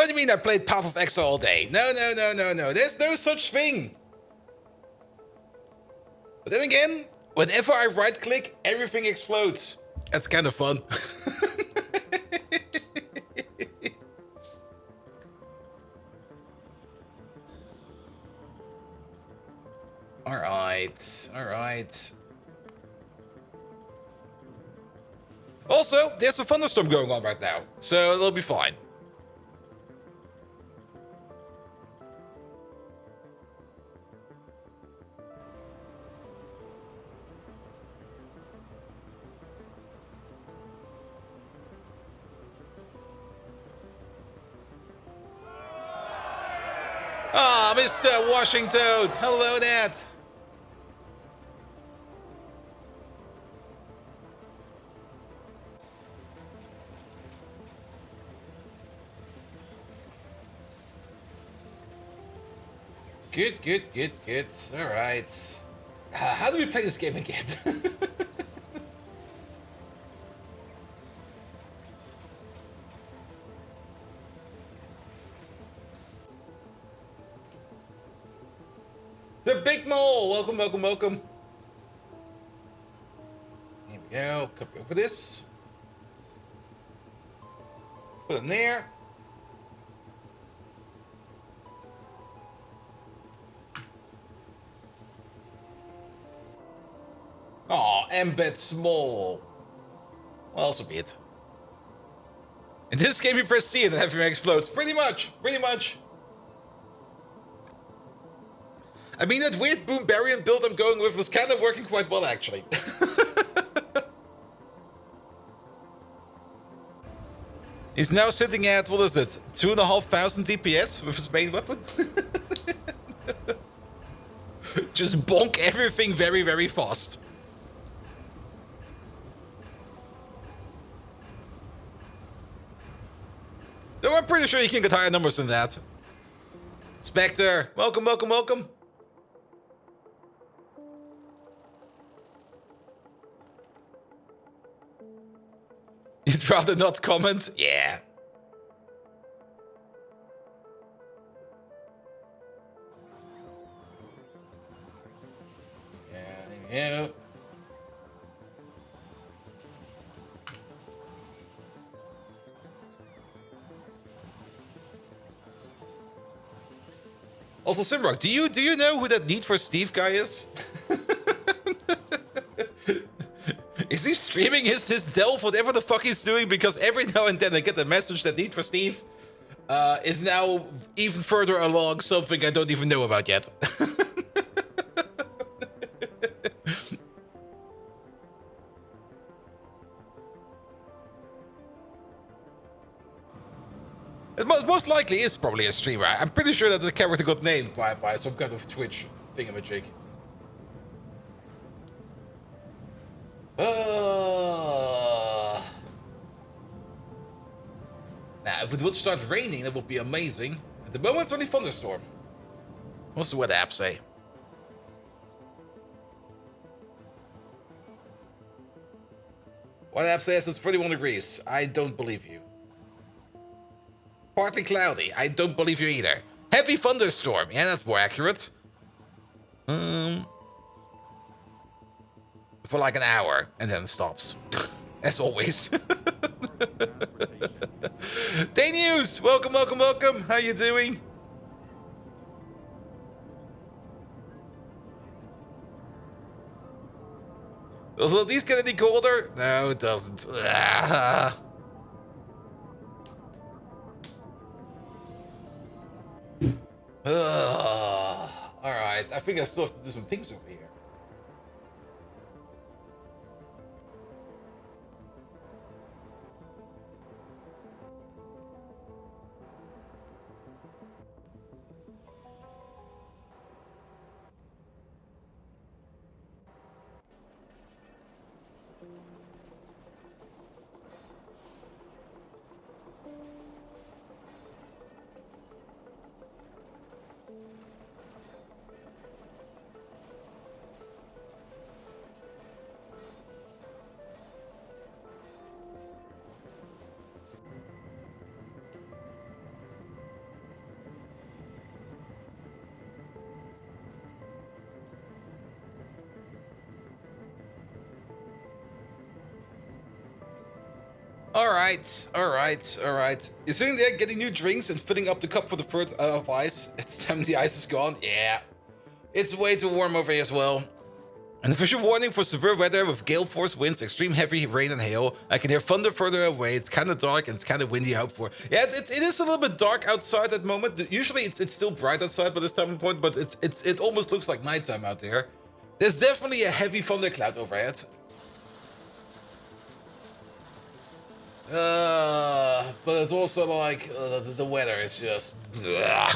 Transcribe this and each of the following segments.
What do you mean I played Path of Exile all day? No. There's no such thing. But then again, whenever I right-click, everything explodes. That's kind of fun. Alright. Also, there's a thunderstorm going on right now, so it'll be fine. Ah, Mr. Washington, hello, Dad. Good. All right. How do we play this game again? The Big Mole! Welcome. Here we go. Copy over this. Put it in there. Oh, embed small. Well, so be it. In this game, you press C and everything explodes. Pretty much. I mean, that weird Boombarian build I'm going with was kind of working quite well, actually. He's now sitting at, what is it, 2,500 DPS with his main weapon? Just bonk everything very fast. Though I'm pretty sure you can get higher numbers than that. Spectre, welcome. You'd rather not comment? Yeah. Yeah. Also, Simrock, do you know who that Need for Steve guy is? Is he streaming his Delve, whatever the fuck he's doing? Because every now and then I get the message that Need for Steve is now even further along something I don't even know about yet. It most likely is probably a streamer. I'm pretty sure that the character got named by some kind of Twitch thingamajig. Now, if it would start raining, that would be amazing. At the moment, it's only thunderstorm. What's the weather app say? What app says it's 31 degrees. I don't believe you. Partly cloudy. I don't believe you either. Heavy thunderstorm. Yeah, that's more accurate. For like an hour, and then it stops. As always. Day News! Welcome. How you doing? Does it at least get any colder? No, it doesn't. Alright, I think I still have to do some things over here. Alright, alright, alright. You're sitting there getting new drinks and filling up the cup for the third of ice. It's time the ice is gone. Yeah. It's way too warm over here as well. An official warning for severe weather with gale force winds, extreme heavy rain and hail. I can hear thunder further away. It's kind of dark and it's kind of windy, I hope for. Yeah, it is a little bit dark outside at the moment. Usually it's still bright outside by this time of point, but it almost looks like nighttime out there. There's definitely a heavy thundercloud overhead. But it's also like the weather is just blah,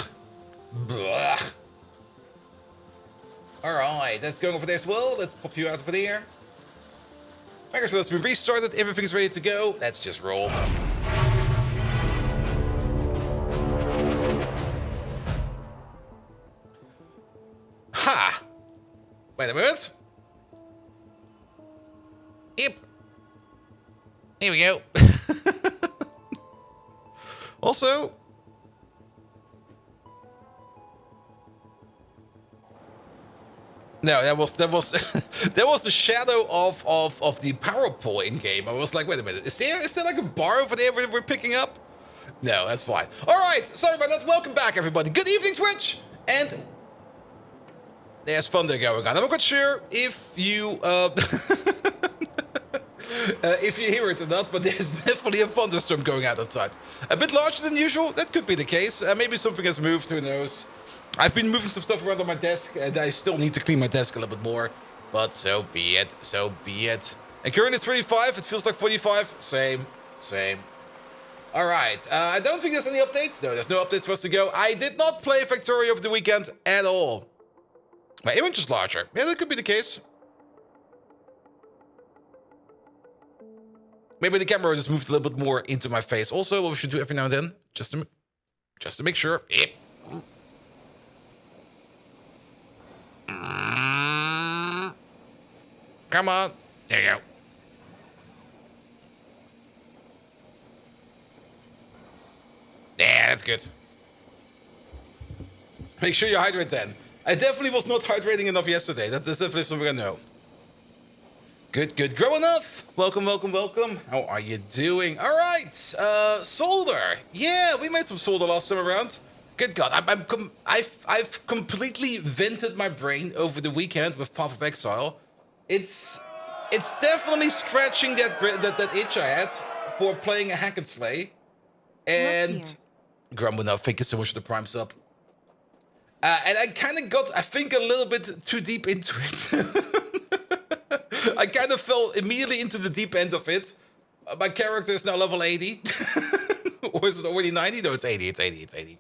blah. Alright, that's going over there as well. Let's pop you out over there. Microsoft has been restarted. Everything's ready to go. Let's just roll. Ha! Wait a minute. Yep. Here we go. Also, no, that was that was the shadow of the power pole in game. I was like, wait a minute, is there like a bar over there we're picking up? No, that's fine. All right, sorry about that. Welcome back, everybody. Good evening, Twitch. And there's thunder going on. I'm not sure if you if you hear it or not, but there's definitely a thunderstorm going out outside. A bit larger than usual. That could be the case. Maybe something has moved. Who knows? I've been moving some stuff around on my desk, and I still need to clean my desk a little bit more. But so be it. So be it. And currently it's 35. It feels like 45. Same. All right. I don't think there's any updates. No, there's no updates for us to go. I did not play Factorio over the weekend at all. My image is larger. Yeah, that could be the case. Maybe the camera just moved a little bit more into my face. Also, what we should do every now and then, just to make sure. Yep. Come on. There you go. Yeah, that's good. Make sure you hydrate then. I definitely was not hydrating enough yesterday. That's definitely something I know. Good. Growing up. Welcome. How are you doing? All right. Solder. Yeah, we made some solder last time around. Good God, I've completely vented my brain over the weekend with Path of Exile. It's definitely scratching that itch I had for playing a hack and slay. And Grumble now, thank you so much for the prime sub. And I kind of got, I think, a little bit too deep into it. I kind of fell immediately into the deep end of it. My character is now level 80. Or is it already 90? No, it's 80. It's 80.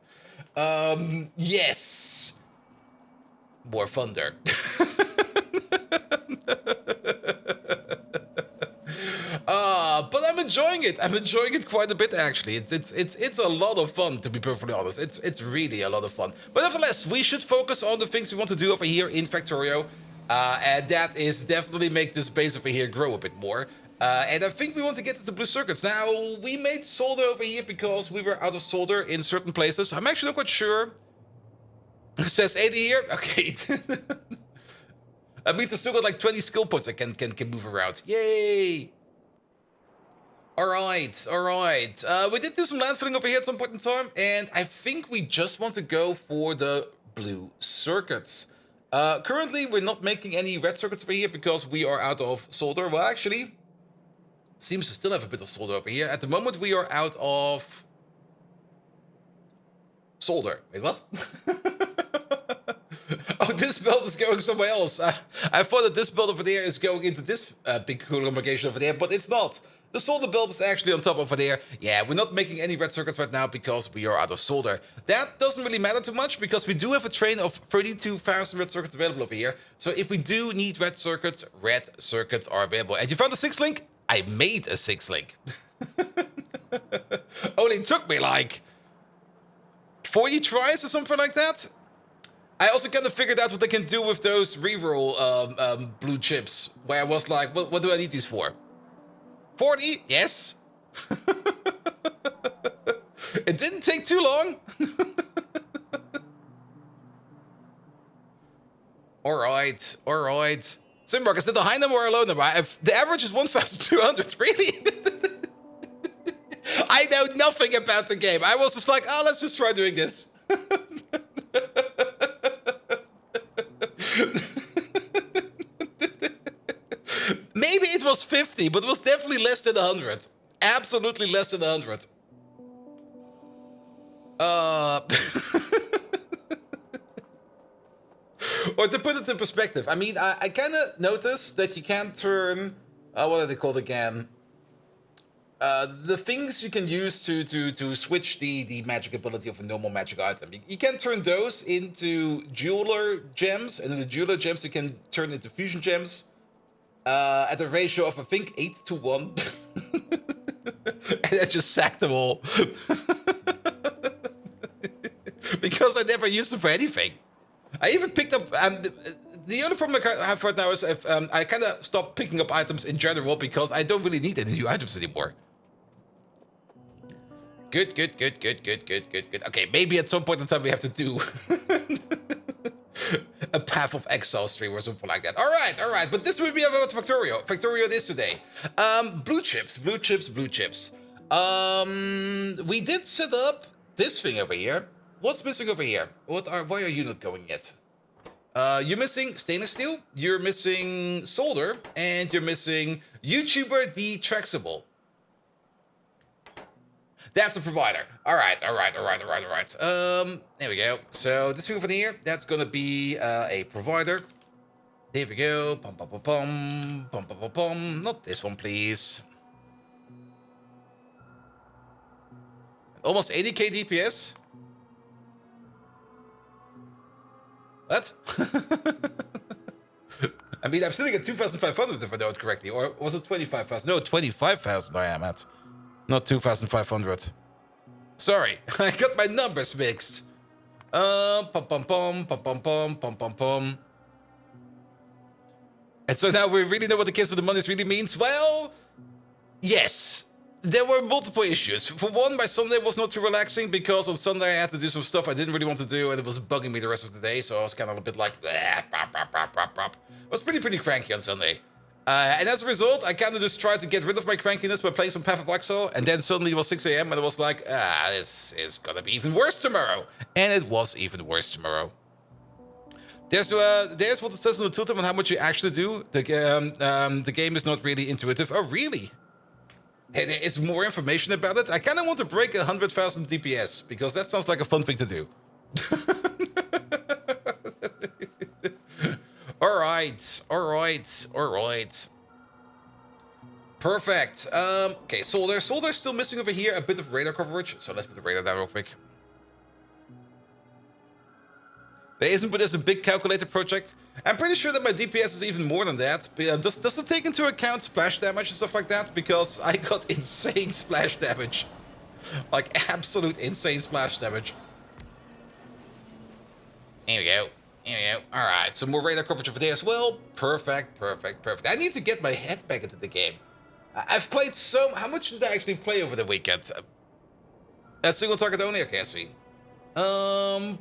Yes. More thunder. But I'm enjoying it. I'm enjoying it quite a bit, actually. It's a lot of fun, to be perfectly honest. It's really a lot of fun. But nevertheless, we should focus on the things we want to do over here in Factorio. And that is definitely make this base over here grow a bit more. And I think we want to get to the blue circuits. Now, we made solder over here because we were out of solder in certain places. I'm actually not quite sure. It says 80 here. Okay. That means I still got like 20 skill points I can move around. Yay! All right. We did do some land filling over here at some point in time, and I think we just want to go for the blue circuits. Currently, we're not making any red circuits over here because we are out of solder. Well, actually, seems to still have a bit of solder over here. At the moment, we are out of solder. Wait, what? Oh, this belt is going somewhere else. I thought that this belt over there is going into this big conglomeration over there, but it's not. The solder belt is actually on top over there. Yeah, we're not making any red circuits right now because we are out of solder. That doesn't really matter too much because we do have a train of 32,000 red circuits available over here. So if we do need red circuits are available. And you found a 6-link? I made a 6-link. Only took me like 40 tries or something like that. I also kind of figured out what they can do with those reroll blue chips. Where I was like, what do I need these for? 40? Yes. It didn't take too long. All right. Simrock, is that a high number or a low number? The average is 1,200. Really? I know nothing about the game. I was just like, oh, let's just try doing this. Maybe it was 50, but it was definitely less than 100. Absolutely less than 100. Or to put it in perspective, I mean, I kind of noticed that you can't turn... what are they called again? The things you can use to switch the magic ability of a normal magic item. You can turn those into jeweler gems, and in the jeweler gems you can turn into fusion gems at a ratio of, I think, 8 to 1. And I just sacked them all. Because I never used them for anything. I even picked up... the only problem I have right now is I kind of stopped picking up items in general because I don't really need any new items anymore. Good. Okay, maybe at some point in time we have to do a Path of Exile stream or something like that. All right. But this will be about Factorio. Factorio it is today. Blue chips. We did set up this thing over here. What's missing over here? Why are you not going yet? You're missing stainless steel, you're missing solder, and you're missing YouTuber the Traxable. That's a provider. All right. There we go. So this thing over here, that's gonna be a provider. There we go. Pum. Not this one, please. Almost 80k DPS. What? I mean, I'm sitting at 2,500 if I know it correctly. Or was it 25,000? No, 25,000 I am at. Not 2,500. Sorry, I got my numbers mixed. Pum. And so now we really know what the Kiss of the Mondays really means? Well, yes. There were multiple issues. For one, my Sunday was not too relaxing because on Sunday I had to do some stuff I didn't really want to do and it was bugging me the rest of the day, so I was kind of a bit like... I was pretty cranky on Sunday. And as a result, I kind of just tried to get rid of my crankiness by playing some Path of Exile, and then suddenly it was 6 a.m. and it was like, this is gonna be even worse tomorrow. And it was even worse tomorrow. There's what it says on the tooltip on how much you actually do. The game is not really intuitive. Oh, really? There is more information about it. I kind of want to break 100,000 DPS, because that sounds like a fun thing to do. All right. Perfect. Okay, Solder's still missing over here a bit of radar coverage, so let's put the radar down real quick. There's a big calculator project. I'm pretty sure that my DPS is even more than that. Does it take into account splash damage and stuff like that? Because I got insane splash damage. Like, absolute insane splash damage. Here we go. Alright, so more radar coverage over there as well. Perfect. I need to get my head back into the game. I've played so... How much did I actually play over the weekend? A single target only? Okay, I see. Alright,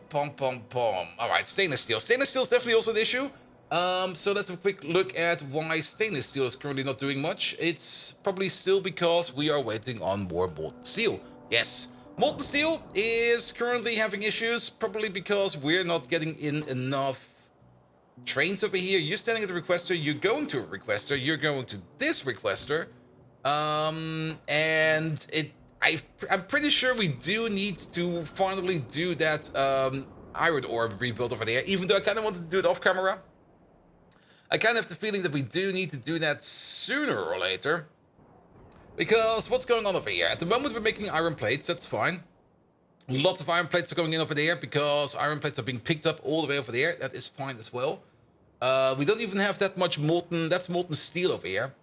stainless steel. Stainless steel is definitely also an issue. So let's have a quick look at why stainless steel is currently not doing much. It's probably still because we are waiting on more molten steel. Yes. Molten steel is currently having issues, probably because we're not getting in enough trains over here. You're standing at the requester, you're going to a requester, you're going to this requester. And I'm pretty sure we do need to finally do that iron orb rebuild over there, even though I kind of wanted to do it off camera. I kind of have the feeling that we do need to do that sooner or later. Because what's going on over here? At the moment we're making iron plates, that's fine. Lots of iron plates are going in over there because iron plates are being picked up all the way over there. That is fine as well. We don't even have that much molten, that's molten steel over here.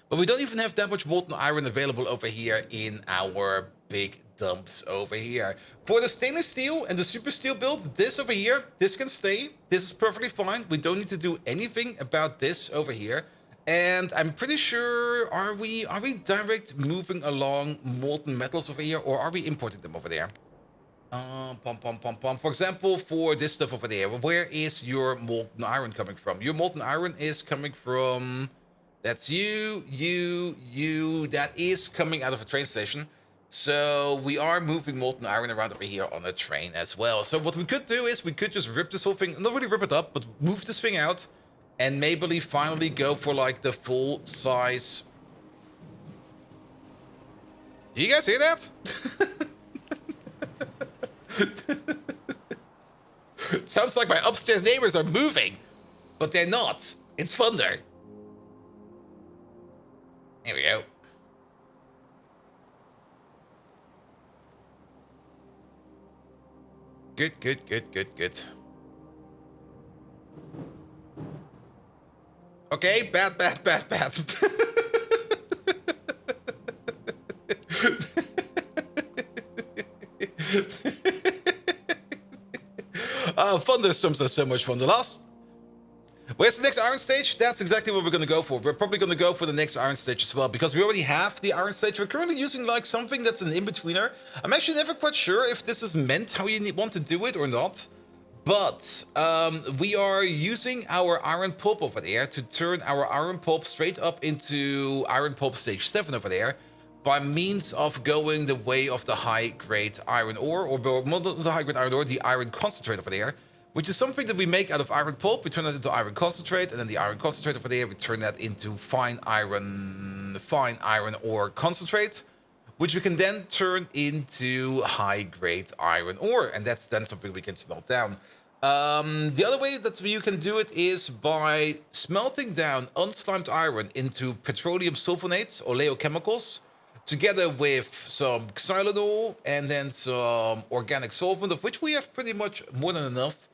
But we don't even have that much molten iron available over here in our big dumps over here. For the stainless steel and the super steel build, this over here, this can stay. This is perfectly fine. We don't need to do anything about this over here. And I'm pretty sure, are we direct moving along molten metals over here, or are we importing them over there? For example, for this stuff over there, where is your molten iron coming from? Your molten iron is coming from... That's you, that is coming out of a train station. So we are moving molten iron around over here on a train as well. So what we could do is we could just rip this whole thing, not really rip it up, but move this thing out and maybe finally go for like the full size. Do you guys hear that? It sounds like my upstairs neighbors are moving, but they're not. It's thunder. Here we go. Good, good, good, good, good. Okay, bad, bad, bad, bad. Thunderstorms are so much fun. The last... Where's the next iron stage? That's exactly what we're going to go for. We're probably going to go for the next iron stage as well, because we already have the iron stage. We're currently using like something that's an in-betweener. I'm actually never quite sure if this is meant how you want to do it or not. But we are using our iron pulp over there to turn our iron pulp straight up into iron pulp stage 7 over there by means of going the way of the high-grade iron ore, or not the high-grade iron ore, the iron concentrate over there, which is something that we make out of iron pulp. We turn that into iron concentrate, and then the iron concentrate over there, we turn that into fine iron ore concentrate, which we can then turn into high-grade iron ore, and that's then something we can smelt down. The other way that you can do it is by smelting down unslimed iron into petroleum sulfonates or oleochemicals, together with some xylitol and then some organic solvent, of which we have pretty much more than enough.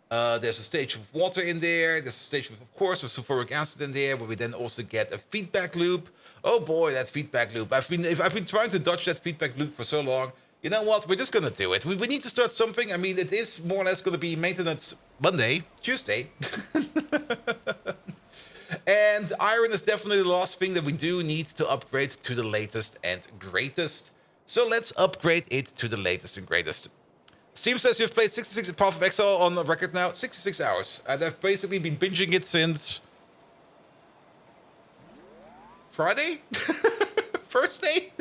There's a stage of water in there. There's a stage, of course, with sulfuric acid in there, where we then also get a feedback loop. Oh boy, that feedback loop! I've been trying to dodge that feedback loop for so long. You know what? We're just gonna do it. We need to start something. I mean, it is more or less gonna be maintenance Monday, Tuesday. And iron is definitely the last thing that we do need to upgrade to the latest and greatest. So let's upgrade it to the latest and greatest. Steam says you've played 66 Path of Exile on the record now. 66 hours. And I've basically been binging it since... Friday? Thursday?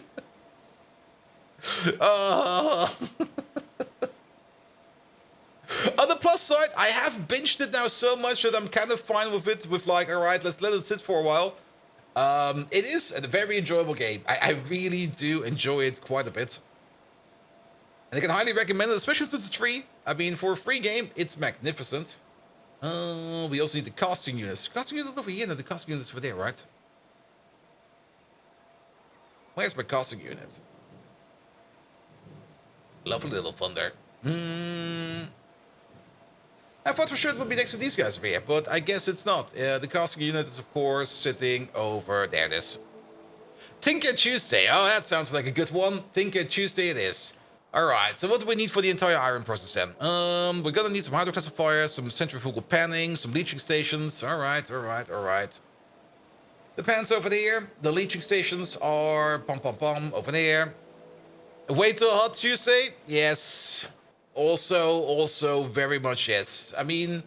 On the plus side, I have binged it now so much that I'm kind of fine with it. With like, all right, let's let it sit for a while. It is a very enjoyable game. I really do enjoy it quite a bit. And I can highly recommend it, especially since it's free. I mean, for a free game, it's magnificent. We also need the casting units. Casting unit over here, no, the casting units over there, right? Where's my casting unit? Lovely little thunder. I thought for sure it would be next to these guys over here, but I guess it's not. The casting unit is, of course, sitting over there. It is. Tinker Tuesday. Oh, that sounds like a good one. Tinker Tuesday it is. Alright, so what do we need for the entire iron process then? We're gonna need some hydroclassifiers, some centrifugal panning, some leaching stations. Alright. The pans over there. The leaching stations are over there. Way too hot, Tuesday? Yes. Also very much yes. I mean,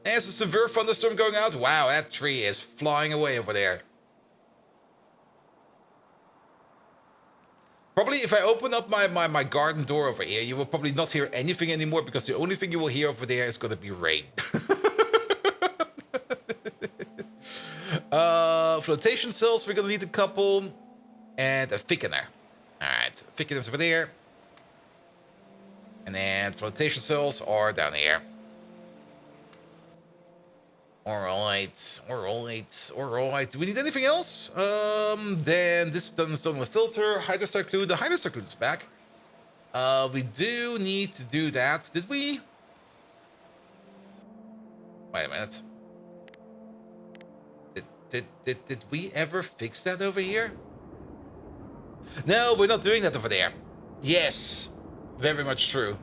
there's a severe thunderstorm going out. Wow, that tree is flying away over there. Probably if I open up my garden door over here, you will probably not hear anything anymore, because the only thing you will hear over there is going to be rain. Flotation cells, we're going to need a couple. And a thickener. Alright, thickeners over there. And then flotation cells are down here. Alright. Do we need anything else? Then this is done with filter. Hydrocyclone. The hydrocyclone is back. We do need to do that. Did we? Wait a minute. Did we ever fix that over here? No, we're not doing that over there. Yes. Very much true.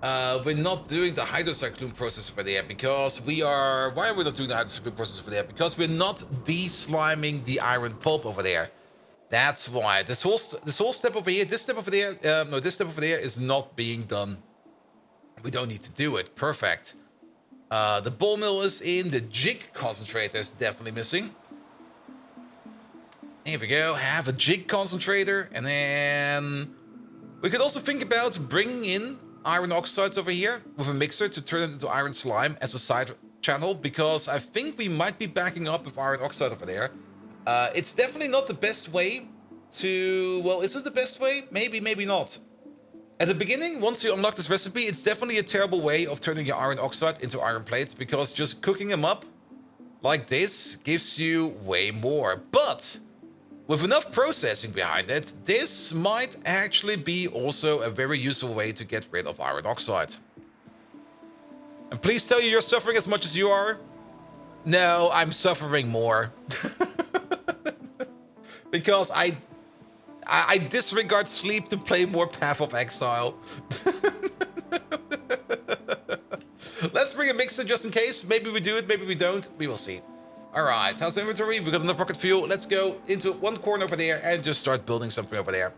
We're not doing the hydrocyclone process over there because we are... Why are we not doing the hydrocyclone process over there? Because we're not de-sliming the iron pulp over there. That's why. This whole step over here, this step over there, this step over there is not being done. We don't need to do it. Perfect. The ball mill is in. The jig concentrator is definitely missing. Here we go. Have a jig concentrator. And then we could also think about bringing in iron oxides over here with a mixer to turn it into iron slime as a side channel, because I think we might be backing up with iron oxide over there. It's definitely not the best way to... Well, is it the best way? Maybe, maybe not. At the beginning, once you unlock this recipe, it's definitely a terrible way of turning your iron oxide into iron plates, because just cooking them up like this gives you way more. But with enough processing behind it, this might actually be also a very useful way to get rid of iron oxide. And please tell you you're suffering as much as you are. No, I'm suffering more. Because I disregard sleep to play more Path of Exile. Let's bring a mixer just in case. Maybe we do it, maybe we don't. We will see. Alright, how's the inventory? We got enough rocket fuel. Let's go into one corner over there and just start building something over there.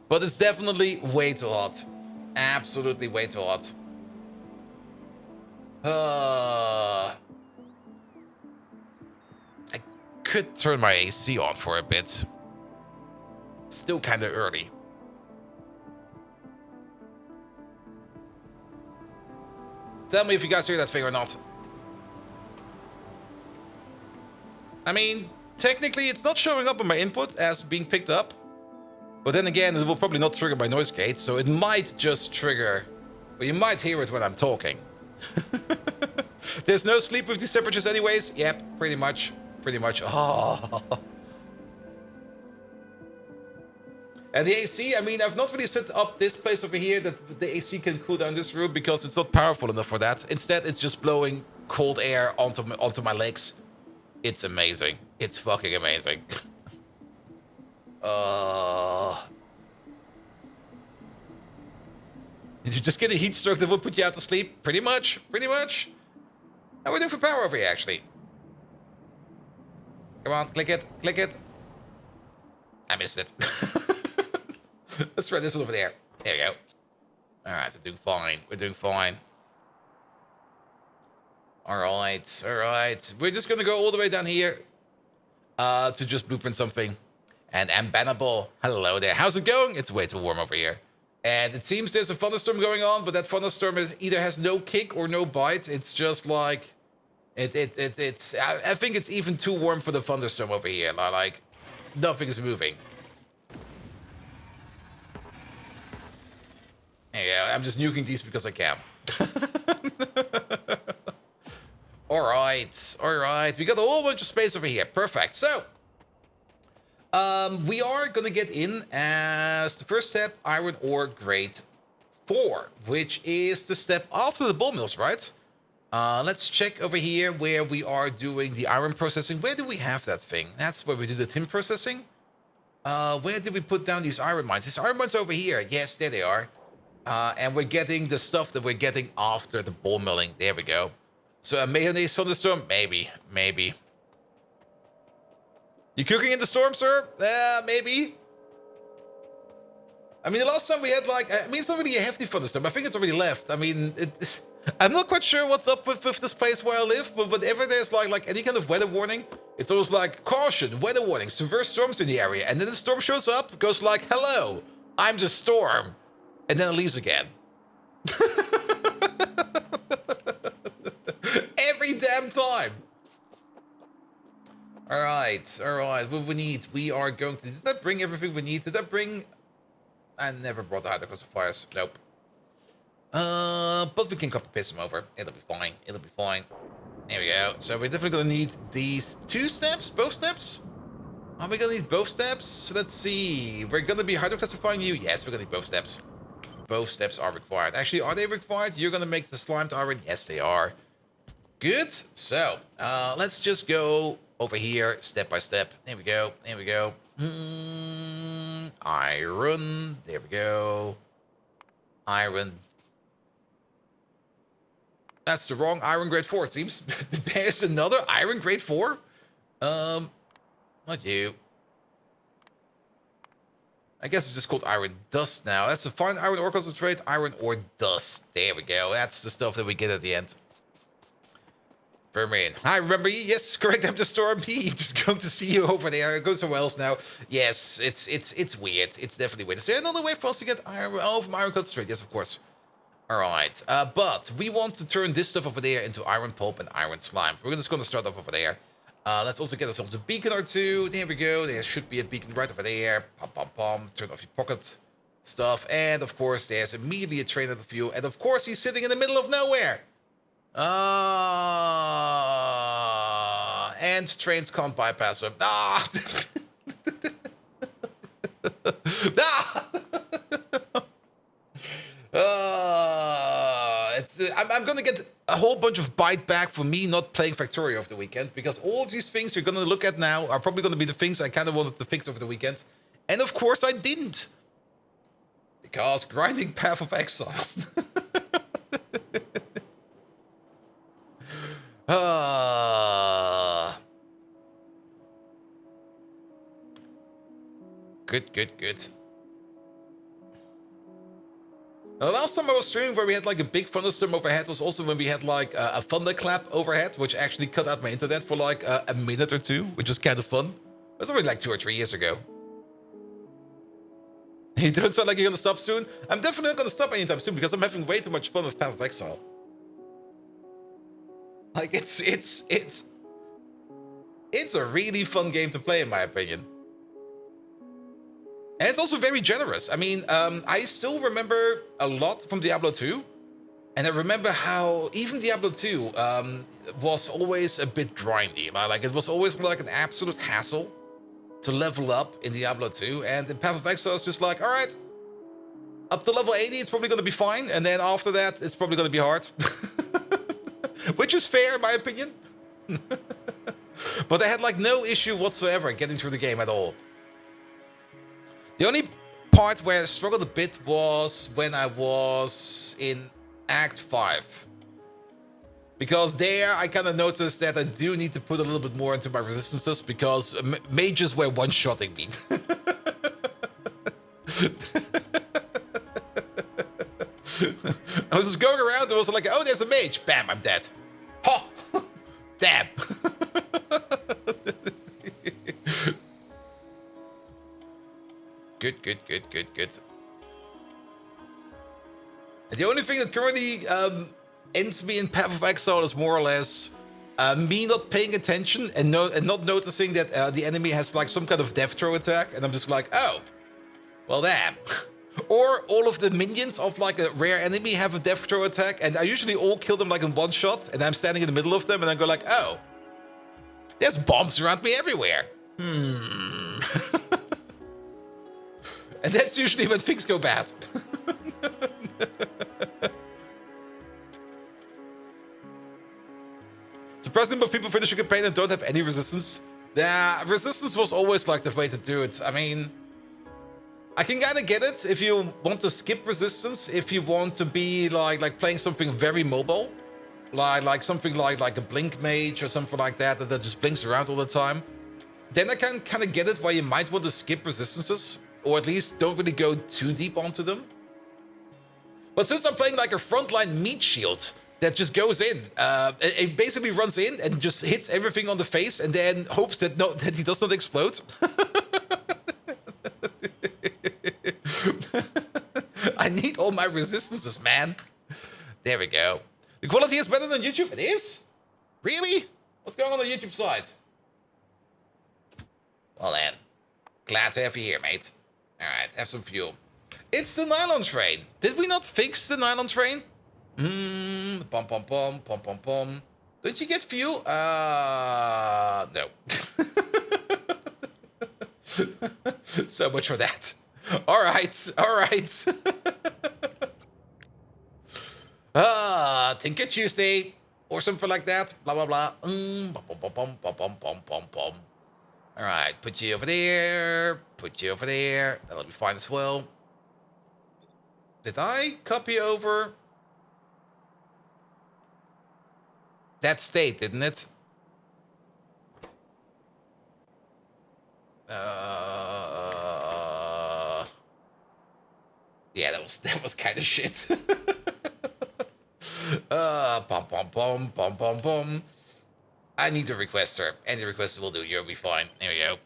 But it's definitely way too hot. Absolutely way too hot. I could turn my AC on for a bit. Still kind of early. Tell me if you guys hear that thing or not. I mean, technically it's not showing up on my input as being picked up. But then again, it will probably not trigger my noise gate, so it might just trigger... Well, you might hear it when I'm talking. There's no sleep with these temperatures anyways. Yep, pretty much. Pretty much. Oh. And the AC, I mean, I've not really set up this place over here that the AC can cool down this room because it's not powerful enough for that. Instead, it's just blowing cold air onto my legs. It's amazing. It's fucking amazing. Did you just get a heat stroke that will put you out to sleep? Pretty much. Pretty much. How are we doing for power over here, actually? Come on, click it. Click it. I missed it. Let's try this one over there. There we go. Alright, we're doing fine. We're doing fine. Alright, alright. We're just gonna go all the way down here to just blueprint something. And Ambannable, hello there. How's it going? It's way too warm over here. And it seems there's a thunderstorm going on, but that thunderstorm either has no kick or no bite. It's just like... I think it's even too warm for the thunderstorm over here. Like, nothing is moving. There you go. I'm just nuking these because I can. Alright, alright. We got a whole bunch of space over here. Perfect. So, we are gonna get in as the first step, iron ore grade 4, which is the step after the ball mills, right? Let's check over here where we are doing the iron processing. Where do we have that thing? That's where we do the tin processing. Where did we put down these iron mines? These iron mines over here. Yes, there they are. And we're getting the stuff that we're getting after the ball milling. There we go. So a mayonnaise thunderstorm? Maybe. Maybe. You cooking in the storm, sir? Maybe. I mean, the last time we had like... I mean, it's not really a hefty thunderstorm. I think it's already left. I mean, I'm not quite sure what's up with this place where I live, but whenever there's like any kind of weather warning, it's always like, caution, weather warning, severe storms in the area. And then the storm shows up, goes like, hello, I'm the storm. And then it leaves again. Every damn time. Alright, alright, what we need? We are going to... Did that bring everything we need? Did that bring... I never brought either classifiers. Nope. But we can copy paste them over. It'll be fine. It'll be fine. There we go. So we're definitely gonna need these 2 steps? Both steps? Are we gonna need both steps? So let's see. We're gonna be hydroclassifying you. Yes, we're gonna need both steps. Both steps are required. Actually, are they required? You're gonna make the slimed iron? Yes, they are. Good. So, let's just go over here step by step. There we go. There we go. Iron. There we go. Iron. That's the wrong iron grade 4, it seems. There's another iron grade 4? Not you. I guess it's just called iron dust now. That's a fine iron ore concentrate, iron ore dust. There we go. That's the stuff that we get at the end. Vermin. I remember you. Yes, correct. I'm just Storm. He just going to see you over there. Go somewhere else now. Yes, it's weird. It's definitely weird. Is there another way for us to get iron? Oh, from iron concentrate. Yes, of course. All right. But we want to turn this stuff over there into iron pulp and iron slime. We're just going to start off over there. Let's also get ourselves a beacon or two. There we go. There should be a beacon right over there. Pom pom pom. Turn off your pocket stuff. And of course, there's immediately a train at the view. And of course, he's sitting in the middle of nowhere. And trains can't bypass him. Ah! I'm gonna get a whole bunch of bite back for me not playing Factorio over the weekend, because all of these things you're gonna look at now are probably gonna be the things I kind of wanted to fix over the weekend. And of course I didn't. Because grinding Path of Exile. Good. The last time I was streaming where we had like a big thunderstorm overhead was also when we had like a thunderclap overhead, which actually cut out my internet for like a minute or two, which was kind of fun. That's already like 2 or 3 years ago. You don't sound like you're gonna stop soon. I'm definitely not gonna stop anytime soon because I'm having way too much fun with Path of Exile. Like it's a really fun game to play in my opinion. And it's also very generous. I mean, I still remember a lot from Diablo 2. And I remember how even Diablo 2 was always a bit grindy. Like, it was always like an absolute hassle to level up in Diablo 2. And in Path of Exile, it's just like, all right, up to level 80, it's probably going to be fine. And then after that, it's probably going to be hard. Which is fair, in my opinion. But I had like no issue whatsoever getting through the game at all. The only part where I struggled a bit was when I was in Act 5. Because there I kind of noticed that I do need to put a little bit more into my resistances because mages were one-shotting me. I was just going around and was like, oh, there's a mage. Bam, I'm dead. Ha! Damn. Good. And the only thing that currently ends me in Path of Exile is more or less me not paying attention and not noticing that the enemy has like some kind of death throw attack, and I'm just like, oh, well, damn. Or all of the minions of like a rare enemy have a death throw attack, and I usually all kill them like in one shot, and I'm standing in the middle of them, and I go like, oh, there's bombs around me everywhere. And that's usually when things go bad. Surprisingly, but people finish a campaign and don't have any resistance. Yeah, resistance was always like the way to do it. I mean, I can kind of get it if you want to skip resistance, if you want to be like playing something very mobile, like something like a blink mage or something like that just blinks around all the time. Then I can kind of get it why you might want to skip resistances, or at least don't really go too deep onto them. But since I'm playing like a frontline meat shield that just goes in, it basically runs in and just hits everything on the face and then hopes that he does not explode. I need all my resistances, man. There we go. The quality is better than YouTube? It is? Really? What's going on the YouTube side? Well then, glad to have you here, mate. Alright, have some fuel. It's the nylon train. Did we not fix the nylon train? Pom pom pom, pom pom pom. Don't you get fuel? No. So much for that. Alright. Tinker Tuesday. Or something like that. Blah, blah, blah. Alright, put you over there. That'll be fine as well. Did I copy over that state, didn't it? Yeah, that was kind of shit. Pom pom pom pom pom pom. I need a requester. Any requester will do. You'll be fine. There we go.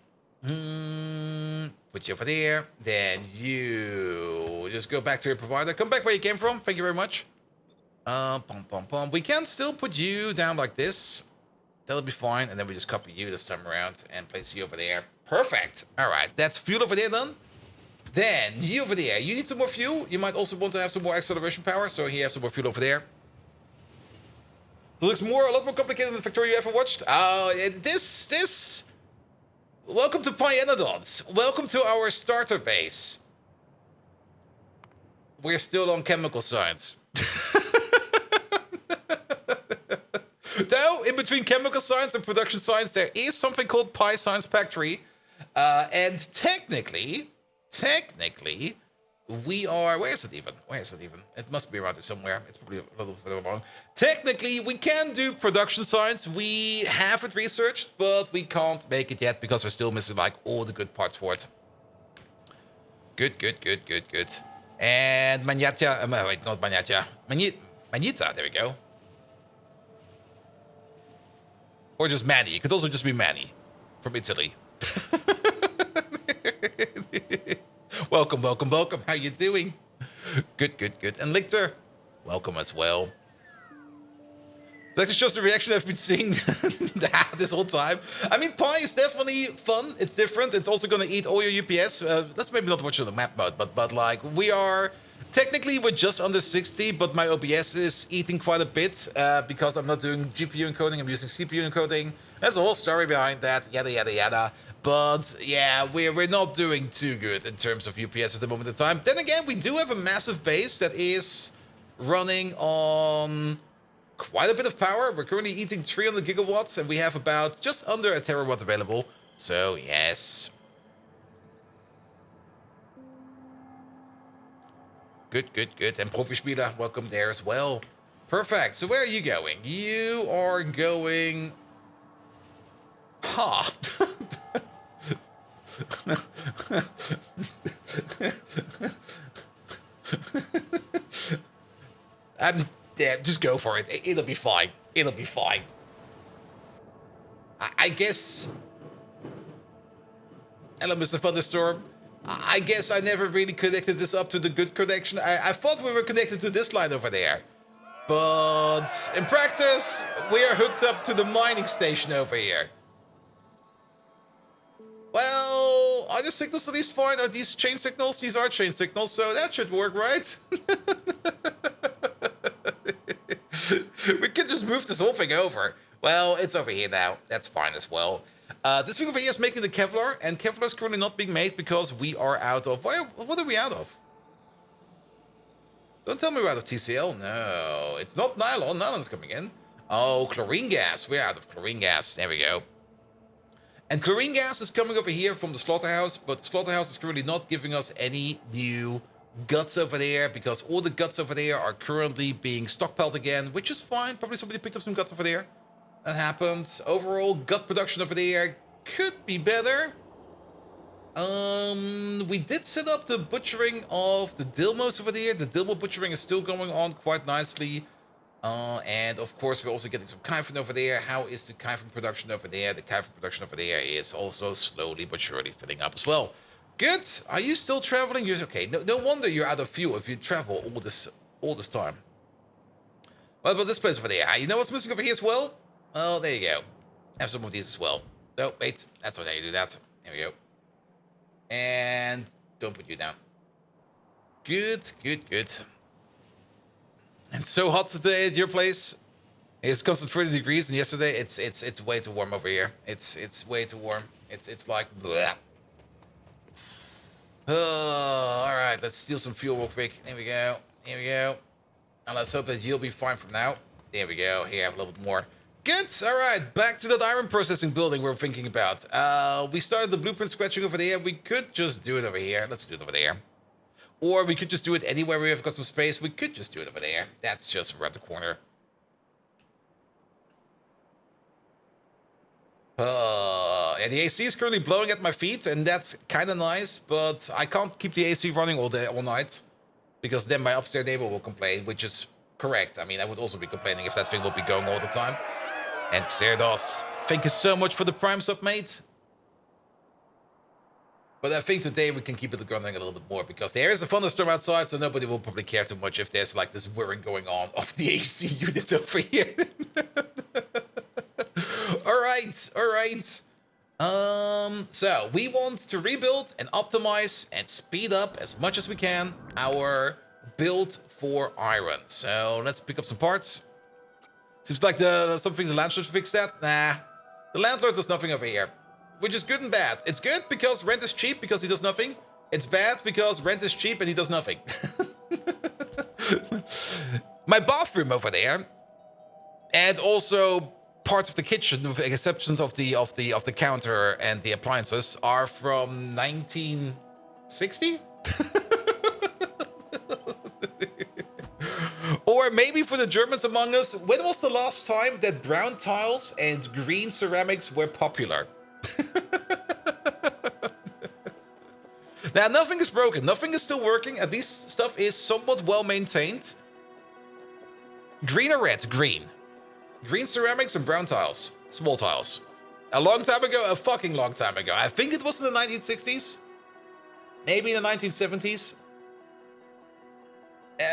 Put you over there. Then you just go back to your provider. Come back where you came from. Thank you very much. Pom pom pom. We can still put you down like this. That'll be fine. And then we just copy you this time around and place you over there. Perfect. All right. That's fuel over there done. Then you over there. You need some more fuel. You might also want to have some more acceleration power. So he has some more fuel over there. It looks a lot more complicated than the Factorio you ever watched. This. Welcome to Pyanodons. Welcome to our starter base. We're still on chemical science. Though, in between chemical science and production science, there is something called Pi Science Factory. And technically, we are... Where is it even? It must be around here somewhere. It's probably a little further along. Technically, we can do production science. We have it researched, but we can't make it yet because we're still missing, like, all the good parts for it. Good. And Manyatta... wait, not Manyatta. Manita, there we go. Or just Manny. It could also just be Manny from Italy. Welcome. How you doing? Good. And Lichter, welcome as well. That's just the reaction I've been seeing this whole time. I mean, Pi is definitely fun. It's different. It's also going to eat all your UPS. Let's maybe not watch it on the map mode, but like, we are... Technically, we're just under 60, but my OBS is eating quite a bit because I'm not doing GPU encoding. I'm using CPU encoding. There's a whole story behind that, yada. But yeah, we're not doing too good in terms of UPS at the moment in time. Then again, we do have a massive base that is running on quite a bit of power. We're currently eating 300 gigawatts, and we have about just under a terawatt available. So yes. Good. And Profispieler, welcome there as well. Perfect. So where are you going? You are going... Ha! Yeah, just go for it. It'll be fine. I guess... Hello, Mr. Thunderstorm. I guess I never really connected this up to the good connection. I thought we were connected to this line over there. But in practice, we are hooked up to the mining station over here. Well, are the signals at least fine? Are these chain signals? These are chain signals, so that should work, right? We could just move this whole thing over. Well, it's over here now. That's fine as well. This thing over here is making the Kevlar, and Kevlar is currently not being made because we are out of... What are we out of? Don't tell me we're out of TCL. No, it's not nylon. Nylon's coming in. Oh, chlorine gas. We're out of chlorine gas. There we go. And chlorine gas is coming over here from the slaughterhouse, but the slaughterhouse is currently not giving us any new guts over there because all the guts over there are currently being stockpiled again, which is fine. Probably somebody picked up some guts over there. That happens. Overall, gut production over there could be better. We did set up the butchering of the Dilmos over there. The Dilmo butchering is still going on quite nicely. And of course, we're also getting some Kyphon over there. How is the Kyphon production over there? The Kyphon production over there is also slowly but surely filling up as well. Good. Are you still traveling? You're okay. No wonder you're out of fuel if you travel all this time. What about this place over there? You know what's missing over here as well? Oh, there you go. Have some of these as well. No, wait. That's not how you do that. There we go. And don't put you down. Good. And so hot today at your place. It's constant 30 degrees, and yesterday it's way too warm over here. It's way too warm. It's like bleh. Oh, all right. Let's steal some fuel real quick. There we go. And let's hope that you'll be fine from now. There we go. Here, I have a little bit more. Good. All right. Back to that iron processing building we're thinking about. We started the blueprint scratching over there. We could just do it over here. Let's do it over there. Or we could just do it anywhere we have got some space. We could just do it over there. That's just around the corner. Yeah, the AC is currently blowing at my feet, and that's kind of nice, but I can't keep the AC running all night, because then my upstairs neighbor will complain, which is correct. I mean, I would also be complaining if that thing would be going all the time. And Xerdos, thank you so much for the Prime sub, mate. But I think today we can keep it running a little bit more because there is a thunderstorm outside, so nobody will probably care too much if there's like this whirring going on of the AC unit over here. All right. So we want to rebuild and optimize and speed up as much as we can our build for iron. So let's pick up some parts. Seems like something the landlord fixed that. Nah, the landlord does nothing over here. Which is good and bad. It's good because rent is cheap because he does nothing. It's bad because rent is cheap and he does nothing. My bathroom over there, and also parts of the kitchen, with exceptions of the counter and the appliances, are from 1960. Or maybe for the Germans among us, when was the last time that brown tiles and green ceramics were popular? Now, nothing is broken. Nothing is still working. At least stuff is somewhat well maintained. Green or red? Green. Green ceramics and brown tiles. Small tiles. A long time ago, a fucking long time ago. I think it was in the 1960s. Maybe in the 1970s.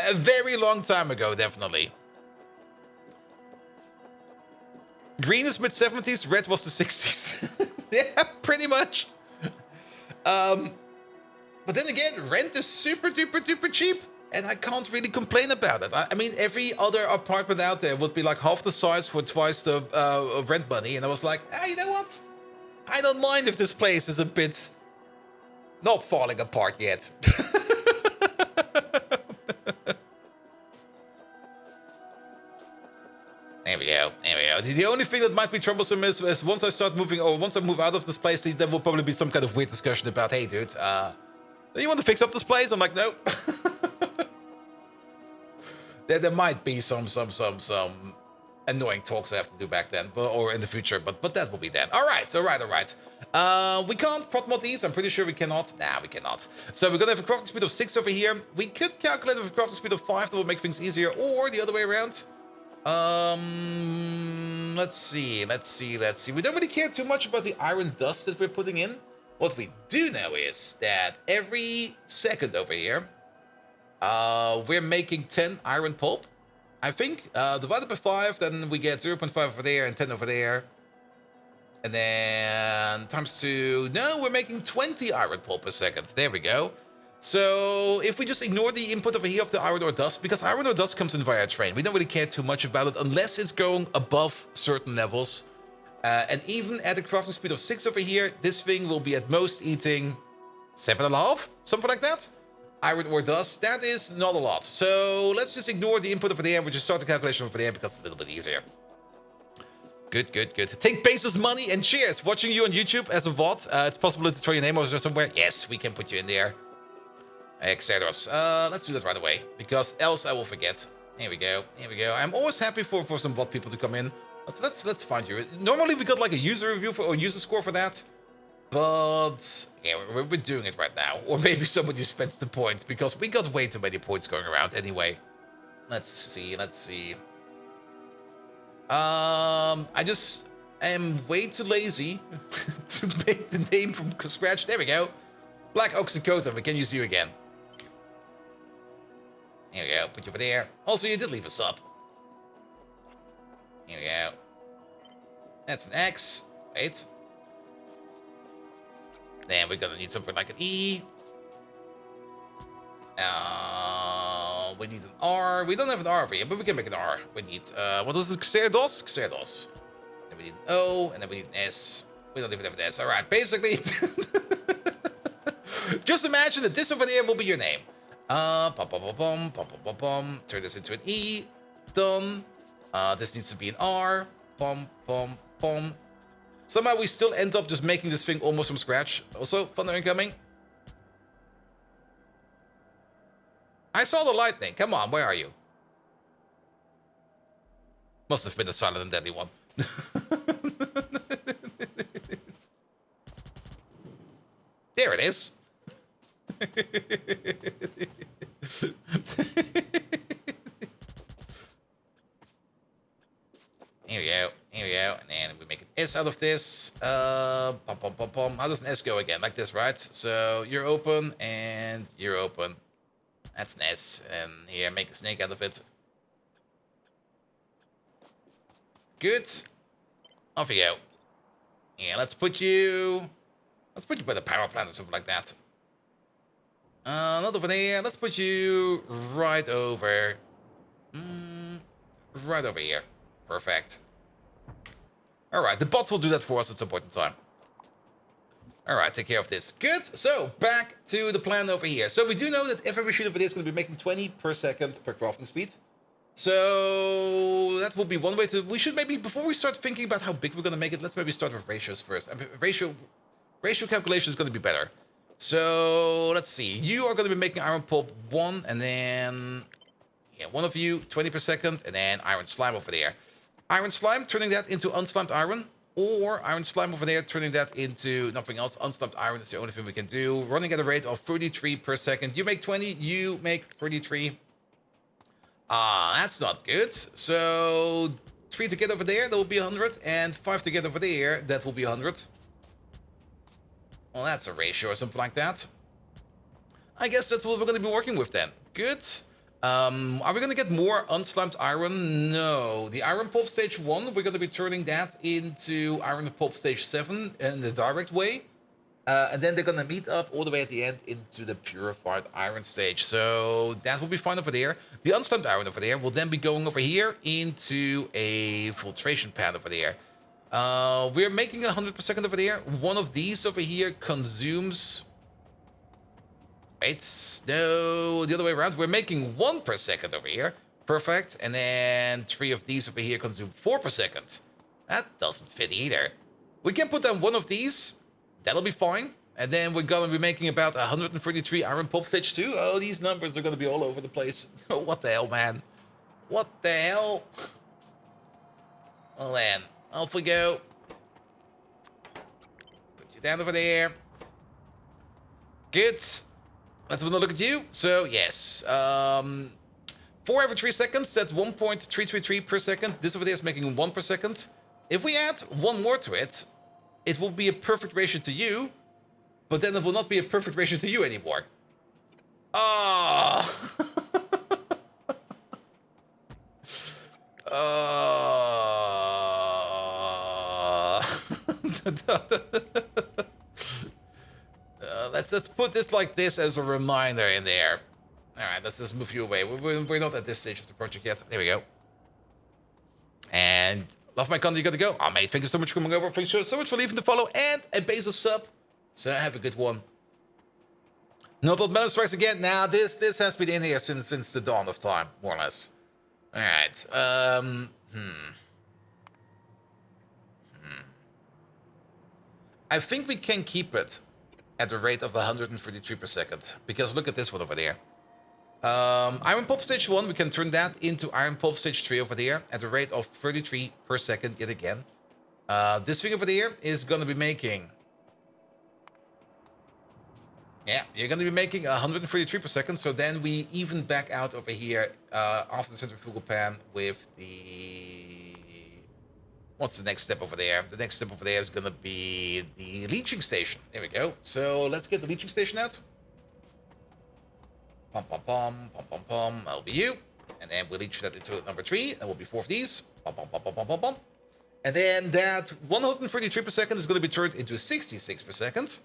A very long time ago, definitely. Green is mid-70s, red was the 60s. Yeah, pretty much. But then again, rent is super duper duper cheap, and I can't really complain about it. I mean, every other apartment out there would be like half the size for twice the rent money, and I was like, hey, you know what? I don't mind if this place is a bit not falling apart yet. There we go. The only thing that might be troublesome is once I start moving, or once I move out of this place, there will probably be some kind of weird discussion about, hey, dude, do you want to fix up this place? I'm like, no. there might be some annoying talks I have to do back then, or in the future, but that will be then. All right. We can't prot mod these. I'm pretty sure we cannot. Nah, we cannot. So we're gonna have a crafting speed of 6 over here. We could calculate with a crafting speed of 5. That will make things easier, or the other way around. Let's see. We don't really care too much about the iron dust that we're putting in. What we do know is that every second over here, we're making 10 iron pulp, I think. Divided by 5, then we get 0.5 over there and 10 over there. And then times 2. No, we're making 20 iron pulp per second. There we go. So if we just ignore the input over here of the iron ore dust, because iron ore dust comes in via train, we don't really care too much about it unless it's going above certain levels. And even at a crafting speed of 6 over here, this thing will be at most eating 7.5, something like that. Iron ore dust, that is not a lot. So let's just ignore the input over there and we'll just start the calculation over there because it's a little bit easier. Good. Take Bezos' money and cheers. Watching you on YouTube as a VOD. It's possible to throw your name over there somewhere. Yes, we can put you in there. Exiled. Let's do that right away, because else I will forget. Here we go. I'm always happy for some VOD people to come in. Let's find you. Normally we got like a user review or user score for that, but yeah, we're doing it right now. Or maybe somebody spends the points because we got way too many points going around anyway. Let's see. I just am way too lazy to make the name from scratch. There we go. Black Oxycota, we can use you again. Here we go, put you over there. Also, you did leave us up. Here we go. That's an X. Wait. Then we're gonna need something like an E. We need an R. We don't have an R over here, but we can make an R. We need, what was it? Xerdos. Then we need an O, and then we need an S. We don't even have an S. All right, basically, just imagine that this over there will be your name. Turn this into an E. Done. This needs to be an R. Somehow we still end up just making this thing almost from scratch. Also, thunder incoming. I saw the lightning. Come on, where are you? Must have been a silent and deadly one. There it is. Here we go. then we make an S out of this. Pom, pom, pom, pom. How does an S go again? Like this, right? So you're open and you're open. That's an S. And here, make a snake out of it. Good. Off you go. Yeah, let's put you by the power plant or something like that. Not over there. Let's put you right over. Right over here. Perfect. Alright, the bots will do that for us at some point in time. Alright, take care of this. Good. So, back to the plan over here. So, we do know that every machine over there is going to be making 20 per second per crafting speed. So, that will be one way to... We should maybe, before we start thinking about how big we're going to make it, let's maybe start with ratios first. Ratio calculation is going to be better. So, let's see. You are going to be making iron pulp 1, and then... Yeah, one of you, 20 per second, and then iron slime over there. Iron slime, turning that into unslimed iron, or iron slime over there, turning that into nothing else. Unslimed iron is the only thing we can do. Running at a rate of 33 per second. You make 20, you make 33. That's not good. So, 3 to get over there, that will be 100, and 5 to get over there, that will be 100. Well, that's a ratio or something like that. I guess that's what we're going to be working with then. Good. Are we going to get more unslimed iron? No. The iron pulp stage 1, we're going to be turning that into iron pulp stage 7 in the direct way. And then they're going to meet up all the way at the end into the purified iron stage. So that will be fine over there. The unslimed iron over there will then be going over here into a filtration pan over there. We're making 100 per second over there. One of these over here consumes... Wait, no, the other way around. We're making 1 per second over here. Perfect. And then 3 of these over here consume 4 per second. That doesn't fit either. We can put down 1 of these. That'll be fine. And then we're going to be making about 133 iron pulp stage 2. Oh, these numbers are going to be all over the place. Oh, what the hell, man? What the hell? Well then, off we go. Put you down over there. Good. Let's have a look at you. So, yes. 4 every 3 seconds, that's 1.333 per second. This over there is making 1 per second. If we add 1 more to it, it will be a perfect ratio to you, but then it will not be a perfect ratio to you anymore. Ah! Let's put this like this as a reminder in there. All right, let's just move you away. We're not at this stage of the project yet. There we go. And love my content, you gotta go. Oh, mate, thank you so much for coming over. Thank you so much for leaving the follow and a base of sub. So have a good one. Not that Melon strikes again. Now this has been in here since the dawn of time, more or less. All right. I think we can keep it at a rate of 133 per second. Because look at this one over there. Iron Pulp Stage 1, we can turn that into Iron Pulp Stage 3 over there at a rate of 33 per second yet again. This thing over there is going to be making... Yeah, you're going to be making 133 per second. So then we even back out over here after the centrifugal pan with the... What's the next step over there? The next step over there is going to be the leaching station. There we go. So let's get the leaching station out. Pom, pom, pom, pom, pom, pom. That'll be you. And then we'll leach that into number 3. That will be 4 of these. Pom, pom, pom, pom, pom, pom, pom. And then that 133 per second is going to be turned into 66 per second.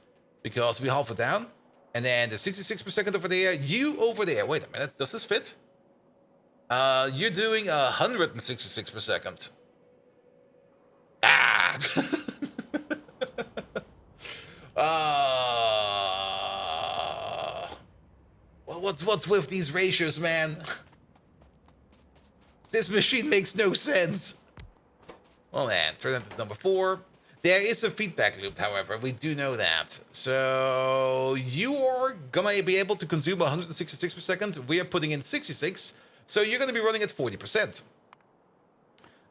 Because we halve it down. And then the 66 per second over there. You over there. Wait a minute. Does this fit? You're doing 166 per second. Ah! What's with these ratios, man? This machine makes no sense. Well then, turn that to number 4. There is a feedback loop, however, we do know that. So you are gonna be able to consume 166 per second. We are putting in 66, so you're gonna be running at 40%.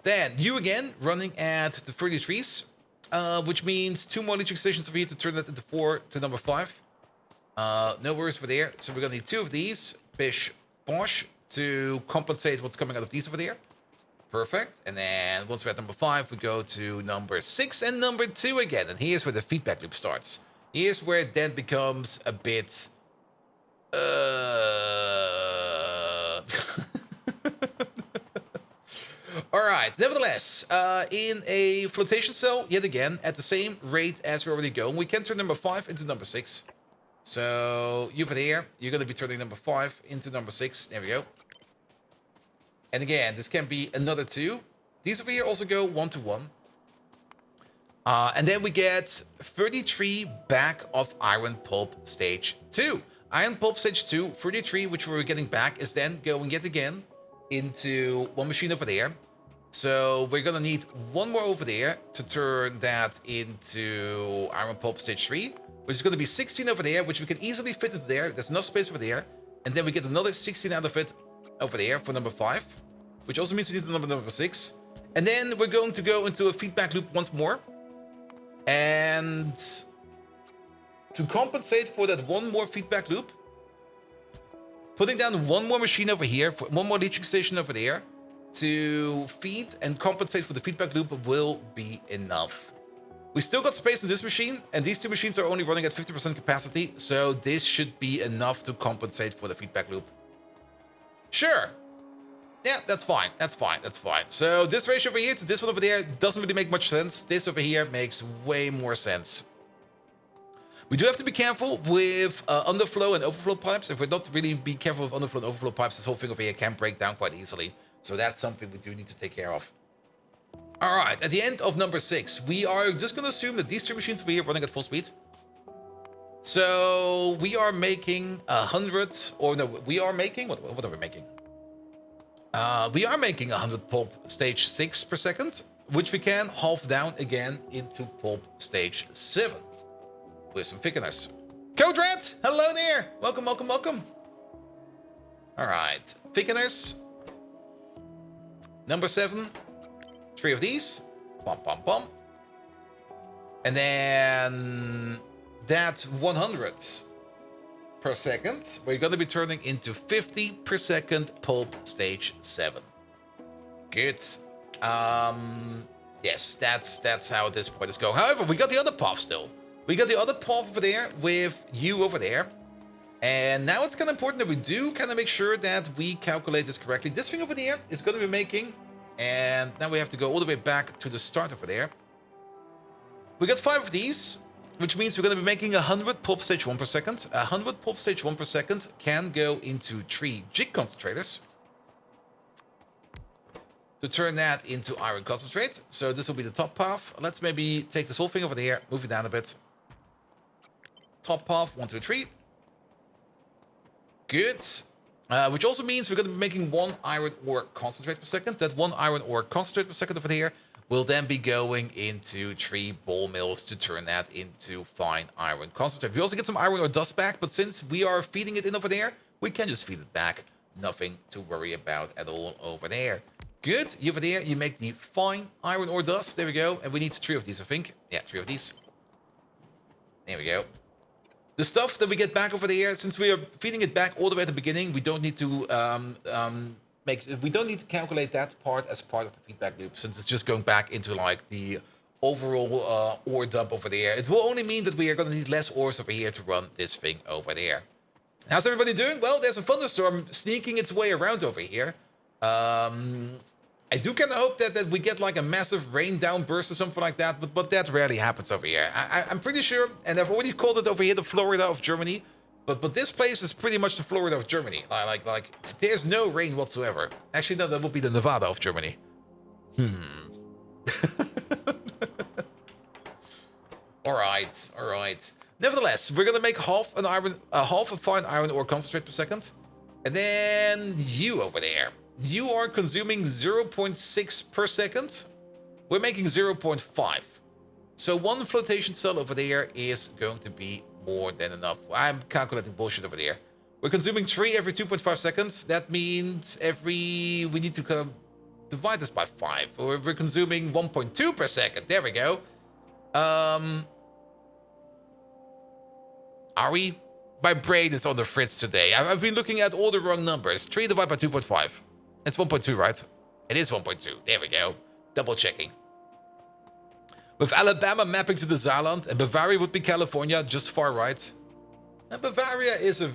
Then you again running at the 33s, which means 2 more leaching stations over here to turn that into 4 to number 5. No worries for there. So we're gonna need 2 of these, bish, bosh, to compensate what's coming out of these over there. Perfect. And then once we're at number 5, we go to number 6 and number 2 again. And here's where the feedback loop starts. Here's where it then becomes a bit... Alright, nevertheless, in a flotation cell, yet again, at the same rate as we're already going, we can turn number 5 into number 6. So, you over here, you're going to be turning number 5 into number 6. There we go. And again, this can be another 2. These over here also go 1 to 1. And then we get 33 back of Iron Pulp Stage 2. Iron Pulp Stage 2, 33, which we're getting back, is then going yet again into one machine over there. So we're going to need one more over there to turn that into Iron Pulp Stage 3, which is going to be 16 over there, which we can easily fit into there. There's enough space over there. And then we get another 16 out of it over there for number 5, which also means we need the number 6. And then we're going to go into a feedback loop once more. And to compensate for that one more feedback loop, putting down one more machine over here, one more leaching station over there, to feed and compensate for the feedback loop will be enough. We still got space in this machine, and these 2 machines are only running at 50% capacity, so this should be enough to compensate for the feedback loop. Sure. Yeah, that's fine. That's fine. That's fine. So this ratio over here to this one over there doesn't really make much sense. This over here makes way more sense. We do have to be careful with underflow and overflow pipes. If we're not really be careful with underflow and overflow pipes, this whole thing over here can break down quite easily. So that's something we do need to take care of. All right, at the end of number 6, we are just going to assume that these 2 machines over here are running at full speed. So we are making 100, or no, we are making, what are we making? We are making 100 pulp stage 6 per second, which we can halve down again into pulp stage 7 with some thickeners. Code Red, hello there. Welcome, welcome, welcome. All right, thickeners. Number 7, 3 of these. Pom, pom, pom. And then that 100 per second, we're going to be turning into 50 per second pulp stage 7. Good. Yes, that's how this point is going. However, we got the other path still. We got the other path over there with you over there. And now it's kind of important that we do kind of make sure that we calculate this correctly. This thing over there is going to be making, and now we have to go all the way back to the start over there. We got 5 of these, which means we're going to be making 100 pulp stage 1 per second. 100 pulp stage 1 per second can go into 3 jig concentrators to turn that into iron concentrate. So this will be the top path. Let's maybe take this whole thing over there, move it down a bit. Top path, 1, 2, 3. Good. Which also means we're going to be making 1 iron ore concentrate per second. That 1 iron ore concentrate per second over there will then be going into 3 ball mills to turn that into fine iron concentrate. We also get some iron ore dust back, but since we are feeding it in over there, we can just feed it back. Nothing to worry about at all over there. Good. You over there, you make the fine iron ore dust. There we go. And we need 3 of these, I think. Yeah, 3 of these. There we go. The stuff that we get back over there, since we are feeding it back all the way at the beginning, we don't need to calculate that part as part of the feedback loop, since it's just going back into like the overall ore dump over there. It will only mean that we are going to need less ores over here to run this thing over there. How's everybody doing? Well, there's a thunderstorm sneaking its way around over here. I do kind of hope that we get like a massive rain downburst or something like that, but that rarely happens over here. I'm pretty sure, and I've already called it over here the Florida of Germany, but this place is pretty much the Florida of Germany. Like there's no rain whatsoever. Actually, no, that would be the Nevada of Germany. All right. Nevertheless, we're gonna make half a fine iron ore concentrate per second, and then you over there. You are consuming 0.6 per second. We're making 0.5. So 1 flotation cell over there is going to be more than enough. I'm calculating bullshit over there. We're consuming 3 every 2.5 seconds. That means we need to kind of divide this by 5. We're consuming 1.2 per second. There we go. Are we? My brain is on the fritz today. I've been looking at all the wrong numbers. 3 divided by 2.5. It's 1.2, right? It is 1.2. There we go. Double checking. With Alabama mapping to the Saarland, and Bavaria would be California, just far right. And Bavaria is a...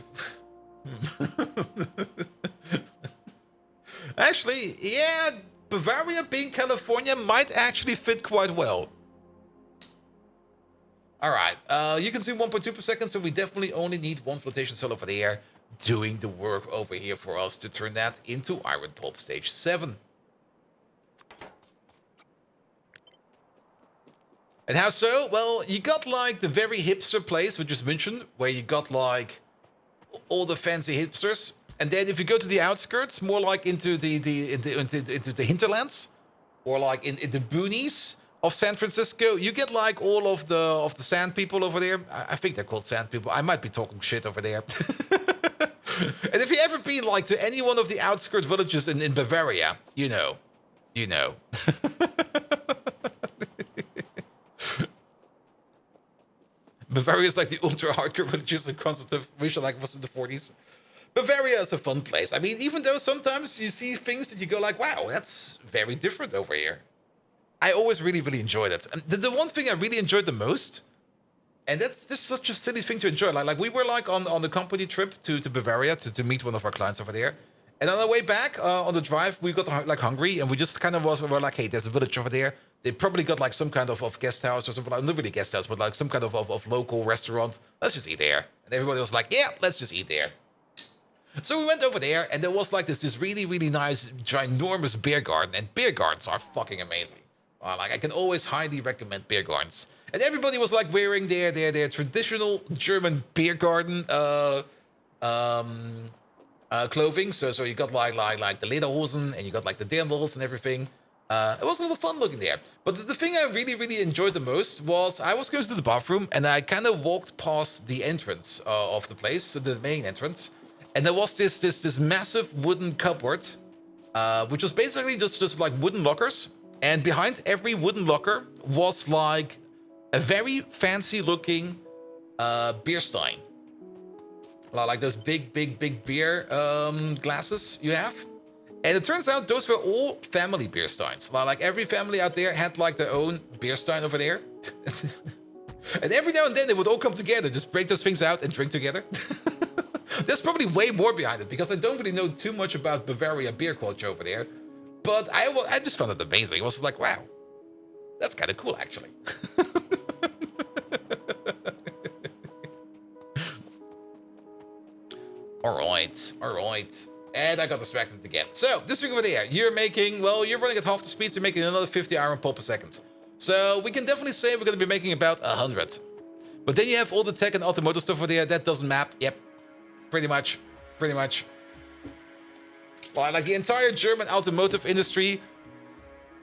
Actually, yeah, Bavaria being California might actually fit quite well. Alright, you consume 1.2 per second, so we definitely only need one flotation cell over there doing the work over here for us to turn that into iron pulp stage 7. And how so? Well, you got like the very hipster place, which is München, where you got like all the fancy hipsters. And then if you go to the outskirts, more like into the hinterlands, or like in the boonies of San Francisco, you get like all of the sand people over there. I think they're called sand people. I might be talking shit over there. And if you ever been like to any one of the outskirts villages in Bavaria, you know. Bavaria is like the ultra hardcore religious and conservative, which like was in the 40s. Bavaria is a fun place. I mean, even though sometimes you see things that you go like, wow, that's very different over here. I always really, really enjoyed it. And the one thing I really enjoyed the most, and that's just such a silly thing to enjoy. Like we were like on the company trip to Bavaria to meet one of our clients over there. And on our way back on the drive, we got like hungry, and we just kind of were like, hey, there's a village over there. They probably got like some kind of guest house or something, like, not really guest house, but like some kind of local restaurant. Let's just eat there. And everybody was like, yeah, let's just eat there. So we went over there, and there was like this really, really nice, ginormous beer garden. And beer gardens are fucking amazing. Like I can always highly recommend beer gardens. And everybody was like wearing their traditional German beer garden clothing. So you got like the lederhosen, and you got like the dirndls and everything. It was a lot of fun looking there. But the thing I really, really enjoyed the most was I was going to the bathroom, and I kind of walked past the entrance of the place, so the main entrance, and there was this massive wooden cupboard, which was basically just like wooden lockers, and behind every wooden locker was like a very fancy looking beer stein, like those big beer glasses you have. And it turns out those were all family beer steins. Like every family out there had like their own beer stein over there. And every now and then they would all come together, just break those things out and drink together. There's probably way more behind it, because I don't really know too much about Bavaria beer culture over there. But I just found it amazing. It was like, wow, that's kind of cool, actually. All right. And I got distracted again. So, this thing over there, you're running at half the speed, so you're making another 50 iron pulp per second. So, we can definitely say we're going to be making about 100. But then you have all the tech and automotive stuff over there. That doesn't map. Yep. Pretty much. Well, like the entire German automotive industry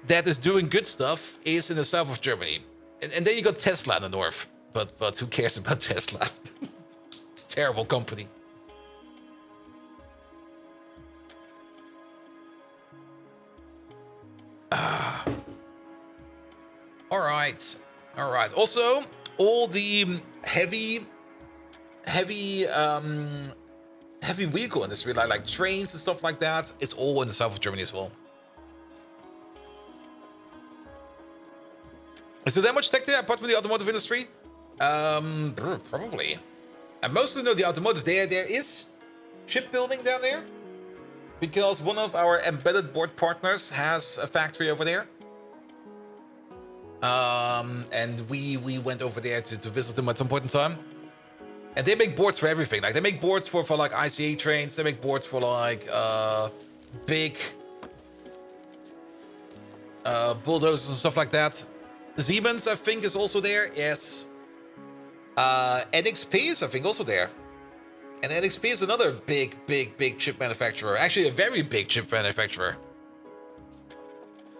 that is doing good stuff is in the south of Germany. And then you got Tesla in the north. But who cares about Tesla? It's a terrible company. All right. Also, all the heavy vehicle industry, like trains and stuff like that, it's all in the south of Germany as well. Is there that much tech there apart from the automotive industry? Probably. I mostly know the automotive. There is shipbuilding down there, because one of our embedded board partners has a factory over there. And we went over there to visit them at some point in time. And they make boards for everything. Like they make boards for like ICE trains. They make boards for like big bulldozers and stuff like that. Siemens, I think, is also there. Yes. NXP is, I think, also there. And NXP is another big chip manufacturer. Actually, a very big chip manufacturer.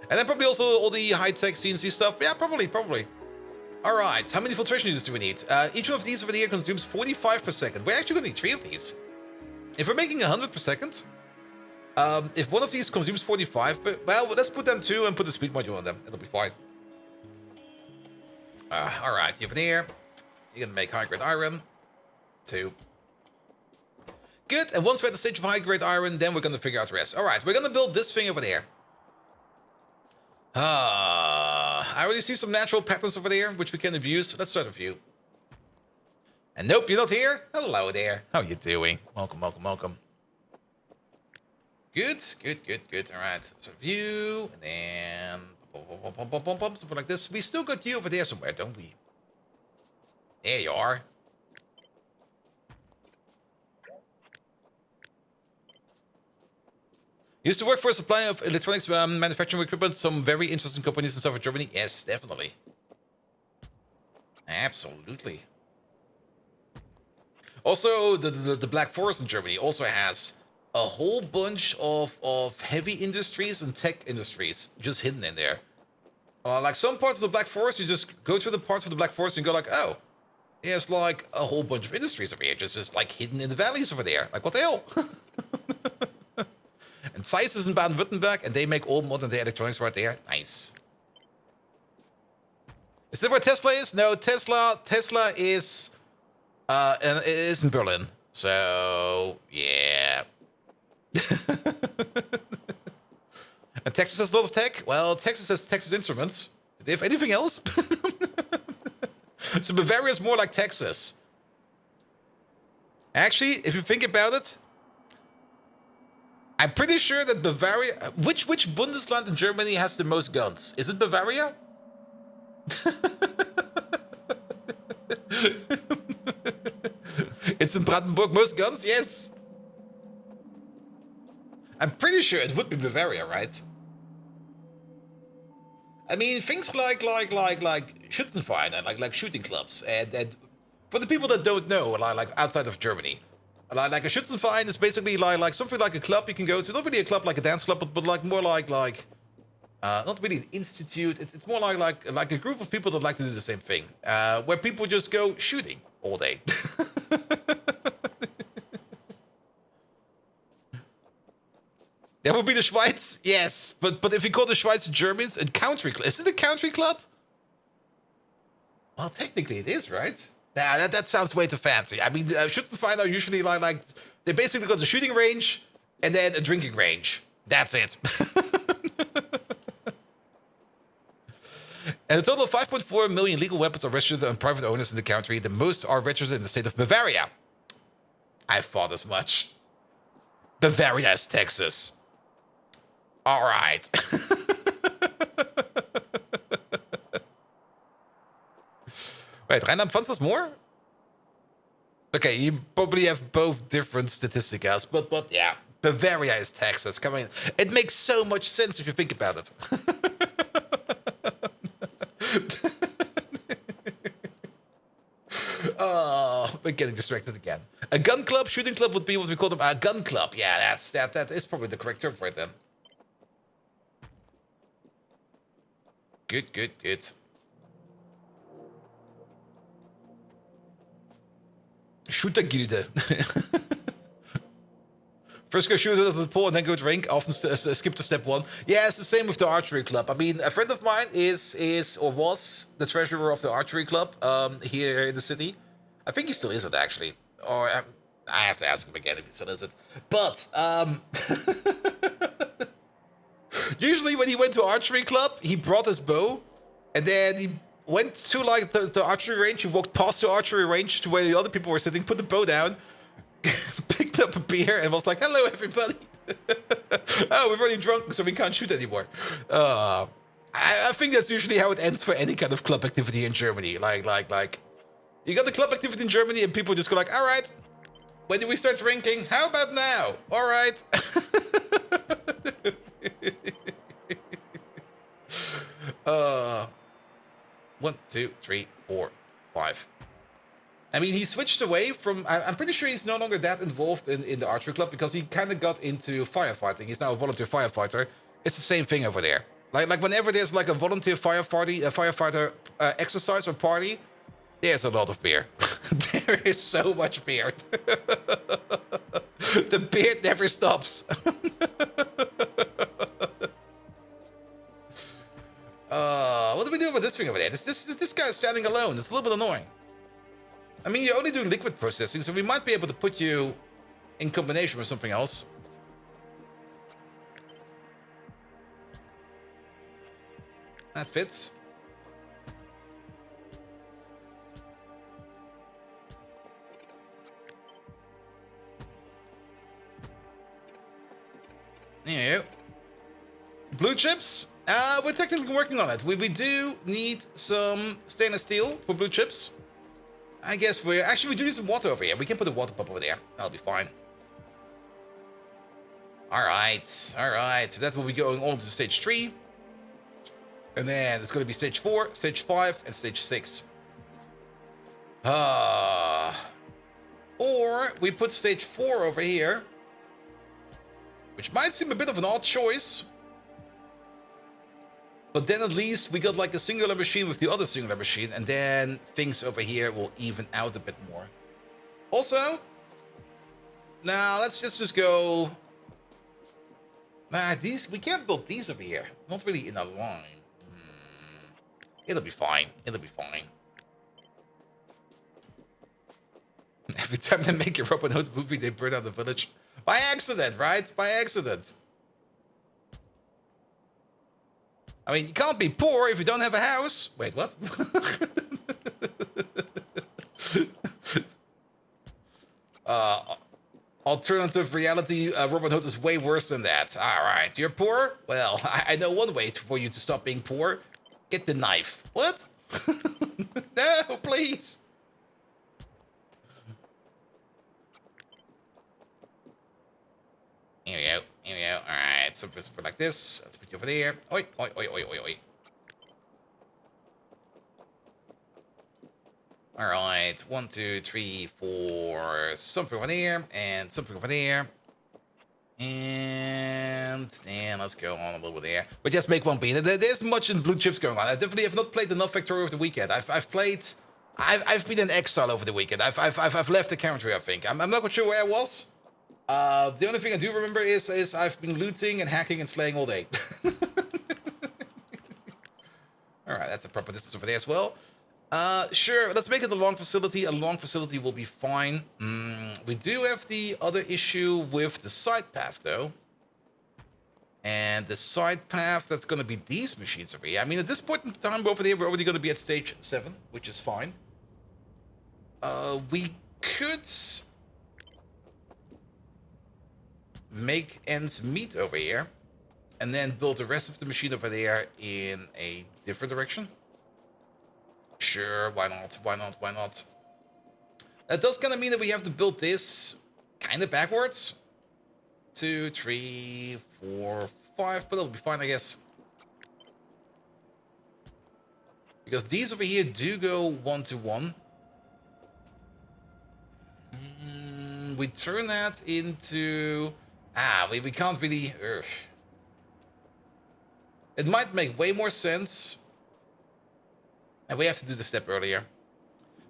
And then probably also all the high-tech CNC stuff. Yeah, probably. All right, how many filtration units do we need? Each one of these over here consumes 45 per second. We're actually going to need 3 of these. If we're making 100 per second, if one of these consumes 45, well, let's put them 2 and put the speed module on them. It'll be fine. All right, you have an here. You're going to make high-grade iron. 2. Good, and once we're at the stage of high-grade iron, then we're going to figure out the rest. All right, we're going to build this thing over there. I already see some natural patterns over there, which we can abuse. Let's start with you. And nope, you're not here. Hello there. How you doing? Welcome, welcome, welcome. Good, good, good, good. All right. So view, and then something like this. We still got you over there somewhere, don't we? There you are. Used to work for a supplier of electronics manufacturing equipment. Some very interesting companies in southern Germany. Yes, definitely. Absolutely. Also, the Black Forest in Germany also has a whole bunch of heavy industries and tech industries just hidden in there. Like some parts of the Black Forest, you just go through the parts of the Black Forest and go like, oh, there's like a whole bunch of industries over here, just like hidden in the valleys over there. Like, what the hell? And Zeiss is in Baden-Württemberg, and they make all modern day electronics right there. Nice. Is that where Tesla is? No, Tesla is and it is in Berlin. So yeah. And Texas has a lot of tech. Well, Texas has Texas Instruments. Do they have anything else? So Bavaria is more like Texas. Actually, if you think about it, I'm pretty sure that Bavaria... Which Bundesland in Germany has the most guns? Is it Bavaria? It's in Brandenburg, most guns? Yes. I'm pretty sure it would be Bavaria, right? I mean, things like Schützenvereine, like shooting clubs, and for the people that don't know, like outside of Germany, like a Schützenverein is basically like something like a club you can go to, not really a club like a dance club, but like more like not really an institute. It's more like a group of people that like to do the same thing, where people just go shooting all day. That would be the Schweiz, yes. But if you call the Schweiz Germans a country club, is it a country club? Well, technically it is, right? Nah, that sounds way too fancy. I mean, Schützenverein are usually like they basically got a shooting range and then a drinking range. That's it. And a total of 5.4 million legal weapons are registered on private owners in the country. The most are registered in the state of Bavaria. I thought as much. Bavaria is Texas. All right. Wait, Rheinland-Pfalz has more? Okay, you probably have both different statistics, but yeah, Bavaria is Texas. Come on, it makes so much sense if you think about it. Oh, we're getting distracted again. A gun club, shooting club would be what we call them. A gun club. Yeah, that is probably the correct term for it then. Good. Shootergilde. First go shoot at the pool and then go drink. Often skip to step one. Yeah, it's the same with the archery club. I mean, a friend of mine is or was the treasurer of the archery club here in the city. I think he still is it actually, or I have to ask him again if he still is it. But usually when he went to archery club, he brought his bow, and then he went to like the archery range. He walked past the archery range to where the other people were sitting, put the bow down, picked up a beer, and was like, "Hello, everybody." Oh, we've already drunk, so we can't shoot anymore. I think that's usually how it ends for any kind of club activity in Germany. Like, you got the club activity in Germany, and people just go like, "All right, when do we start drinking? How about now? All right." 1, 2, 3, 4, 5. I mean, he switched away from... I'm pretty sure he's no longer that involved in the archery club because he kind of got into firefighting. He's now a volunteer firefighter. It's the same thing over there. Like whenever there's like a volunteer firefighter exercise or party, there's a lot of beer. There is so much beer. The beard never stops. What do we do about this thing over there? This guy is standing alone. It's a little bit annoying. I mean, you're only doing liquid processing, so we might be able to put you in combination with something else. That fits. There you go. Blue chips? We're technically working on it. We do need some stainless steel for blue chips. I guess we do need some water over here. We can put a water pump over there. That'll be fine. Alright. So that's what we're going on to stage 3. And then it's going to be stage 4, stage 5, and stage 6. Or we put stage 4 over here. Which might seem a bit of an odd choice. But then at least we got like a singular machine with the other singular machine. And then things over here will even out a bit more. Also, now let's just go... Nah, we can't build these over here. Not really in a line. It'll be fine. Every time they make a Robin Hood movie, they burn out the village. By accident, right? By accident. I mean, you can't be poor if you don't have a house. Wait, what? Alternative reality, Robin Hood is way worse than that. Alright, you're poor? Well, I know one way for you to stop being poor. Get the knife. What? No, please. Here we go. Alright, so just put like this. Let's put you over there. Oi. Alright, 1, 2, 3, 4. Something over there, and something over there. And let's go on a little bit there. But just make one beat. There's much in blue chips going on. I definitely have not played enough Factorio over the weekend. I've been in exile over the weekend. I've left the country, I think. I'm not quite sure where I was. The only thing I do remember is I've been looting and hacking and slaying all day. Alright, that's a proper distance over there as well. Sure, let's make it a long facility. A long facility will be fine. We do have the other issue with the side path, though. And the side path, that's going to be these machines over here. I mean, at this point in time over there, we're already going to be at stage 7, which is fine. We could make ends meet over here. And then build the rest of the machine over there in a different direction. Sure, why not? That does kind of mean that we have to build this kind of backwards. 2, 3, 4, 5, but it'll be fine, I guess. Because these over here do go 1 to 1. We turn that into... we can't really... It might make way more sense. And we have to do the step earlier.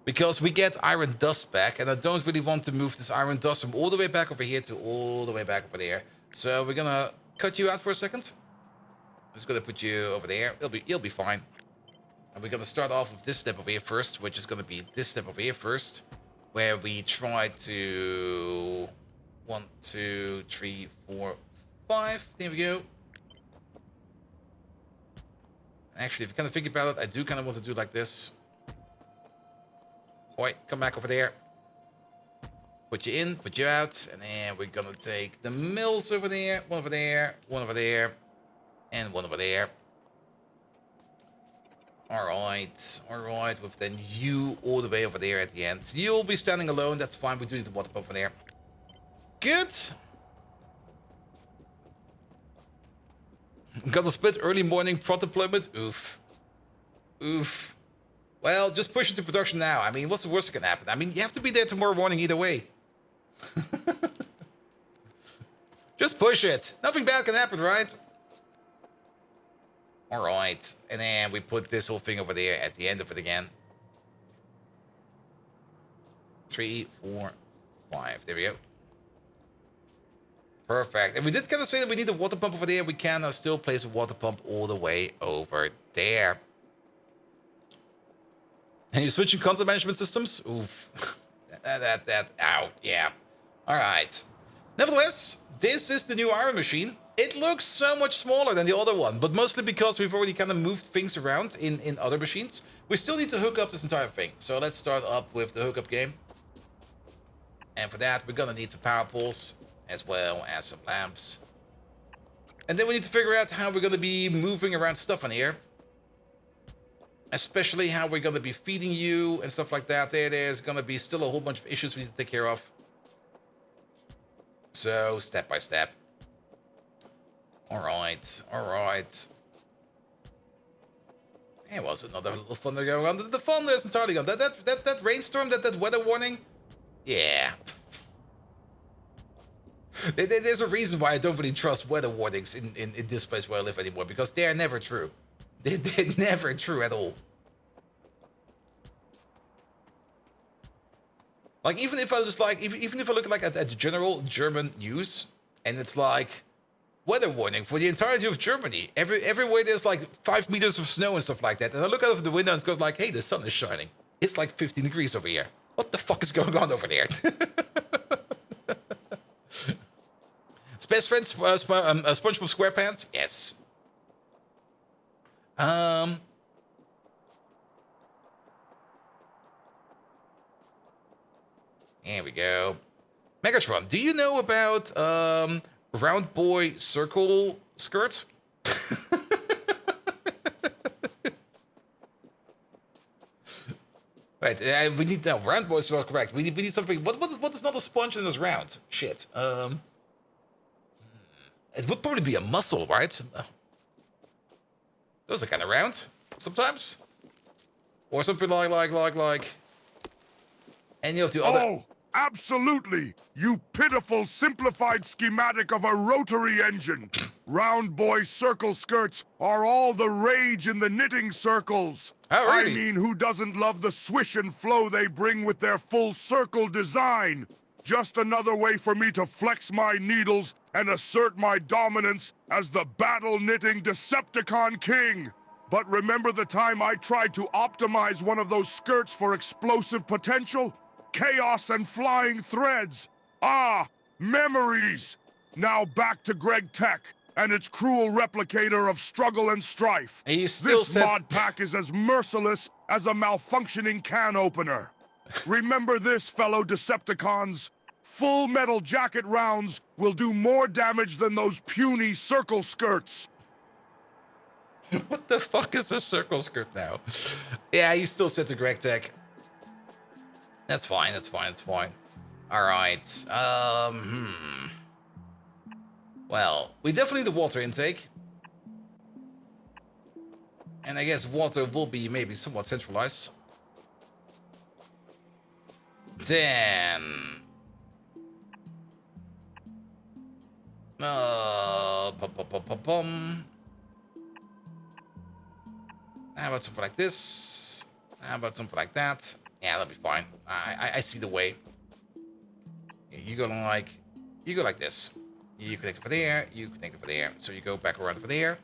Because we get iron dust back. And I don't really want to move this iron dust from all the way back over here to all the way back over there. So we're gonna cut you out for a second. I'm just gonna put you over there. You'll be fine. And we're gonna start off with this step over here first. Which is gonna be this step over here first. Where we try to... 1, 2, 3, 4, 5. There we go. Actually, if you kind of think about it, I do kind of want to do it like this. Oi, come back over there. Put you in, put you out, and then we're gonna take the mills over there, one over there, one over there, and one over there. Alright, with then you all the way over there at the end. You'll be standing alone, that's fine, we do need the water pump over there. Good. Got a split early morning prod deployment. Oof. Well, just push it to production now. I mean, what's the worst that can happen? I mean, you have to be there tomorrow morning either way. Just push it. Nothing bad can happen, right? Alright. And then we put this whole thing over there at the end of it again. 3, 4, 5. There we go. Perfect. And we did kind of say that we need a water pump over there. We can now still place a water pump all the way over there. And you're switching content management systems? Oof. Ow. Yeah. All right. Nevertheless, this is the new iron machine. It looks so much smaller than the other one, but mostly because we've already kind of moved things around in other machines. We still need to hook up this entire thing. So let's start up with the hookup game. And for that, we're gonna need some power poles, as well as some lamps. And then we need to figure out how we're gonna be moving around stuff in here. Especially how we're gonna be feeding you and stuff like that. There's gonna be still a whole bunch of issues we need to take care of. So, step by step. Alright, alright. There was another little thunder going on. The thunder is entirely gone. That rainstorm, that weather warning. Yeah. There's a reason why I don't really trust weather warnings in this place where I live anymore, because they are never true. They're never true at all. Like, even if I just like, even if I look like at the general German news, and it's like weather warning for the entirety of Germany. Everywhere there's like 5 meters of snow and stuff like that. And I look out of the window and it goes like, hey, the sun is shining. It's like 15 degrees over here. What the fuck is going on over there? Best friends, SpongeBob SquarePants? Yes. Here we go. Megatron, do you know about Round Boy Circle Skirt? Right, we need now. Round Boy Circle, correct. We need something. What is not a sponge and is round? Shit. It would probably be a muscle, right? Those are kind of round sometimes, or something like any of the other. Oh, absolutely! You pitiful simplified schematic of a rotary engine. Round boy circle skirts are all the rage in the knitting circles. Oh, really? I mean, who doesn't love the swish and flow they bring with their full circle design? Just another way for me to flex my needles and assert my dominance as the battle-knitting Decepticon king. But remember the time I tried to optimize one of those skirts for explosive potential? Chaos and flying threads. Ah, memories. Now back to Greg Tech and its cruel replicator of struggle and strife. This mod pack is as merciless as a malfunctioning can opener. Remember this, fellow Decepticons. Full metal jacket rounds will do more damage than those puny circle skirts. What the fuck is a circle skirt now? Yeah, you still set to Greg Tech. That's fine, that's fine, that's fine. Alright, Well, we definitely need the water intake. And I guess water will be maybe somewhat centralized. Then... How about something like this? How about something like that? Yeah, that'll be fine. I see the way. You go like this. You connect over there, you connect over there. So you go back around over there.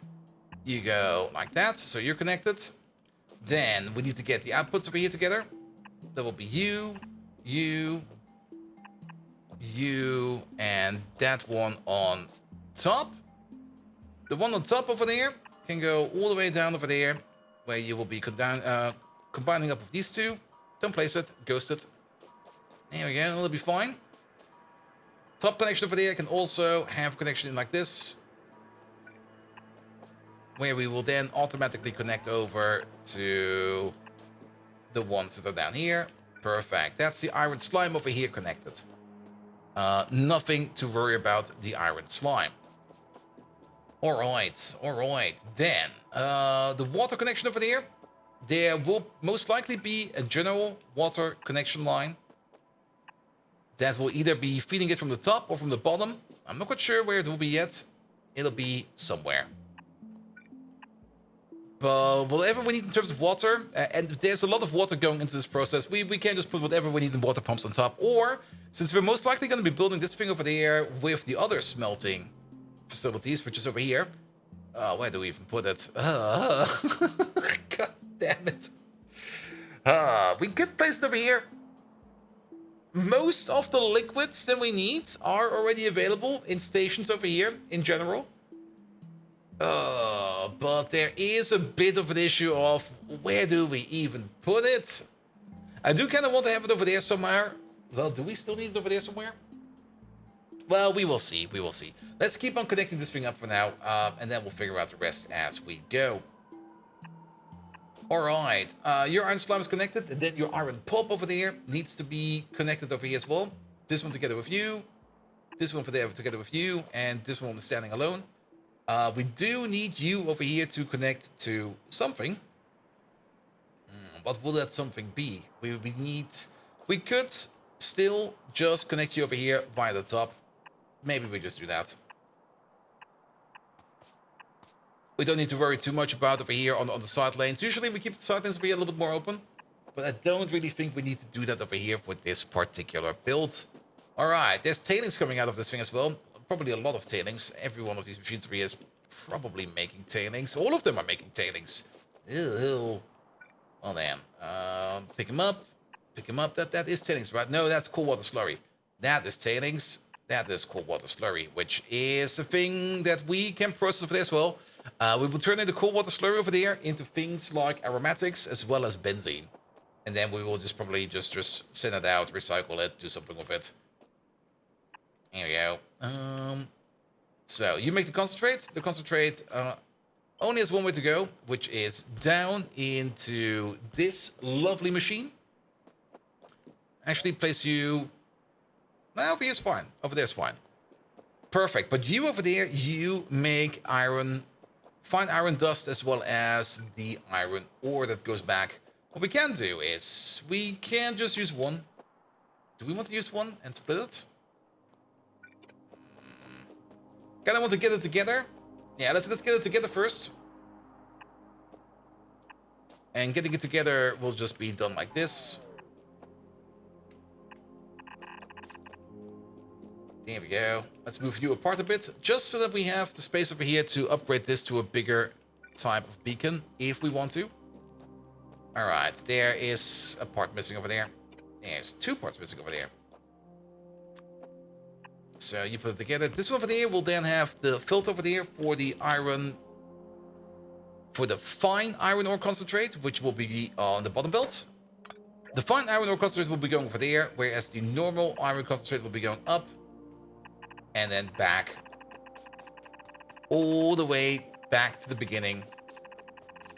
You go like that, so you're connected. Then we need to get the outputs over here together. That will be you, and that one on top. The one on top over there can go all the way down over there, where you will be combining up with these two. Don't place it, ghost it. There we go, that'll be fine. Top connection over there can also have connection in like this, where we will then automatically connect over to the ones that are down here. Perfect. That's the iron slime over here connected. Nothing to worry about the iron slime. Alright. Then, the water connection over there will most likely be a general water connection line that will either be feeding it from the top or from the bottom. I'm not quite sure where it will be yet. It'll be somewhere. But whatever we need in terms of water, and there's a lot of water going into this process, we can't just put whatever we need in water pumps on top. Or, since we're most likely going to be building this thing over there with the other smelting facilities, which is over here. Where do we even put it? God damn it. We could place it over here. Most of the liquids that we need are already available in stations over here in general. But there is a bit of an issue of where do we even put it? I do kind of want to have it over there somewhere. Well, do we still need it over there somewhere? Well, we will see. We will see. Let's keep on connecting this thing up for now, and then we'll figure out the rest as we go. All right. Your iron slime is connected, and then your iron pulp over there needs to be connected over here as well. This one together with you. This one for there together with you, and this one standing alone. We do need you over here to connect to something. What will that something be? We could still just connect you over here via the top. Maybe we just do that. We don't need to worry too much about over here on the side lanes. Usually we keep the side lanes over here a little bit more open. But I don't really think we need to do that over here for this particular build. Alright, there's tailings coming out of this thing as well. Probably a lot of tailings. Every one of these machines over here is probably making tailings. All of them are making tailings. Ew. Well then, pick him up. Pick him up. That is tailings, right? No, that's cold water slurry. That is tailings. That is cold water slurry, which is a thing that we can process over there as well. We will turn the cold water slurry over there into things like aromatics as well as benzene. And then we will just probably just send it out, recycle it, do something with it. Here we go. So you make the concentrate. The concentrate only has one way to go, which is down into this lovely machine. Actually, place you... Well, over here is fine. Over there is fine. Perfect. But you over there, you make iron, fine iron dust as well as the iron ore that goes back. What we can do is we can just use one. Do we want to use one and split it? Kind of want to get it together. Yeah, let's get it together first. And getting it together will just be done like this. There we go. Let's move you apart a bit, just so that we have the space over here to upgrade this to a bigger type of beacon, if we want to. Alright, there is a part missing over there. There's two parts missing over there. So you put it together. This one over there will then have the filter over there for the iron, for the fine iron ore concentrate, which will be on the bottom belt. The fine iron ore concentrate will be going over there, whereas the normal iron concentrate will be going up and then back, all the way back to the beginning.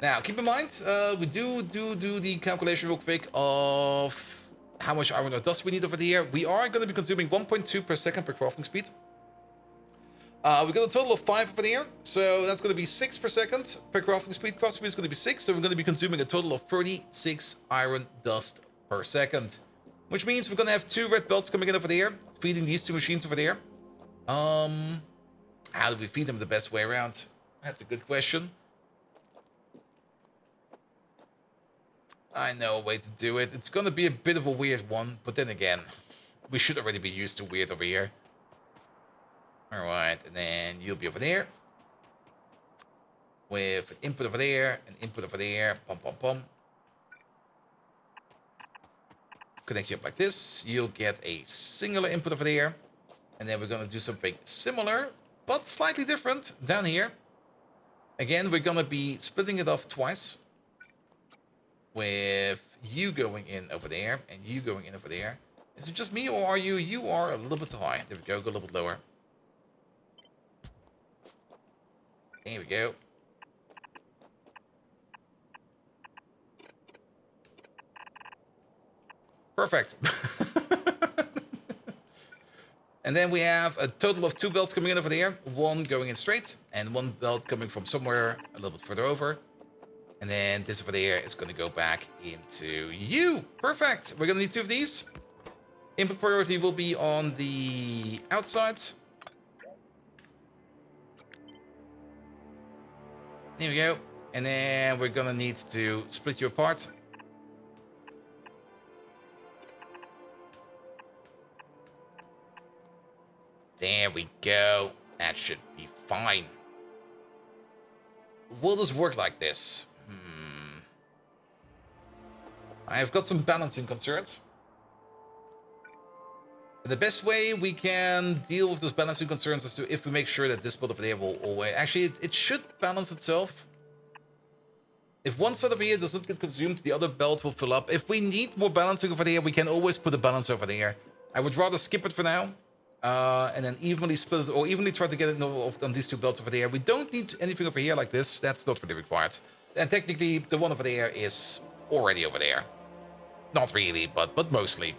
Now, keep in mind, we do the calculation real quick of how much iron ore dust we need over here. We are going to be consuming 1.2 per second per crafting speed. We got a total of 5 over there, so that's going to be 6 per second per crafting speed. Crafting speed is going to be 6, so we're going to be consuming a total of 36 iron dust per second. Which means we're going to have 2 red belts coming in over there, feeding these 2 machines over there. How do we feed them the best way around? That's a good question. I know a way to do it. It's going to be a bit of a weird one, but then again, we should already be used to weird over here. Alright, and then you'll be over there. With an input over there, an input over there. Pum, pum, pum. Connect you up like this. You'll get a singular input over there. And then we're going to do something similar, but slightly different down here. Again, we're going to be splitting it off twice. With you going in over there and you going in over there. Is it just me or are you? You are a little bit high. There we go. Go a little bit lower. There we go. Perfect. And then we have a total of 2 belts coming in over there. One going in straight and 1 belt coming from somewhere a little bit further over. And then this over there is going to go back into you. Perfect. We're going to need 2 of these. Input priority will be on the outside. There we go. And then we're going to need to split you apart. There we go. That should be fine. Will this work like this? I've got some balancing concerns. And the best way we can deal with those balancing concerns is to if we make sure that this build over there will always... Actually, it should balance itself. If one side over here does not get consumed, the other belt will fill up. If we need more balancing over there, we can always put a balance over there. I would rather skip it for now. And then evenly split it, or evenly try to get it on these two belts over there. We don't need anything over here like this. That's not really required. And technically, the one over there is already over there. Not really, but mostly.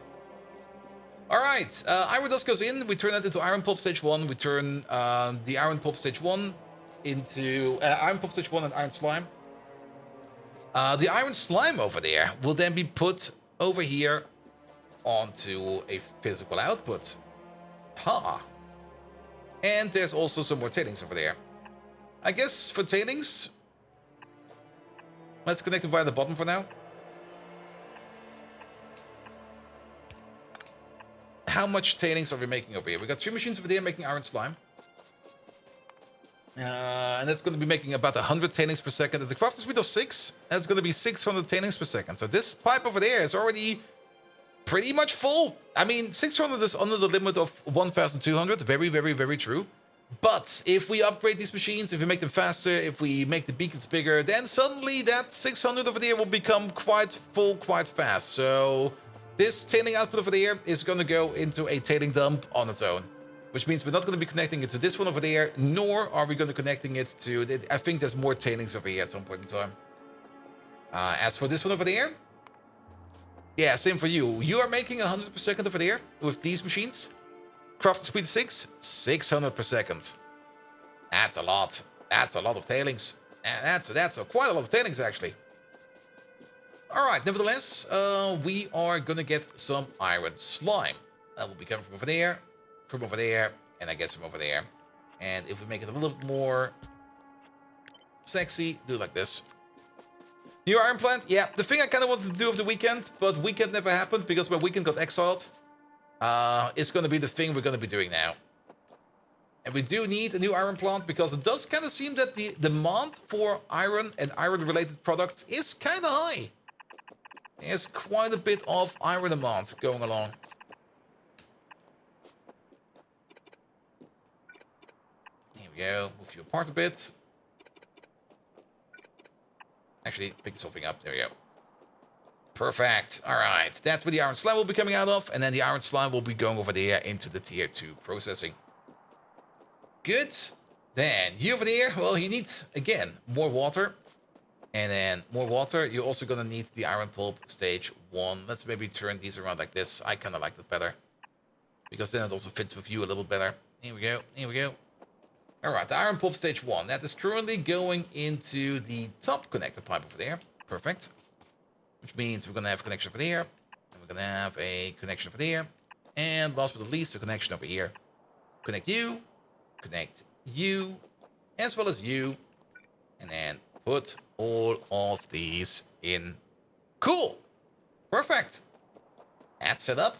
Alright, iron dust goes in. We turn that into iron pulp stage 1. We turn the iron pulp stage 1 into iron pulp stage 1 and iron slime. The iron slime over there will then be put over here onto a physical output. Ha! And there's also some more tailings over there. I guess for tailings, let's connect it via the bottom for now. How much tailings are we making over here? We got 2 machines over there making iron slime. And that's going to be making about 100 tailings per second. At the crafting speed of 6, that's going to be 600 tailings per second. So this pipe over there is already pretty much full. I mean, 600 is under the limit of 1,200. Very, very, very true. But if we upgrade these machines, if we make them faster, if we make the beacons bigger, then suddenly that 600 over there will become quite full quite fast. So this tailing output over there is going to go into a tailing dump on its own. Which means we're not going to be connecting it to this one over there, nor are we going to be connecting it to... I think there's more tailings over here at some point in time. As for this one over there... Yeah, same for you. You are making 100 per second over there with these machines. Crafting speed 6, 600 per second. That's a lot. That's a lot of tailings. And that's quite a lot of tailings, actually. Alright, nevertheless, we are going to get some iron slime. That will be coming from over there. From over there, and I guess from over there. And if we make it a little bit more sexy, do it like this. New iron plant? Yeah, the thing I kind of wanted to do over the weekend, but weekend never happened because my weekend got exiled. It's going to be the thing we're going to be doing now. And we do need a new iron plant because it does kind of seem that the demand for iron and iron-related products is kind of high. There's quite a bit of iron demand going along. Go, move you apart a bit. Actually, pick this whole thing up. There we go. Perfect. Alright, that's where the iron slime will be coming out of, and then the iron slime will be going over there into the tier 2 processing. Good. Then, you over there, well, you need, again, more water. And then more water. You're also going to need the iron pulp stage 1. Let's maybe turn these around like this. I kind of like that better. Because then it also fits with you a little better. Here we go. Here we go. Alright, the iron pulp stage 1. That is currently going into the top connector pipe over there. Perfect. Which means we're going to have a connection over there. And we're going to have a connection over there. And last but not least, a connection over here. Connect you. Connect you. As well as you. And then put all of these in. Cool. Perfect. That's set up.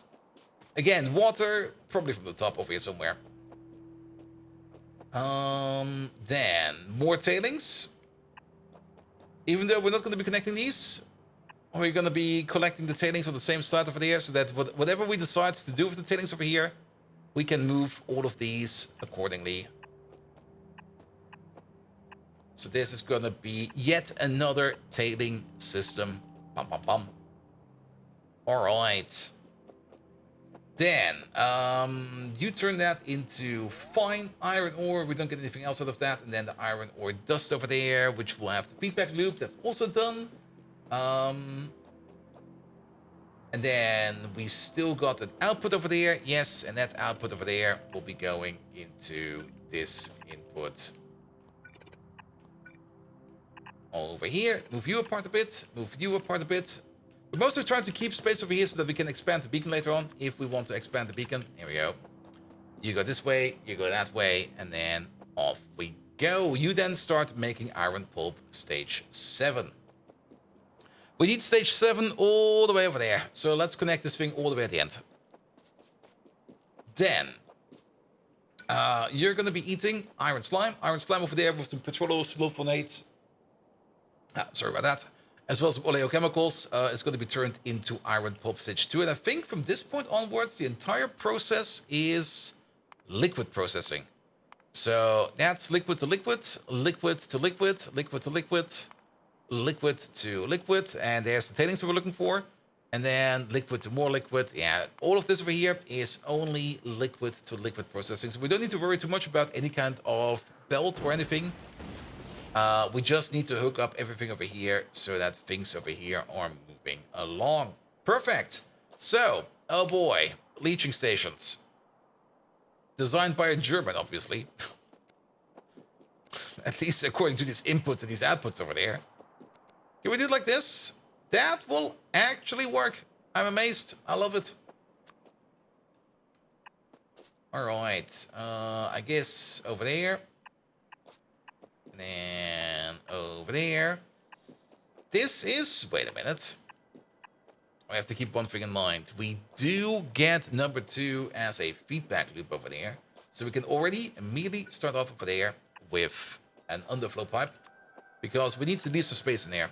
Again, water. Probably from the top over here somewhere. Then more tailings. Even though we're not going to be connecting these, we're going to be collecting the tailings on the same side over there, so that whatever we decide to do with the tailings over here, we can move all of these accordingly. So this is going to be yet another tailing system. Bum, bum, bum. All right. Then, you turn that into fine iron ore. We don't get anything else out of that. And then the iron ore dust over there, which will have the feedback loop. That's also done. And then we still got an output over there. Yes, and that output over there will be going into this input. All over here. Move you apart a bit. Move you apart a bit. We're mostly trying to keep space over here so that we can expand the beacon later on, if we want to expand the beacon. Here we go. You go this way, you go that way, and then off we go. You then start making iron pulp stage 7. We need stage 7 all the way over there. So let's connect this thing all the way at the end. Then, you're going to be eating iron slime. Iron slime over there with some petroleum sulfonates. Sorry about that. as well as oleochemicals, is going to be turned into iron pulp stage 2. And I think from this point onwards, the entire process is liquid processing. So that's liquid to liquid, liquid to liquid, liquid to liquid, liquid to liquid, and there's the tailings we're looking for. And then liquid to more liquid. Yeah, all of this over here is only liquid to liquid processing. So we don't need to worry too much about any kind of belt or anything. We just need to hook up everything over here so that things over here are moving along. Perfect. So, oh boy, leaching stations. Designed by a German, obviously. At least according to these inputs and these outputs over there. Can we do it like this? That will actually work. I'm amazed. I love it. All right. I guess over there. And then over there. This is... Wait a minute. I have to keep one thing in mind. We do get number 2 as a feedback loop over there. So we can already immediately start off over there with an underflow pipe. Because we need to leave some space in there.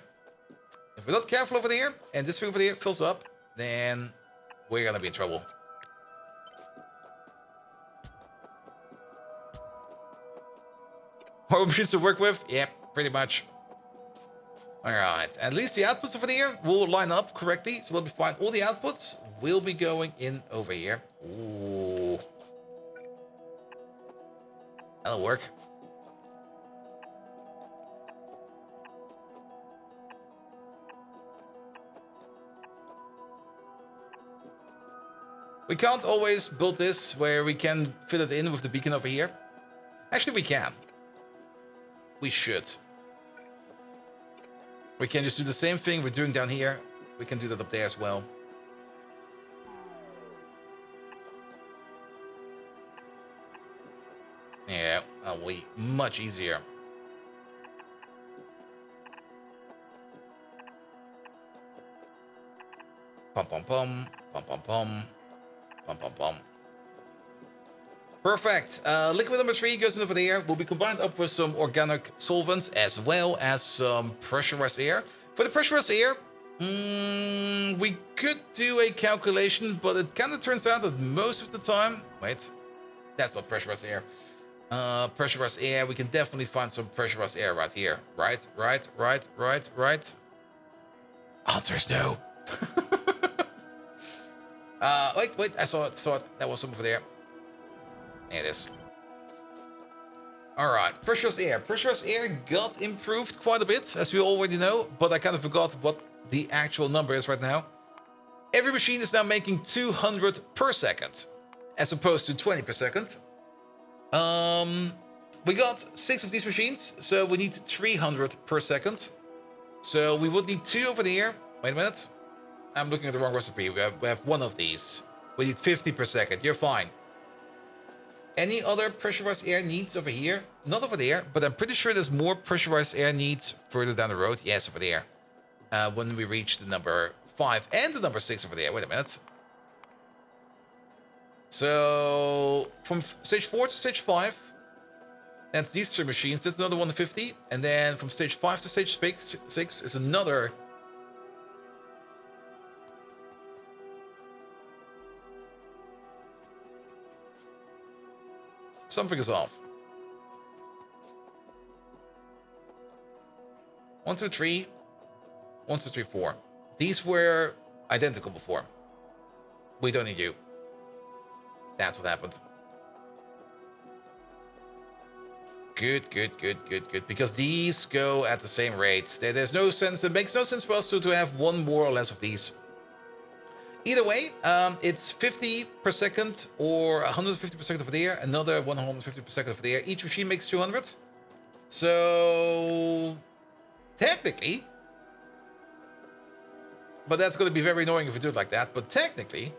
If we're not careful over there, and this thing over there fills up, then we're gonna be in trouble. More machines to work with? Yeah, pretty much. Alright, at least the outputs over there will line up correctly, so that'll be fine. All the outputs will be going in over here. Ooh. That'll work. We can't always build this where we can fit it in with the beacon over here. Actually, we can. We should. We can just do the same thing we're doing down here. We can do that up there as well. Yeah, that'll be much easier. Pum pum pum, pum pum pum. Pum, pum, pum. Perfect. Liquid number 3 goes in over there. Will be combined up with some organic solvents as well as some pressurized air. For the pressurized air, we could do a calculation, but it kind of turns out that most of the time... Wait, that's not pressurized air. Pressurized air, we can definitely find some pressurized air right here. Right. Answer is no. Wait, I saw it. That was some over there. There it is. Alright, pressurized air. Pressurized air got improved quite a bit, as we already know, but I kind of forgot what the actual number is right now. Every machine is now making 200 per second, as opposed to 20 per second. We got 6 of these machines, so we need 300 per second. So we would need 2 over there. Wait a minute. I'm looking at the wrong recipe. We have 1 of these. We need 50 per second. You're fine. Any other pressurized air needs over here? Not over there, but I'm pretty sure there's more pressurized air needs further down the road. Yes, over there. When we reach the number 5 and the number 6 over there. Wait a minute. So, from stage 4 to stage 5, that's these 3 machines. That's another 150. And then from stage 5 to stage 6 is another... Something is off. 1, 2, 3. 1, 2, 3, 4. These were identical before. We don't need you. That's what happened. Good. Because these go at the same rate. There's no sense. It makes no sense for us to have 1 more or less of these. Either way, it's 50 per second or 150 per second over there, another 150 per second over there. Each machine makes 200. So, technically, but that's going to be very annoying if we do it like that, but technically,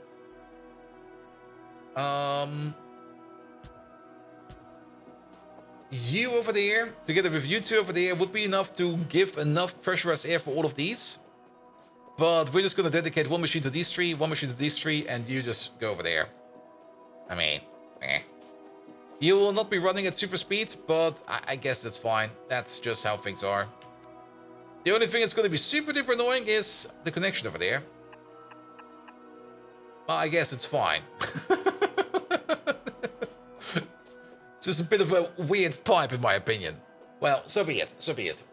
you over there, together with you 2 over there, would be enough to give enough pressurized air for all of these. But we're just going to dedicate 1 machine to these 3, 1 machine to these 3, and you just go over there. I mean, You will not be running at super speed, but I guess that's fine. That's just how things are. The only thing that's going to be super duper annoying is the connection over there. Well, I guess it's fine. It's just a bit of a weird pipe, in my opinion. Well, so be it. So be it.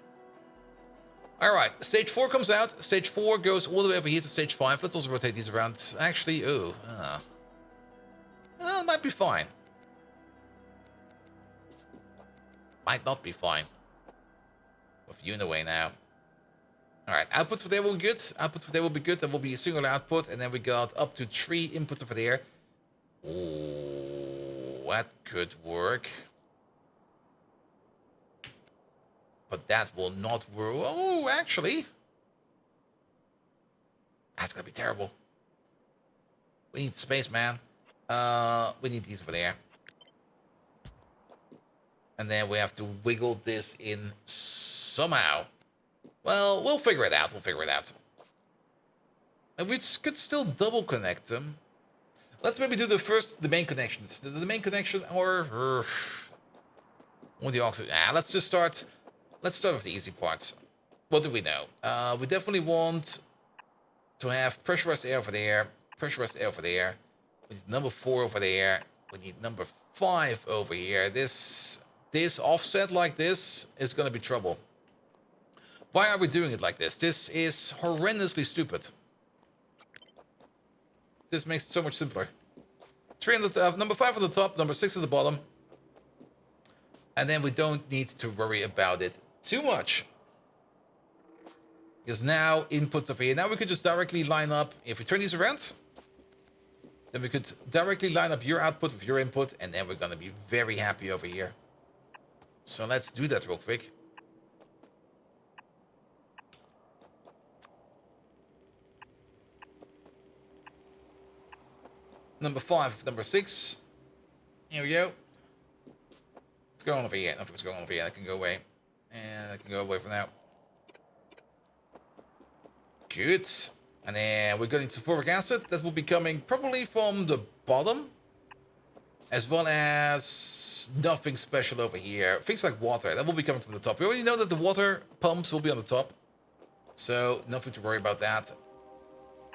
Alright, stage 4 comes out. Stage 4 goes all the way over here to stage 5. Let's also rotate these around. Actually, well, it might be fine. Might not be fine. With you in the way now. Alright, outputs for there will be good. Outputs for there will be good. There will be a single output. And then we got up to 3 inputs over there. Ooh, that could work. But that will not work. Oh, actually. That's going to be terrible. We need space, man. We need these over there. And then we have to wiggle this in somehow. Well, we'll figure it out. We'll figure it out. And we could still double connect them. Let's maybe do the main connections. The main connection or the oxygen. Let's just start. Let's start with the easy parts. What do we know? We definitely want to have pressurized air over there. Pressurized air over there. We need number 4 over there. We need number 5 over here. This offset like this is going to be trouble. Why are we doing it like this? This is horrendously stupid. This makes it so much simpler. 3 on the number 5 on the top, number 6 at the bottom. And then we don't need to worry about it too much. Because now inputs over here. Now we could just directly line up. If we turn these around, then we could directly line up your output with your input. And then we're going to be very happy over here. So let's do that real quick. Number 5, number 6. Here we go. What's going on over here? Nothing's going on over here. I can go away. And I can go away for now. Good. And then we're going to sulfuric acid. That will be coming probably from the bottom. As well as nothing special over here. Things like water. That will be coming from the top. We already know that the water pumps will be on the top. So nothing to worry about that.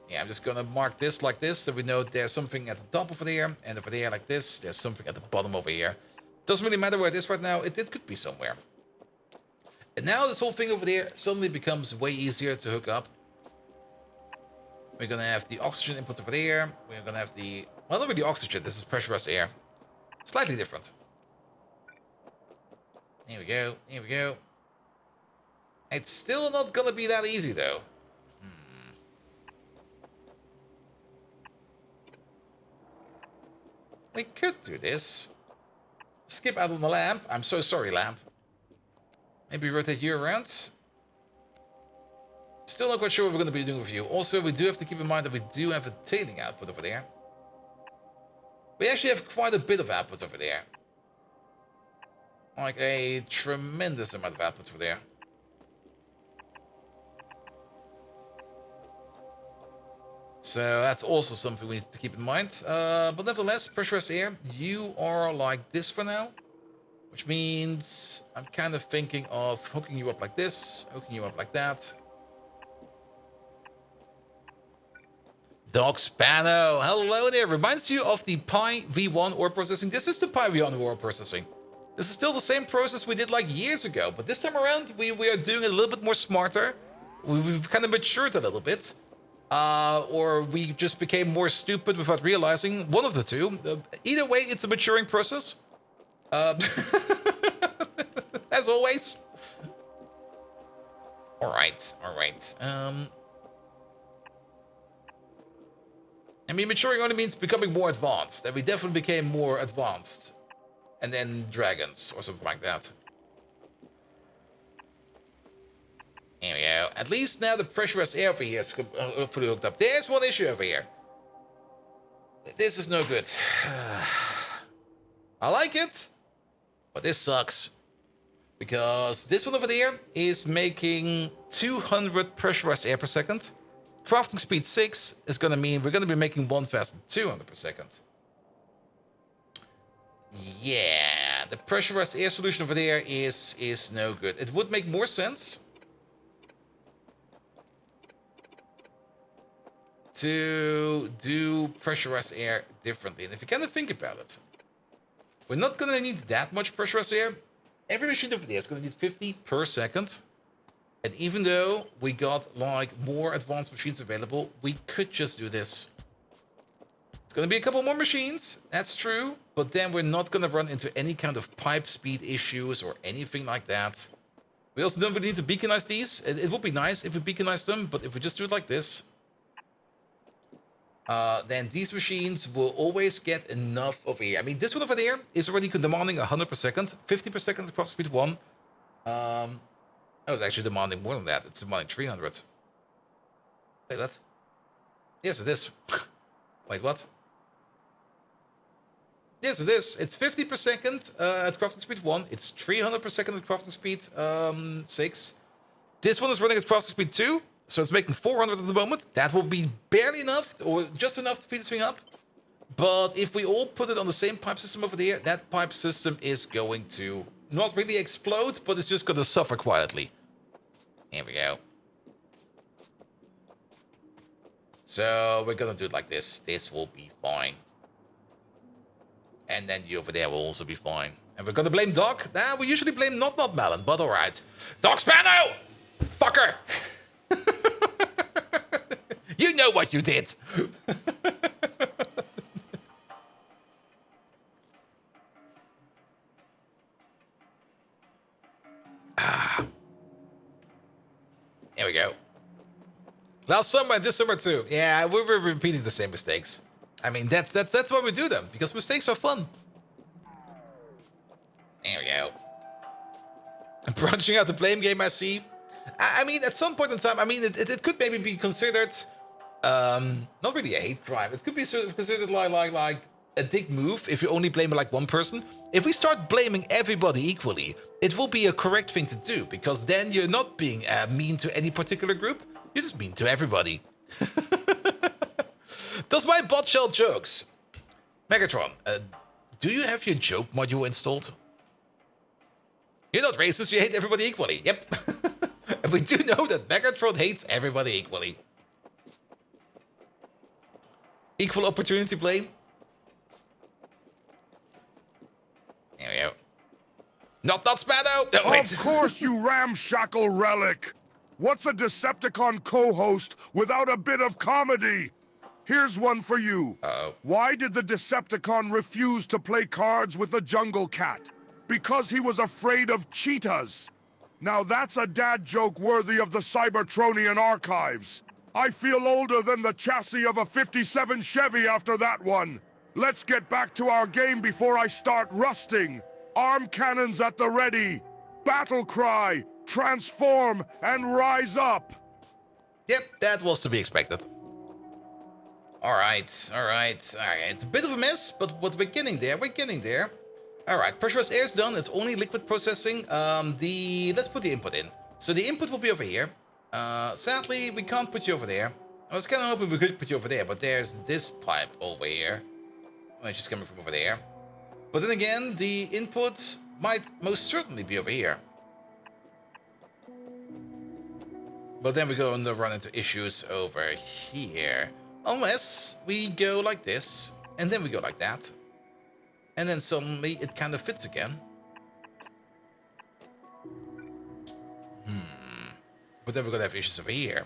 Yeah, I'm just going to mark this like this. So we know there's something at the top over there. And over there like this. There's something at the bottom over here. Doesn't really matter where it is right now. It could be somewhere. And now this whole thing over there suddenly becomes way easier to hook up. We're going to have the oxygen input over there. We're going to have the... Well, not really oxygen. This is pressurized air. Slightly different. Here we go. Here we go. It's still not going to be that easy, though. We could do this. Skip out on the lamp. I'm so sorry, lamp. Maybe rotate you around. Still not quite sure what we're going to be doing with you. Also, we do have to keep in mind that we do have a tailing output over there. We actually have quite a bit of outputs over there. Like a tremendous amount of outputs over there. So that's also something we need to keep in mind. But nevertheless, pressurized air, you are like this for now. Which means I'm kind of thinking of hooking you up like this, hooking you up like that. Dog Spano, hello there. Reminds you of the Pi V1 ore processing. This is the Pi V1 ore processing. This is still the same process we did like years ago. But this time around, we are doing it a little bit more smarter. We've kind of matured a little bit. Or we just became more stupid without realizing. One of the two. Either way, it's a maturing process. As always. Alright, alright. I mean, maturing only means becoming more advanced. And we definitely became more advanced. And then dragons, or something like that. Here we go. At least now the pressurized air over here is fully hooked up. There's one issue over here. This is no good. I like it, but this sucks. Because this one over there is making 200 pressurized air per second. Crafting speed 6 is going to mean we're going to be making 1 faster than 200 per second. Yeah, the pressurized air solution over there is no good. It would make more sense to do pressurized air differently. And if you kind of think about it, we're not going to need that much pressurized air. Every machine over there is going to need 50 per second. And even though we got like more advanced machines available, we could just do this. It's going to be a couple more machines, that's true. But then we're not going to run into any kind of pipe speed issues or anything like that. We also don't really need to beaconize these. It would be nice if we beaconize them, but if we just do it like this, then these machines will always get enough of air. I mean, this one over there is already demanding 100 per second, 50 per second at speed 1. Oh, it's actually demanding more than that. It's demanding 300. Wait, what? Yes, it is. Wait, what? Yes, it is. It's 50 per second at crafting speed 1. It's 300 per second at crafting speed 6. This one is running at crafting speed 2. So it's making 400 at the moment. That will be barely enough, or just enough to feed this thing up. But if we all put it on the same pipe system over there, that pipe system is going to not really explode, but it's just going to suffer quietly. Here we go. So we're going to do it like this. This will be fine. And then you over there will also be fine. And we're going to blame Doc. Nah, we usually blame not Melon, but alright. Doc Spano! Fucker! You know what you did. Here we go. Last summer and this summer too. Yeah, we were repeating the same mistakes. I mean, that's why we do them, because mistakes are fun. There we go. Branching out the blame game, I see. I mean, at some point in time, I mean, it could maybe be considered, not really a hate crime. It could be sort of considered like a dick move if you only blame like one person. If we start blaming everybody equally, it will be a correct thing to do, because then you're not being mean to any particular group. You're just mean to everybody. Does my bot shell jokes? Megatron, do you have your joke module installed? You're not racist, you hate everybody equally. Yep. And we do know that Megatron hates everybody equally. Equal opportunity blame. There we go. Not Spano! No, wait. Of course, you ramshackle relic! What's a Decepticon co-host without a bit of comedy? Here's one for you. Uh-oh. Why did the Decepticon refuse to play cards with the Jungle Cat? Because he was afraid of cheetahs. Now that's a dad joke worthy of the Cybertronian archives. I feel older than the chassis of a 57 Chevy after that one. Let's get back to our game before I start rusting. Arm cannons at the ready. Battle cry, transform, and rise up. Yep, that was to be expected. Alright. It's a bit of a mess, but we're getting there. Alright, pressurized air is done. It's only liquid processing. Let's put the input in. So the input will be over here. Sadly, we can't put you over there. I was kind of hoping we could put you over there, but there's this pipe over here, which is coming from over there. But then again, the input might most certainly be over here. But then we're going to run into issues over here. Unless we go like this, and then we go like that. And then suddenly it kind of fits again. But then we're going to have issues over here.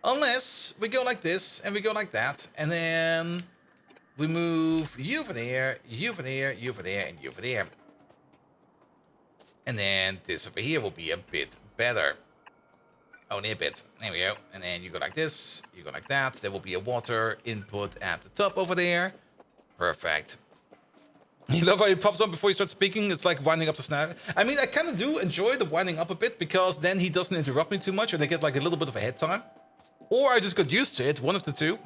Unless we go like this, and we go like that, and then we move you over there, you over there, you over there, and you over there. And then this over here will be a bit better. Only a bit. There we go. And then you go like this, you go like that. There will be a water input at the top over there. Perfect. You love how he pops on before he starts speaking? It's like winding up the snap. I mean, I kind of do enjoy the winding up a bit, because then he doesn't interrupt me too much and I get like a little bit of a head time. Or I just got used to it, one of the two.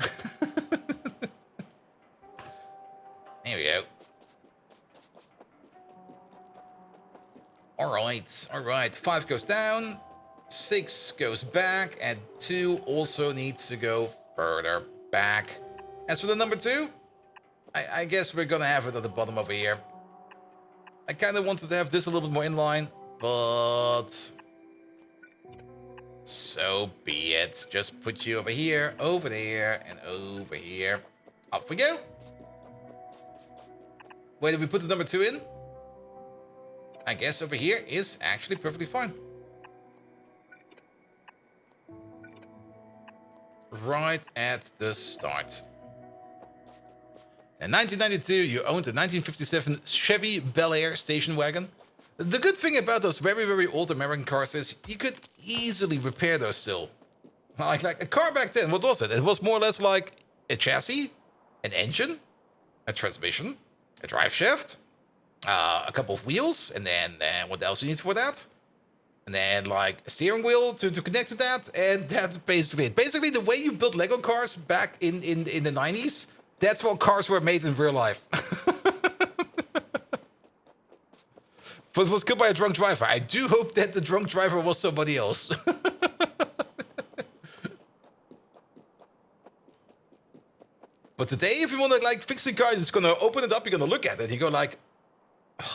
There we go. Alright. 5 goes down. 6 goes back, and 2 also needs to go further back. As for the number 2, I guess we're gonna have it at the bottom over here. I kind of wanted to have this a little bit more in line, but So be it. Just put you over here, over there, and over here. Off we go. Where did we put the number 2 in? I guess over here is actually perfectly fine. Right at the start. In 1992, you owned a 1957 Chevy Bel Air station wagon. The good thing about those very, very old American cars is you could easily repair those still. Like a car back then, what was it? It was more or less like a chassis, an engine, a transmission, a drive shaft, a couple of wheels, and then what else you need for that? And then like a steering wheel to connect to that, and that's basically it. Basically, the way you built Lego cars back in the 90s, that's what cars were made in real life. But it was killed by a drunk driver. I do hope that the drunk driver was somebody else. But today, if you want to like fix a car, you're just gonna open it up, you're gonna look at it, you go like,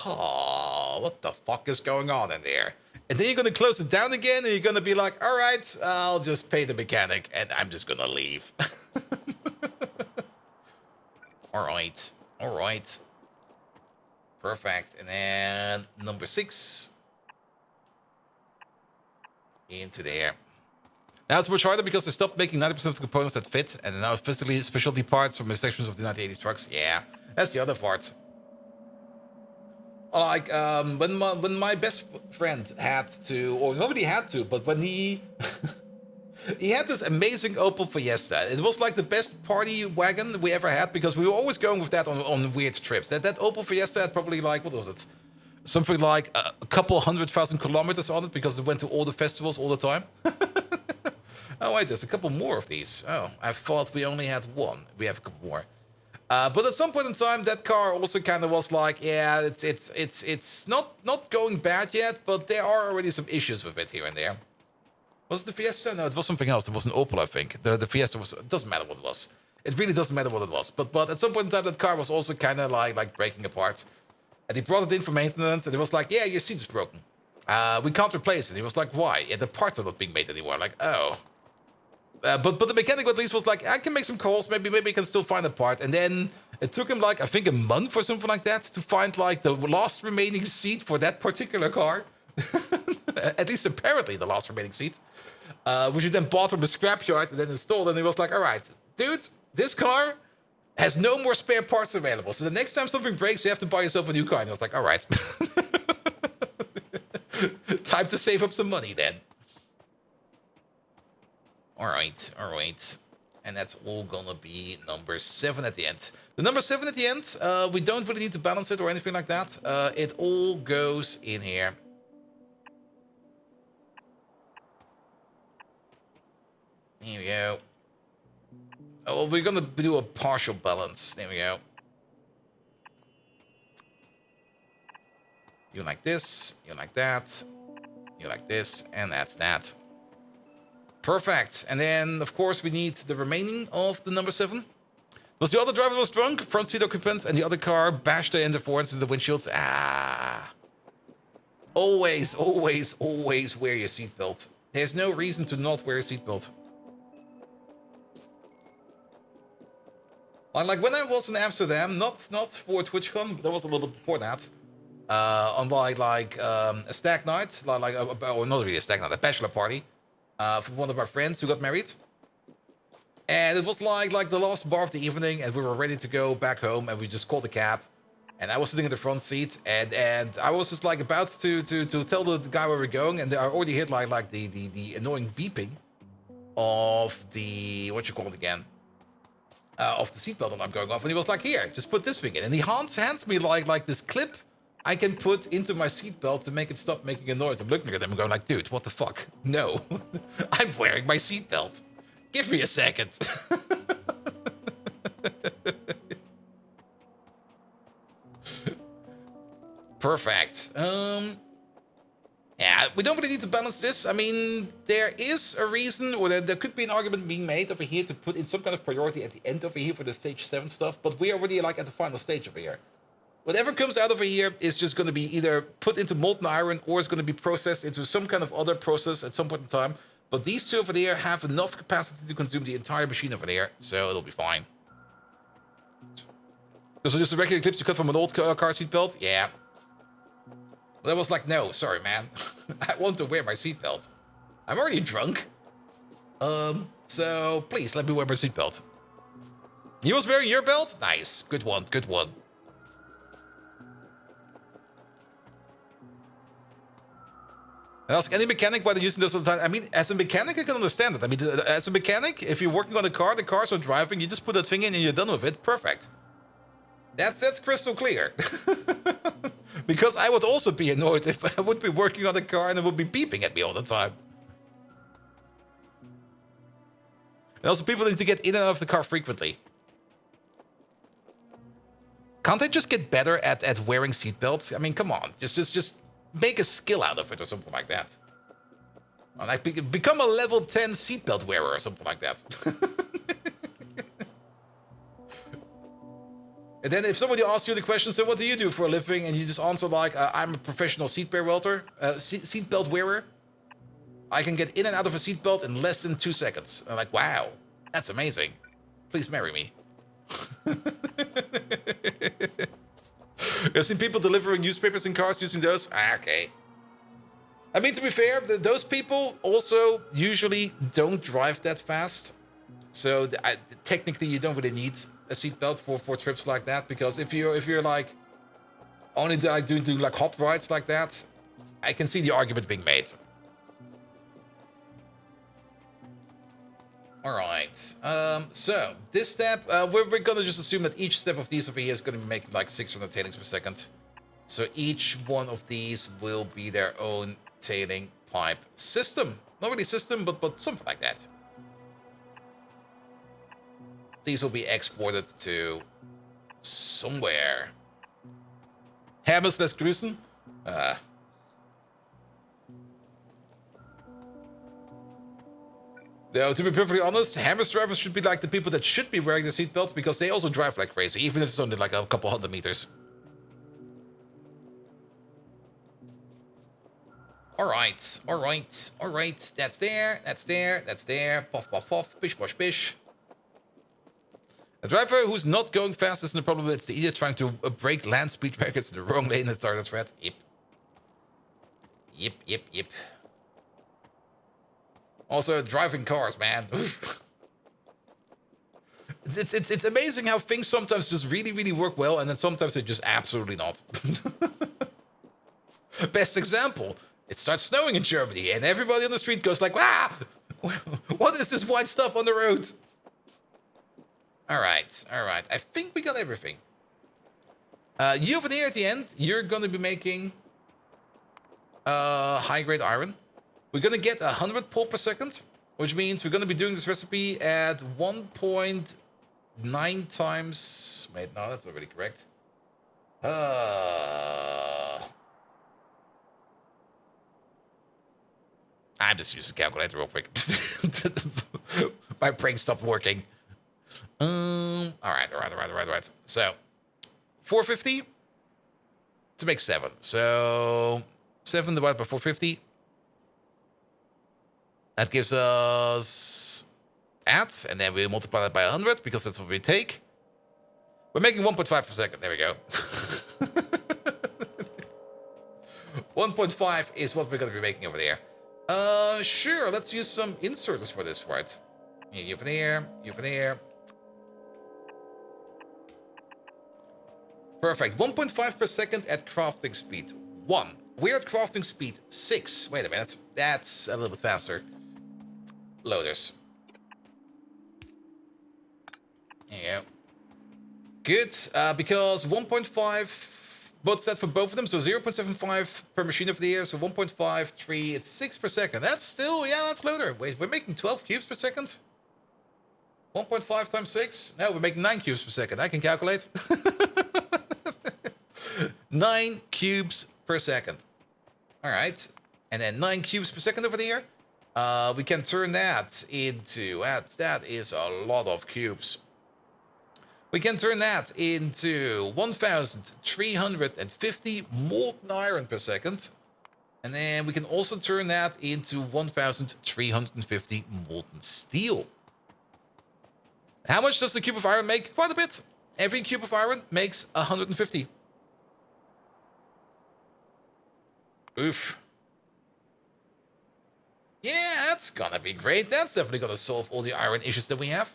oh, what the fuck is going on in there? And then you're gonna close it down again, and you're gonna be like, all right, I'll just pay the mechanic, and I'm just gonna leave. All right. Perfect. And then number 6 into there. Now it's much harder because they stopped making 90% of the components that fit, and now physically specialty parts from the sections of the 1980 trucks. Yeah, that's the other part. Like when my best friend had to, or nobody had to, but when he he had this amazing Opel Fiesta. It was like the best party wagon we ever had because we were always going with that on weird trips. That Opel Fiesta had probably like, what was it? Something like a couple 100,000 kilometers on it because it went to all the festivals all the time. Oh wait, there's a couple more of these. Oh, I thought we only had one. We have a couple more. But at some point in time, that car also kind of was like, yeah, it's not going bad yet, but there are already some issues with it here and there. Was it the Fiesta? No, it was something else. It was an Opel, I think. The Fiesta was. It doesn't matter what it was. It really doesn't matter what it was. But at some point in time, that car was also kind of like breaking apart. And he brought it in for maintenance, and it was like, yeah, your seat is broken. We can't replace it. He was like, why? Yeah, the parts are not being made anymore. Like, oh. But the mechanic at least was like, I can make some calls. Maybe I can still find a part. And then it took him like, I think a month or something like that to find like the last remaining seat for that particular car. At least apparently the last remaining seat. Which he then bought from a scrapyard and then installed. And he was like, all right, dude, this car has no more spare parts available. So the next time something breaks, you have to buy yourself a new car. And I was like, all right. Time to save up some money then. All right. And that's all gonna be number 7 at the end. The number 7 at the end, we don't really need to balance it or anything like that. It all goes in here. Here we go. Oh, well, we're gonna do a partial balance. There we go. You like this, you like that, you like this, and that's that. Perfect. And then, of course, we need the remaining of the number 7. Was the other driver was drunk? Front seat occupants and the other car bashed in the forends into the windshields. Ah. Always wear your seatbelt. There's no reason to not wear a seatbelt. Like when I was in Amsterdam, not for TwitchCon, but that was a little before that. On a stag night, or not really a stag night, a bachelor party, for one of our friends who got married. And it was like the last bar of the evening, and we were ready to go back home, and we just called a cab. And I was sitting in the front seat, and I was just like about to tell the guy where we're going, and I already hit like the annoying beeping of the of the seatbelt that I'm going off, and he was like, "Here, just put this thing in." And he hands me like this clip I can put into my seatbelt to make it stop making a noise. I'm looking at him and going like, "Dude, what the fuck? No, I'm wearing my seatbelt. Give me a second." Perfect. Yeah, we don't really need to balance this. I mean, there is a reason, or there could be an argument being made over here to put in some kind of priority at the end over here for the stage 7 stuff, but we are already like at the final stage over here. Whatever comes out over here is just going to be either put into molten iron or is going to be processed into some kind of other process at some point in time. But these two over there have enough capacity to consume the entire machine over there, so it'll be fine. So just a regular clips you cut from an old car seat belt? Yeah. Well, I was like, no, sorry, man. I want to wear my seatbelt. I'm already drunk. So please let me wear my seatbelt. You was wearing your belt? Nice. Good one, good one. And ask any mechanic why they're using this all the time. I mean, as a mechanic, I can understand it. I mean, as a mechanic, if you're working on a car, the car's not driving, you just put that thing in and you're done with it. Perfect. That's crystal clear. Because I would also be annoyed if I would be working on a car and it would be beeping at me all the time. And also, people need to get in and out of the car frequently. Can't they just get better at wearing seatbelts? I mean, come on. Just make a skill out of it or something like that. Or like become a level 10 seatbelt wearer or something like that. And then if somebody asks you the question, so what do you do for a living? And you just answer like, I'm a professional seatbelt wearer. I can get in and out of a seatbelt in less than 2 seconds. I'm like, wow, that's amazing. Please marry me. I've seen people delivering newspapers in cars using those. Okay. I mean, to be fair, those people also usually don't drive that fast. So technically, you don't really need a seatbelt for trips like that, because if you're like only like doing like hop rides like that, I can see the argument being made. All right. So this step, we're gonna just assume that each step of these over here is gonna be making like 600 tailings per second. So each one of these will be their own tailing pipe system. Not really system, but something like that. These will be exported to somewhere. Hermes lässt grüßen. Now, to be perfectly honest, Hermes drivers should be like the people that should be wearing the seatbelts, because they also drive like crazy, even if it's only like a couple hundred meters. Alright, alright, alright. That's there, that's there, that's there. Puff, puff, puff, bish, bosh, bish. A driver who's not going fast isn't a problem. It's the idiot trying to break land speed records in the wrong lane and start a threat. Yep. Yep, yep, yep. Also, driving cars, man. It's amazing how things sometimes just really, really work well, and then sometimes they just absolutely not. Best example. It starts snowing in Germany, and everybody on the street goes like, "Ah! What is this white stuff on the road?" Alright, alright. I think we got everything. You over there at the end, you're gonna be making high-grade iron. We're gonna get 100 pull per second, which means we're gonna be doing this recipe at 1.9 times... Wait, no, that's not really correct. I'm just using a calculator real quick. My brain stopped working. Alright. So, 450 to make 7. So, 7 divided by 450. That gives us that, and then we multiply that by 100, because that's what we take. We're making 1.5 per second. There we go. 1.5 is what we're going to be making over there. Sure, let's use some inserters for this, right? You over there, you over there. Perfect. 1.5 per second at crafting speed 1. We're at crafting speed 6. Wait a minute. That's a little bit faster. Loaders. There you go. Good. Because 1.5... What's that for both of them? So 0.75 per machine over there. So 1.53. It's 6 per second. That's still... Yeah, that's loader. Wait, we're making 12 cubes per second? 1.5 times 6? No, we're making 9 cubes per second. I can calculate. 9 cubes per second. Alright. And then 9 cubes per second over there. We can turn that into... That is a lot of cubes. We can turn that into 1,350 molten iron per second. And then we can also turn that into 1,350 molten steel. How much does the cube of iron make? Quite a bit. Every cube of iron makes 150. Oof. Yeah, that's gonna be great. That's definitely gonna solve all the iron issues that we have.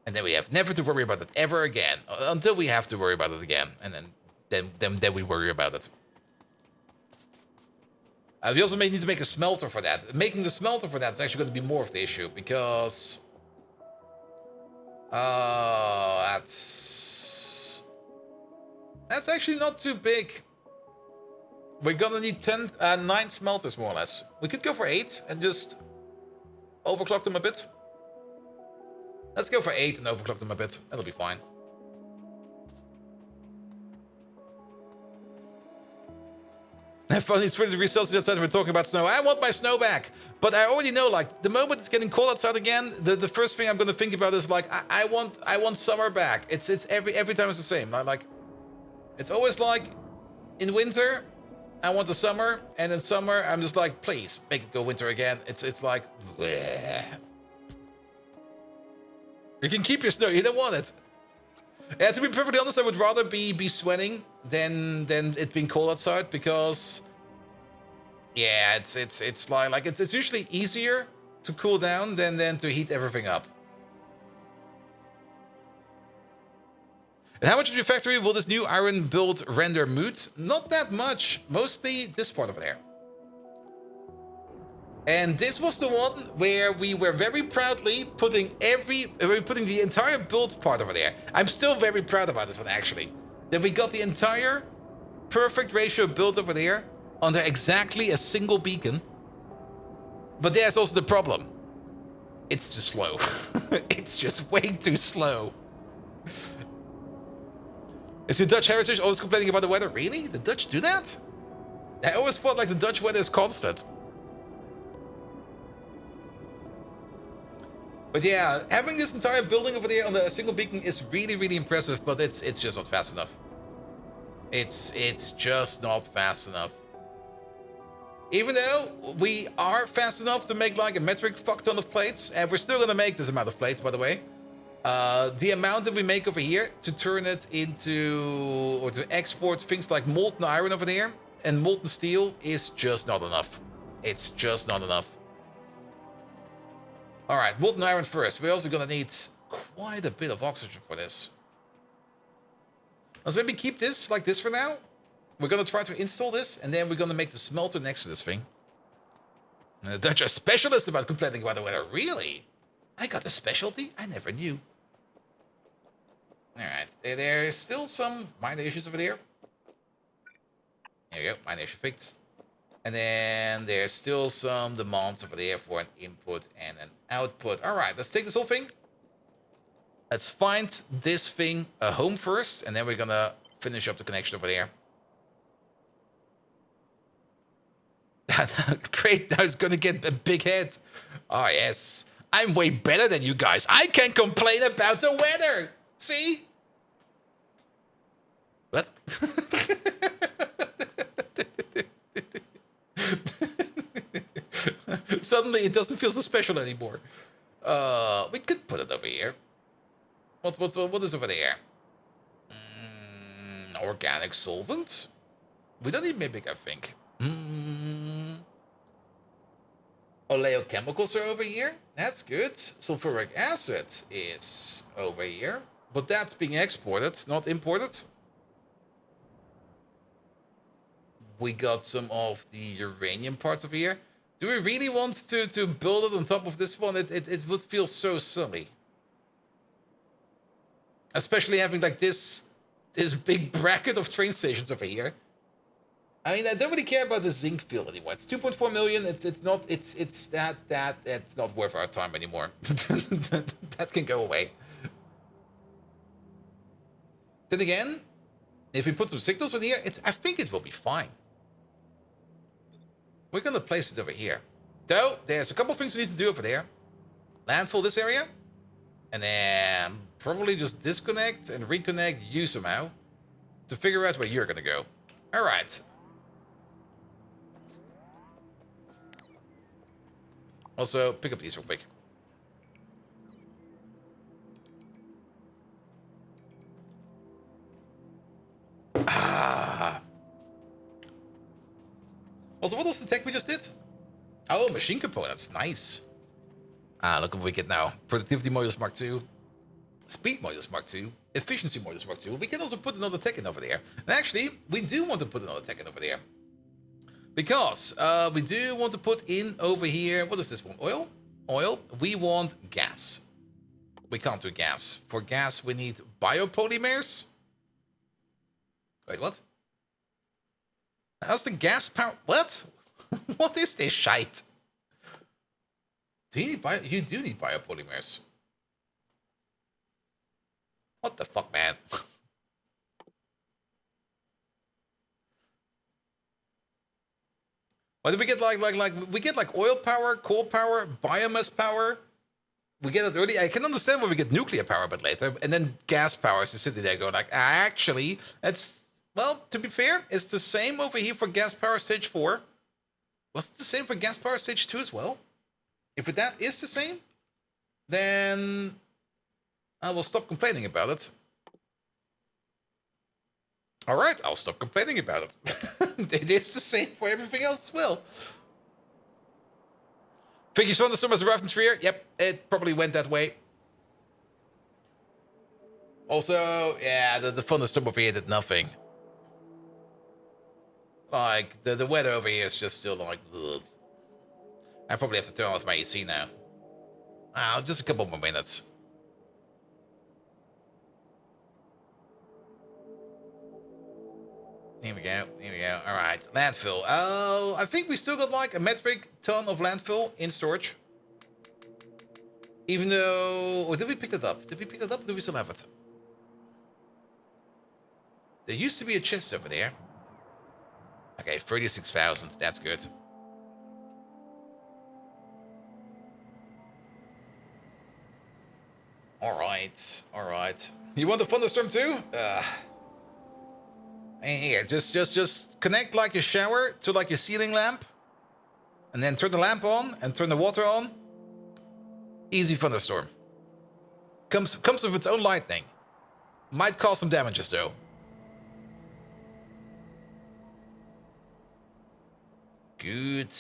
And then we have never to worry about it ever again. Until we have to worry about it again. And then we worry about it. We also may need to make a smelter for that. Making the smelter for that is actually going to be more of the issue. Because... that's actually not too big. We're gonna need 9 smelters, more or less. We could go for 8 and just overclock them a bit. Let's go for 8 and overclock them a bit. That'll be fine. Funny, it's 23 degrees Celsius outside. We're talking about snow. I want my snow back. But I already know, like, the moment it's getting cold outside again, the first thing I'm gonna think about is like, I want summer back. It's every time it's the same. Like, it's always like in winter, I want the summer, and in summer, I'm just like, please make it go winter again. It's like, bleh. You can keep your snow. You don't want it. Yeah, to be perfectly honest, I would rather be sweating than it being cold outside, because yeah, it's like it's usually easier to cool down than to heat everything up. And how much of your factory will this new iron build render mood? Not that much. Mostly this part over there. And this was the one where we were very proudly putting the entire build part over there. I'm still very proud about this one, actually. That we got the entire perfect ratio built over there under exactly a single beacon. But there's also the problem. It's too slow. It's just way too slow. Is your Dutch heritage always complaining about the weather? Really? The Dutch do that? I always thought like the Dutch weather is constant. But yeah, having this entire building over there on a single beacon is really, really impressive, but it's just not fast enough. It's just not fast enough. Even though we are fast enough to make like a metric fuck ton of plates, and we're still gonna make this amount of plates, by the way. The amount that we make over here to turn it into, or to export things like molten iron over there and molten steel is just not enough. It's just not enough. All right, molten iron first. We're also gonna need quite a bit of oxygen for this. Let's maybe keep this like this for now. We're gonna try to install this, and then we're gonna make the smelter next to this thing. And the Dutch are specialists about complaining about the weather. Really? I got a specialty? I never knew. Alright, there's still some minor issues over there. There you go, minor issue fixed. And then there's still some demands over there for an input and an output. Alright, let's take this whole thing. Let's find this thing a home first, and then we're gonna finish up the connection over there. Great, now it's gonna get a big head. Oh, yes. I'm way better than you guys. I can complain about the weather. See? What? Suddenly it doesn't feel so special anymore. We could put it over here. What is over there? Organic solvent? We don't need Mimic, I think. Oleochemicals are over here. That's good. Sulfuric acid is over here. But that's being exported, not imported. We got some of the uranium parts over here. Do we really want to build it on top of this one? It would feel so silly. Especially having like this big bracket of train stations over here. I mean, I don't really care about the zinc field anymore. It's 2.4 million. It's not worth our time anymore. That can go away. Then again, if we put some signals on here, I think it will be fine. We're gonna place it over here. Though there's a couple things we need to do over there. Landfill this area, and then probably just disconnect and reconnect you somehow to figure out where you're gonna go. All right. Also, pick up these real quick. Ah. Also, what was the tech we just did? Oh, machine components. Nice. Ah, look what we get now. Productivity modules Mark II. Speed modules Mark II. Efficiency modules Mark II. We can also put another tech in over there. And actually, we do want to put another tech in over there. Because we do want to put in over here... What is this one? Oil? Oil. We want gas. We can't do gas. For gas, we need biopolymers. Wait, what? How's the gas power? What? What is this shite? Do you need you do need biopolymers. What the fuck, man? Why did we get we get like oil power, coal power, biomass power? We get it early. I can understand why we get nuclear power a bit later, and then gas power is sitting there going like, actually, it's well, to be fair, it's the same over here for gas power stage 4. Was it the same for gas power stage 2 as well? If that is the same, then I will stop complaining about it. Alright, I'll stop complaining about it. It is the same for everything else as well. Think you saw the summer as arrived in Trier? Yep, it probably went that way. Also, yeah, the thunderstorm over here did nothing. Like, the weather over here is just still like... Ugh. I probably have to turn off my AC now. Just a couple more minutes. Here we go. Here we go. All right. Landfill. Oh, I think we still got like a metric ton of landfill in storage. Even though... Or did we pick it up? Did we pick it up? Or do we still have it? There used to be a chest over there. Okay, 36,000. That's good. All right. All right. You want the thunderstorm too? And here, just connect like your shower to like your ceiling lamp, and then turn the lamp on and turn the water on. Easy thunderstorm. Comes with its own lightning. Might cause some damages though. Good.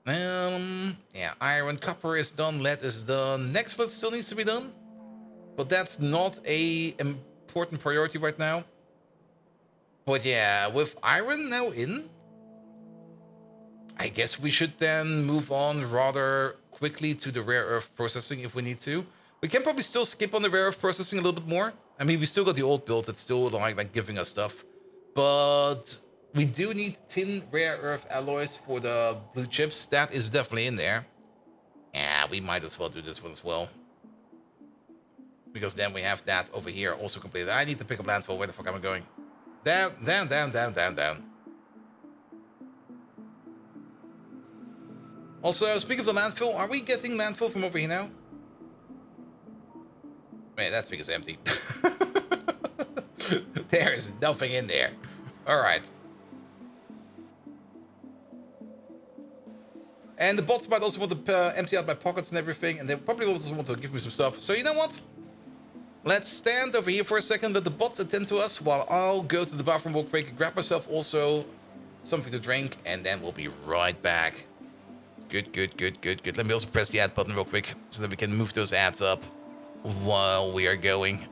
Yeah, iron, copper is done, lead is done. Next lead still needs to be done, but that's not a important priority right now. But yeah, with iron now in, I guess we should then move on rather quickly to the rare earth processing if we need to. We can probably still skip on the rare earth processing a little bit more. I mean, we still got the old build that's still like giving us stuff. But we do need tin rare earth alloys for the blue chips. That is definitely in there. Yeah, we might as well do this one as well. Because then we have that over here also completed. I need to pick up landfill. Where the fuck am I going? Down, down, down, down, down, down. Also, speaking of the landfill, are we getting landfill from over here now? Man, that thing is empty. There is nothing in there. Alright. And the bots might also want to empty out my pockets and everything, and they probably also want to give me some stuff. So you know what? Let's stand over here for a second, let the bots attend to us, while I'll go to the bathroom real quick and grab myself also something to drink, and then we'll be right back. Good, good, good, good, good. Let me also press the add button real quick, so that we can move those ads up while we are going.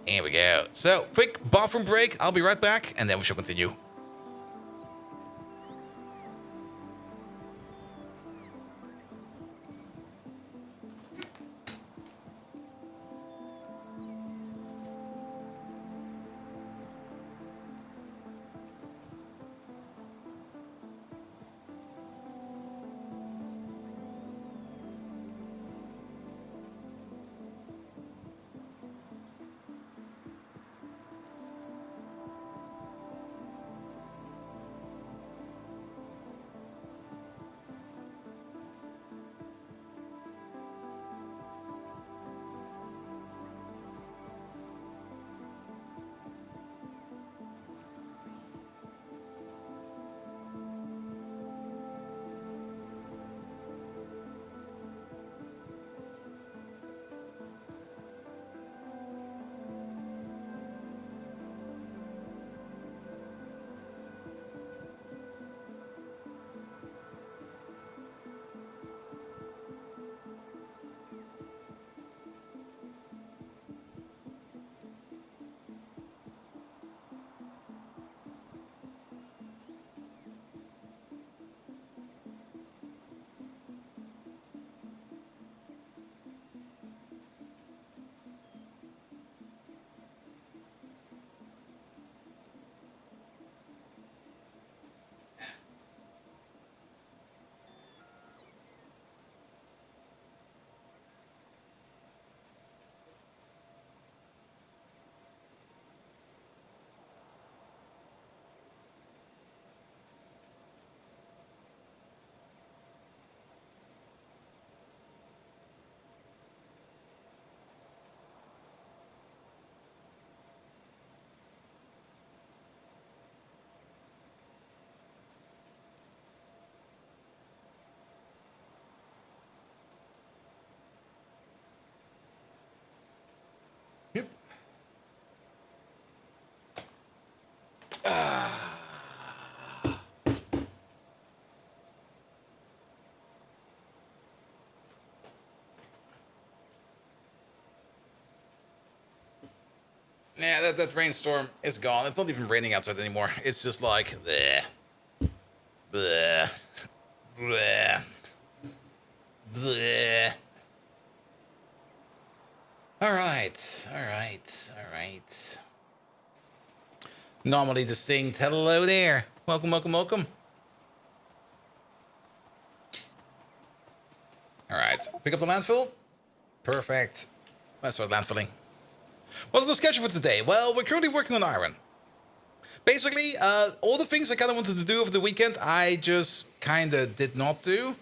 Here we go. So, quick bathroom break. I'll be right back, and then we shall continue. Yeah, that rainstorm is gone. It's not even raining outside anymore. It's just like, bleh, bleh, bleh, bleh. All right, all right, all right. Normally distinct. Hello there. Welcome, welcome, welcome. All right, pick up the landfill. Perfect. Let's start landfilling. What's the schedule for today? Well, we're currently working on iron. Basically, all the things I kind of wanted to do over the weekend, I just kind of did not do.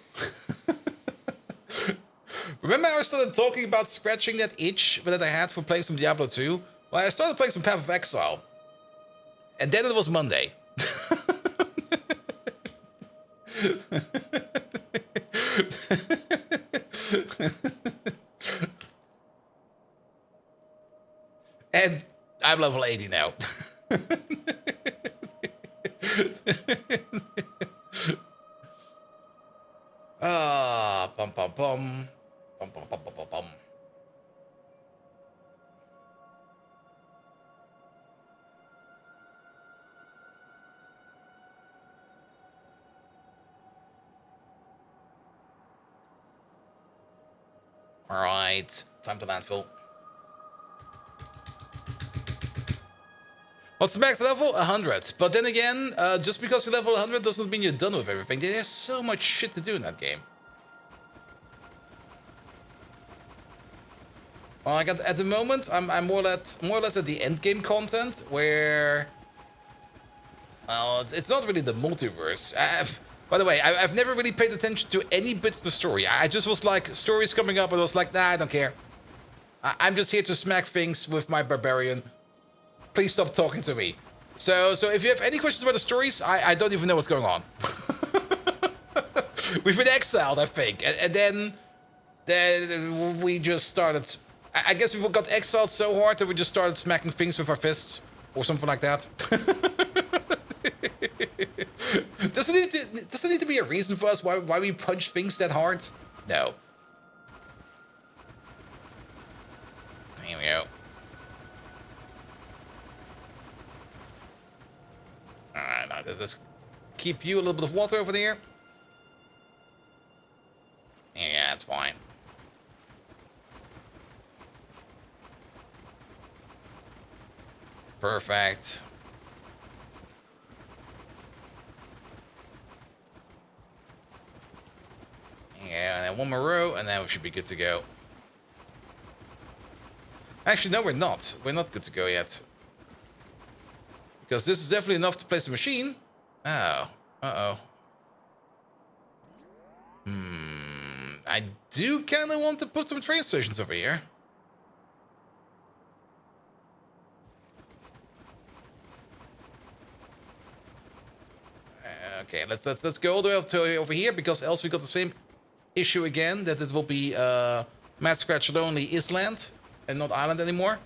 Remember I started talking about scratching that itch that I had for playing some Diablo 2? Well, I started playing some Path of Exile. And then it was Monday. And I'm level 80 now. Ah, pum pum pum. Pum pum pum pum pum pum. All right, time to landfill. What's the max level? 100. But then again, just because you level 100 doesn't mean you're done with everything. There's so much shit to do in that game. Well, like at the moment, I'm more or less at the end game content where, well, it's not really the multiverse. By the way, I've never really paid attention to any bits of the story. I just was like, stories coming up, and I was like, nah, I don't care. I'm just here to smack things with my barbarian. Please stop talking to me. So if you have any questions about the stories, I don't even know what's going on. We've been exiled, I think, and then we just started. I guess we got exiled so hard that we just started smacking things with our fists or something like that. Does it need to be a reason for us why we punch things that hard? No. Here we go. Alright, now let's keep you a little bit of water over there. Yeah, that's fine. Perfect. Yeah, and then one more row, and then we should be good to go. Actually, no, we're not. We're not good to go yet. Because this is definitely enough to place the machine. Oh. Uh-oh. I do kind of want to put some train stations over here. Okay, let's go all the way up to over here, because else we got the same issue again, that it will be Mad Scratch only Island and not Island anymore.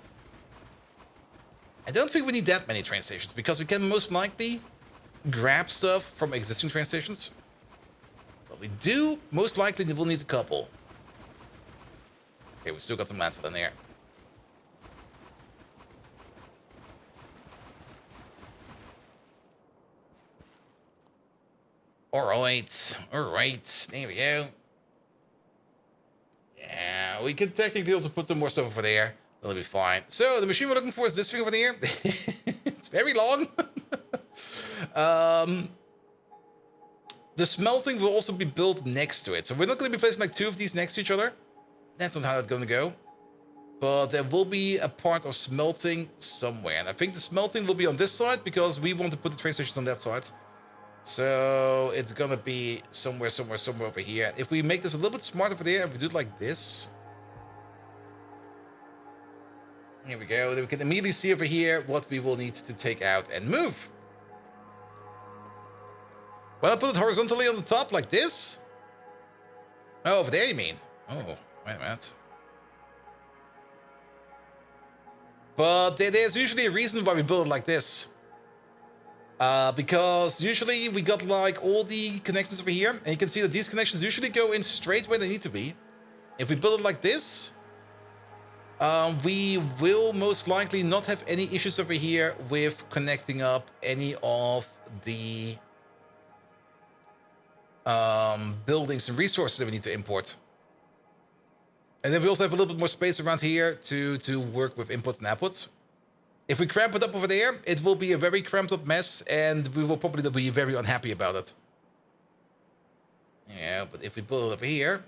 I don't think we need that many train stations, because we can most likely grab stuff from existing train stations. But we do most likely will need a couple. Okay, we still got some landfill in there. Alright, there we go. Yeah, we could technically also put some more stuff over there. That'll be fine. So, the machine we're looking for is this thing over there. It's very long. The smelting will also be built next to it. So we're not going to be placing like two of these next to each other. That's not how that's going to go. But there will be a part of smelting somewhere. And I think the smelting will be on this side, because we want to put the train stations on that side. So it's gonna be somewhere over here. If we make this a little bit smarter for there, if we do it like this. Here we go. Then we can immediately see over here what we will need to take out and move. Well, I put it horizontally on the top like this. Oh, over there you mean? Oh, wait a minute. But there's usually a reason why we build it like this. Because usually we got like all the connections over here, and you can see that these connections usually go in straight where they need to be. If we build it like this, We will most likely not have any issues over here with connecting up any of the buildings and resources that we need to import. And then we also have a little bit more space around here to work with inputs and outputs. If we cramp it up over there, it will be a very cramped up mess, and we will probably be very unhappy about it. Yeah, but if we put it over here,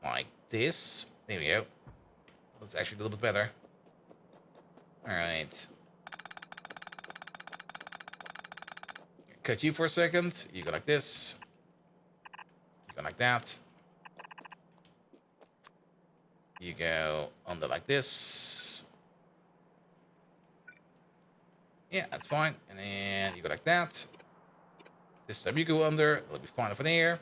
like this, there we go. That's actually a little bit better. All right. Cut you for a second. You go like this. You go like that. You go under like this. Yeah, that's fine. And then you go like that. This time you go under. It'll be fine over there.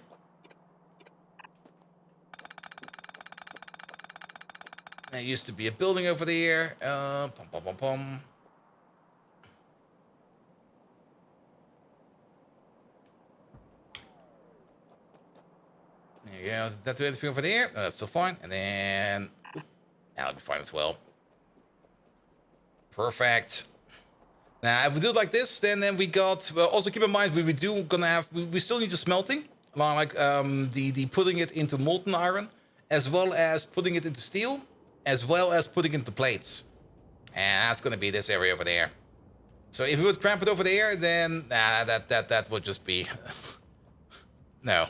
There used to be a building over there. Pom pom pom pom. There you go. Did that do anything over there? No, that's still fine. And then that'll be fine as well. Perfect. Now, if we do it like this, then we got. Well, also keep in mind we do gonna have. We still need the smelting, like the putting it into molten iron, as well as putting it into steel, as well as putting it into plates. And that's gonna be this area over there. So if we would cramp it over there, then that would just be no.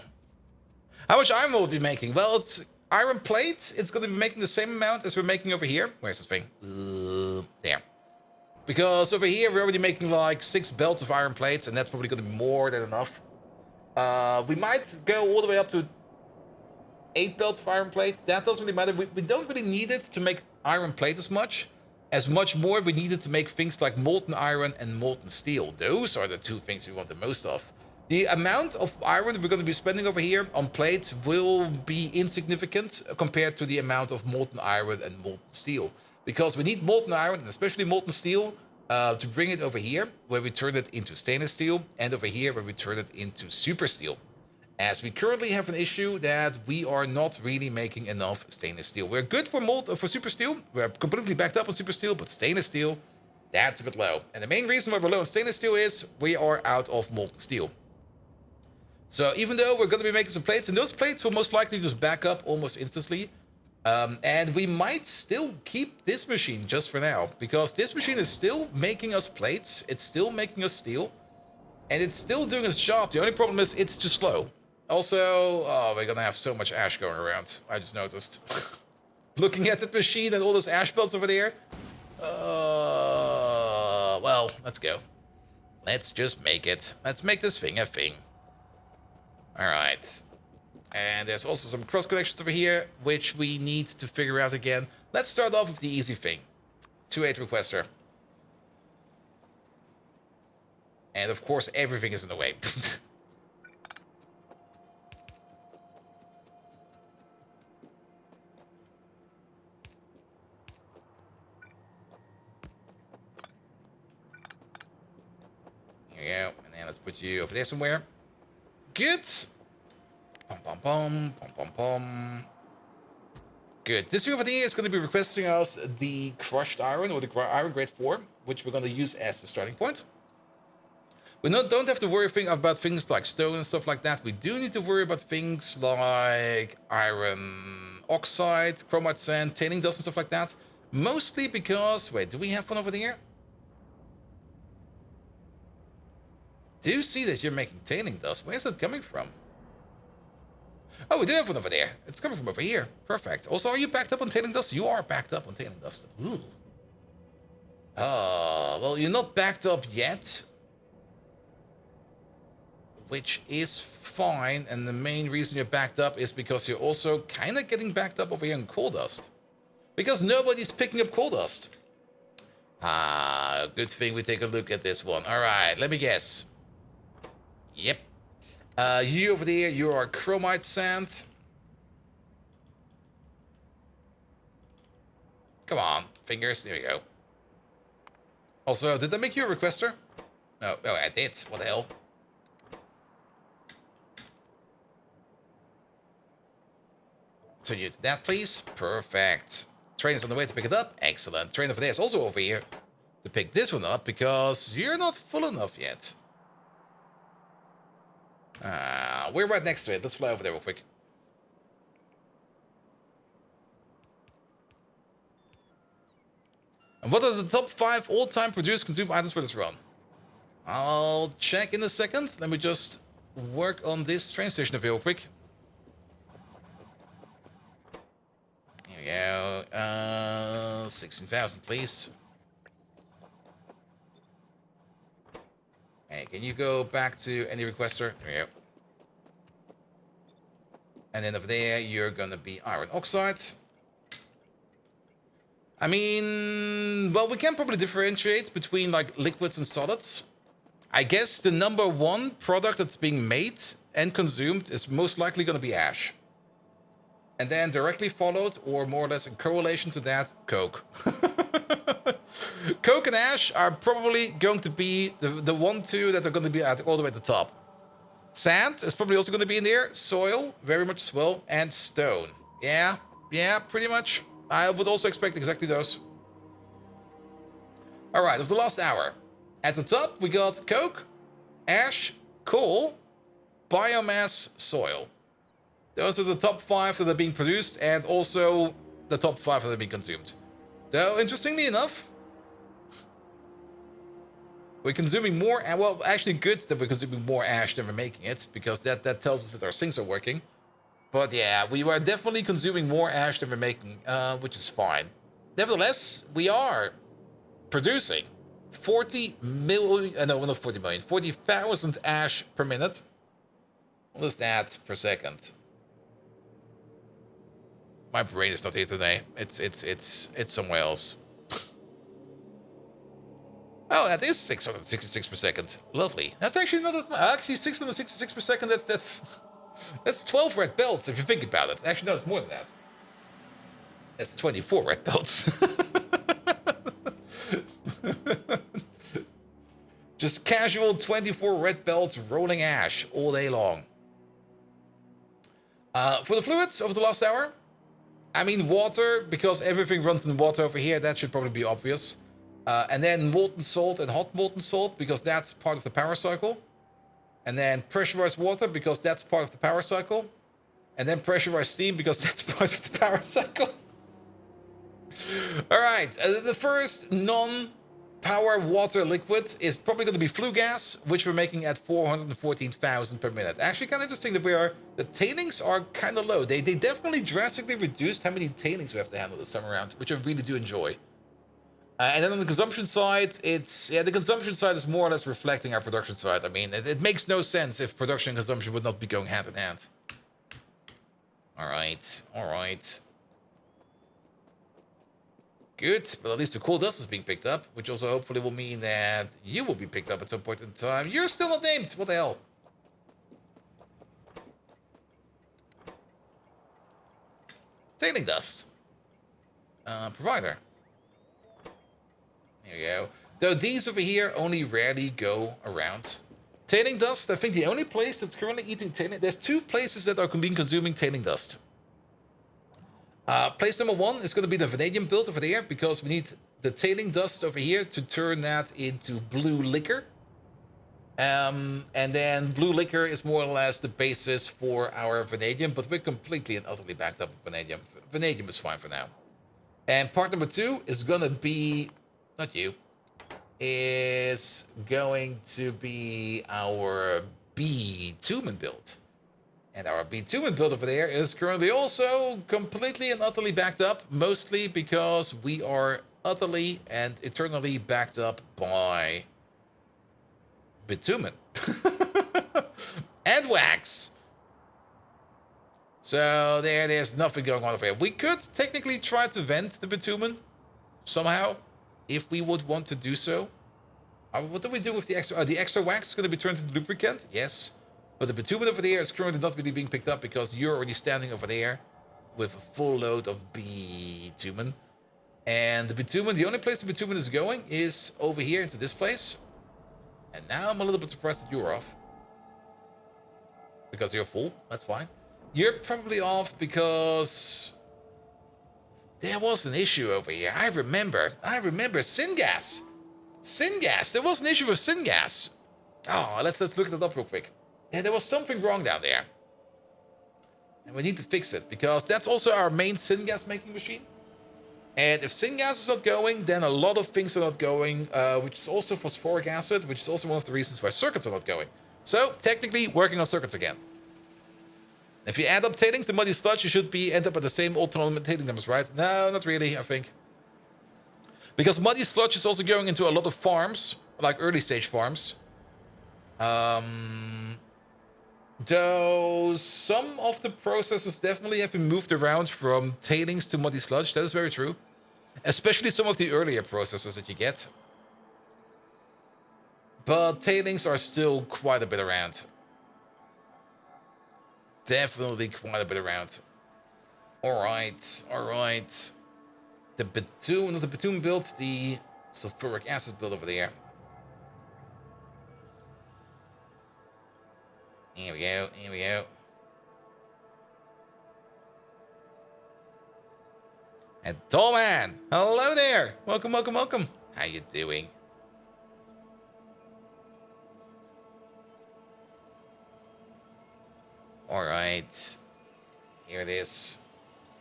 How much iron will we be making? Well, it's iron plate. It's going to be making the same amount as we're making over here. Where's this thing? There. Because over here, we're already making like 6 belts of iron plates, and that's probably going to be more than enough. We might go all the way up to 8 belts of iron plates. That doesn't really matter. We don't really need it to make iron plate as much more we need it to make things like molten iron and molten steel. Those are the 2 things we want the most of. The amount of iron we're going to be spending over here on plates will be insignificant compared to the amount of molten iron and molten steel. Because we need molten iron, and especially molten steel, to bring it over here, where we turn it into stainless steel, and over here, where we turn it into super steel. As we currently have an issue that we are not really making enough stainless steel. We're good for super steel. We're completely backed up on super steel, but stainless steel, that's a bit low. And the main reason why we're low on stainless steel is we are out of molten steel. So even though we're going to be making some plates, and those plates will most likely just back up almost instantly. And we might still keep this machine just for now, because this machine is still making us plates. It's still making us steel. And it's still doing its job. The only problem is it's too slow. Also, we're going to have so much ash going around. I just noticed. Looking at that machine and all those ash belts over there. Well, let's go. Let's just make it. Let's make this thing a thing. Alright. And there's also some cross connections over here, which we need to figure out again. Let's start off with the easy thing. 2.8 requester. And of course, everything is in the way. Here we go. And then let's put you over there somewhere. Good. Pom pom pom pom pom pom. Good. This thing over here is going to be requesting us the crushed iron, or the iron grade 4, which we're going to use as the starting point. We don't have to worry about things like stone and stuff like that. We do need to worry about things like iron oxide, chromite sand, tailing dust and stuff like that. Mostly because, wait, do we have one over there? Do you see that you're making tailing dust? Where's it coming from? Oh, we do have one over there. It's coming from over here. Perfect. Also, are you backed up on tailing dust? You are backed up on tailing dust. Ooh. Well, you're not backed up yet. Which is fine. And the main reason you're backed up is because you're also kind of getting backed up over here in coal dust. Because nobody's picking up coal dust. Good thing we take a look at this one. All right, let me guess. Yep. You over there, you are chromite sand. Come on, fingers. There you go. Also, did that make you a requester? No, oh, I did. What the hell? Turn you to that, please. Perfect. Train is on the way to pick it up. Excellent. Train over there is also over here to pick this one up because you're not full enough yet. We're right next to it. Let's fly over there real quick. And what are the top 5 all-time produced consumed items for this run? I'll check in a second. Let me just work on this train station over here real quick. Here we go. 16,000, please. Hey, can you go back to any requester? There we go. And then over there, you're gonna be iron oxide. I mean, well, we can probably differentiate between like liquids and solids. I guess the number 1 product that's being made and consumed is most likely gonna be ash. And then directly followed, or more or less in correlation to that, coke. Coke and ash are probably going to be the 1-2 that are going to be at all the way at the top. Sand is probably also going to be in there. Soil, very much as well. And stone. Yeah, pretty much. I would also expect exactly those. Alright, of the last hour. At the top, we got coke, ash, coal, biomass, soil. Those are the top 5 that are being produced, and also the top 5 that are being consumed. Though, interestingly enough, we're consuming more, and well, actually good that we're consuming more ash than we're making it, because that tells us that our sinks are working. But yeah, we are definitely consuming more ash than we're making, which is fine. Nevertheless, we are producing 40 million, no, not 40 million, 40,000 ash per minute. What is that per second? My brain is not here today. It's somewhere else. Oh, that is 666 per second. Lovely. That's actually not that. Actually, 666 per second. That's 12 red belts if you think about it. Actually, no, it's more than that. That's 24 red belts. Just casual 24 red belts rolling ash all day long. For the fluids over the last hour, I mean water, because everything runs in water over here. That should probably be obvious. And then molten salt and hot molten salt, because that's part of the power cycle. And then pressurized water, because that's part of the power cycle. And then pressurized steam, because that's part of the power cycle. All right, the first non-power water liquid is probably going to be flue gas, which we're making at 414,000 per minute. Actually, kind of interesting that the tailings are kind of low. They definitely drastically reduced how many tailings we have to handle this time around, which I really do enjoy. And then on the consumption side, the consumption side is more or less reflecting our production side. I mean, it makes no sense if production and consumption would not be going hand in hand. All right. Good, but at least the coal dust is being picked up, which also hopefully will mean that you will be picked up at some point in time. You're still not named. What the hell? Tailing dust. Provider. There you go. Though these over here only rarely go around. Tailing dust, I think the only place that's currently eating tailing... There's 2 places that are being consuming tailing dust. Place number 1 is going to be the vanadium build over there, because we need the tailing dust over here to turn that into blue liquor. And then blue liquor is more or less the basis for our vanadium, but we're completely and utterly backed up with vanadium. Vanadium is fine for now. And part number 2 is going to be... Not you. Is going to be our bitumen build. And our bitumen build over there is currently also completely and utterly backed up, mostly because we are utterly and eternally backed up by bitumen. And wax. So there's nothing going on over here. We could technically try to vent the bitumen somehow, if we would want to do so. What do we do with the extra? The extra wax is going to be turned into lubricant, yes. But the bitumen over there is currently not really being picked up because you're already standing over there with a full load of bitumen. And the bitumen, the only place the bitumen is going is over here into this place. And now I'm a little bit surprised that you're off. Because you're full, that's fine. You're probably off because there was an issue over here. I remember syngas. Syngas. There was an issue with syngas. Oh, let's look it up real quick. Yeah, there was something wrong down there. And we need to fix it, because that's also our main syngas making machine. And if syngas is not going, then a lot of things are not going, which is also phosphoric acid, which is also one of the reasons why circuits are not going. So, technically, working on circuits again. If you add up tailings, the muddy sludge, you should end up at the same old tailing numbers, right? No, not really, I think. Because muddy sludge is also going into a lot of farms, like early stage farms. Though some of the processes definitely have been moved around from tailings to muddy sludge. That is very true. Especially some of the earlier processes that you get. But tailings are still quite a bit around. Definitely quite a bit around. Alright, alright. The bitumen, not the bitumen build, the sulfuric acid build over there. Here we go, here we go. And Tallman, hello there. Welcome, welcome, welcome. How you doing? All right, here it is.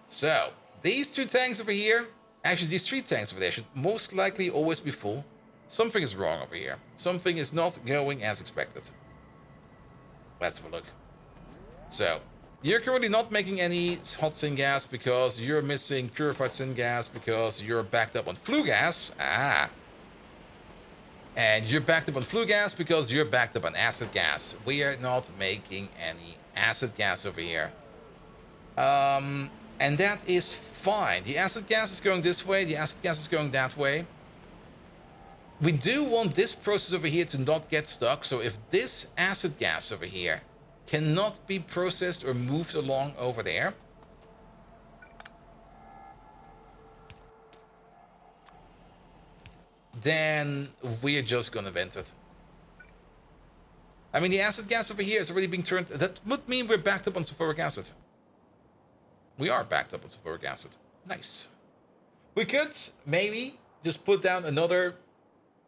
So, these two tanks over here, actually these three tanks over there should most likely always be full. Something is wrong over here. Something is not going as expected. Let's have a look. So, you're currently not making any hot syngas because you're missing purified syngas because you're backed up on flue gas. Ah. And you're backed up on flue gas because you're backed up on acid gas. We are not making any acid gas over here. And that is fine. The acid gas is going this way. The acid gas is going that way. We do want this process over here to not get stuck. So if this acid gas over here cannot be processed or moved along over there, then we're just gonna vent it. I mean, the acid gas over here is already being turned. That would mean we're backed up on sulfuric acid. We are backed up on sulfuric acid. Nice. We could maybe just put down another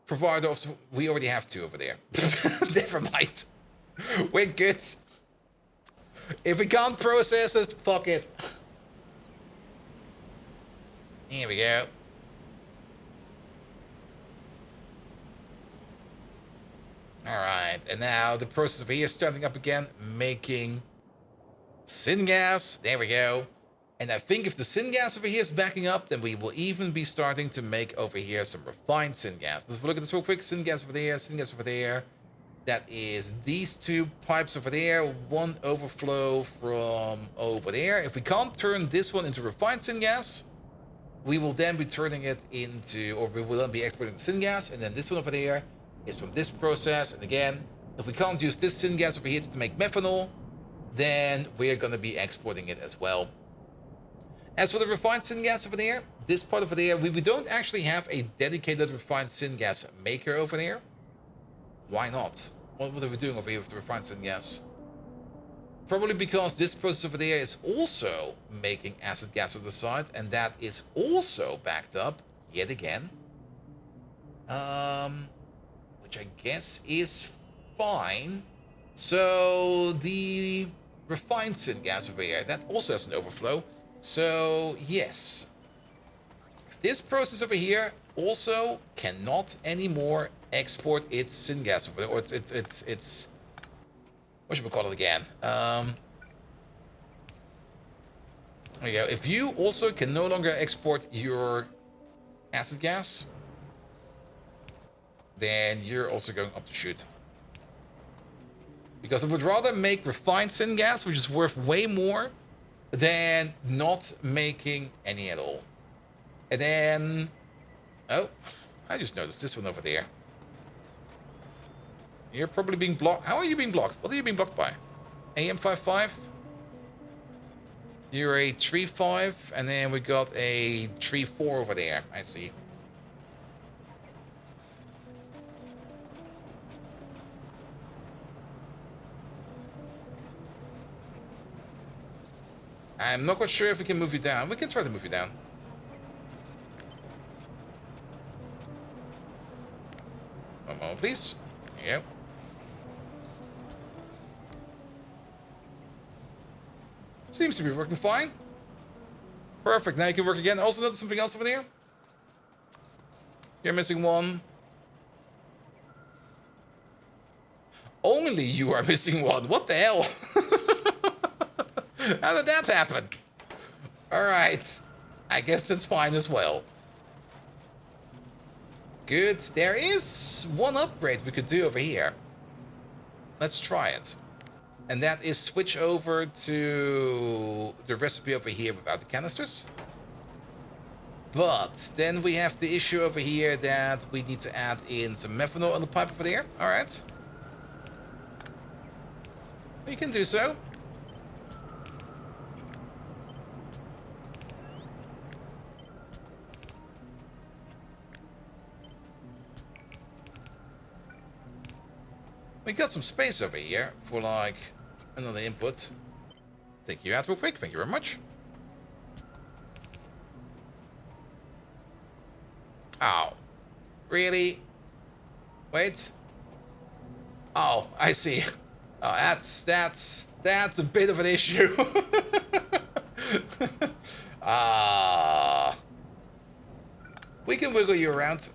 provider of... We already have two over there. Never mind. We're good. If we can't process it, fuck it. Here we go. Alright, and now the process over here is starting up again, making syngas. There we go. And I think if the syngas over here is backing up, then we will even be starting to make over here some refined syngas. Let's look at this real quick. Syngas over there, syngas over there. That is these two pipes over there. One overflow from over there. If we can't turn this one into refined syngas, we will then be turning it into, or we will then be exporting the syngas. And then this one over there is from this process. And again, if we can't use this syngas over here to make methanol, then we're going to be exporting it as well. As for the refined syngas over there, this part over there, we don't actually have a dedicated refined syngas maker over there. Why not? What are we doing over here with the refined syngas? Probably because this process over there is also making acid gas on the side, and that is also backed up yet again. Which I guess is fine. So the refined syngas over here, that also has an overflow. So, yes. This process over here also cannot anymore export its syngas over there, or its what should we call it again? There you go. If you also can no longer export your acid gas, then you're also going up to shoot. Because I would rather make refined syngas, which is worth way more, than not making any at all. And then... Oh, I just noticed this one over there. You're probably being blocked. How are you being blocked? What are you being blocked by? AM55? You're a 3-5, and then we got a 3-4 over there. I see. I'm not quite sure if we can move you down. We can try to move you down. One moment, please. There you go. Seems to be working fine. Perfect. Now you can work again. Also notice something else over there. You're missing one. Only you are missing one. What the hell? How did that happen? Alright. I guess that's fine as well. Good. There is one upgrade we could do over here. Let's try it. And that is switch over to the recipe over here without the canisters. But then we have the issue over here that we need to add in some methanol on the pipe over there. Alright. We can do so. We got some space over here for like another input. Take you out real quick. Thank you very much. Oh, really? Wait. Oh, I see. Oh, that's a bit of an issue. We can wiggle you around.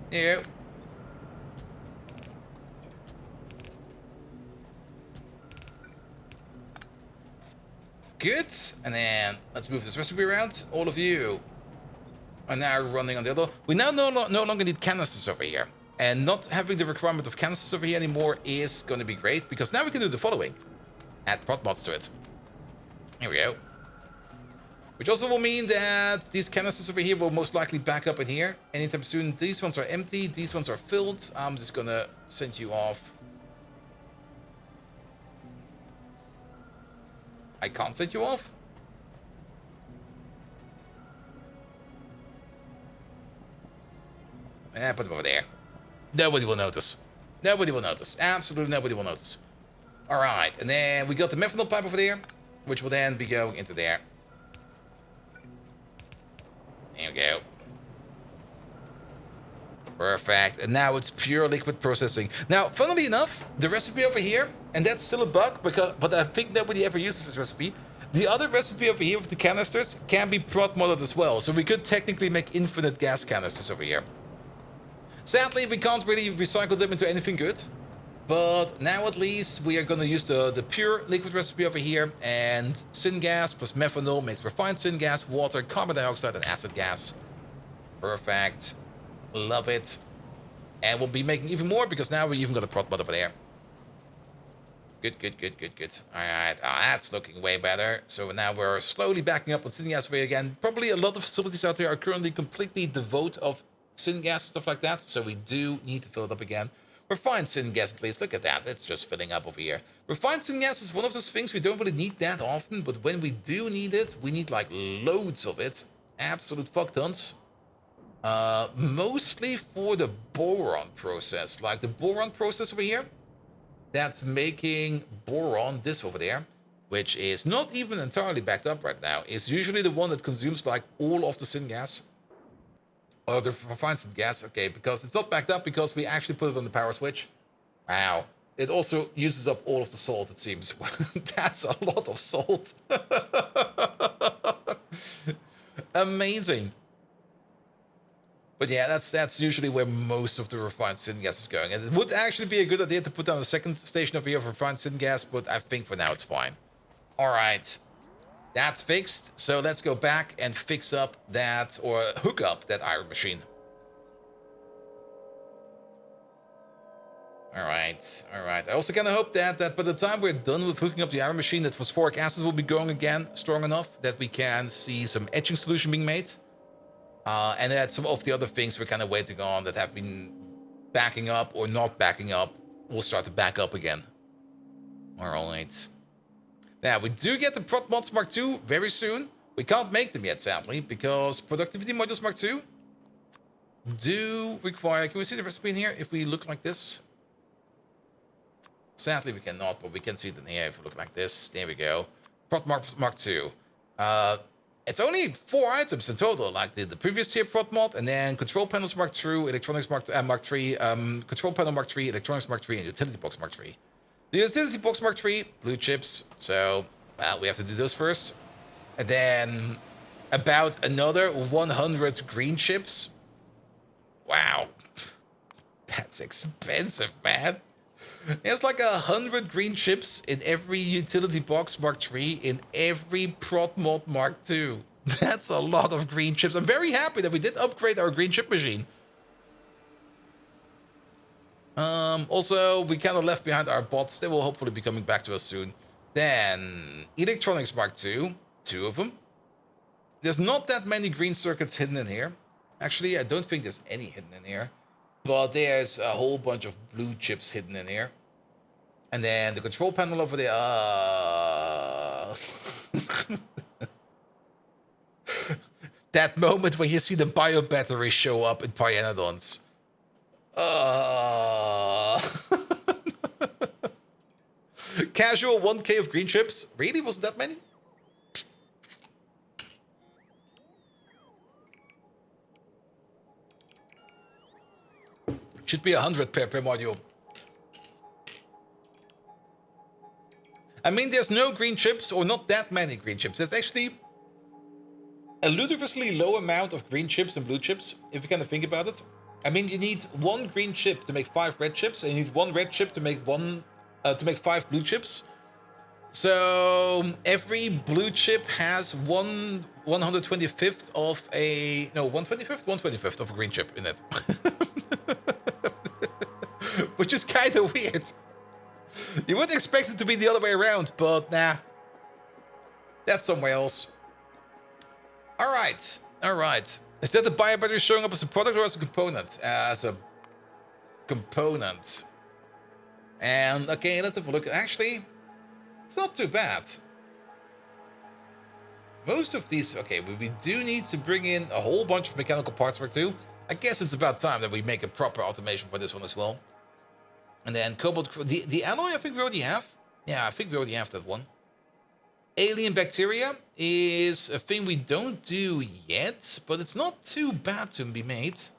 Yeah. Good. And then let's move this recipe around. All of you are now running on the other. We now no longer need canisters over here. And not having the requirement of canisters over here anymore is going to be great, because now we can do the following. Add prot mods to it. Here we go. Which also will mean that these canisters over here will most likely back up in here anytime soon. These ones are empty, these ones are filled. I'm just gonna send you off. I can't send you off? Put them over there. Nobody will notice. Nobody will notice. Absolutely nobody will notice. Alright, and then we got the methanol pipe over there, which will then be going into there. There we go. Perfect. And now it's pure liquid processing. Now, funnily enough, the recipe over here, and that's still a bug, but I think nobody ever uses this recipe. The other recipe over here with the canisters can be prot modded as well. So we could technically make infinite gas canisters over here. Sadly, we can't really recycle them into anything good. But now at least we are going to use the pure liquid recipe over here, and syngas plus methanol makes refined syngas, water, carbon dioxide, and acid gas. Perfect. Love it. And we'll be making even more, because now we even got a prot mod over there. Good, good, good, good, good. Alright, that's looking way better. So now we're slowly backing up on syngas over here again. Probably a lot of facilities out there are currently completely devoid of syngas and stuff like that, so we do need to fill it up again. Refined syngas, at least. Look at that. It's just filling up over here. Refined syngas is one of those things we don't really need that often, but when we do need it, we need like loads of it. Absolute fuck tons. Mostly for the boron process. Like the boron process over here, that's making boron, this over there, which is not even entirely backed up right now. It's usually the one that consumes like all of the syngas. Or the refined gas, okay, because it's not backed up because we actually put it on the power switch. Wow. It also uses up all of the salt, it seems. That's a lot of salt. Amazing. But yeah, that's usually where most of the refined syngas is going. And it would actually be a good idea to put down a second station over here of refined syngas, but I think for now it's fine. All right. That's fixed, so let's go back and fix up that, or hook up that iron machine. Alright, alright. I also kind of hope that by the time we're done with hooking up the iron machine, that phosphoric acid will be going again strong enough that we can see some etching solution being made. And that some of the other things we're kind of waiting on that have been backing up or not backing up will start to back up again. Alright. Now, we do get the Prot Mods Mark II very soon. We can't make them yet, sadly, because Productivity Modules Mark II do require... Can we see the recipe in here if we look like this? Sadly, we cannot, but we can see it in here if we look like this. There we go. Prot Mark II. It's only 4 items in total, like the previous tier Prot mod, and then Control Panels Mark II, Electronics Mark III, Control Panel Mark III, Electronics Mark III, and Utility Box Mark III. The Utility Box Mark III, blue chips, so, well, we have to do those first. And then about another 100 green chips. Wow. That's expensive, man. There's like 100 green chips in every Utility Box Mark III in every Prot Mod Mark II. That's a lot of green chips. I'm very happy that we did upgrade our green chip machine. Also, we kind of left behind our bots. They will hopefully be coming back to us soon. Then, Electronics Mark II, 2 of them. There's not that many green circuits hidden in here. Actually, I don't think there's any hidden in here. But there's a whole bunch of blue chips hidden in here. And then the control panel over there. That moment when you see the bio battery show up in Pyanodons. Casual 1k of green chips? Really? Wasn't that many? Should be 100 per module. I mean, there's no green chips, or not that many green chips. There's actually a ludicrously low amount of green chips and blue chips, if you kind of think about it. I mean, you need 1 green chip to make 5 red chips, and you need 1 red chip to make 5 blue chips. So every blue chip has 1/125th of a 1/25th of a green chip in it. Which is kind of weird. You wouldn't expect it to be the other way around, but nah. That's somewhere else. Alright. Is that the bio battery showing up as a product or as a component? As a component. And, okay, let's have a look. Actually, it's not too bad. Most of these... Okay, we do need to bring in a whole bunch of mechanical parts for two. I guess it's about time that we make a proper automation for this one as well. And then cobalt... The alloy I think we already have. Yeah, I think we already have that one. Alien bacteria is a thing we don't do yet, but it's not too bad to be made.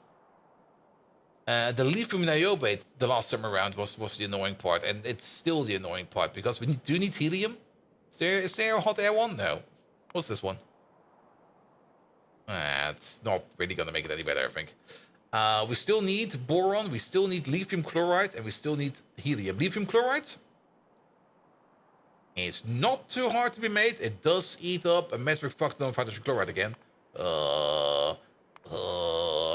The lithium niobate the last time around was the annoying part, and it's still the annoying part because we do need helium. Is there a hot air one? No. What's this one? It's not really gonna make it any better, I think. We still need boron, we still need lithium chloride, and we still need helium. Lithium chloride is not too hard to be made. It does eat up a metric fuck ton of hydrogen chloride again.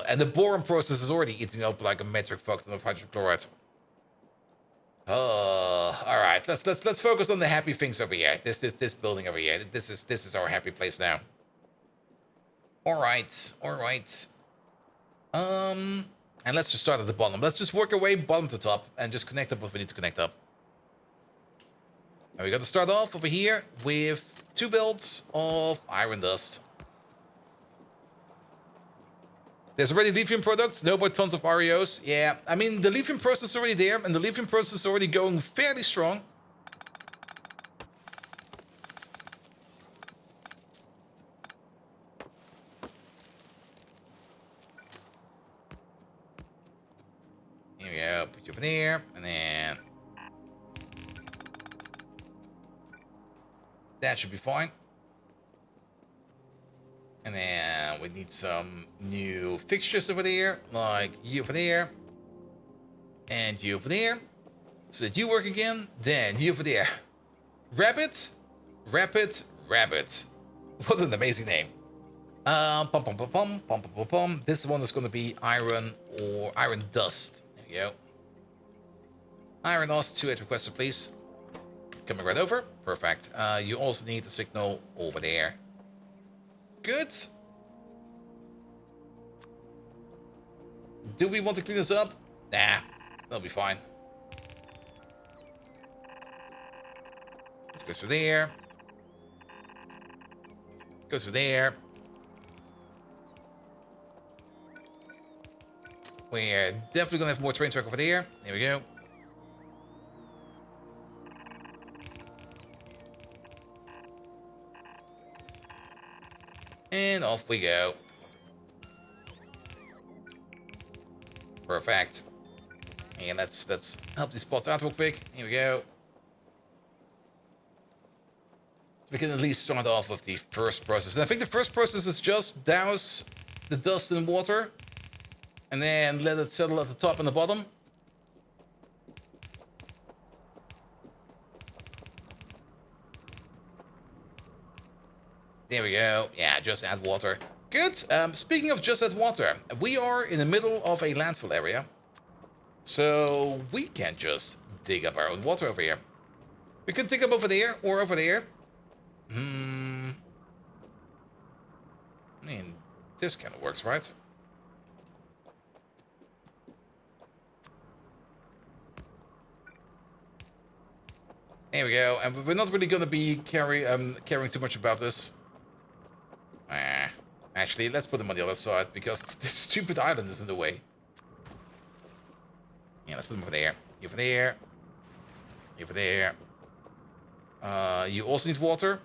And the boron process is already eating up like a metric fuck ton of hydrogen chloride. All right, let's focus on the happy things over here. This building over here. This is our happy place now. All right. And let's just start at the bottom. Let's just work our way bottom to top and just connect up what we need to connect up. And we got to start off over here with 2 builds of iron dust. There's already lithium products, no more tons of REOs. Yeah, I mean, the lithium process is already there, and the lithium process is already going fairly strong. Here we go, put you over there, and then... that should be fine. And then we need some new fixtures over there, like you over there, and you over there, so that you work again, then you over there. Rabbit. What an amazing name. This one is going to be iron or iron dust. There you go. Iron dust, 2 requests, please. Coming right over. Perfect. You also need a signal over there. Good. Do we want to clean this up? Nah, that'll be fine. Let's go through there. Go through there. We're definitely gonna have more train track over there. There we go. And off we go. Perfect. And let's help these spots out real quick. Here we go. So we can at least start off with the first process. And I think the first process is just douse the dust in water. And then let it settle at the top and the bottom. There we go. Yeah, just add water. Good. Speaking of just add water, we are in the middle of a landfill area. So we can just dig up our own water over here. We could dig up over there or over there. I mean, this kind of works, right? There we go. And we're not really going to be caring too much about this. Actually, let's put them on the other side because this stupid island is in the way. Yeah, let's put them over there. Over there. Over there. You also need water.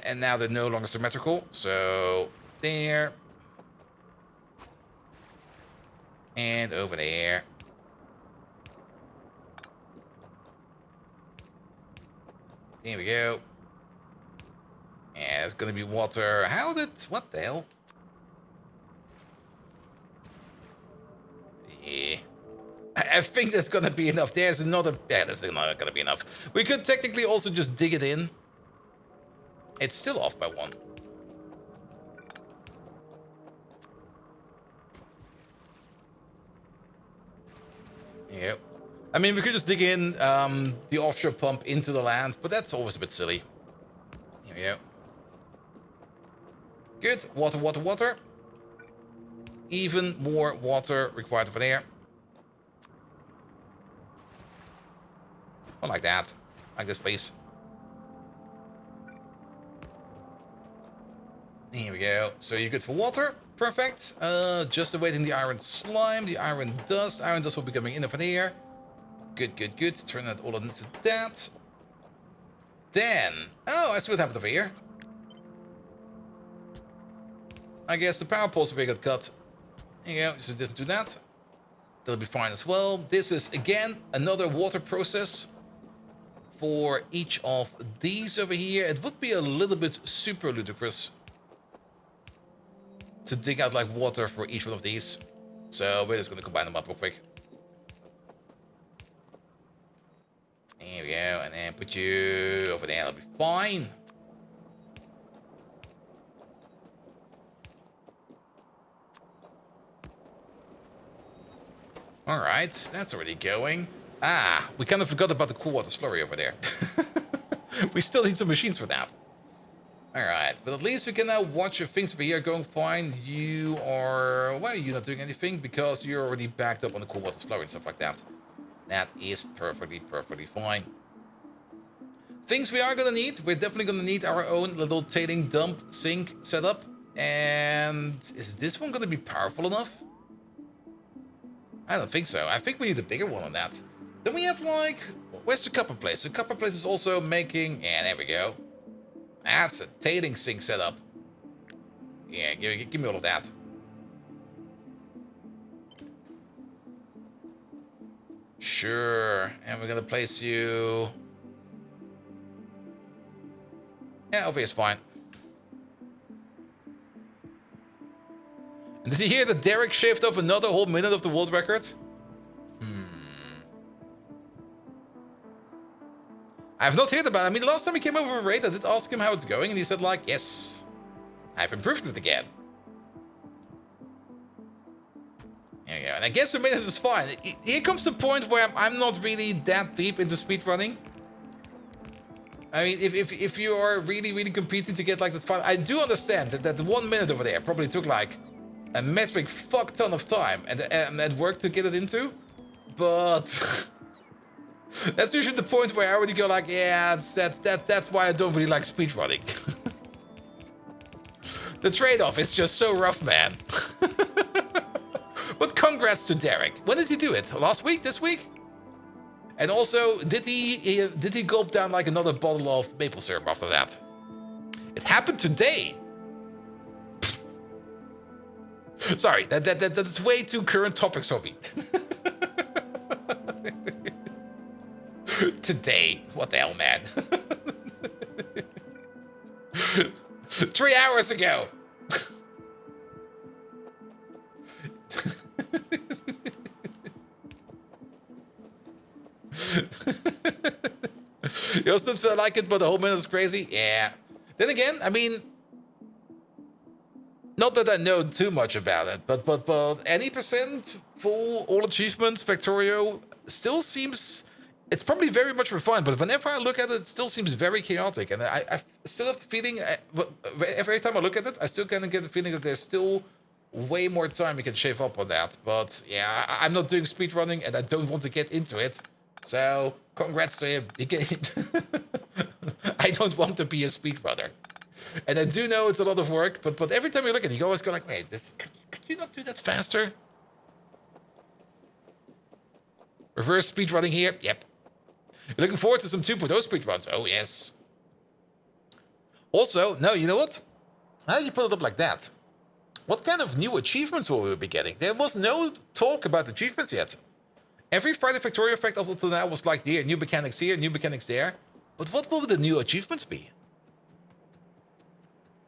And now they're no longer symmetrical. So, there. And over there. There we go. Yeah, it's gonna be water. What the hell? Yeah. I think that's gonna be enough. There's another... Yeah, that's not gonna be enough. We could technically also just dig it in. It's still off by 1. Yeah. I mean, we could just dig in the offshore pump into the land, but that's always a bit silly. Here we go. Good. Water, water, water. Even more water required over there. Not like that. Like this, please. Here we go. So you're good for water. Perfect. Just awaiting the iron slime, the iron dust. Iron dust will be coming in over there. Good, good, good. Turn that all into that. Then... Oh, I see what happened over here. I guess the power poles over here got cut. There you go. So just do that. That'll be fine as well. This is, again, another water process for each of these over here. It would be a little bit super ludicrous to dig out, like, water for each one of these. So we're just going to combine them up real quick. There we go. And then put you over there. That'll be fine. Alright, that's already going. Ah, we kind of forgot about the cool water slurry over there. We still need some machines for that. Alright, but at least we can now watch if things over here going fine. You are... Why are you not doing anything? Because you're already backed up on the cool water slurry and stuff like that. That is perfectly fine. Things we are going to need. We're definitely going to need our own little tailing dump sink setup. And is this one going to be powerful enough? I don't think so. I think we need a bigger one on that. Then we have, like... Where's the copper place? The copper place is also making... Yeah, there we go. That's a tailing sink setup. Yeah, give me all of that. Sure. And we're gonna place you... Yeah, over here is fine. And did you hear that Derek shaved off another whole minute of the world record? I have not heard about it. I mean, the last time he came over with Raid, I did ask him how it's going, and he said, like, yes, I've improved it again. There you go. And I guess a minute is fine. Here comes the point where I'm not really that deep into speedrunning. I mean, if you are really competing to get, like, that fun, I do understand that 1 minute over there probably took, like, a metric fuck ton of time and work to get it into, but... That's usually the point where I already go like, yeah, that's why I don't really like speedrunning. The trade-off is just so rough, man. But congrats to Derek. When did he do it? Last week? This week? And also, did he gulp down like another bottle of maple syrup after that? It happened today. Sorry, that's way too current topics for me. Today, what the hell, man? 3 hours ago. You also don't feel like it, but the whole minute is crazy? Yeah. Then again, I mean, not that I know too much about it, but any percent full all achievements, Factorio still seems, it's probably very much refined, but whenever I look at it, it still seems very chaotic. And I still have the feeling, every time I look at it, I still kind of get the feeling that there's still way more time you can shave up on that. But yeah, I'm not doing speedrunning and I don't want to get into it. So congrats to him. I don't want to be a speedrunner. And I do know it's a lot of work, but every time you look at it, you always go like, wait, could you not do that faster? Reverse speedrunning here? Yep. You're looking forward to some 2.0 speedruns? Oh, yes. Also, no, you know what? How do you put it up like that? What kind of new achievements will we be getting? There was no talk about achievements yet. Every Friday Factorio effect up until now was like, yeah, new mechanics here, new mechanics there. But what will the new achievements be?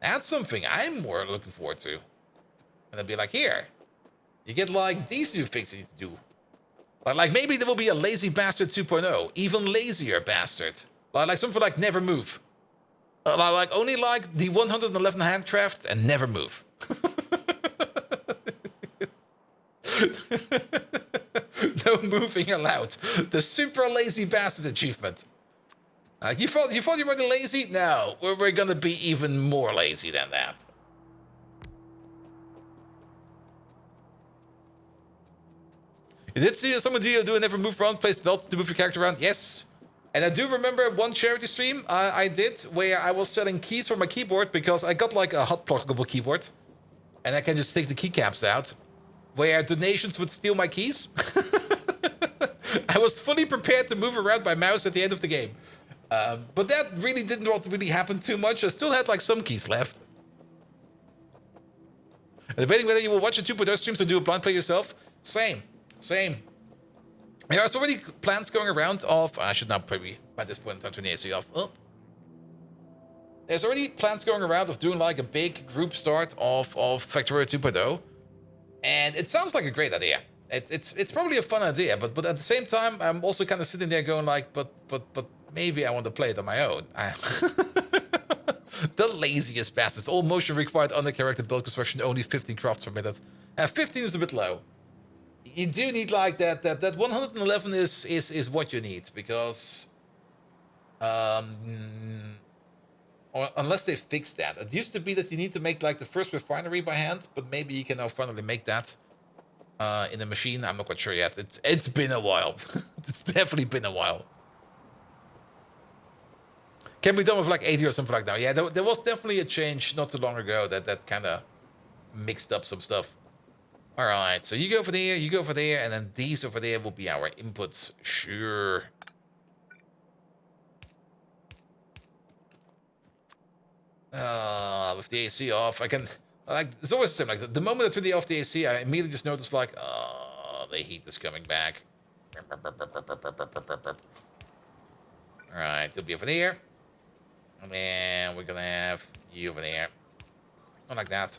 That's something I'm more looking forward to. And I'll be like, here, you get like these new things you need to do. Like maybe there will be a lazy bastard 2.0, even lazier bastard. Like something like never move. Like only like the 111 handcraft and never move. No moving allowed. The super lazy bastard achievement. You thought you were lazy? No, we're gonna be even more lazy than that. You did see someone do a never move around, place belts to move your character around? Yes. And I do remember one charity stream I did where I was selling keys for my keyboard because I got like a hot pluggable keyboard. And I can just take the keycaps out. Where donations would steal my keys. I was fully prepared to move around by mouse at the end of the game. But that really didn't really happen too much. I still had like some keys left. And debating whether you will watch a 2.0 streams or do a blind play yourself. Same. There's already plans going around of... I should not probably, by this point in time, turn the AC off. Oh. There's already plans going around of doing like a big group start of Factorio 2.0. And it sounds like a great idea. It's probably a fun idea, but at the same time, I'm also kind of sitting there going like, but maybe I want to play it on my own. The laziest bastards. All motion required under character build construction, only 15 crafts per minute. 15 is a bit low. You do need like that 111 is what you need because or unless they fix that. It used to be that you need to make like the first refinery by hand, but maybe you can now finally make that in a machine. I'm not quite sure yet. It's been a while. It's definitely been a while. Can be done with like 80 or something like that. Yeah, there was definitely a change not too long ago that kind of mixed up some stuff. All right, so you go for there, you go for there, and then these over there will be our inputs. Sure. With the AC off, I can like it's always the same. Like the moment I turn off the AC, I immediately just notice like, oh, the heat is coming back. All right, you'll be over there, and then we're gonna have you over there, not like that.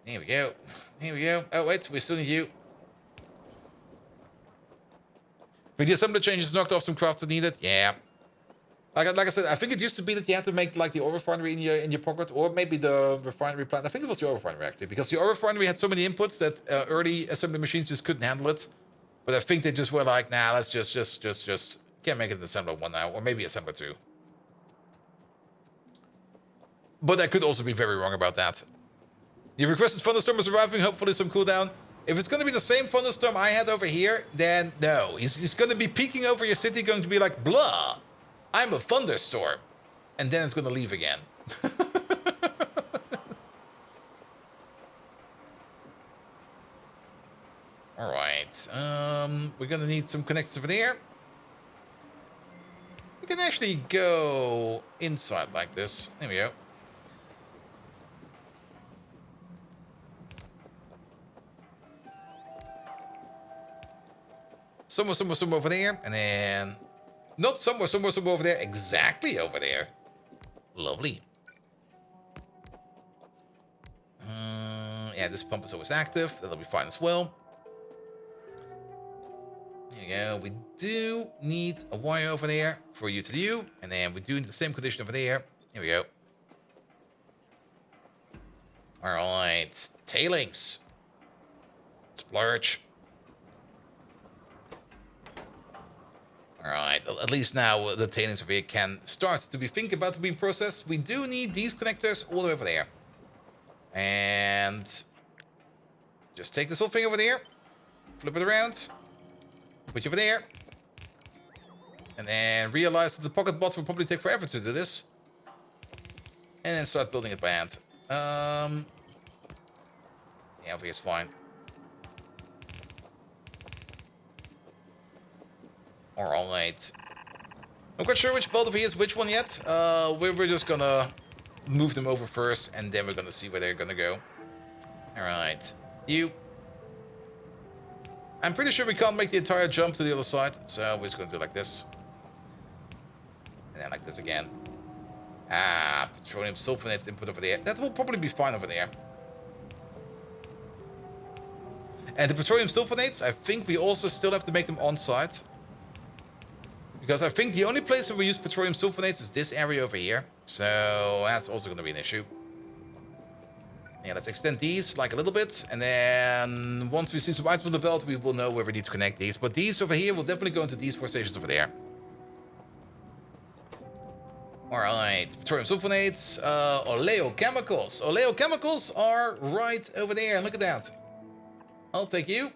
Here we go. Here we go. Oh, wait, we still need you. With the assembly changes, knocked off some crafts that needed. Yeah. Like I said, I think it used to be that you had to make like the ore refinery in your pocket, or maybe the refinery plant. I think it was the ore refinery actually, because the ore refinery had so many inputs that early assembly machines just couldn't handle it. But I think they just were like, nah, let's just can't make it an assembler 1 now, or maybe assembler 2. But I could also be very wrong about that. You requested thunderstorm is arriving, hopefully some cooldown. If it's going to be the same thunderstorm I had over here, then no. He's going to be peeking over your city, going to be like, blah, I'm a thunderstorm. And then it's going to leave again. All right. we're gonna need some connectors over there. We can actually go inside like this. There we go. Somewhere over there. And then... Not somewhere over there. Exactly over there. Lovely. Yeah, this pump is always active. That'll be fine as well. There you go. We do need a wire over there for you to do. And then we do need the same condition over there. Here we go. Alright. Tailings. Splurge. Alright, at least now the tailings over here can start to be thinking about to be processed. We do need these connectors all the way over there. And just take this whole thing over there. Flip it around. Put you over there. And then realize that the pocket bots will probably take forever to do this. And then start building it by hand. Yeah, over here's fine. Alright. I'm quite sure which bolt over here is which one yet. We're just gonna move them over first, and then we're gonna see where they're gonna go. Alright. You. I'm pretty sure we can't make the entire jump to the other side, so we're just gonna do it like this. And then like this again. Ah, petroleum sulfonate input over there. That will probably be fine over there. And the petroleum sulfonates, I think we also still have to make them on site. Because I think the only place where we use petroleum sulfonates is this area over here. So that's also going to be an issue. Yeah, let's extend these like a little bit. And then once we see some items on the belt, we will know where we need to connect these. But these over here will definitely go into these 4 stations over there. Alright, petroleum sulfonates, oleochemicals. Oleochemicals are right over there. Look at that. I'll take you.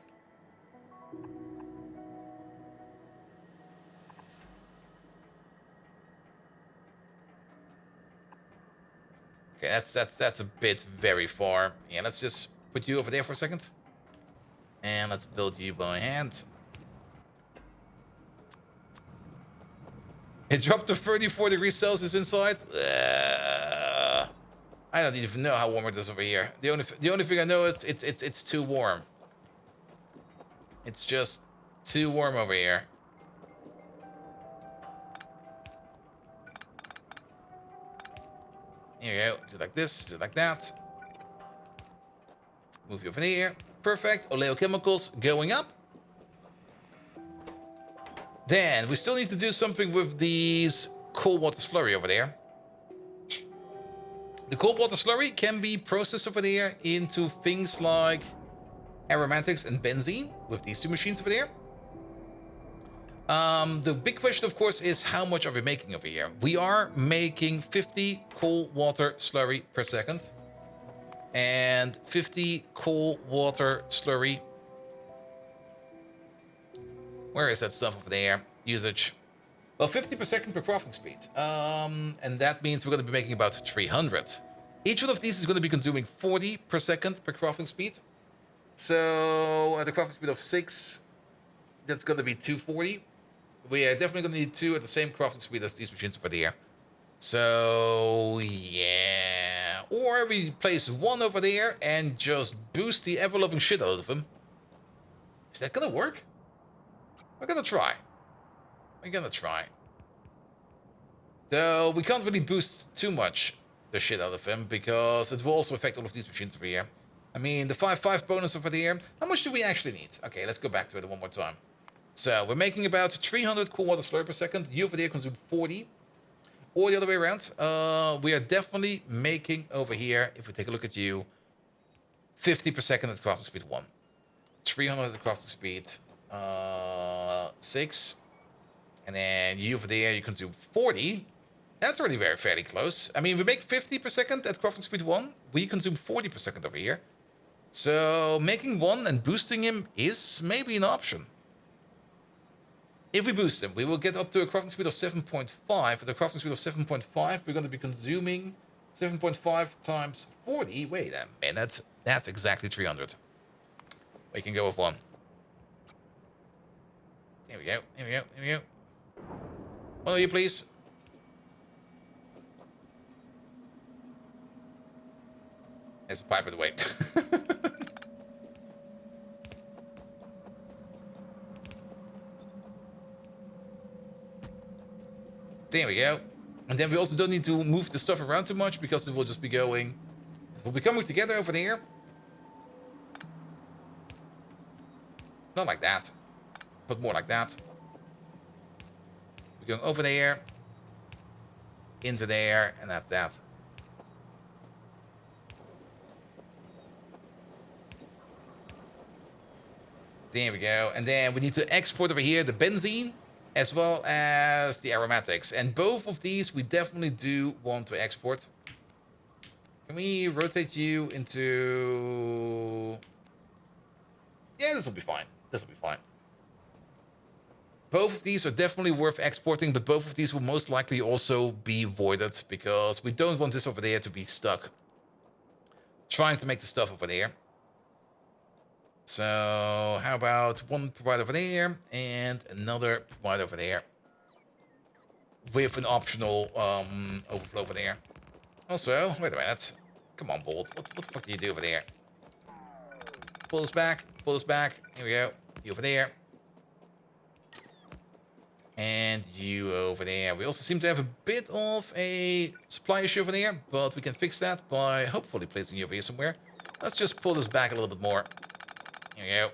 Okay, that's a bit very far. Yeah, let's just put you over there for a second. And let's build you by hand. It dropped to 34 degrees Celsius inside. I don't even know how warm it is over here. The only thing I know is it's too warm. It's just too warm over here. Here you go. Do like this, do like that. Move you over here. Perfect. Oleochemicals going up. Then we still need to do something with these cold water slurry over there. The cold water slurry can be processed over there into things like aromatics and benzene with these 2 machines over there. The big question, of course, is how much are we making over here? We are making 50 cold water slurry per second. And 50 cold water slurry. Where is that stuff over there? Usage. Well, 50 per second per crafting speed. And that means we're going to be making about 300. Each one of these is going to be consuming 40 per second per crafting speed. So at a crafting speed of 6, that's going to be 240. We are definitely going to need 2 at the same crafting speed as these machines over there. So, yeah. Or we place 1 over there and just boost the ever-loving shit out of them. Is that going to work? We're going to try. We're going to try. Though we can't really boost too much the shit out of him, because it will also affect all of these machines over here. I mean, the 5-5 bonus over there. How much do we actually need? Okay, let's go back to it one more time. So we're making about 300 cool water slurry per second. You over there consume 40. Or the other way around. We are definitely making over here, if we take a look at you, 50 per second at crafting speed 1. 300 at the crafting speed 6. And then you over there, you consume 40. That's already fairly close. I mean, we make 50 per second at crafting speed 1. We consume 40 per second over here. So making 1 and boosting him is maybe an option. If we boost him, we will get up to a crafting speed of 7.5. At the crafting speed of 7.5, we're going to be consuming 7.5 times 40. Wait a minute. That's exactly 300. We can go with 1. Here we go. Here we go. Here we go. One of you, please. There's a pipe in the way. There we go. And then we also don't need to move the stuff around too much because it will just be going. It will be coming together over there. Not like that, but more like that. We're going over there, into there, and that's that. There we go. And then we need to export over here the benzene as well as the aromatics. And both of these we definitely do want to export. Can we rotate you into... Yeah, this will be fine. This will be fine. Both of these are definitely worth exporting, but both of these will most likely also be voided because we don't want this over there to be stuck trying to make the stuff over there. So how about one provider over there and another provider over there with an optional overflow over there. Also, wait a minute. Come on, Bolt. What the fuck do you do over there? Pull us back. Pull us back. Here we go. You over there. And you over there. We also seem to have a bit of a supply issue over there, but we can fix that by hopefully placing you over here somewhere. Let's just pull this back a little bit more. Here we go.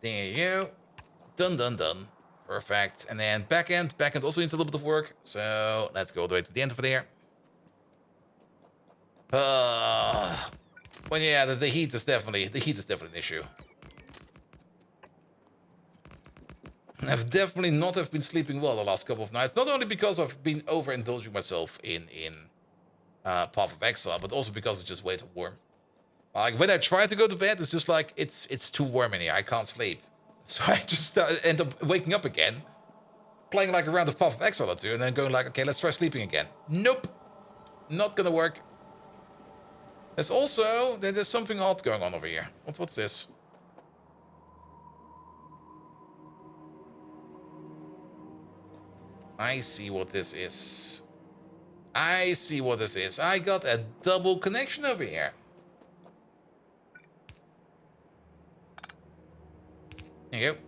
There you go. Done, done, done. Perfect. And then back end also needs a little bit of work. So let's go all the way to the end over there. Well, yeah, the heat is definitely an issue. I've definitely not have been sleeping well the last couple of nights. Not only because I've been overindulging myself in Path of Exile, but also because it's just way too warm. Like when I try to go to bed, it's just like it's too warm in here. I can't sleep, so I just end up waking up again, playing like a round of Path of Exile or two, and then going like, okay, let's try sleeping again. Nope, not gonna work. There's something odd going on over here. What's this? I see what this is. I see what this is. I got a double connection over here. There you go.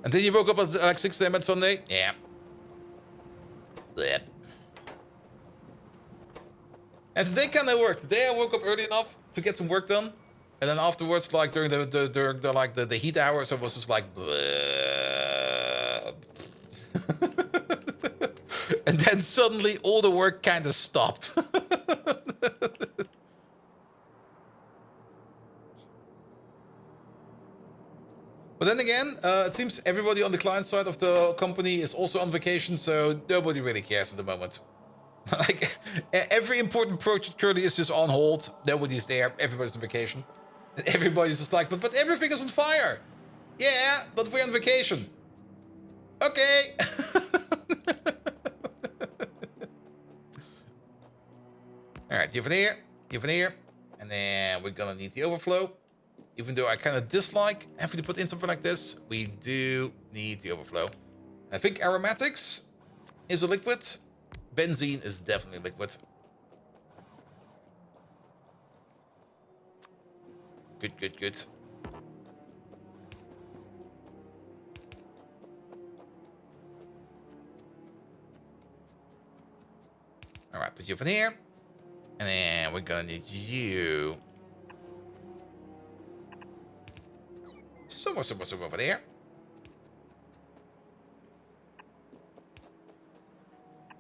And then you woke up at like 6 a.m. on Sunday? Yeah. Blech. And today kind of worked. Today I woke up early enough to get some work done, and then afterwards, like during the heat hours, I was just like, and then suddenly all the work kind of stopped. But then again, it seems everybody on the client side of the company is also on vacation, so nobody really cares at the moment. Like, every important project currently is just on hold. Nobody's there. Everybody's on vacation. And everybody's just like, but everything is on fire. Yeah, but we're on vacation. Okay. Alright, you over there. You over there. And then we're gonna need the overflow. Even though I kind of dislike having to put in something like this, we do need the overflow. I think aromatics is a liquid. Benzene is definitely liquid. Good, good, good. Alright, put you over here. And then we're gonna need you somewhere over there.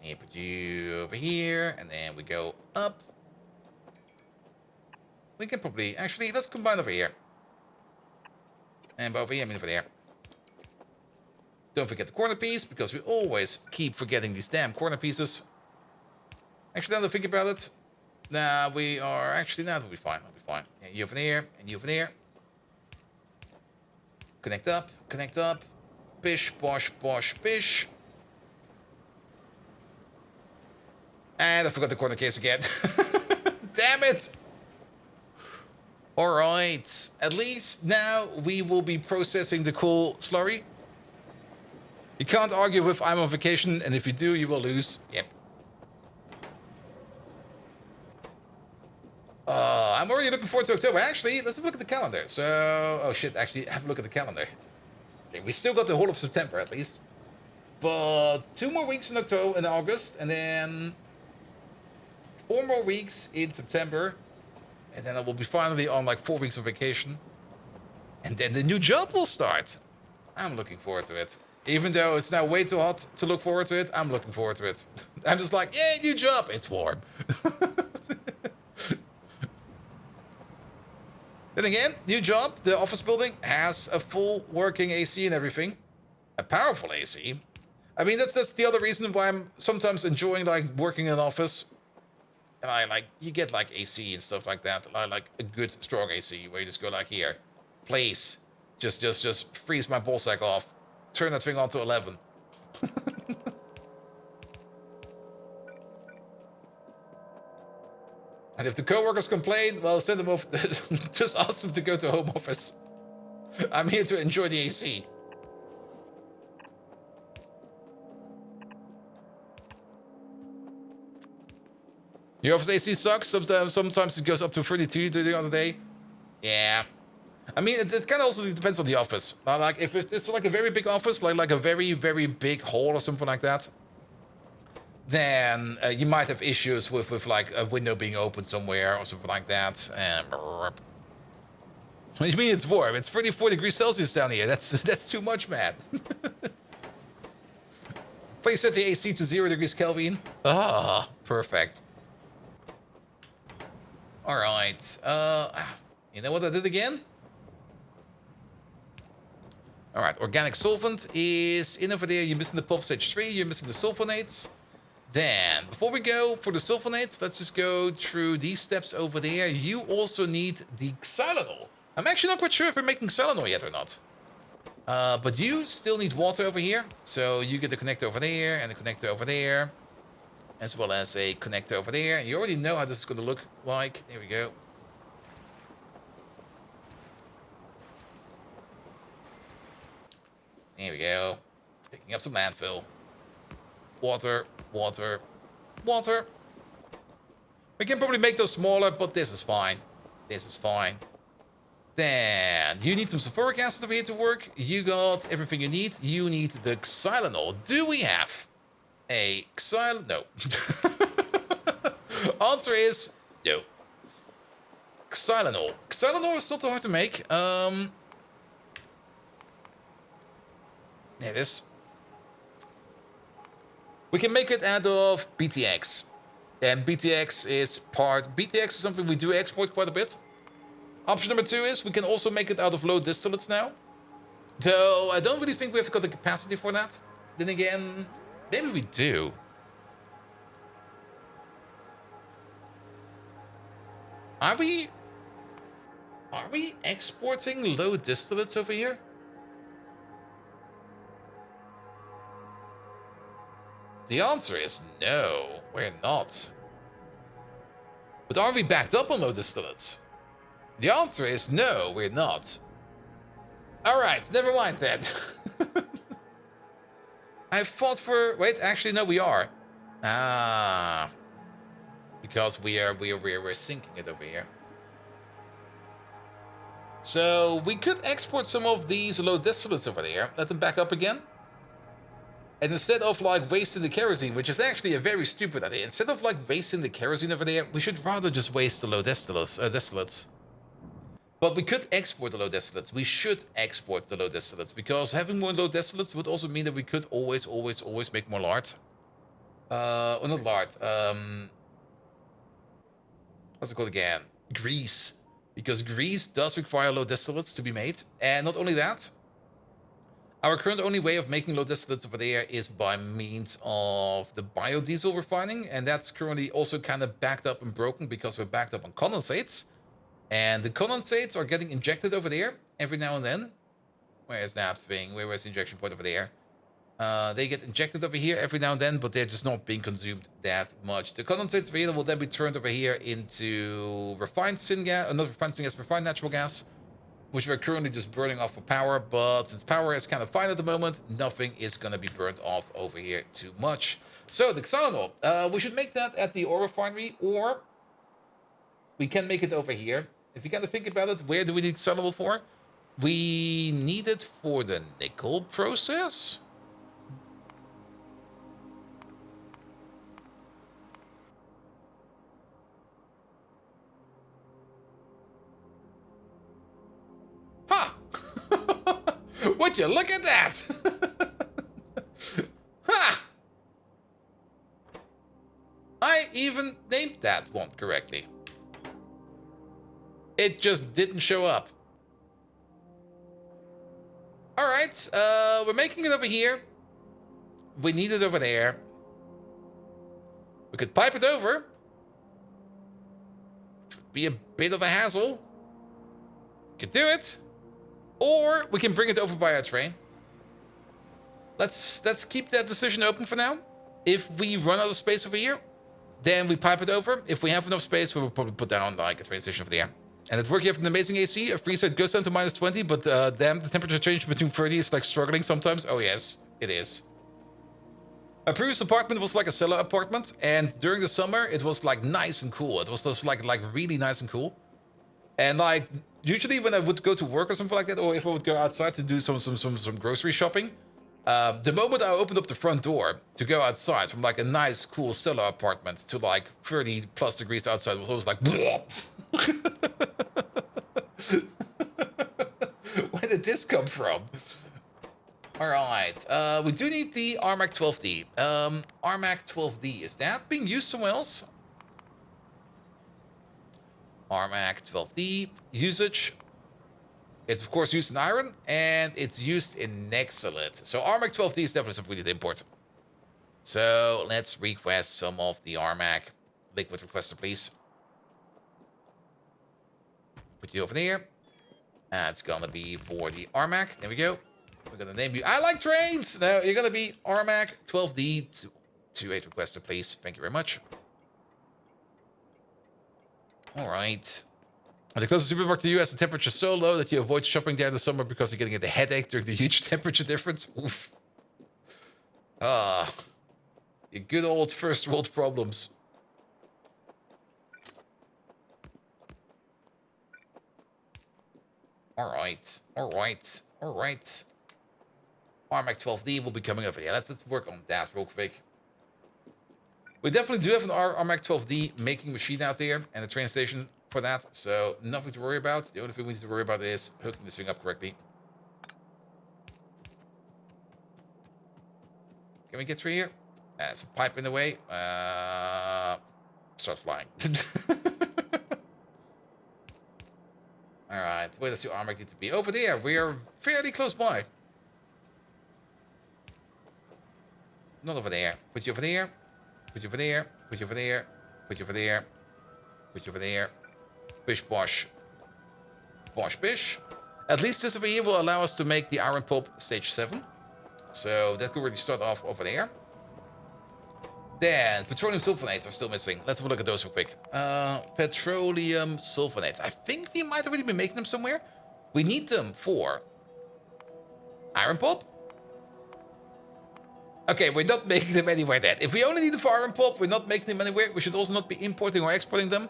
And put you over here, and then we go up. We can probably, actually, let's combine over here. And over here, I mean over there. Don't forget the corner piece, because we always keep forgetting these damn corner pieces. Actually, now that I think about it, nah, we are, actually, now that'll be fine, that'll be fine. Yeah, you over there, and you over there. Connect up, bish, bosh, bosh, bish. And I forgot the corner case again. Damn it! Alright. At least now we will be processing the coal slurry. You can't argue with I'm on vacation, and if you do, you will lose. Yep. I'm already looking forward to October. Actually, let's have a look at the calendar. So, oh shit, actually, have a look at the calendar. Okay, we still got the whole of September, at least. But 2 more weeks in October and August, and then 4 more weeks in September. And then I will be finally on like 4 weeks of vacation. And then the new job will start. I'm looking forward to it. Even though it's now way too hot to look forward to it, I'm looking forward to it. I'm just like, yay, new job. It's warm. Then again, new job. The office building has a full working AC and everything. A powerful AC. I mean, that's the other reason why I'm sometimes enjoying like working in an office. And I like, you get like AC and stuff like that. I like a good strong AC where you just go like here. Please, just freeze my ballsack off. Turn that thing on to 11. And if the coworkers complain, well, send them off. Just ask them to go to home office. I'm here to enjoy the AC. Your office AC sucks. Sometimes it goes up to 32 the other day. Yeah. I mean, it kind of also depends on the office. Like, if it's like a very big office, like a very, very big hall or something like that, then you might have issues with like a window being open somewhere or something like that. What do you mean it's warm? It's 34 degrees Celsius down here. That's too much, man. Please set the AC to 0 degrees Kelvin. Ah, perfect. All right. You know what I did again? All right, organic solvent is in over there. You're missing the pulp stage 3. You're missing the sulfonates. Then, before we go for the sulfonates, let's just go through these steps over there. You also need the xylitol. I'm actually not quite sure if we're making xylitol yet or not. But you still need water over here. So you get the connector over there and the connector over there. As well as a connector over there. And you already know how this is going to look like. There we go. There we go. Picking up some landfill. Water, water, water. We can probably make those smaller, but this is fine. This is fine. Then, you need some sulfuric acid over here to work. You got everything you need. You need the xylitol. Do we have a xylitol? No. Answer is no. Xylitol. Xylitol is not too hard to make. There it is. We can make it out of BTX. And BTX is something we do export quite a bit. Option number 2 is we can also make it out of low distillates now. Though I don't really think we've got the capacity for that. Then again, maybe we do. Are we exporting low distillates over here? The answer is no, we're not. But are we backed up on low distillates? The answer is no, we're not. Alright, never mind that. I fought for... Wait, actually, no, we are. Ah. Because we're sinking it over here. So, we could export some of these low distillates over there. Let them back up again. And instead of like wasting the kerosene, which is actually a very stupid idea, instead of like wasting the kerosene over there, we should rather just waste the low distillates. But we could export the low distillates. We should export the low distillates because having more low distillates would also mean that we could always make more lard. Or not lard. What's it called again? Grease. Because grease does require low distillates to be made. And not only that, our current only way of making low distillates over there is by means of the biodiesel refining, and that's currently also kind of backed up and broken because we're backed up on condensates. And the condensates are getting injected over there every now and then. Where is that thing? Where was the injection point over there? They get injected over here every now and then, but they're just not being consumed that much. The condensates over here will then be turned over here into refined syngas, not refined syngas, refined natural gas, which we're currently just burning off for power. But since power is kind of fine at the moment, nothing is going to be burned off over here too much. So the xylitol, we should make that at the ore refinery, or we can make it over here. If you kind of think about it, where do we need xylitol for? We need it for the nickel process. Would you look at that? Ha! I even named that one correctly. It just didn't show up. Alright, we're making it over here. We need it over there. We could pipe it over. Be a bit of a hassle. Could do it. Or we can bring it over by our train. Let's keep that decision open for now. If we run out of space over here, then we pipe it over. If we have enough space, we'll probably put down like a train station over there. And it's working. You have an amazing AC. A freeze goes down to -20, but damn, the temperature change between 30 is like struggling sometimes. Oh yes, it is. My previous apartment was like a cellar apartment, and during the summer it was like nice and cool. It was just like really nice and cool. And like usually when I would go to work or something like that, or if I would go outside to do some grocery shopping, the moment I opened up the front door to go outside from like a nice cool cellar apartment to like 30+ degrees outside, was always like where did this come from? All right, we do need the RMAC 12D. RMAC 12D, is that being used somewhere else? RMAC 12D usage. It's of course used in iron, and it's used in exiled. So RMAC 12D is definitely something we need to import. So let's request some of the RMAC liquid requester, please. Put you over there. That's gonna be for the RMAC. There we go. We're gonna name you. I like trains. No, you're gonna be RMAC 12D 28 requester, please. Thank you very much. All right. The closest supermarket to you has the temperature so low that you avoid shopping there in the summer because you're getting a headache during the huge temperature difference. Oof. Your good old first world problems. All right. RMAC 12D will be coming over here. Let's work on that real quick. We definitely do have an RMAC 12D making machine out there and a train station for that, so nothing to worry about. The only thing we need to worry about is hooking this thing up correctly. Can we get through here? There's a pipe in the way. Start flying. Alright, where does the RMAC need to be? Over there. We are fairly close by. Not over there. Put you over there. Put you over there. Put you over there. Put you over there. Put you over there. Bish bosh. Bosh bish. At least this over here will allow us to make the iron pulp stage 7. So that could really start off over there. Then petroleum sulfonates are still missing. Let's have a look at those real quick. Petroleum sulfonates. I think we might already be making them somewhere. We need them for iron pulp. Okay, we're not making them anywhere then. If we only need them for iron pulp, we're not making them anywhere. We should also not be importing or exporting them.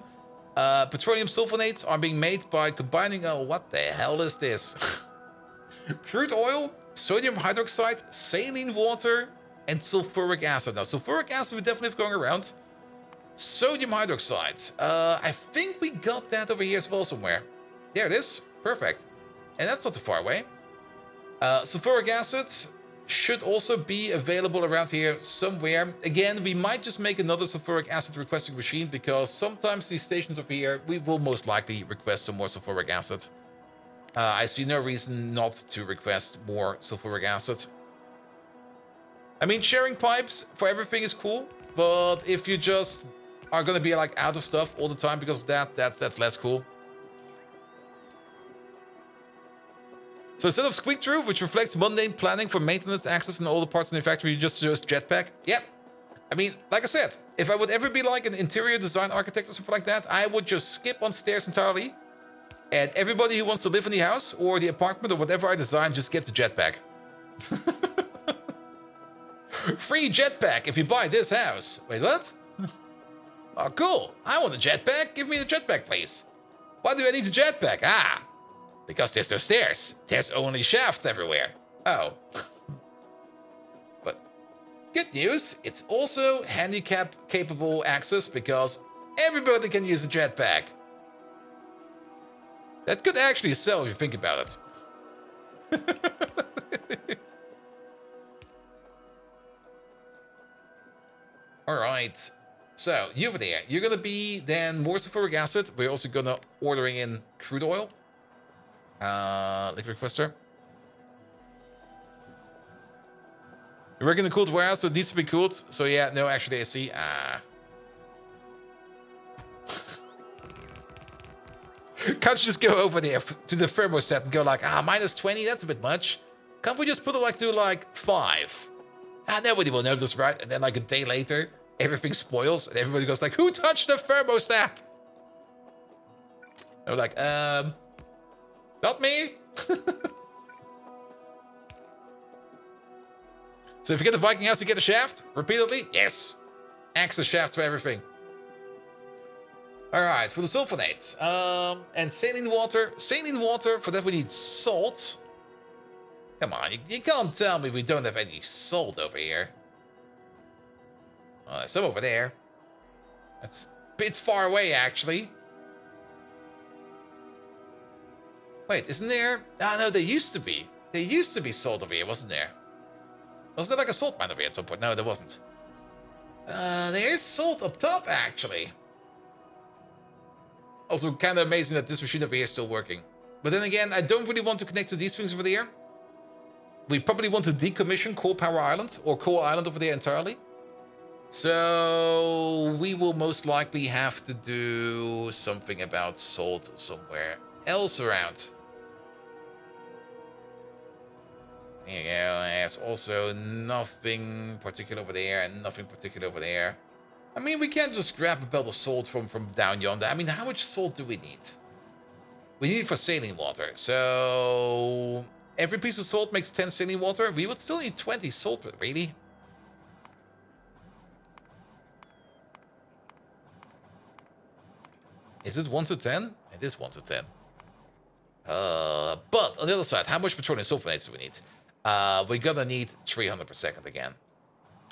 Petroleum sulfonates are being made by combining... Oh, what the hell is this? Crude oil, sodium hydroxide, saline water, and sulfuric acid. Now, sulfuric acid we definitely have going around. Sodium hydroxide. I think we got that over here as well somewhere. There it is. Perfect. And that's not too far away. Sulfuric acid should also be available around here somewhere. Again, we might just make another sulfuric acid requesting machine because sometimes these stations over here, we will most likely request some more sulfuric acid. I see no reason not to request more sulfuric acid. I mean, sharing pipes for everything is cool, but if you just are going to be like out of stuff all the time because of that, that's less cool. So instead of squeak through, which reflects mundane planning for maintenance, access, and all the parts in the factory, you just jetpack. Yep. I mean, like I said, if I would ever be like an interior design architect or something like that, I would just skip on stairs entirely. And everybody who wants to live in the house or the apartment or whatever I design just gets a jetpack. Free jetpack if you buy this house. Wait, what? Oh, cool. I want a jetpack. Give me the jetpack, please. Why do I need a jetpack? Ah, because there's no stairs. There's only shafts everywhere. Oh. But good news, it's also handicap-capable access because everybody can use a jetpack. That could actually sell if you think about it. Alright. So, you over there. You're gonna be then more sulfuric acid. We're also gonna ordering in crude oil. Liquid requester. You're working in a cooled warehouse, so it needs to be cooled. So yeah, no, actually I see. Can't you just go over there to the thermostat and go like, minus 20, that's a bit much. Can't we just put it like to like 5? Nobody will notice, right? And then like a day later, everything spoils and everybody goes like, who touched the thermostat? I'm like, not me. So if you get the Viking house, you get a shaft repeatedly? Yes. Access shafts for everything. Alright, for the sulfonates. And saline water. Saline water, for that we need salt. Come on, you can't tell me we don't have any salt over here. There's some over there. That's a bit far away, actually. Wait, isn't there? No, there used to be. There used to be salt over here, wasn't there? Wasn't there like a salt mine over here at some point? No, there wasn't. There is salt up top, actually. Also, kind of amazing that this machine over here is still working. But then again, I don't really want to connect to these things over there. We probably want to decommission Coal Power Island, or Coal Island over there entirely. So we will most likely have to do something about salt somewhere else around. There you go. There's also nothing particular over there and nothing particular over there. I mean, we can't just grab a belt of salt from down yonder. I mean, how much salt do we need? We need it for saline water. So every piece of salt makes 10 saline water. We would still need 20 salt, really? Is it 1 to 10? It is 1 to 10. But on the other side, how much petroleum sulfonates do we need? We're gonna need 300 per second again.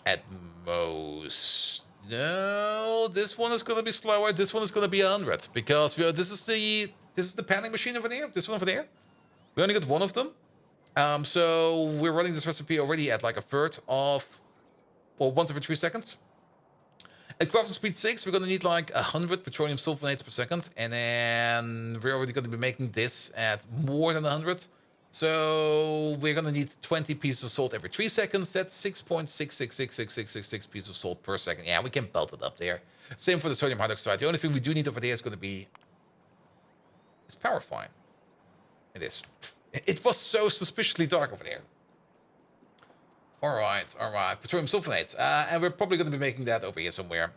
At most. No, this one is gonna be slower. This one is gonna be 100 because this is the panning machine over there. This one over there. We only got one of them. So we're running this recipe already at like a third of, well, once every 3 seconds. At crafting speed 6, we're gonna need like 100 petroleum sulfonates per second, and then we're already gonna be making this at more than 100. So we're gonna need 20 pieces of salt every 3 seconds. That's 6.66666666 pieces of salt per second. Yeah, we can belt it up there. Same for the sodium hydroxide. The only thing we do need over there is gonna be power fine. It is. It was so suspiciously dark over there. Alright. Petroleum sulfonates. And we're probably going to be making that over here somewhere.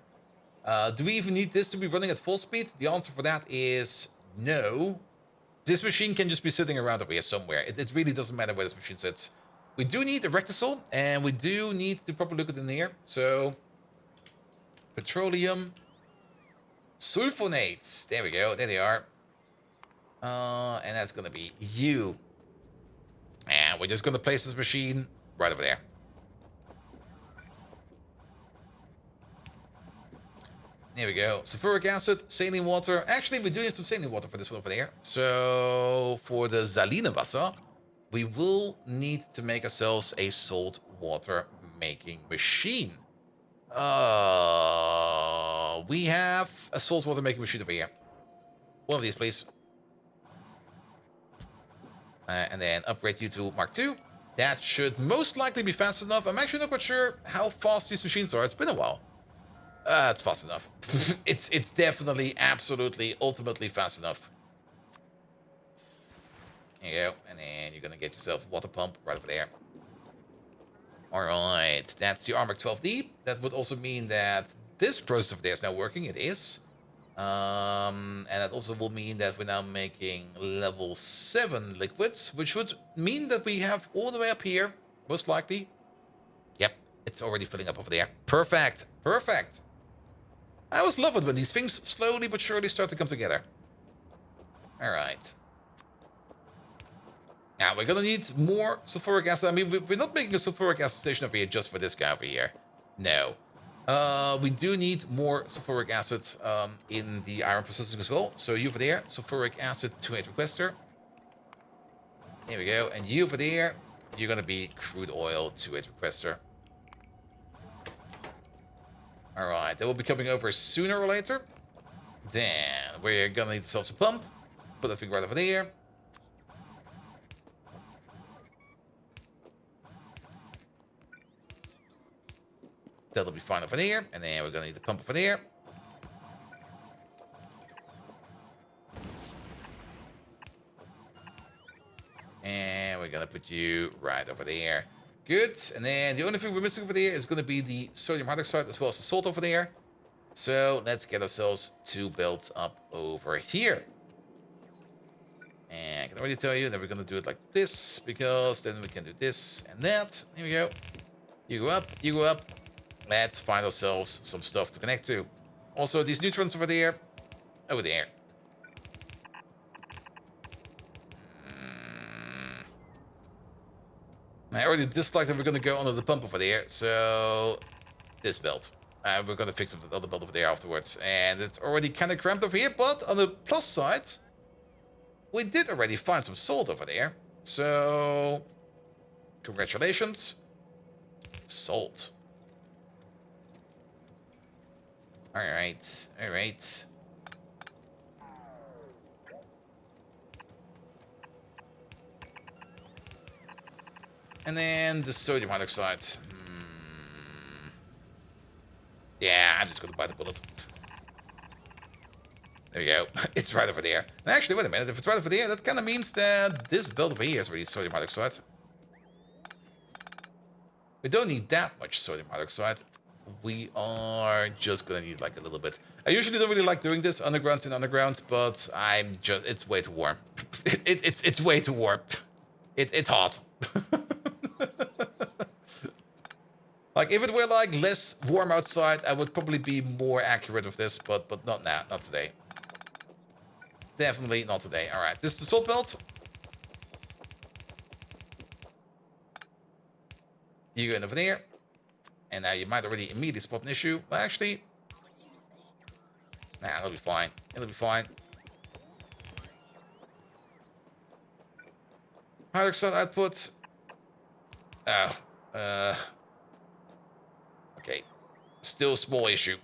Do we even need this to be running at full speed? The answer for that is no. This machine can just be sitting around over here somewhere. It really doesn't matter where this machine sits. We do need a rectisol, and we do need to properly look at it in here. So, petroleum sulfonates. There we go. There they are. And that's going to be you. And we're just going to place this machine right over there. There we go. Sulfuric acid, saline water. Actually, we do need some saline water for this one over there. So, for the Salinewasser, we will need to make ourselves a salt water making machine. We have a salt water making machine over here. One of these, please. And then upgrade you to Mark II. That should most likely be fast enough. I'm actually not quite sure how fast these machines are. It's been a while. It's fast enough. It's definitely, absolutely, ultimately fast enough. There you go. And then you're gonna get yourself a water pump right over there. Alright, that's the Armor 12D. That would also mean that this process over there is now working. It is. And that also will mean that we're now making level 7 liquids, which would mean that we have all the way up here, most likely. Yep, it's already filling up over there. Perfect, perfect. I always love it when these things slowly but surely start to come together. Alright. Now, we're gonna need more sulfuric acid. I mean, we're not making a sulfuric acid station over here just for this guy over here. No. We do need more sulfuric acid in the iron processing as well. So you over there, sulfuric acid to 8 requester. There we go. And you over there, you're gonna be crude oil to 8 requester. Alright, that will be coming over sooner or later. Then we're gonna need ourselves a pump. Put that thing right over there. That'll be fine over there. And then we're gonna need the pump over there. And we're gonna put you right over there. Good. And then the only thing we're missing over there is gonna be the sodium hydroxide as well as the salt over there. So let's get ourselves 2 built up over here. And I can already tell you that we're gonna do it like this, because then we can do this and that. Here we go. You go up, you go up. Let's find ourselves some stuff to connect to. Also, these neutrons over there. Over there. I already disliked that we're going to go under the pump over there. So, this belt. We're going to fix up the other belt over there afterwards. And it's already kind of cramped over here. But on the plus side, we did already find some salt over there. So, congratulations. Salt. Alright, alright. And then the sodium hydroxide. Yeah, I'm just gonna buy the bullet. There we go. It's right over there. And actually, wait a minute. If it's right over there, that kind of means that this build over here is really sodium hydroxide. We don't need that much sodium hydroxide. We are just gonna need like a little bit. I usually don't really like doing this underground and underground, but it's way too warm. It's way too warm. It's hot. Like if it were like less warm outside, I would probably be more accurate with this, but not now, not today. Definitely not today. All right, this is the salt belt. You go in over there. And now you might already immediately spot an issue. But actually, nah, it'll be fine. It'll be fine. Hydroxide output. Oh, okay. Still a small issue.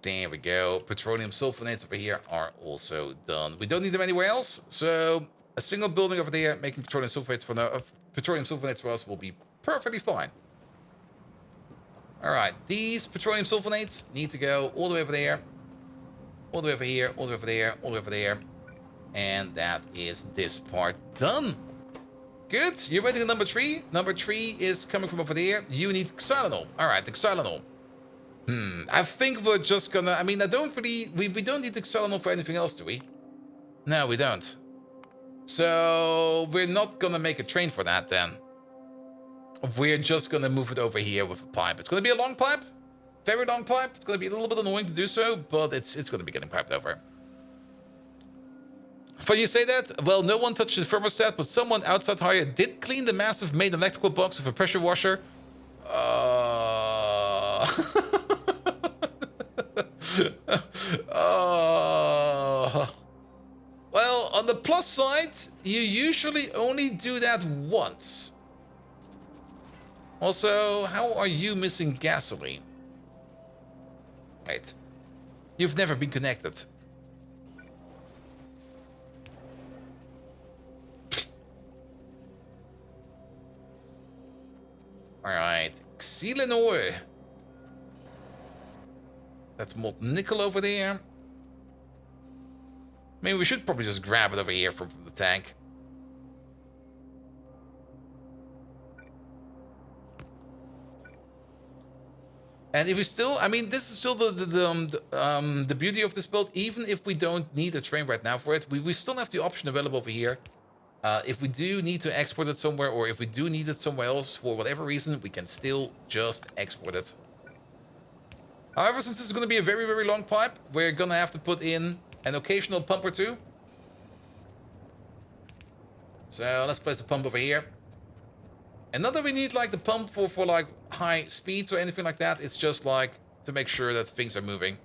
There we go. Petroleum sulfonates over here are also done. We don't need them anywhere else, so a single building over there making petroleum sulfonates for us will be perfectly fine. All right, these petroleum sulfonates need to go all the way over there, all the way over here, all the way over there, all the way over there, and that is this part done. Good. You're ready to number 3. Number 3 is coming from over there. You need xylanol. All right, the xylanol. I think we're just gonna... I mean, I don't really... We don't need the xylanol for anything else, do we? No, we don't. So, we're not gonna make a train for that, then. We're just gonna move it over here with a pipe. It's gonna be a long pipe. Very long pipe. It's gonna be a little bit annoying to do so, but it's gonna be getting piped over. Funny you say that? Well, no one touched the thermostat, but someone outside hire did clean the massive main electrical box with a pressure washer. Well, on the plus side, you usually only do that once. Also, how are you missing gasoline? Wait. You've never been connected. Alright. Xylanol. That's molten nickel over there. Maybe we should probably just grab it over here from the tank. And if we still, I mean, this is still the beauty of this build. Even if we don't need a train right now for it, we still have the option available over here. If we do need to export it somewhere, or if we do need it somewhere else for whatever reason, we can still just export it. However, since this is going to be a very, very long pipe, we're going to have to put in an occasional pump or two. So let's place a pump over here. And not that we need like the pump for like high speeds or anything like that. It's just like to make sure that things are moving.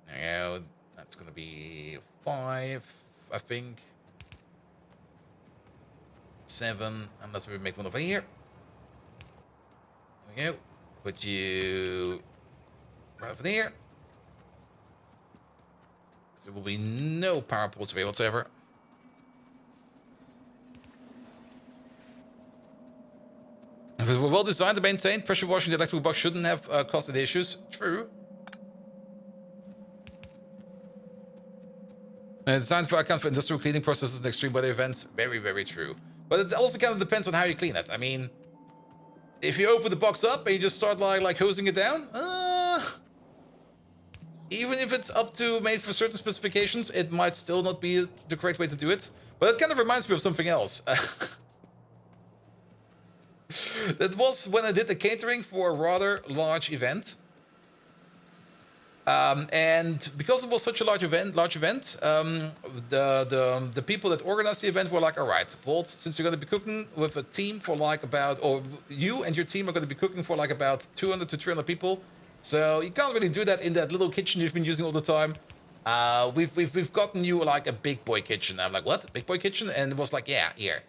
There we go. That's gonna be 5, I think. 7, and let's make one over here. There we go. Put you right over there. There will be no power pulls available whatsoever. If it were well designed and maintained, pressure washing the electrical box shouldn't have caused any issues. True. And designed for account for industrial cleaning processes and extreme weather events. Very, very true. But it also kind of depends on how you clean it. I mean, if you open the box up and you just start like hosing it down, even if it's up to made for certain specifications, it might still not be the correct way to do it. But it kind of reminds me of something else. That was when I did the catering for a rather large event. And because it was such a large event, the people that organized the event were like, all right, Bolt, since you're going to be cooking with a team for like about, or you and your team are going to be cooking for like about 200 to 300 people. So you can't really do that in that little kitchen you've been using all the time. We've gotten you like a big boy kitchen. I'm like, what? Big boy kitchen? And it was like, yeah, here.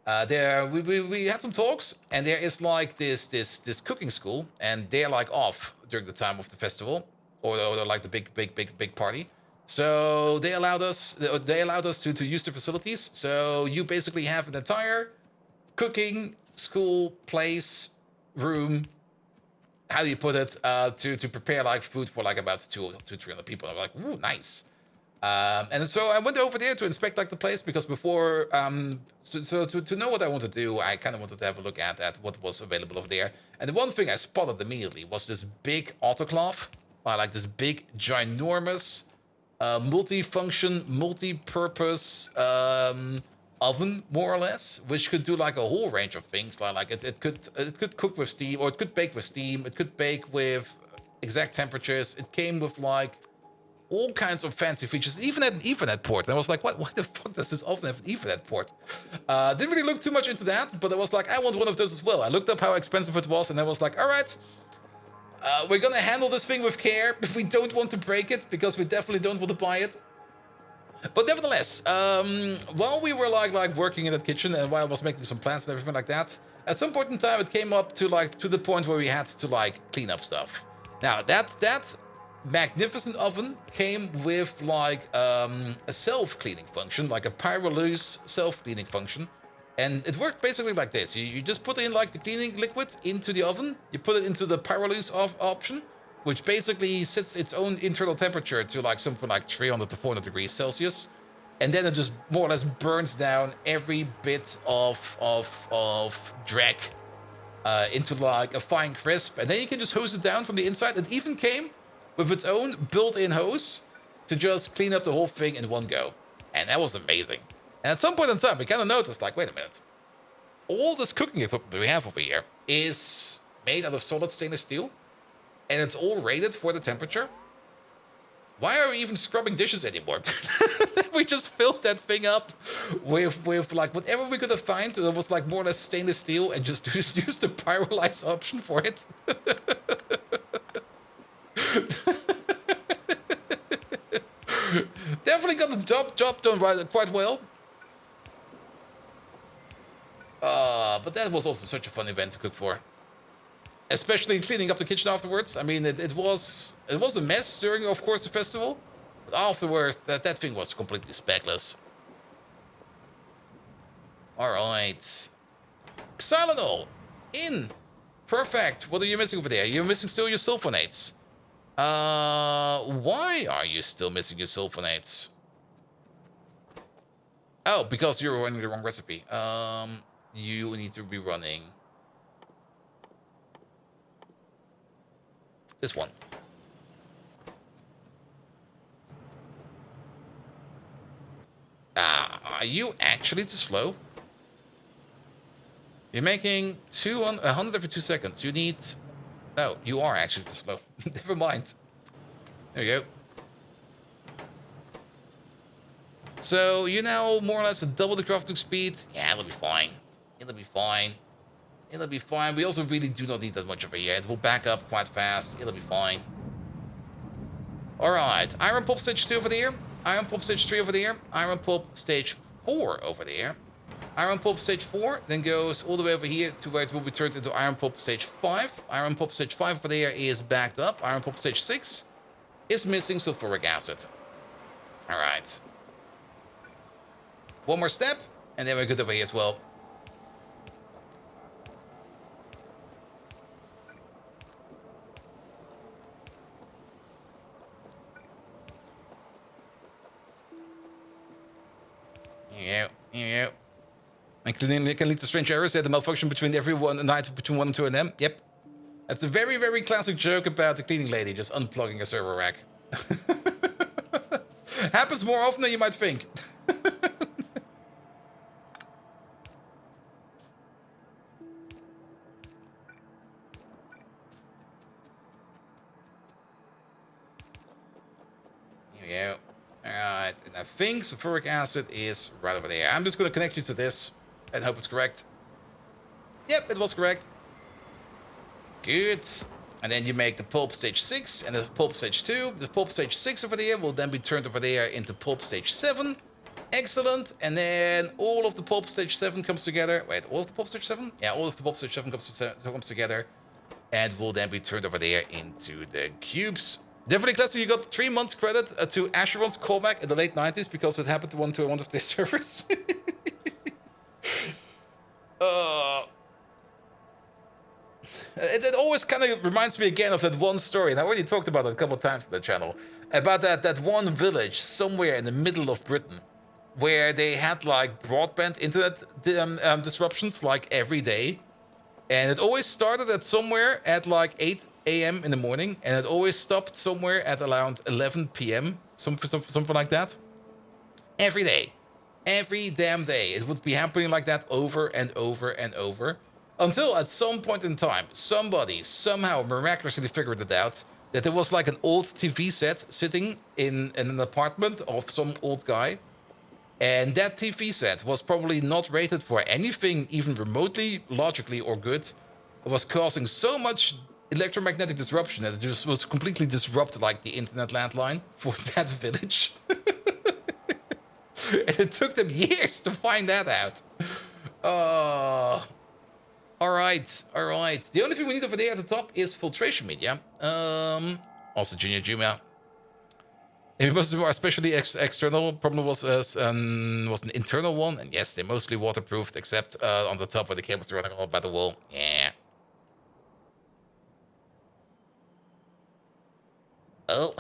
We had some talks, and there is like this cooking school, and they're like off during the time of the festival. Or like the big party. So they allowed us to use the facilities. So you basically have an entire cooking school place room. How do you put it? To prepare like food for like about 200 to 300 people. I'm like, ooh, nice. And so I went over there to inspect like the place, because before to know what I wanted to do, I kind of wanted to have a look at what was available over there. And the one thing I spotted immediately was this big autoclave. Like this big, ginormous, multi-function, multi-purpose oven, more or less, which could do like a whole range of things. Like it could cook with steam, or it could bake with steam. It could bake with exact temperatures. It came with like all kinds of fancy features. It even had an Ethernet port. And I was like, what? Why the fuck does this oven have an Ethernet port? Didn't really look too much into that, but I was like, I want one of those as well. I looked up how expensive it was, and I was like, all right. We're gonna handle this thing with care, if we don't want to break it, because we definitely don't want to buy it. But nevertheless, while we were like working in that kitchen, and while I was making some plans and everything like that, at some point in time it came up to the point where we had to like clean up stuff. Now that magnificent oven came with like a self-cleaning function, like a Pyroluse self-cleaning function. And it worked basically like this. You just put in like the cleaning liquid into the oven. You put it into the Pyroluse option, which basically sets its own internal temperature to like something like 300 to 400 degrees Celsius. And then it just more or less burns down every bit of drag into like a fine crisp. And then you can just hose it down from the inside. It even came with its own built-in hose to just clean up the whole thing in one go. And that was amazing. And at some point in time, we kind of noticed, like, wait a minute. All this cooking equipment we have over here is made out of solid stainless steel, and it's all rated for the temperature. Why are we even scrubbing dishes anymore? We just filled that thing up with like whatever we could have found that was like more or less stainless steel, and just used the Pyrolise option for it. Definitely got the job done quite well. But that was also such a fun event to cook for. Especially cleaning up the kitchen afterwards. I mean, it was a mess during, of course, the festival. But afterwards, that thing was completely speckless. Alright. Xylanol! In! Perfect! What are you missing over there? You're missing still your sulfonates. Why are you still missing your sulfonates? Oh, because you're running the wrong recipe. You need to be running this one. Are you actually too slow? You're making 100 every 2 seconds. You need... Oh, you are actually too slow. Never mind. There you go. So you're now more or less at double the crafting speed. Yeah, it'll be fine. It'll be fine. It'll be fine. We also really do not need that much over here. It will back up quite fast. It'll be fine. Alright. Iron Pulp Stage 2 over there. Iron Pulp Stage 3 over there. Iron Pulp Stage 4 over there. Iron Pulp Stage 4 then goes all the way over here to where it will be turned into Iron Pulp Stage 5. Iron Pulp Stage 5 over there is backed up. Iron Pulp Stage 6 is missing sulfuric acid. Alright. One more step, and then we're good over here as well. Here you go. And cleaning can lead to strange errors. Yeah, the malfunction between everyone and night between 1 and 2 a.m. Yep. That's a very, very classic joke about the cleaning lady just unplugging a server rack. Happens more often than you might think. Here we go. Alright, and I think sulfuric acid is right over there. I'm just going to connect you to this and hope it's correct. Yep, it was correct. Good. And then you make the pulp stage 6 and the pulp stage 2. The pulp stage 6 over there will then be turned over there into pulp stage 7. Excellent. And then all of the pulp stage 7 comes together. Wait, all of the pulp stage 7? Yeah, all of the pulp stage 7 comes together. And will then be turned over there into the cubes. Definitely classic, you got 3 months credit to Asheron's callback in the late 90s because it happened to one of their servers. It always kind of reminds me again of that one story, and I already talked about it a couple of times on the channel, about that one village somewhere in the middle of Britain where they had like broadband internet disruptions like every day. And it always started at somewhere at like 8 a.m. in the morning, and it always stopped somewhere at around 11 p.m., something like that. Every day. Every damn day. It would be happening like that over and over and over. Until at some point in time, somebody somehow miraculously figured it out that there was like an old TV set sitting in an apartment of some old guy. And that TV set was probably not rated for anything even remotely logically or good. It was causing so much electromagnetic disruption that it just was completely disrupted like the internet landline for that village. And it took them years to find that out. Alright. The only thing we need over there at the top is filtration media. Also Junior Juma. It was more especially external. Problem was an internal one, and yes, they're mostly waterproofed, except on the top where the cables are running all by the wall. Yeah. Well.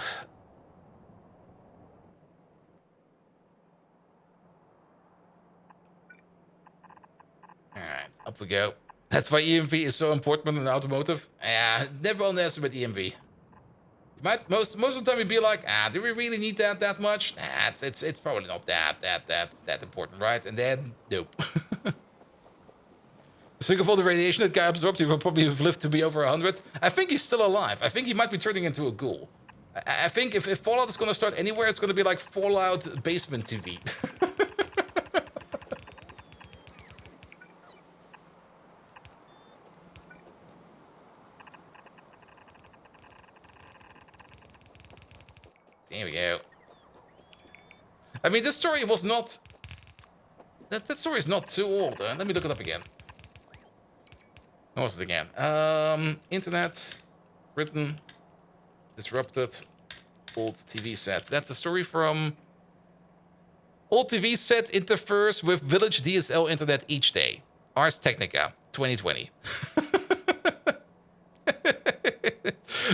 Alright, up we go. That's why EMV is so important in automotive. Never underestimate EMV. Most of the time you'd be like, do we really need that much? It's probably not that important, right? And then, nope. Think of all the radiation that guy absorbed, he will probably have lived to be over 100. I think he's still alive. I think he might be turning into a ghoul. I think if Fallout is going to start anywhere, it's going to be like Fallout Basement TV. There we go. I mean, this story was not... That story is not too old. Let me look it up again. What was it again? Internet. Britain. Disrupted. Old TV set. That's a story from Old TV set interferes with village DSL internet each day. Ars Technica, 2020.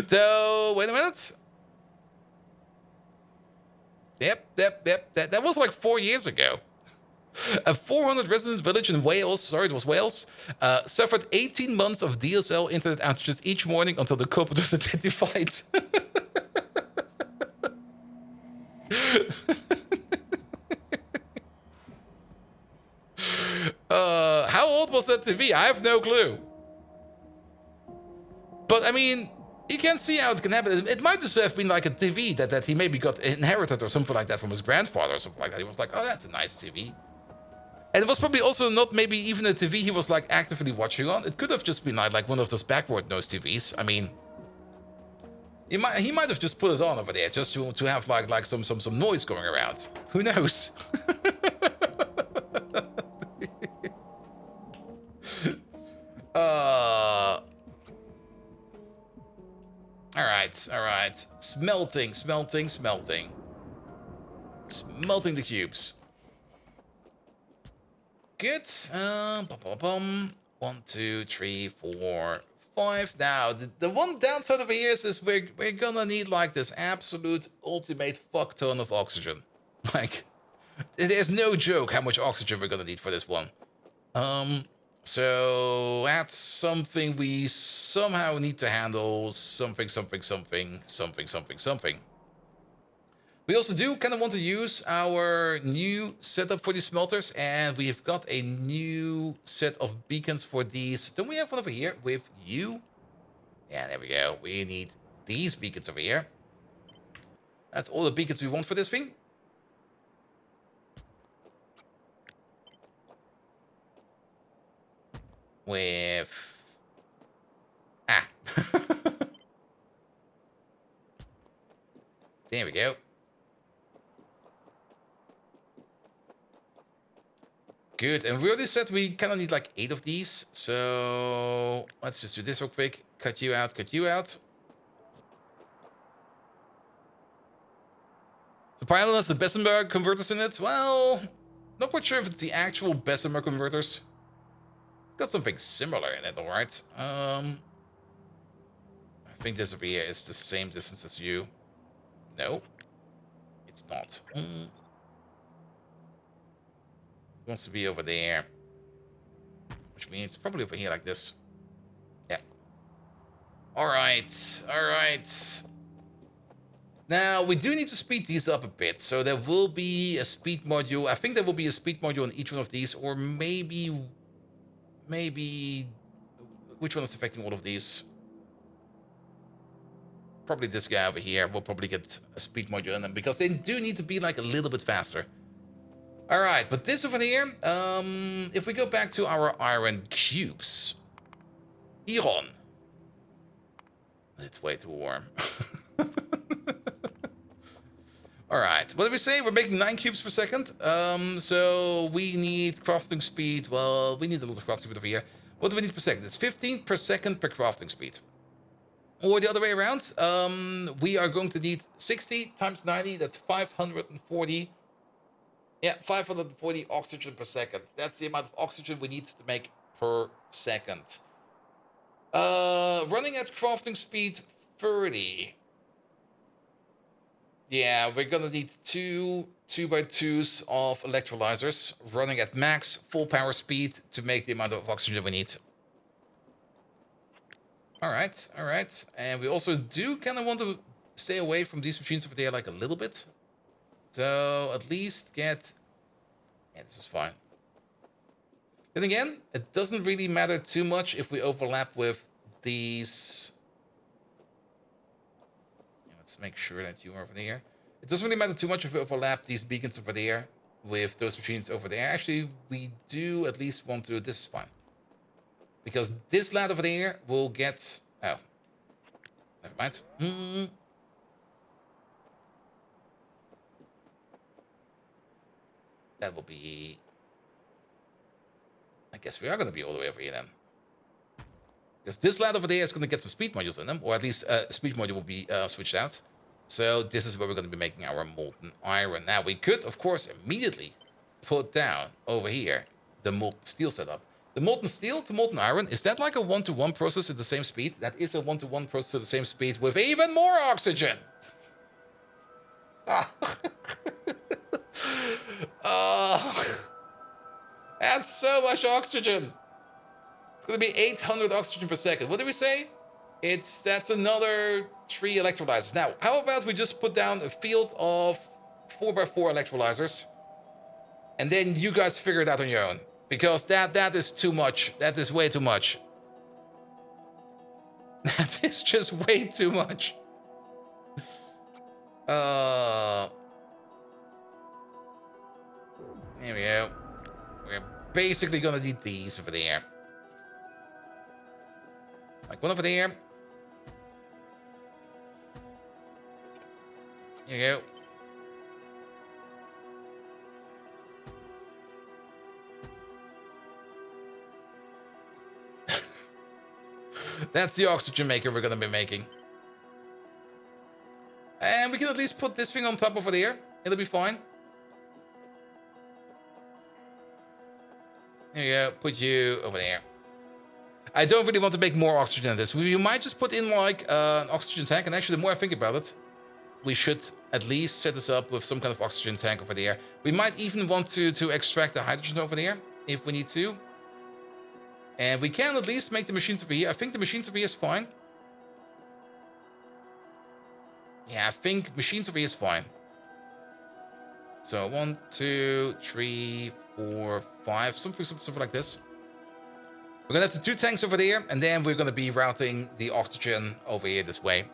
So, wait a minute. Yep. That was like 4 years ago. A 400 resident village in Wales, sorry, it was Wales, suffered 18 months of DSL internet outages each morning until the culprit was identified. How old was that TV? I have no clue. But I mean, you can see how it can happen. It might just have been like a TV that he maybe got inherited or something like that from his grandfather or something like that. He was like, oh, that's a nice TV. And it was probably also not maybe even a TV he was like actively watching on. It could have just been like one of those backward nose TVs. I mean, he might have just put it on over there just to have like some noise going around. Who knows? All right. Smelting the cubes. Good. 1, 2, 3, 4, 5. Now, the one downside over here is we're gonna need like this absolute ultimate fuck ton of oxygen. Like, there's no joke how much oxygen we're gonna need for this one. So that's something we somehow need to handle. Something. We also do kind of want to use our new setup for these smelters, and we've got a new set of beacons for these. Don't we have one over here with you? Yeah, there we go. We need these beacons over here. That's all the beacons we want for this thing. With... There we go. Good, and we already said we kind of need like 8 of these, so let's just do this real quick. Cut you out. So Pyanodons has the Bessemer converters in it. Well, not quite sure if it's the actual Bessemer converters. Got something similar in it, alright. I think this over here is the same distance as you. No, it's not. It wants to be over there, which means it's probably over here like this. Yeah. All right. Now, we do need to speed these up a bit, so there will be a speed module. I think there will be a speed module on each one of these, or maybe... Which one is affecting all of these? Probably this guy over here will probably get a speed module in them, because they do need to be like a little bit faster. All right, but this over here, if we go back to our iron cubes, Iron. It's way too warm. All right, what did we say? We're making 9 cubes per second. So we need crafting speed. Well, we need a lot of crafting speed over here. What do we need per second? It's 15 per second per crafting speed. Or the other way around, we are going to need 60 times 90. That's 540. Yeah, 540 oxygen per second. That's the amount of oxygen we need to make per second. Running at crafting speed 30. Yeah, we're gonna need 2 2x2s of electrolyzers running at max full power speed to make the amount of oxygen we need. All right. And we also do kind of want to stay away from these machines over there like a little bit. So at least get... Yeah, this is fine. Then again, it doesn't really matter too much if we overlap with these... Let's make sure that you are over there. It doesn't really matter too much if we overlap these beacons over there with those machines over there. Actually, we do at least want to... This is fine. Because this lad over there will get... Oh. Never mind. That will be... I guess we are going to be all the way over here then. Because this lad over there is going to get some speed modules in them. Or at least a speed module will be switched out. So this is where we're going to be making our molten iron. Now, we could, of course, immediately put down over here the molten steel setup. The molten steel to molten iron, is that like a 1-to-1 process at the same speed? That is a 1-to-1 process at the same speed with even more oxygen. Oh, that's so much oxygen. It's going to be 800 oxygen per second. What did we say? That's another 3 electrolyzers. Now, how about we just put down a field of 4x4 electrolyzers, and then you guys figure it out on your own, because that is too much. That is way too much. That is just way too much. There we go. We're basically gonna need these over there. Like one over there. Here you go. That's the oxygen maker we're gonna be making. And we can at least put this thing on top over there. It'll be fine. There you go. Put you over there. I don't really want to make more oxygen in this. We might just put in like an oxygen tank. And actually, the more I think about it, we should at least set this up with some kind of oxygen tank over there. We might even want to extract the hydrogen over there if we need to. And we can at least make the machines over here. I think the machines over here is fine. Yeah, I think machines over here is fine. So 1, 2, 3, 4, 5, something like this. We're gonna have the 2 tanks over there, and then we're gonna be routing the oxygen over here this way.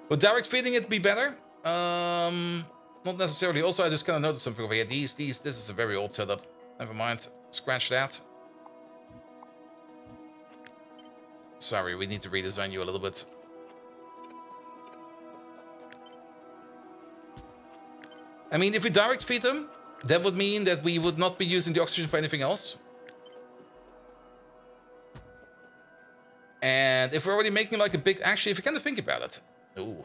Would direct feeding it be better? Not necessarily. Also, I just kind of noticed something over here. This is a very old setup. Never mind. Scratch that. Sorry, we need to redesign you a little bit. I mean, if we direct feed them, that would mean that we would not be using the oxygen for anything else. And if we're already making like a big... Actually, if you kind of think about it. Ooh.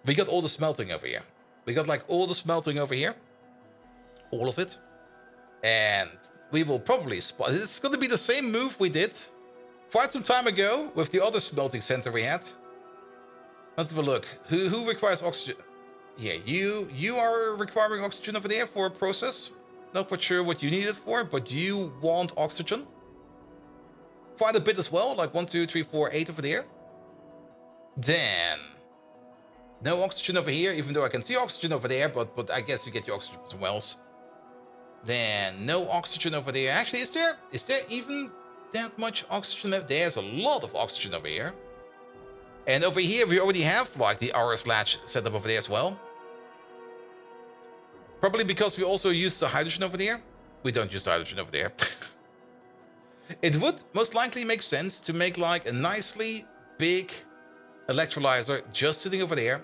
We got all the smelting over here. We got like all the smelting over here. All of it. And we will probably spot... It's going to be the same move we did quite some time ago with the other smelting center we had. Let's have a look. Who requires oxygen? Yeah, you are requiring oxygen over there for a process. Not quite sure what you need it for, but you want oxygen. Quite a bit as well, like 1, 2, 3, 4, 8 over there. Then no oxygen over here, even though I can see oxygen over there, but I guess you get your oxygen from somewhere else. Then no oxygen over there. Actually, is there even that much oxygen left? There's a lot of oxygen over here. And over here, we already have like the RS latch set up over there as well. Probably because we also use the hydrogen over there. We don't use the hydrogen over there. It would most likely make sense to make like a nicely big electrolyzer just sitting over there.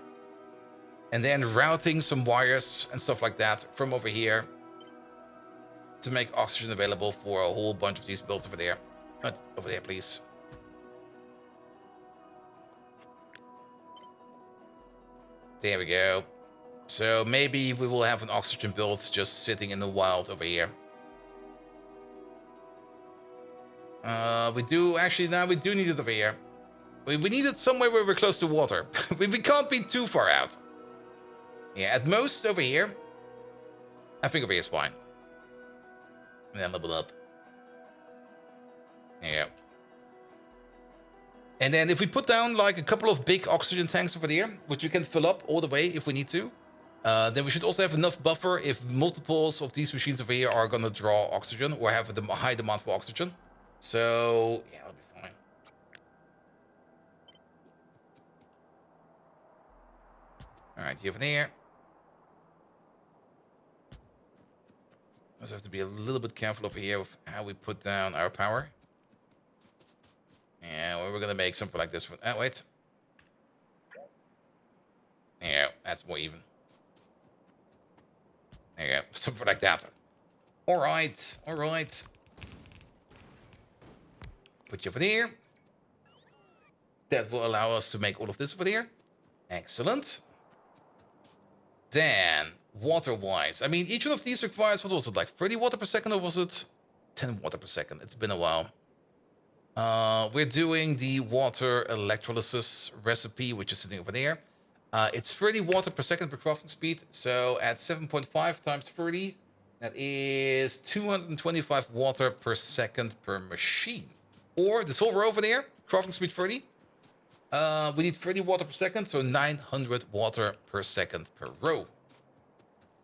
And then routing some wires and stuff like that from over here to make oxygen available for a whole bunch of these builds over there. Not over there, please. There we go. So maybe we will have an oxygen build just sitting in the wild over here. We do need it over here. We need it somewhere where we're close to water. we can't be too far out. Yeah, at most over here. I think over here is fine. And then level up. There you go. And then if we put down like a couple of big oxygen tanks over there, which you can fill up all the way if we need to, then we should also have enough buffer if multiples of these machines over here are going to draw oxygen or have a high demand for oxygen. So, yeah, that'll be fine. All right, you over there. Also have to be a little bit careful over here with how we put down our power. Yeah, well, we're gonna make something like this. Oh, wait. Yeah, that's more even. There you go, something like that. All right, all right. Put you over there. That will allow us to make all of this over there. Excellent. Then, water-wise, I mean, each one of these requires, what was it, like 30 water per second, or was it 10 water per second? It's been a while. We're doing the water electrolysis recipe, which is sitting over there. It's 30 water per second per crafting speed, so at 7.5 times 30, that is 225 water per second per machine. Or this whole row over there, crafting speed 30. We need 30 water per second, so 900 water per second per row.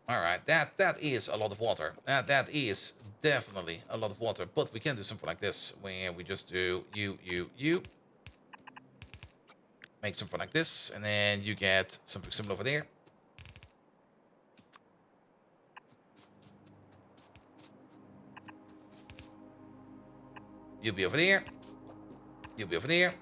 All right, that is a lot of water. That is definitely a lot of water, but we can do something like this, where we just do you. Make something like this, and then you get something similar over there. You'll be over there. You'll be over there.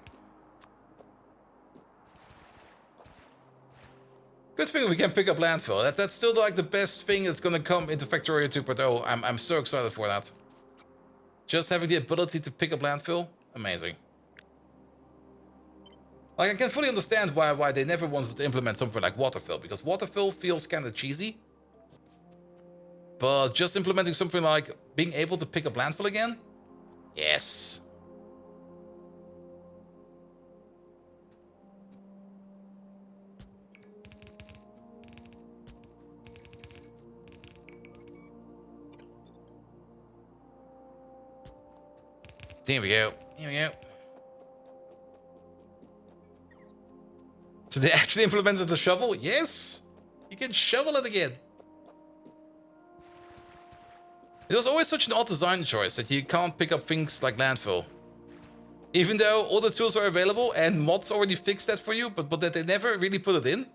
Good thing we can pick up landfill. That's still like the best thing that's gonna come into Factorio 2.0. I'm so excited for that. Just having the ability to pick up landfill, amazing. Like, I can fully understand why they never wanted to implement something like waterfill, because waterfill feels kind of cheesy. But just implementing something like being able to pick up landfill again, yes. There we go. Here we go. So they actually implemented the shovel? Yes! You can shovel it again. It was always such an odd design choice that you can't pick up things like landfill. Even though all the tools are available and mods already fixed that for you, but that they never really put it in.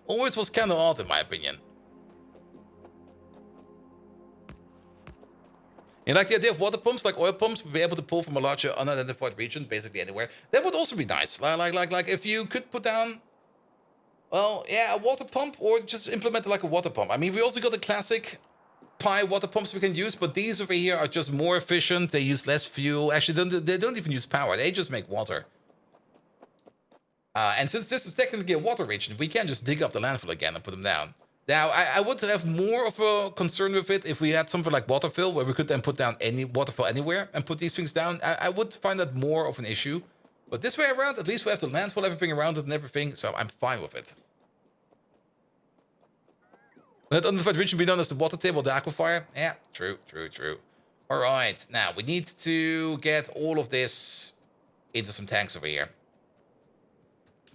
Always was kind of odd in my opinion. And like the idea of water pumps, like oil pumps, would be able to pull from a larger unidentified region, basically anywhere. That would also be nice. Like if you could put down, well, yeah, a water pump, or just implement it like a water pump. I mean, we also got the classic Pi water pumps we can use, but these over here are just more efficient. They use less fuel. Actually, they don't even use power. They just make water. And since this is technically a water region, we can just dig up the landfill again and put them down. Now, I would have more of a concern with it if we had something like waterfill, where we could then put down any waterfill anywhere and put these things down. I would find that more of an issue. But this way around, at least we have to landfill everything around it and everything, so I'm fine with it. Let unidentified region be known as the water table, the aquifer. Yeah, true. All right, now we need to get all of this into some tanks over here.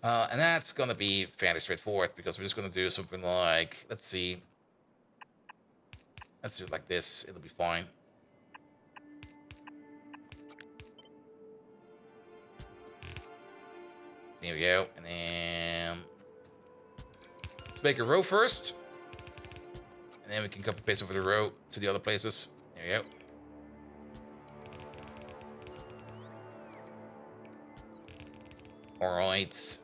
And that's going to be fairly straightforward, because we're just going to do something like, let's see. Let's do it like this. It'll be fine. There we go. And then let's make a row first. And then we can copy paste over the row to the other places. There we go. All right.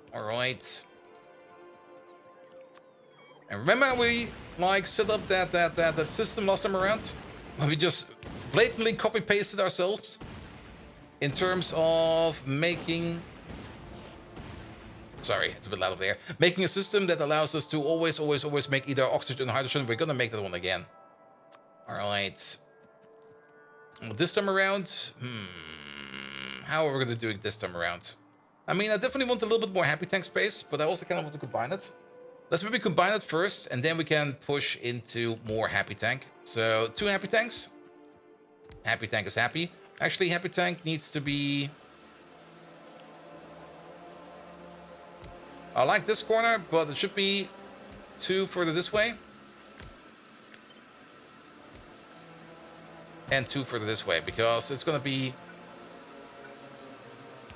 And remember how we like set up that system last time around? When we just blatantly copy pasted ourselves in terms of making, sorry, it's a bit loud over there. Making a system that allows us to always make either oxygen or hydrogen. We're gonna make that one again. All right. Well, this time around, how are we gonna do it this time around? I mean, I definitely want a little bit more happy tank space, but I also kind of want to combine it. Let's maybe combine it first, and then we can push into more happy tank. So 2 happy tanks. Happy tank is happy. Actually, happy tank needs to be, I like this corner, but it should be 2 further this way. And 2 further this way, because it's going to be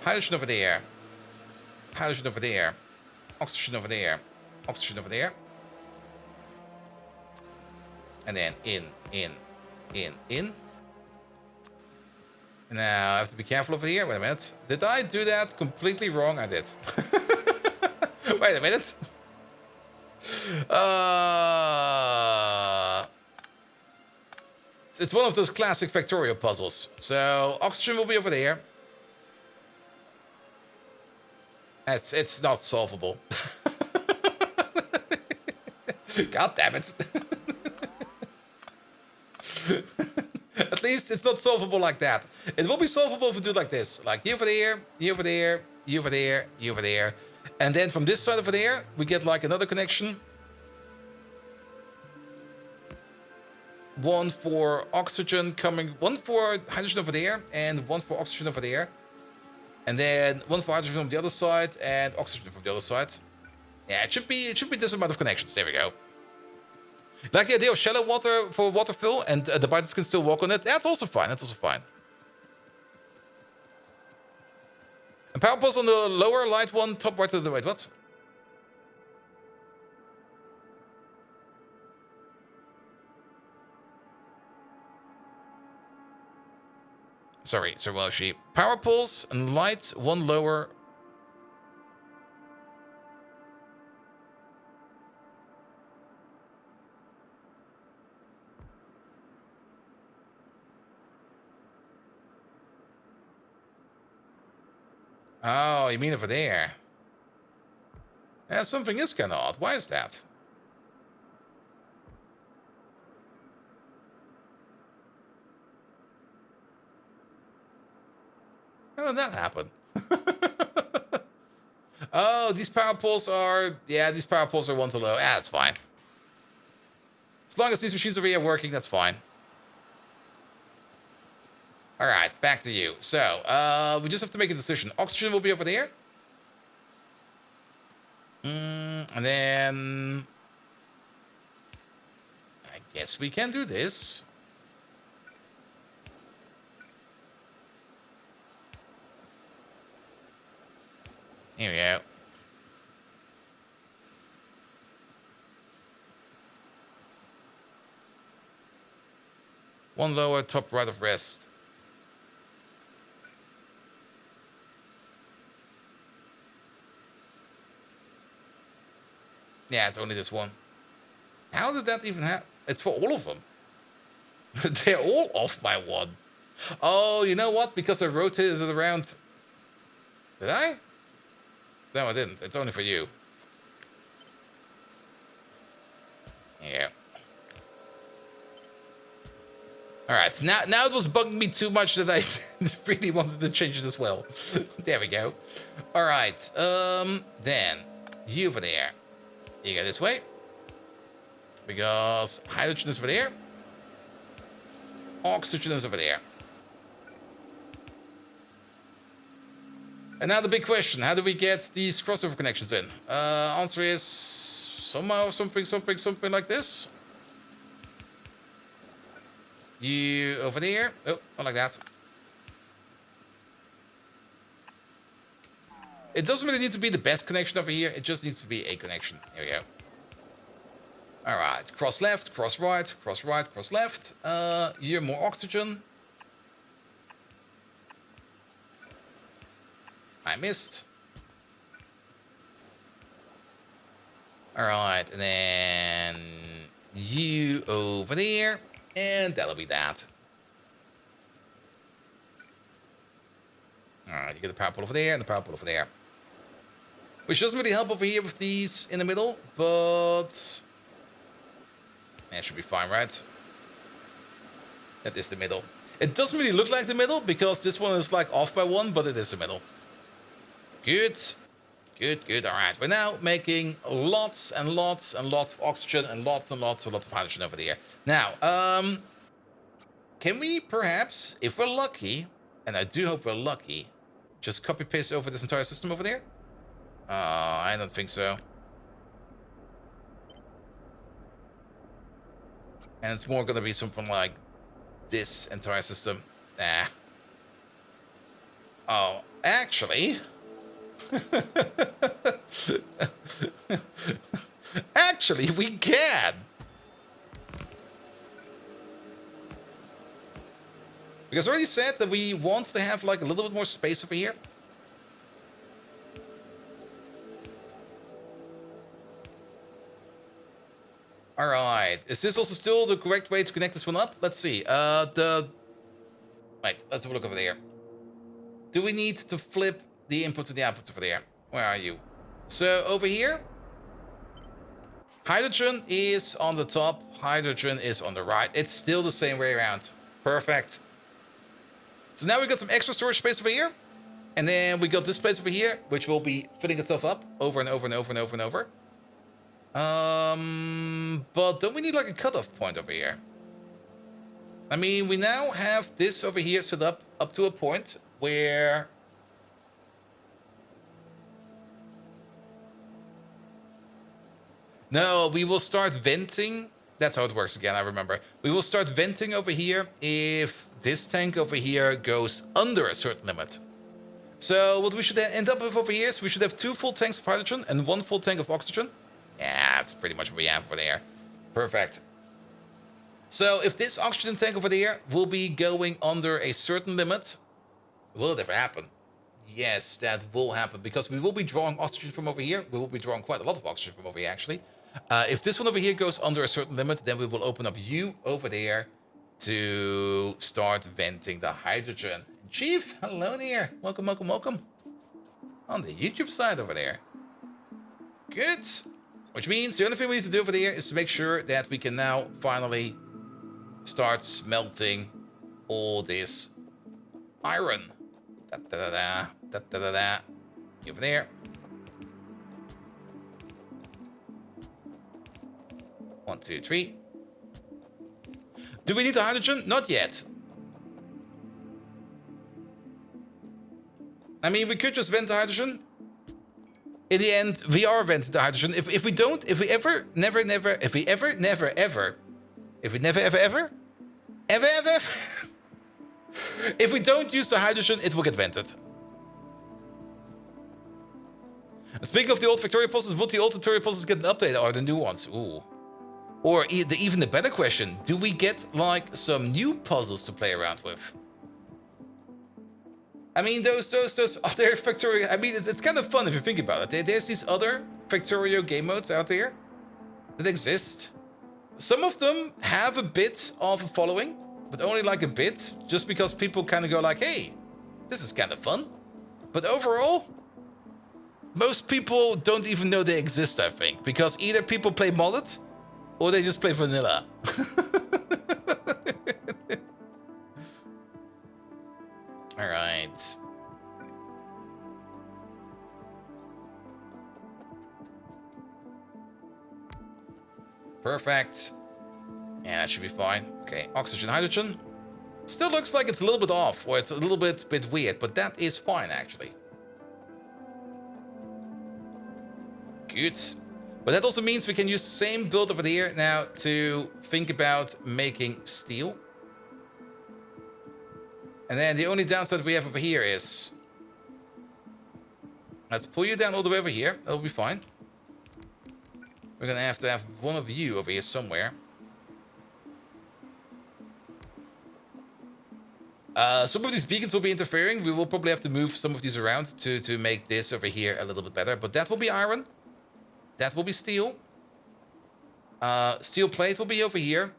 hydrogen over there. Hydrogen over there. Oxygen over there. Oxygen over there. And then in. Now, I have to be careful over here. Wait a minute. Did I do that completely wrong? I did. Wait a minute. It's one of those classic Factorio puzzles. So, oxygen will be over there. It's not solvable. God damn it. At least it's not solvable like that. It will be solvable if we do it like this. Like you over there, you over there, you over there, you over there. And then from this side over there, we get like another connection. One for oxygen coming, one for hydrogen over there, and one for oxygen over there. And then one for hydrogen from the other side, and oxygen from the other side. Yeah, it should be this amount of connections. There we go. Like the idea of shallow water for water fill, and the biters can still walk on it. That's also fine. That's also fine. And power pulse on the lower light one, top right to the right. What? Sorry, well, she power pulse and light one lower. Oh, you mean over there? Yeah, something is kind of odd. Why is that? How did that happen? Oh, these power poles are... Yeah, these power poles are one too low. Yeah, that's fine. As long as these machines over here are working, that's fine. Alright, back to you. So, we just have to make a decision. Oxygen will be over there. And then... I guess we can do this. Here we go. One lower, top right of rest. Yeah, it's only this one. How did that even happen? It's for all of them. They're all off by one. Oh, you know what? Because I rotated it around. Did I? No, I didn't. It's only for you. Yeah. Alright, now it was bugging me too much that I really wanted to change it as well. There we go. Alright, then you over there. You go this way. Because hydrogen is over there. Oxygen is over there. And now the big question, how do we get these crossover connections in? Answer is somehow something like this. You over there. Oh, not like that. It doesn't really need to be the best connection over here. It just needs to be a connection. Here we go. All right. Cross left, cross right, cross right, cross left. Here, more oxygen. I missed. All right. And then you over there. And that'll be that. Alright, you get the power pole over there and the power pole over there. Which doesn't really help over here with these in the middle, but... That should be fine, right? That is the middle. It doesn't really look like the middle, because this one is like off by one, but it is the middle. Good. Good, good. Alright, we're now making lots and lots and lots of oxygen and lots and lots and lots of hydrogen over there. Now, can we perhaps, if we're lucky, and I do hope we're lucky, just copy-paste over this entire system over there? I don't think so. And it's more gonna be something like this entire system. Nah. Oh, actually... Actually, we can. Because I already said that we want to have like a little bit more space over here. All right. Is this also still the correct way to connect this one up? Let's see. Wait, let's have a look over there. Do we need to flip the inputs and the outputs over there? Where are you? So over here, hydrogen is on the top, hydrogen is on the right. It's still the same way around. Perfect. So now we got some extra storage space over here. And then we got this place over here, which will be filling itself up over and over and over and over and over. But don't we need like a cutoff point over here? I mean, we now have this over here set up to a point where... No, we will start venting. That's how it works again, I remember. We will start venting over here if this tank over here goes under a certain limit. So what we should end up with over here is we should have 2 full tanks of hydrogen and 1 full tank of oxygen. Yeah, that's pretty much what we have over there. Perfect. So if this oxygen tank over there will be going under a certain limit, will it ever happen? Yes, that will happen because we will be drawing oxygen from over here. We will be drawing quite a lot of oxygen from over here, actually. If this one over here goes under a certain limit, then we will open up you over there to start venting the hydrogen. Chief, hello there. Welcome, welcome, welcome. On the YouTube side over there. Good. Which means the only thing we need to do over there is to make sure that we can now finally start smelting all this iron. Da-da-da-da, da-da-da-da. Over there. 1, 2, 3. Do we need the hydrogen? Not yet. I mean, we could just vent the hydrogen. In the end, we are venting the hydrogen. If we don't, if we ever, never, if we ever, never, ever, if we never, ever, ever, ever, ever, ever, if we don't use the hydrogen, it will get vented. Speaking of the old Factorio puzzles, would the old Factorio puzzles get an update or the new ones? Ooh. Or even the better question, do we get like some new puzzles to play around with? I mean, those other Factorio... I mean, it's kind of fun if you think about it. There's these other Factorio game modes out there that exist. Some of them have a bit of a following, but only like a bit, just because people kind of go like, hey, this is kind of fun. But overall, most people don't even know they exist, I think, because either people play modded or they just play vanilla. All right. Perfect. Yeah, that should be fine. Okay, oxygen, hydrogen. Still looks like it's a little bit off, or it's a little bit weird, but that is fine, actually. Good. But that also means we can use the same build over here now to think about making steel. And then the only downside we have over here is... Let's pull you down all the way over here. That'll be fine. We're going to have one of you over here somewhere. Some of these beacons will be interfering. We will probably have to move some of these around to make this over here a little bit better. But that will be iron. That will be steel. Steel plate will be over here.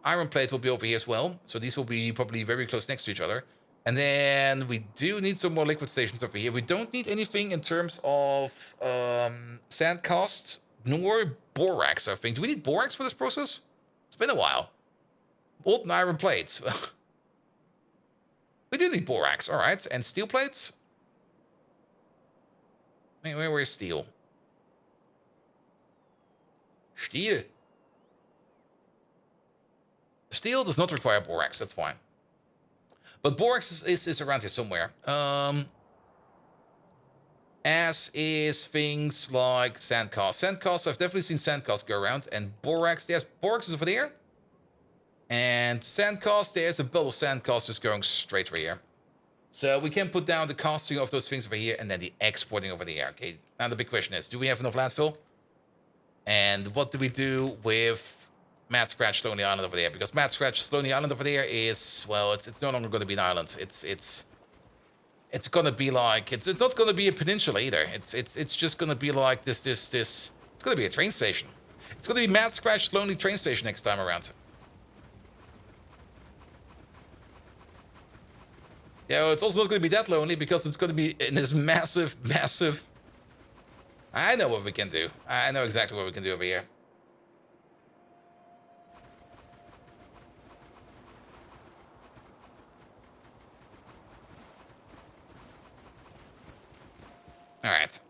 Iron plate will be over here as well. So these will be probably very close next to each other. And then we do need some more liquid stations over here. We don't need anything in terms of sand cast nor borax, I think. Do we need borax for this process? It's been a while. Molten iron plates. We do need borax, all right. And steel plates? Where is steel? Steel. Steel does not require borax, that's fine. But borax is around here somewhere. As is things like sandcast. Sandcasts, I've definitely seen sandcasts go around. And borax, yes, borax is over there. And sandcast, there's a belt of sandcast just going straight over here. So we can put down the casting of those things over here and then the exporting over there. Okay, now the big question is, do we have enough landfill? And what do we do with Mad Scratch Lonely Island over there? Because Mad Scratch Lonely Island over there is, well, it's no longer going to be an island. It's going to be like, it's not going to be a peninsula either. It's just going to be like this. It's going to be a train station. It's going to be Mad Scratch Lonely train station next time around. Yeah, it's also not going to be that lonely because it's going to be in this massive I know what we can do. I know exactly what we can do over here. Alright.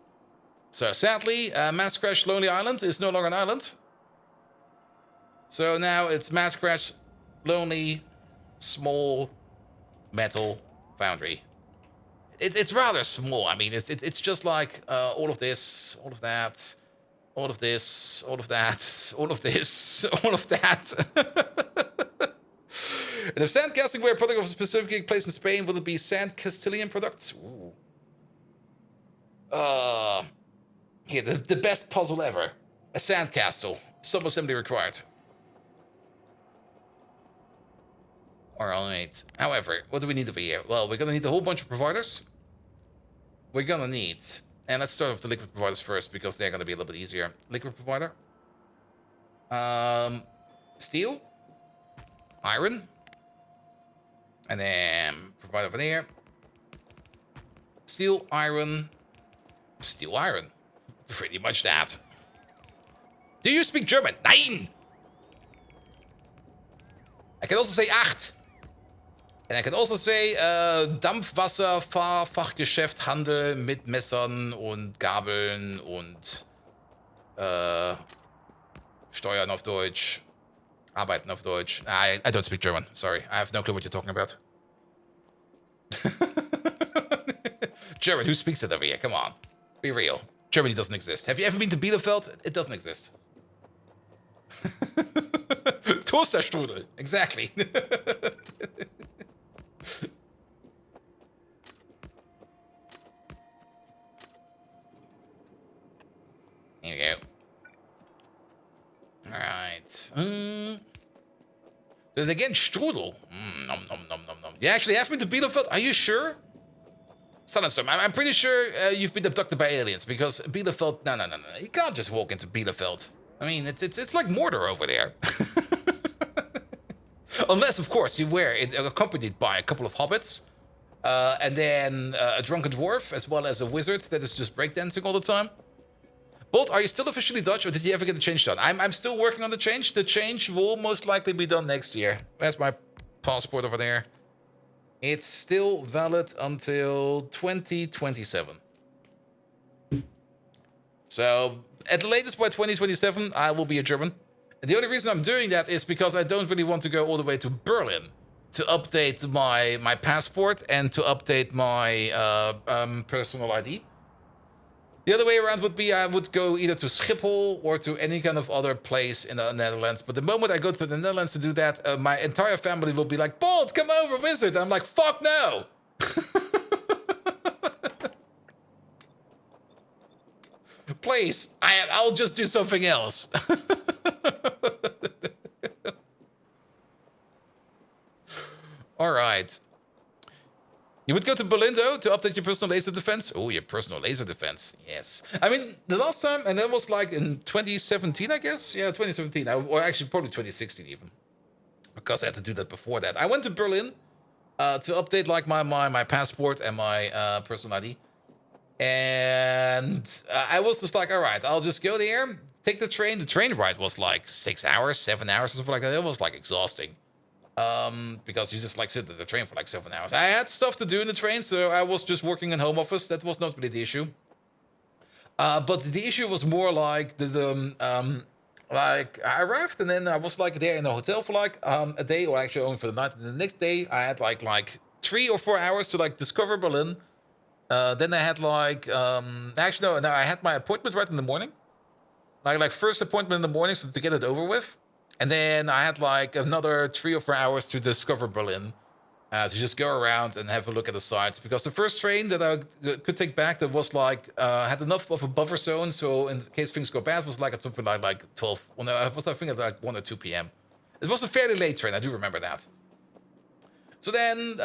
So, sadly, Mass Crash Lonely Island is no longer an island. So now it's Mass Crash Lonely Small Metal Foundry. It's rather small. I mean, it's just like all of this, all of that, all of this, all of that, all of this, all of that. And if sand casting were a product of a specific place in Spain, would it be sand Castilian products? Ooh. Here, the best puzzle ever. A sandcastle. Some assembly required. Alright. However, what do we need over here? Well, we're gonna need a whole bunch of providers. We're gonna need... And let's start with the liquid providers first, because they're gonna be a little bit easier. Liquid provider. Steel. Iron. And then provider over there. Steel, iron... Steel, iron. Pretty much that. Do you speak German? Nein! I can also say acht. And I can also say Dampfwasserfahrfachgeschäft, Handel mit Messern und Gabeln und Steuern auf Deutsch, Arbeiten auf Deutsch. I don't speak German. Sorry, I have no clue what you're talking about. German, who speaks it over here? Come on. Be real. Germany doesn't exist. Have you ever been to Bielefeld? It doesn't exist. Toasterstrudel. Exactly. Here we go. Alright. Then again, strudel. Nom, nom, nom, nom, nom. You actually have been to Bielefeld? Are you sure? Stanislav, I'm pretty sure you've been abducted by aliens, because Bielefeld... No. You can't just walk into Bielefeld. I mean, it's like Mordor over there. Unless, of course, you were accompanied by a couple of hobbits, and then a drunken dwarf, as well as a wizard that is just breakdancing all the time. Bolt, are you still officially Dutch, or did you ever get the change done? I'm still working on the change. The change will most likely be done next year. That's my passport over there. It's still valid until 2027. So, at the latest by 2027, I will be a German. And the only reason I'm doing that is because I don't really want to go all the way to Berlin to update my passport and to update my personal ID. The other way around would be I would go either to Schiphol or to any kind of other place in the Netherlands. But the moment I go to the Netherlands to do that, my entire family will be like, Bolt, come over, visit. I'm like, fuck no. Please, I'll just do something else. All right. You would go to Berlin, though, to update your personal laser defense? Oh, your personal laser defense. Yes. I mean, the last time, and that was like in 2017, I guess? Yeah, 2017. Or actually, probably 2016 even. Because I had to do that before that. I went to Berlin to update like my passport and my personal ID. And I was just like, all right, I'll just go there, take the train. The train ride was like 6 hours, 7 hours, or something like that. It was like exhausting. Because you just like sit at the train for like 7 hours. I had stuff to do in the train, so I was just working in home office. That was not really the issue. But the issue was more like like I arrived and then I was like there in the hotel for like a day, or actually only for the night. And the next day I had like 3 or 4 hours to like discover Berlin. Then I had like actually no, I had my appointment right in the morning. Like first appointment in the morning, so to get it over with. And then I had like another 3 or 4 hours to discover Berlin, to just go around and have a look at the sites. Because the first train that I could take back that was like, had enough of a buffer zone, so in case things go bad, was like at something like 12, well no, I think at like 1 or 2 p.m. It was a fairly late train, I do remember that. So then,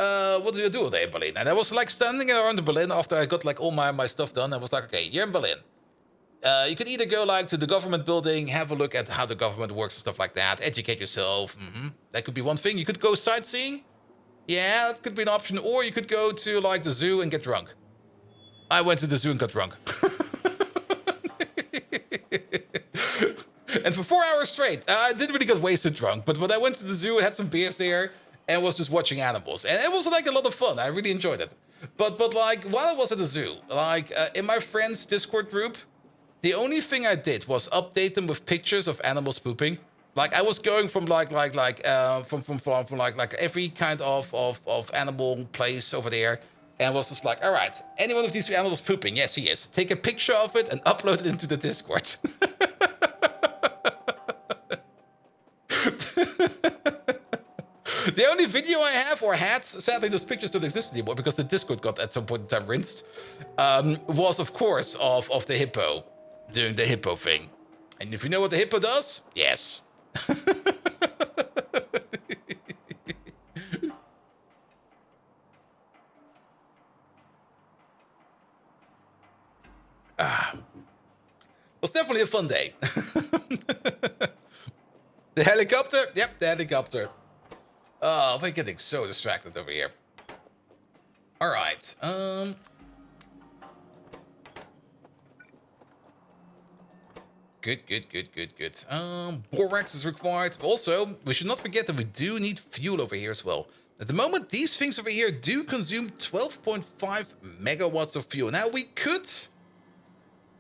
what do you do all day in Berlin? And I was like standing around Berlin after I got like all my stuff done. I was like, okay, you're in Berlin. You could either go like to the government building, have a look at how the government works and stuff like that, educate yourself. That could be one thing. You could go sightseeing. Yeah, that could be an option. Or you could go to like the zoo and get drunk. I went to the zoo and got drunk. And for 4 hours straight, I didn't really get wasted drunk, but when I went to the zoo, I had some beers there, and was just watching animals. And it was like a lot of fun. I really enjoyed it. But like, while I was at the zoo, like, in my friend's Discord group, the only thing I did was update them with pictures of animals pooping. Like, I was going from like every kind of animal place over there, and was just like, all right, any one of these animals pooping? Yes, he is. Take a picture of it and upload it into the Discord. The only video I have or had, sadly those pictures don't exist anymore because the Discord got at some point in time rinsed, was of course of the hippo doing the hippo thing. And if you know what the hippo does, yes. Was definitely a fun day. The helicopter? Yep, the helicopter. Oh, we're getting so distracted over here. All right. Good. Borax is required. Also, we should not forget that we do need fuel over here as well. At the moment, these things over here do consume 12.5 megawatts of fuel. Now, we could...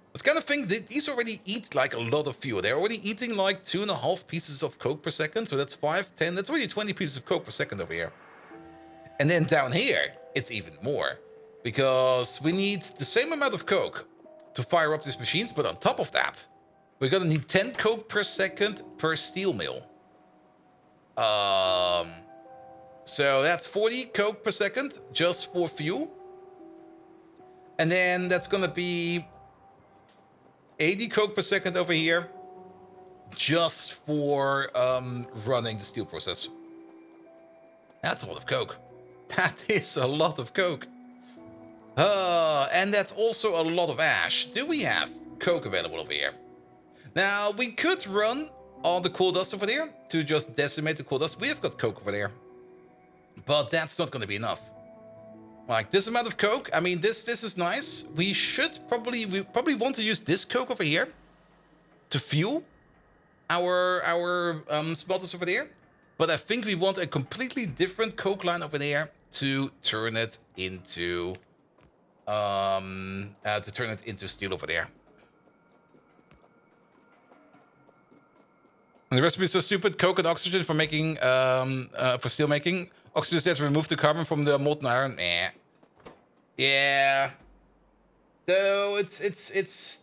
I was kind of thinking these already eat like a lot of fuel. They're already eating like 2.5 pieces of coke per second. So that's 5, 10. That's already 20 pieces of coke per second over here. And then down here, it's even more. Because we need the same amount of coke to fire up these machines. But on top of that, we're going to need 10 coke per second per steel mill. So that's 40 coke per second just for fuel. And then that's going to be 80 coke per second over here just for running the steel process. That's a lot of coke. That is a lot of coke. And that's also a lot of ash. Do we have coke available over here? Now, we could run all the coal dust over there to just decimate the coal dust. We have got coke over there. But that's not going to be enough. Like, this amount of coke, I mean, this is nice. We probably want to use this coke over here to fuel our smelters over there. But I think we want a completely different coke line over there to turn it into steel over there. And the recipe is so stupid. Coke and oxygen for making for steel making. Oxygen is there to remove the carbon from the molten iron. Yeah. Though it's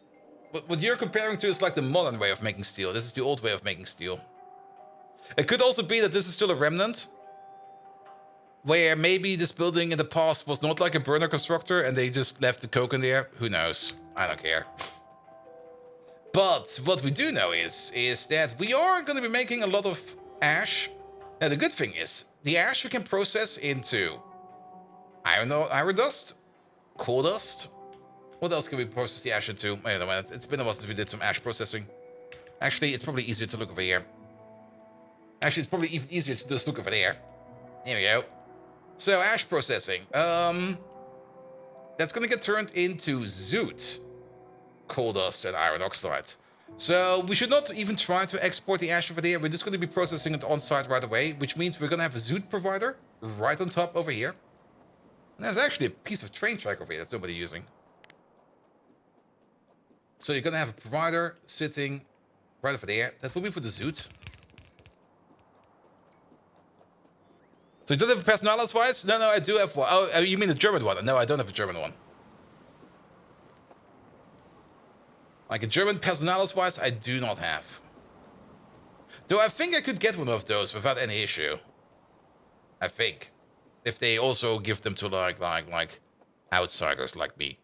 what you're comparing to is like the modern way of making steel. This is the old way of making steel. It could also be that this is still a remnant, where maybe this building in the past was not like a burner constructor and they just left the coke in there. Who knows? I don't care. But what we do know is that we are going to be making a lot of ash. Now, the good thing is, the ash we can process into iron dust, coal dust. What else can we process the ash into? Wait a minute, it's been a while since we did some ash processing. Actually, it's probably easier to look over here. Actually, it's probably even easier to just look over there. Here we go. So, ash processing. That's going to get turned into zoot, coal dust, and iron oxide. So we should not even try to export the ash over there. We're just going to be processing it on site right away, which means we're going to have a zoot provider right on top over here. And there's actually a piece of train track over here that's nobody using. So you're going to have a provider sitting right over there. That will be for the zoot. So you don't have a personalis-wise? No, I do have one. Oh, you mean the German one? No, I don't have a German one. Like a German personalis-wise, I do not have. Though I think I could get one of those without any issue. I think. If they also give them to like outsiders like me.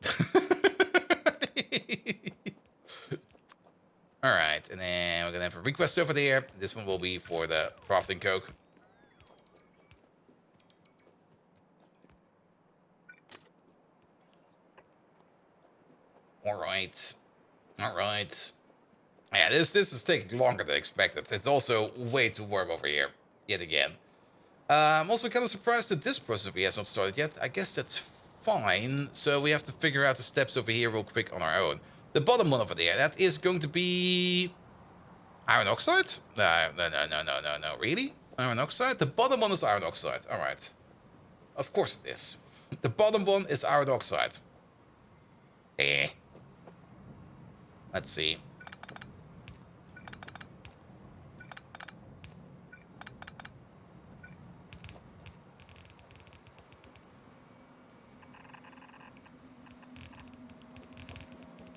Alright, and then we're gonna have a request over there. This one will be for the crafting coke. Alright. Yeah, this is taking longer than expected. It's also way too warm over here, yet again. I'm also kind of surprised that this process has not started yet. I guess that's fine. So we have to figure out the steps over here real quick on our own. The bottom one over there, that is going to be Iron oxide? No, no, no, no, no, no, no. Really? Iron oxide? The bottom one is iron oxide. All right. Of course it is. The bottom one is iron oxide. Eh. Let's see.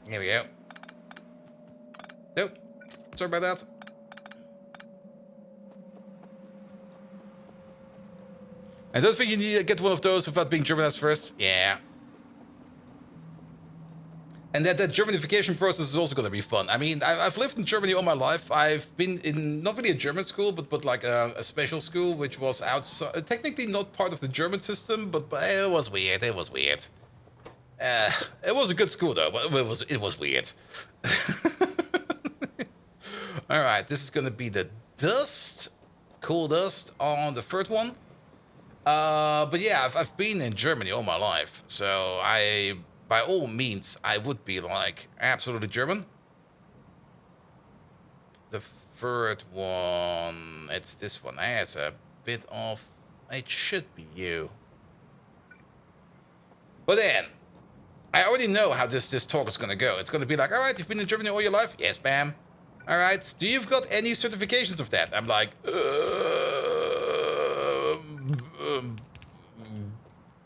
Here we go. Nope. Sorry about that. I don't think you need to get one of those without being Germanized first. Yeah. And that Germanification process is also going to be fun. I mean, I've lived in Germany all my life. I've been in not really a German school, but like a special school, which was outside, technically not part of the German system, but it was weird. It was weird. It was a good school though, but it was weird. All right, this is going to be the dust, cool dust on the third one. But yeah, I've been in Germany all my life, so by all means, I would be like absolutely German. The third one, it's this one. It's a bit of, it should be you. But then, I already know how this talk is gonna go. It's gonna be like, all right, you've been in Germany all your life? Yes, ma'am. All right, do you've got any certifications of that? I'm like,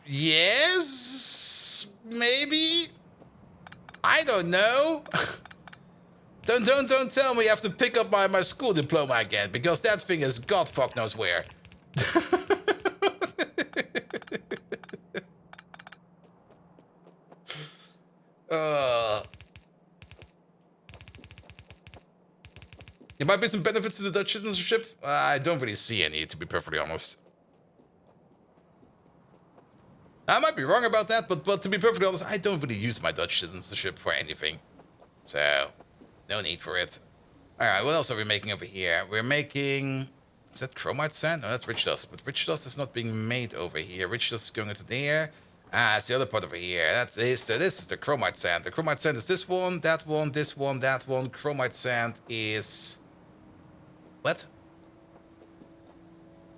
yes, maybe. I don't know. don't tell me I have to pick up my school diploma again, because that thing is God fuck knows where. There might be some benefits to the Dutch citizenship. I don't really see any, to be perfectly honest. I might be wrong about that, but to be perfectly honest, I don't really use my Dutch citizenship for anything. So, no need for it. Alright, what else are we making over here? We're making... Is that chromite sand? No, that's rich dust. But rich dust is not being made over here. Rich dust is going into there. Ah, it's the other part over here. This is the chromite sand. The chromite sand is this one, that one, this one, that one. Chromite sand is... What?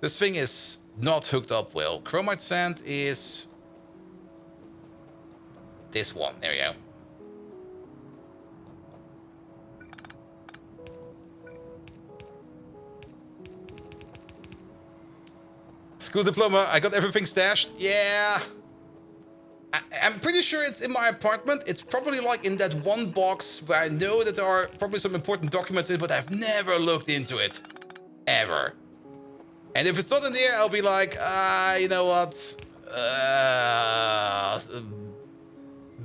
This thing is not hooked up well. Chromite sand is... this one. There we go. School diploma. I got everything stashed. Yeah. I'm pretty sure it's in my apartment. It's probably like in that one box where I know that there are probably some important documents in, but I've never looked into it. Ever. And if it's not in there, I'll be like, you know what?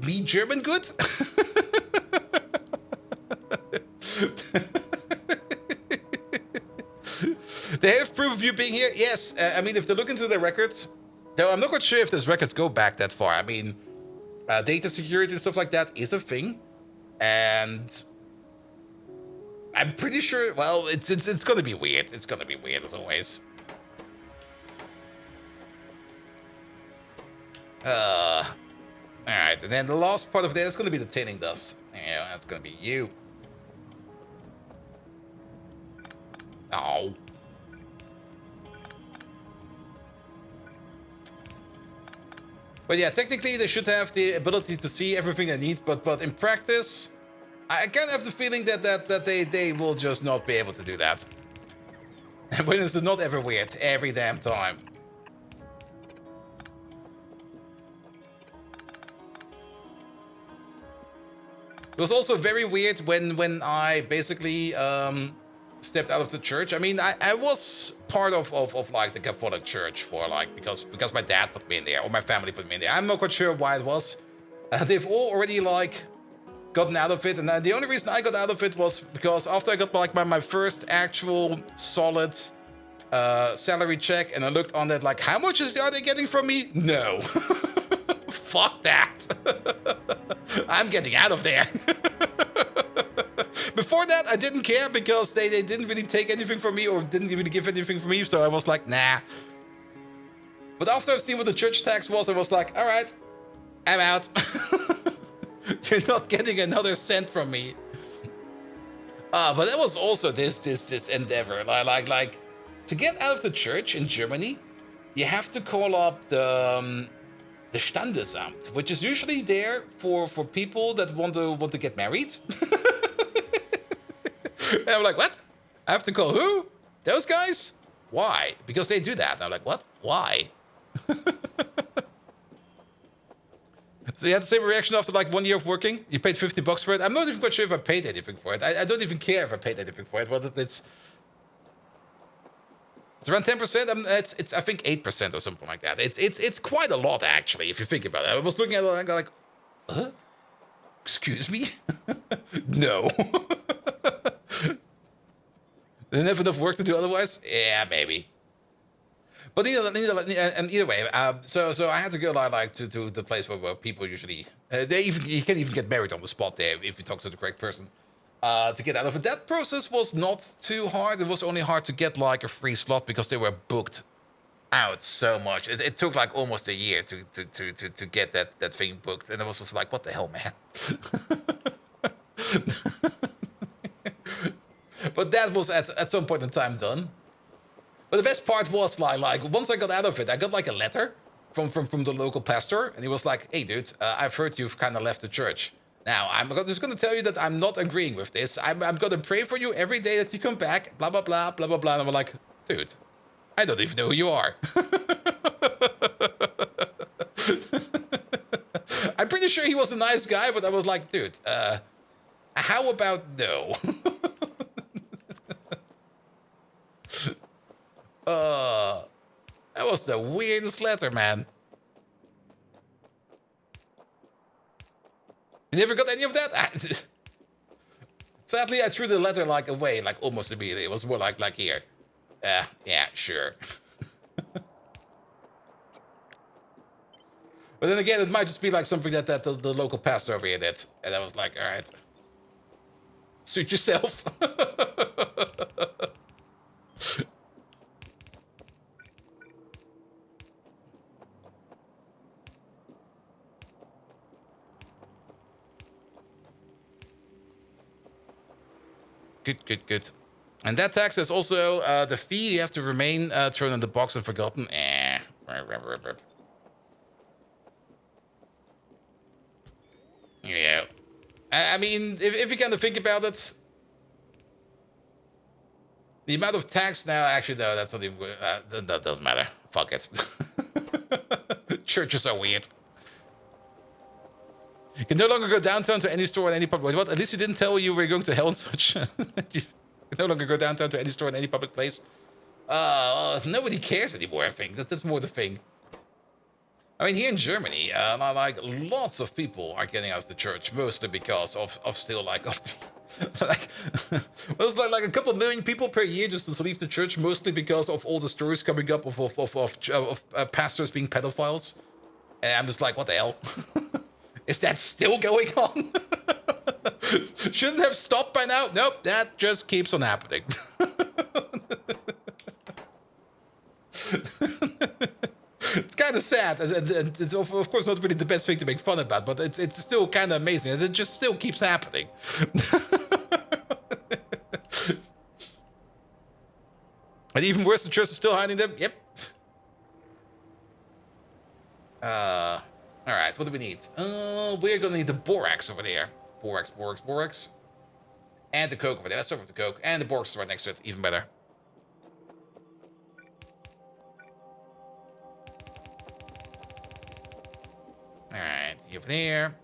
Me German good? They have proof of you being here? Yes. I mean, if they look into the records, though I'm not quite sure if those records go back that far. I mean, data security and stuff like that is a thing. And I'm pretty sure, well, it's gonna be weird. It's gonna be weird as always. Alright, and then the last part of that is gonna be the tinning dust. Yeah, that's gonna be you. Oh. But yeah, technically they should have the ability to see everything they need, but in practice, I kind of have the feeling that they will just not be able to do that. And when is it not ever weird? Every damn time. It was also very weird when I basically stepped out of the church. I mean, I was part of like the Catholic Church for like because my dad put me in there, or my family put me in there. I'm not quite sure why it was. They've all already like gotten out of it, and the only reason I got out of it was because after I got like my first actual solid salary check, and I looked on that like, how much are they getting from me? No. Fuck that. I'm getting out of there. Before that, I didn't care because they didn't really take anything from me or didn't really give anything for me, so I was like, nah. But after I've seen what the church tax was, I was like, all right, I'm out. You're not getting another cent from me. But that was also this endeavor. Like, to get out of the church in Germany, you have to call up the Standesamt, which is usually there for people that want to get married. And I'm like, what? I have to call who? Those guys? Why? Because they do that. And I'm like, what? Why? So you had the same reaction after like 1 year of working? You paid $50 for it? I'm not even quite sure if I paid anything for it. I don't even care if I paid anything for it. But it's around 10%. It's I think 8% or something like that. It's quite a lot actually if you think about it. I was looking at it and I go like, excuse me? No. They didn't have enough work to do otherwise? Yeah, maybe. But either way, so I had to go like to the place where people usually you can't even get married on the spot there if you talk to the correct person. To get out of it, that process was not too hard. It was only hard to get like a free slot because they were booked out so much. It took like almost a year to get that thing booked, and it was just like, what the hell, man. But that was at some point in time done. But the best part was like once I got out of it, I got like a letter from the local pastor, and he was like, "Hey, dude, I've heard you've kind of left the church. Now I'm just going to tell you that I'm not agreeing with this. I'm going to pray for you every day that you come back. Blah blah blah blah blah blah." And I'm like, "Dude, I don't even know who you are." I'm pretty sure he was a nice guy, but I was like, "Dude, how about no?" That was the weirdest letter, man. You never got any of that? Sadly, I threw the letter like away, like almost immediately. It was more like here. Yeah, sure. But then again, it might just be like something that the local pastor over here did. And I was like, all right. Suit yourself. Good. And that tax is also the fee you have to remain thrown in the box and forgotten. Yeah. I mean, if you kind of think about it, the amount of tax now, actually, no, that's not even good. That doesn't matter. Fuck it. Churches are weird. You can no longer go downtown to any store in any public. What? At least you didn't tell you were going to hell and such. You can no longer go downtown to any store in any public place. Nobody cares anymore, I think. That's more the thing. I mean, here in Germany, like lots of people are getting out of the church, mostly because of still like like well, it's like a couple million people per year just to leave the church, mostly because of all the stories coming up of pastors being pedophiles. And I'm just like, what the hell? Is that still going on? Shouldn't have stopped by now. Nope, that just keeps on happening. It's kind of sad, and it's of course not really the best thing to make fun about, but it's still kind of amazing, and it just still keeps happening. And even worse, the church is still hiding them. Yep. All right, what do we need? We're gonna need the borax over there. Borax. And the coke over there. Let's start with the coke. And the borax is right next to it. Even better. All right, you over there.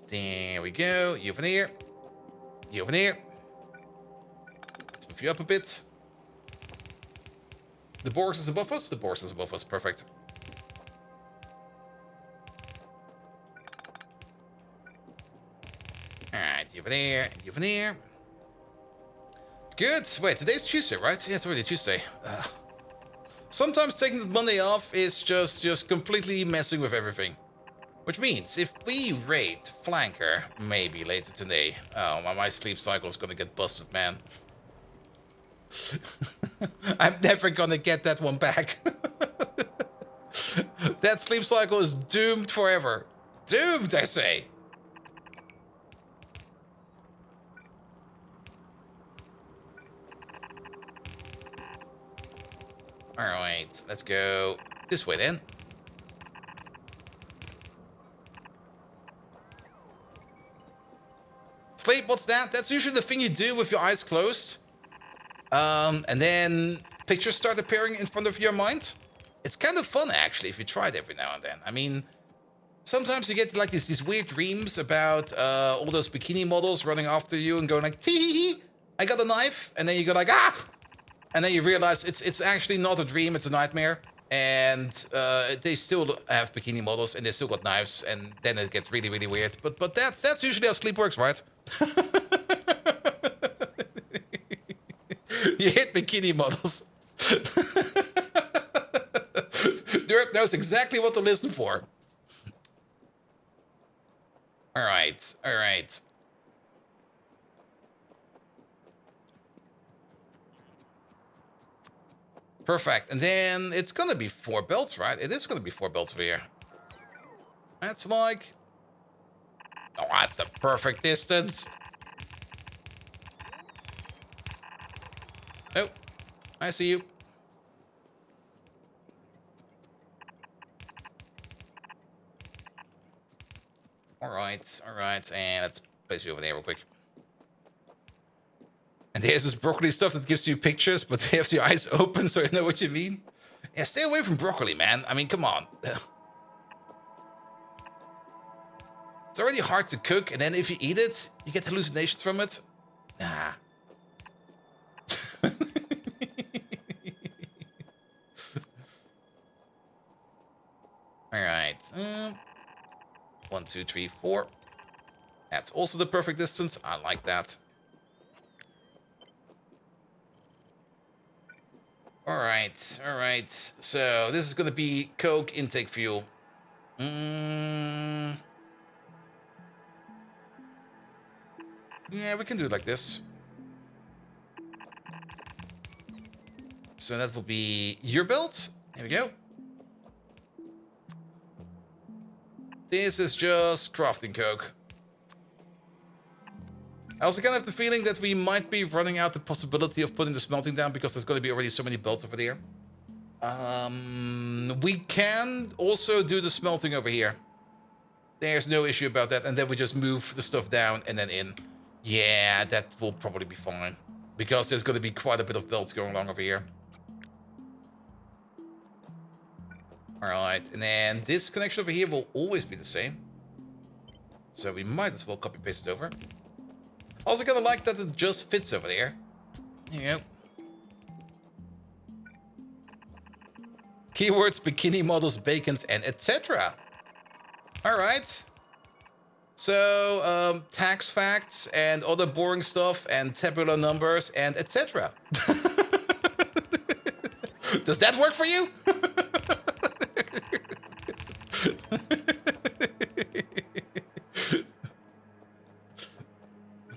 There we go. You over there. You over there. Let's move you up a bit. The borax is above us? The borax is above us. Perfect. Alright, you over there. You over there. Good. Wait, today's Tuesday, right? Yeah, it's already Tuesday. Sometimes taking the Monday off is just completely messing with everything. Which means, if we raid Flanker, maybe later today... Oh, my sleep cycle is gonna get busted, man. I'm never gonna get that one back. That sleep cycle is doomed forever. Doomed, I say. Alright, let's go this way then. Sleep, what's that? That's usually the thing you do with your eyes closed. And then pictures start appearing in front of your mind. It's kind of fun, actually, if you try it every now and then. I mean, sometimes you get like these weird dreams about all those bikini models running after you and going like, tee, I got a knife. And then you go like, ah! And then you realize it's actually not a dream, it's a nightmare. And they still have bikini models and they still got knives. And then it gets really, really weird. But that's usually how sleep works, right? You hit bikini models. Dirt knows exactly what to listen for. Alright, alright. Perfect. And then it's gonna be 4 belts, right? It is gonna be 4 belts over here. That's like... Oh, that's the perfect distance. Oh, I see you. Alright, alright. And let's place you over there real quick. And there's this broccoli stuff that gives you pictures, but you have your eyes open so you know what you mean. Yeah, stay away from broccoli, man. I mean, come on. It's already hard to cook, and then if you eat it, you get hallucinations from it. Nah. Alright. 1, 2, 3, 4. That's also the perfect distance. I like that. Alright, alright. So this is gonna be Coke intake fuel. Yeah, we can do it like this. So that will be your belt. Here we go. This is just crafting Coke. I also kind of have the feeling that we might be running out the possibility of putting the smelting down because there's going to be already so many belts over there. We can also do the smelting over here. There's no issue about that. And then we just move the stuff down and then in. Yeah, that will probably be fine. Because there's going to be quite a bit of belts going along over here. Alright, and then this connection over here will always be the same. So we might as well copy paste it over. Also kind of like that it just fits over there. There you go. Keywords, bikini models, bacons, and etc. Alright. So, tax facts and other boring stuff and tabular numbers and etc. Does that work for you?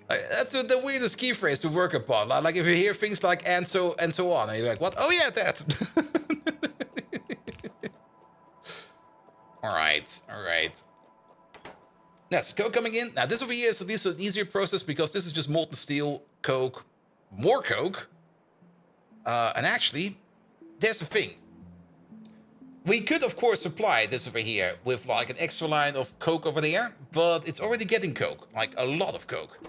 That's the weirdest key phrase to work upon. Like if you hear things like and so on, and you're like, what? Oh yeah, that. Alright, alright. That's Coke coming in. Now this over here is at least an easier process because this is just molten steel, Coke, more Coke. And actually, there's the thing. We could, of course, supply this over here with like an extra line of Coke over there, but it's already getting Coke, like a lot of Coke.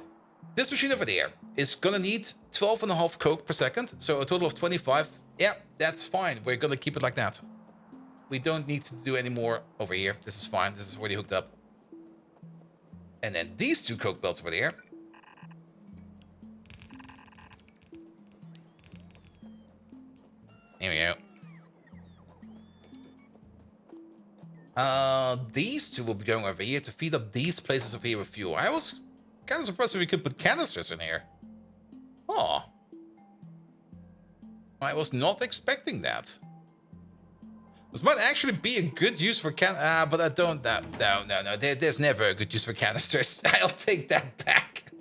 This machine over there is gonna need 12.5 Coke per second, so a total of 25. Yeah, that's fine. We're gonna keep it like that. We don't need to do any more over here. This is fine. This is already hooked up. And then these 2 Coke belts over there. Here we go. These 2 will be going over here to feed up these places over here with fuel. I was kind of surprised if we could put canisters in here. Oh. I was not expecting that. This might actually be a good use for but I don't... No. There's never a good use for canisters. I'll take that back.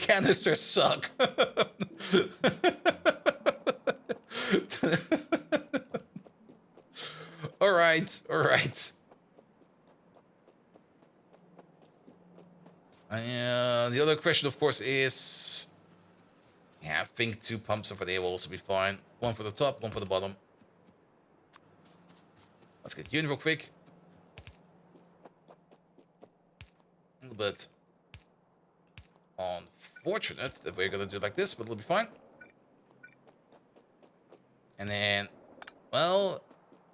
Canisters suck. Alright. The other question, of course, is... Yeah, I think 2 pumps over there will also be fine. 1 for the top, 1 for the bottom. Let's get you in real quick. A little bit unfortunate that we're gonna do it like this, but it'll be fine. And then, well,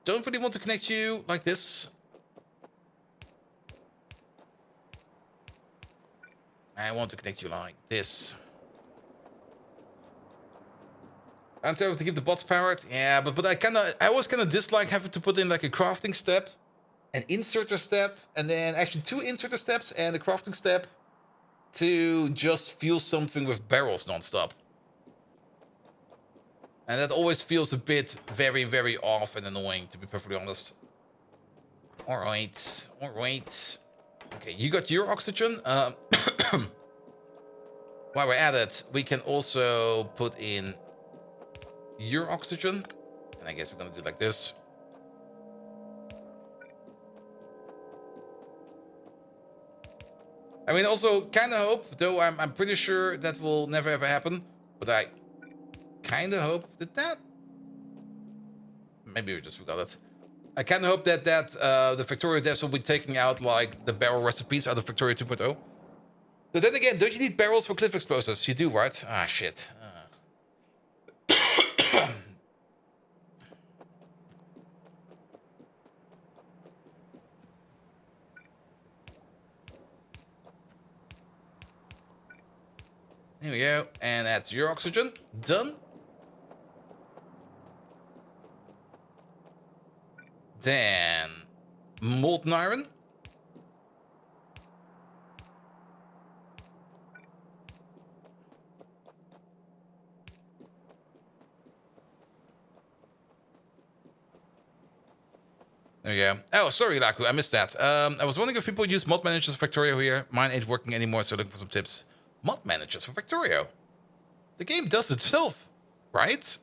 don't really want to connect you like this. I want to connect you like this. I'm trying to keep the bots powered. Yeah, but I always kinda dislike having to put in like a crafting step, an inserter step, and then actually 2 inserter steps and a crafting step to just fuel something with barrels nonstop. And that always feels a bit very, very off and annoying, to be perfectly honest. Alright, alright. Okay, you got your oxygen. While we're at it, we can also put in your oxygen. And I guess we're gonna do it like this. I mean, also kind of hope, though I'm pretty sure that will never ever happen. But I kind of hope that... Maybe we just forgot it. I kind of hope that the Factorio devs will be taking out like the barrel recipes out of Factorio 2.0. But then again, don't you need barrels for cliff explosives? You do, right? Ah, shit. Here we go. And that's your oxygen. Done. Then molten iron. There we go. Oh, sorry, Laku, I missed that. I was wondering if people use mod managers for Factorio here. Mine ain't working anymore, so looking for some tips. Mod managers for Factorio. The game does it itself, right?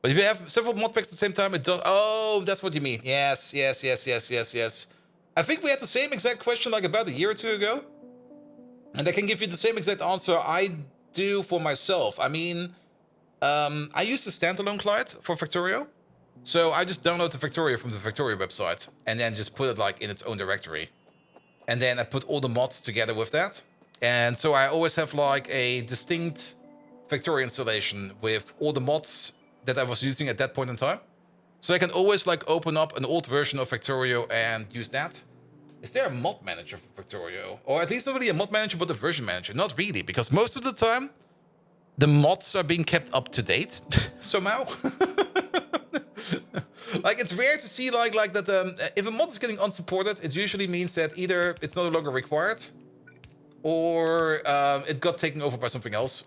But if you have several mod packs at the same time, it does... Oh, that's what you mean. Yes. I think we had the same exact question like about a year or 2 ago. And I can give you the same exact answer I do for myself. I mean, I use the standalone client for Factorio. So I just download the Factorio from the Factorio website and then just put it like in its own directory. And then I put all the mods together with that. And so I always have like a distinct Factorio installation with all the mods that I was using at that point in time. So I can always like open up an old version of Factorio and use that. Is there a mod manager for Factorio? Or at least not really a mod manager, but a version manager. Not really, because most of the time, the mods are being kept up to date somehow. Like, it's rare to see like that if a mod is getting unsupported, it usually means that either it's no longer required or it got taken over by something else.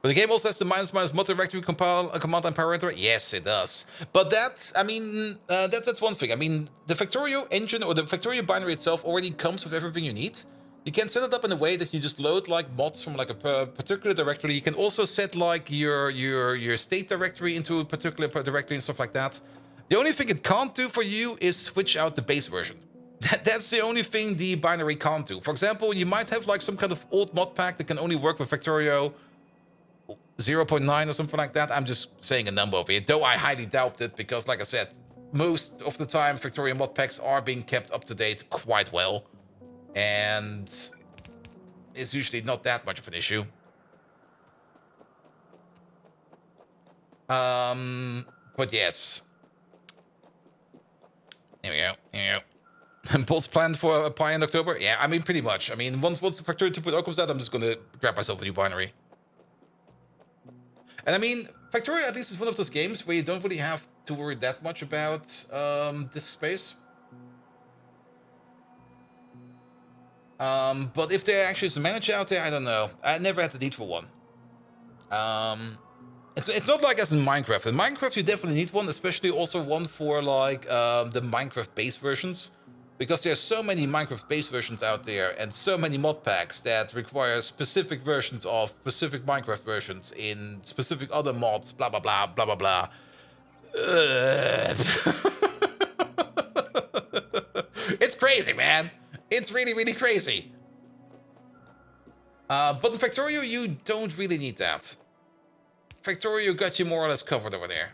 But the game also has the ---- mod directory command line parameter. Yes, it does. But that's, I mean, that's one thing. I mean, the Factorio engine or the Factorio binary itself already comes with everything you need. You can set it up in a way that you just load like mods from like a particular directory. You can also set like your state directory into a particular directory and stuff like that. The only thing it can't do for you is switch out the base version. That's the only thing the binary can't do. For example, you might have like some kind of old mod pack that can only work with Factorio 0.9 or something like that. I'm just saying a number over here, though I highly doubt it because, like I said, most of the time Factorio mod packs are being kept up to date quite well. And it's usually not that much of an issue. But yes. Here we go. And Bolt's planned for a Pi in October? Yeah, I mean, pretty much. I mean, once the Factorio 2.0 comes out, I'm just gonna grab myself a new binary. And I mean, Factorio at least is one of those games where you don't really have to worry that much about disk space. But if there actually is a manager out there, I don't know. I never had the need for one. It's not like as in Minecraft. In Minecraft, you definitely need one, especially also one for like the Minecraft base versions. Because there's so many Minecraft base versions out there and so many mod packs that require specific versions of specific Minecraft versions in specific other mods, blah, blah, blah, blah, blah, blah. crazy, man. It's really, really crazy. But in Factorio, you don't really need that. Factorio got you more or less covered over there.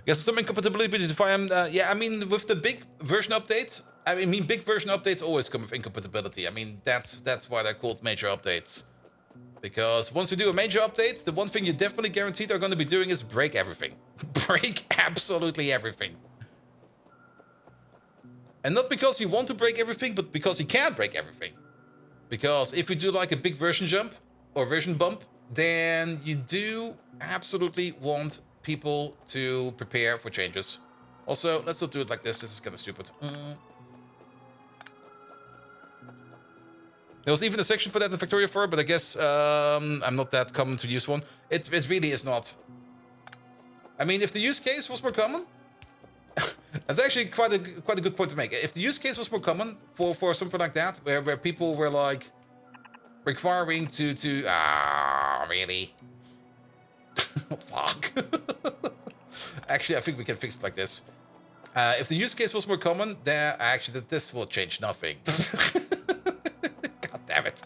Yes, some incompatibility between yeah, I mean, with the big version update, I mean, big version updates always come with incompatibility. I mean, that's why they're called major updates. Because once you do a major update, the one thing you definitely guaranteed are going to be doing is break everything. Break absolutely everything. And not because you want to break everything, but because you can't break everything. Because if you do like a big version jump or version bump, then you do absolutely want people to prepare for changes. Also, let's not do it like this. This is kind of stupid. There was even a section for that in Factorio 4, but I guess I'm not that common to use one. It really is not. I mean, if the use case was more common, that's actually quite a good point to make. If the use case was more common for something like that, where people were like requiring to really? Fuck. Actually, I think we can fix it like this. If the use case was more common, then actually this will change nothing. God damn it.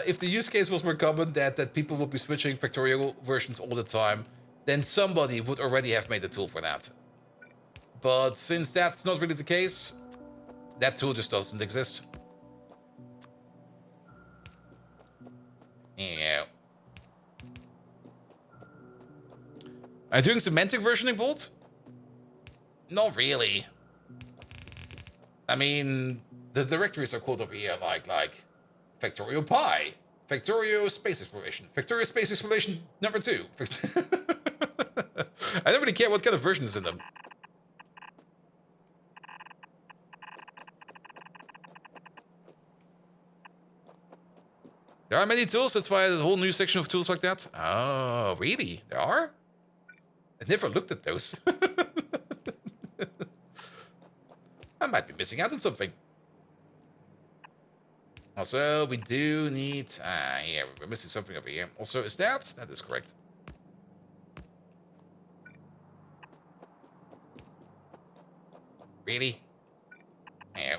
If the use case was more common that people would be switching Factorio versions all the time, then somebody would already have made a tool for that. But since that's not really the case, that tool just doesn't exist. Yeah. Are you doing semantic versioning, Bolt? Not really. I mean, the directories are called over here like Factorio Pi, Factorio Space Exploration, Factorio Space Exploration number 2. I don't really care what kind of version is in them. There are many tools, that's why there's a whole new section of tools like that. Oh, really? There are? I never looked at those. I might be missing out on something. Also, we do need... yeah, we're missing something over here. Also, is that? That is correct. Really? Yeah.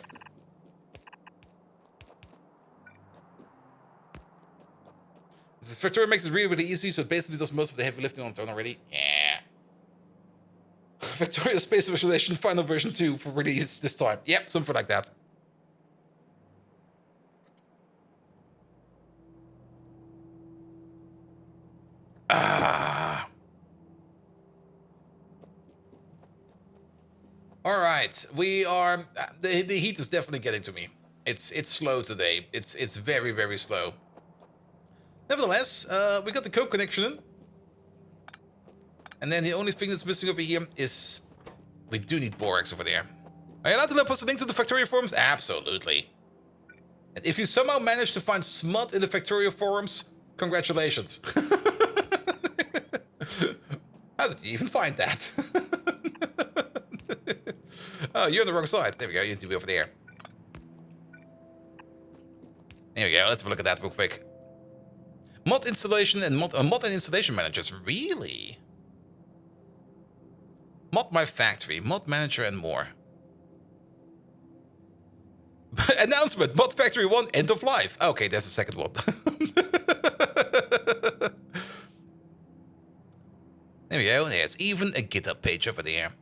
This Factorio makes it really, really easy, so it basically does most of the heavy lifting on its own already. Yeah. Factorio Space Visualization Final Version 2 for release this time. Yep, something like that. All right, we are. The heat is definitely getting to me. It's slow today. It's very, very slow. Nevertheless, we got the Coke connection in, and then the only thing that's missing over here is we do need borax over there. Are you allowed to post a link to the Factorio forums? Absolutely. And if you somehow manage to find smut in the Factorio forums, congratulations. How did you even find that? Oh, you're on the wrong side. There we go. You need to be over there. There we go. Let's have a look at that real quick. Mod installation and mod and installation managers. Really? Mod my factory, mod manager, and more. Announcement: Mod Factory 1 end of life. Okay, there's the second one. There we go. There's even a GitHub page over there.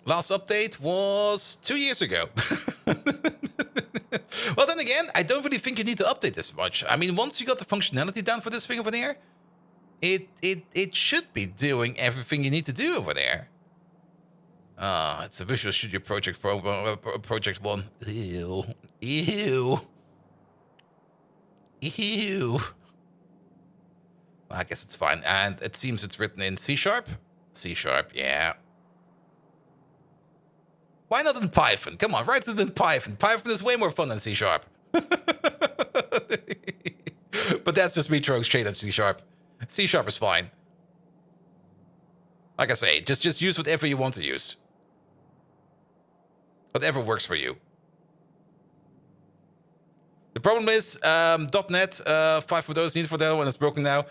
Last update was 2 years ago. Well, then again, I don't really think you need to update this much. I mean, once you got the functionality down for this thing over there, it should be doing everything you need to do over there. Ah, it's a Visual Studio Project Project 1. Ew. Ew. Ew. Well, I guess it's fine. And it seems it's written in C#. C#, yeah. Why not in Python? Come on, write it in Python. Python is way more fun than C#. But that's just me throwing shade at C#. C# is fine. Like I say, just use whatever you want to use. Whatever works for you. The problem is, .NET 5.0 is needed for that one. It's broken now.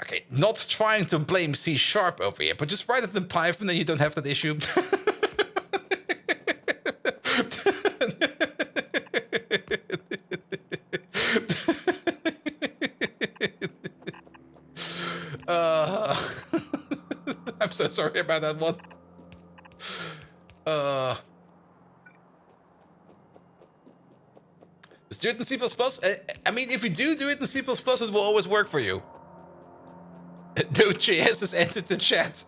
Okay, not trying to blame C# over here, but just write it in Python and you don't have that issue. uh, I'm so sorry about that one. Just do it in C++. I mean, if you do it in C++, it will always work for you. Node.js has entered the chat.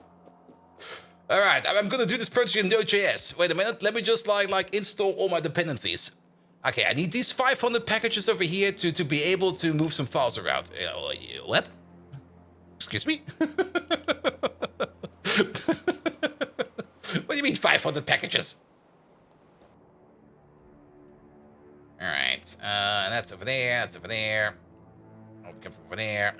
All right, I'm gonna do this project in Node.js. Wait a minute, let me just like install all my dependencies. Okay, I need these 500 packages over here to be able to move some files around. What? Excuse me? What do you mean 500 packages? All right, that's over there, that's over there. Oh, we come from over there.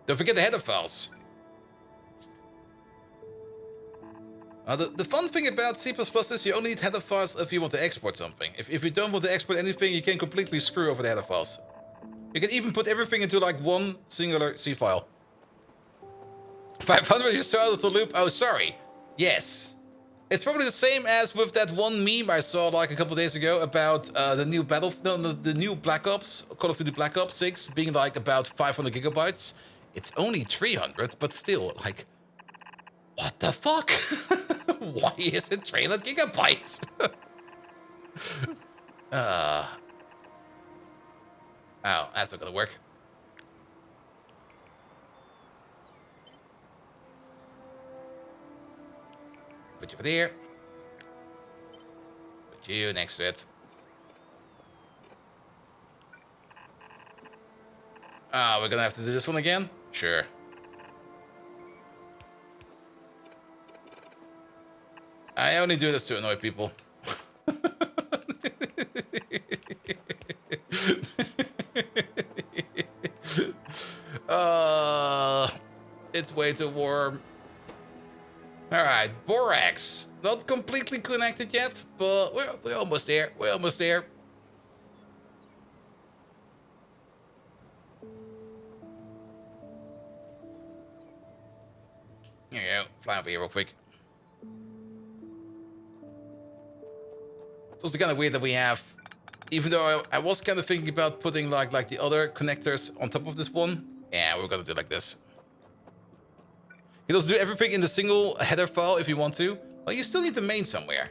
Don't forget the header files. The fun thing about C++ is you only need header files if you want to export something. If you don't want to export anything, you can completely screw over the header files. You can even put everything into like one singular C file. 500, you started the loop? Oh, sorry. Yes. It's probably the same as with that one meme I saw like a couple days ago about the new the new Black Ops, Call of Duty Black Ops 6 being like about 500 gigabytes. It's only 300, but still, like, what the fuck? Why is it 300 gigabytes? Oh, that's not gonna work. Put you over there. Put you next to it. We're gonna have to do this one again? Sure. I only do this to annoy people. It's way too warm. Alright, borax. Not completely connected yet, but we're almost there. We're almost there. Here you go. Fly over here real quick. It's also kind of weird that we have, even though I was kind of thinking about putting like the other connectors on top of this one. Yeah, we're gonna do it like this. You can also do everything in the single header file if you want to. Well, you still need the main somewhere.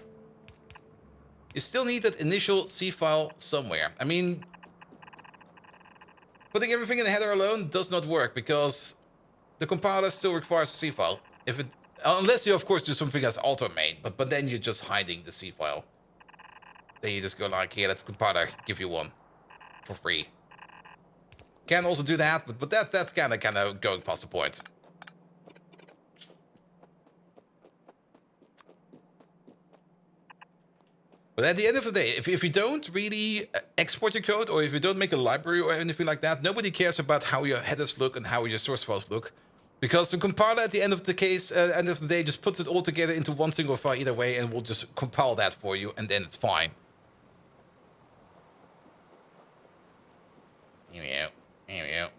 You still need that initial C file somewhere. I mean, putting everything in the header alone does not work because the compiler still requires a C file. Unless you of course do something as auto main, but then you're just hiding the C file. Then you just go like, here, let the compiler give you one for free. Can also do that, but that's kind of going past the point. But at the end of the day, if you don't really export your code, or if you don't make a library or anything like that, nobody cares about how your headers look and how your source files look. Because the compiler at the end of the day just puts it all together into one single file either way and will just compile that for you, and then it's fine. Here we go. Here we go.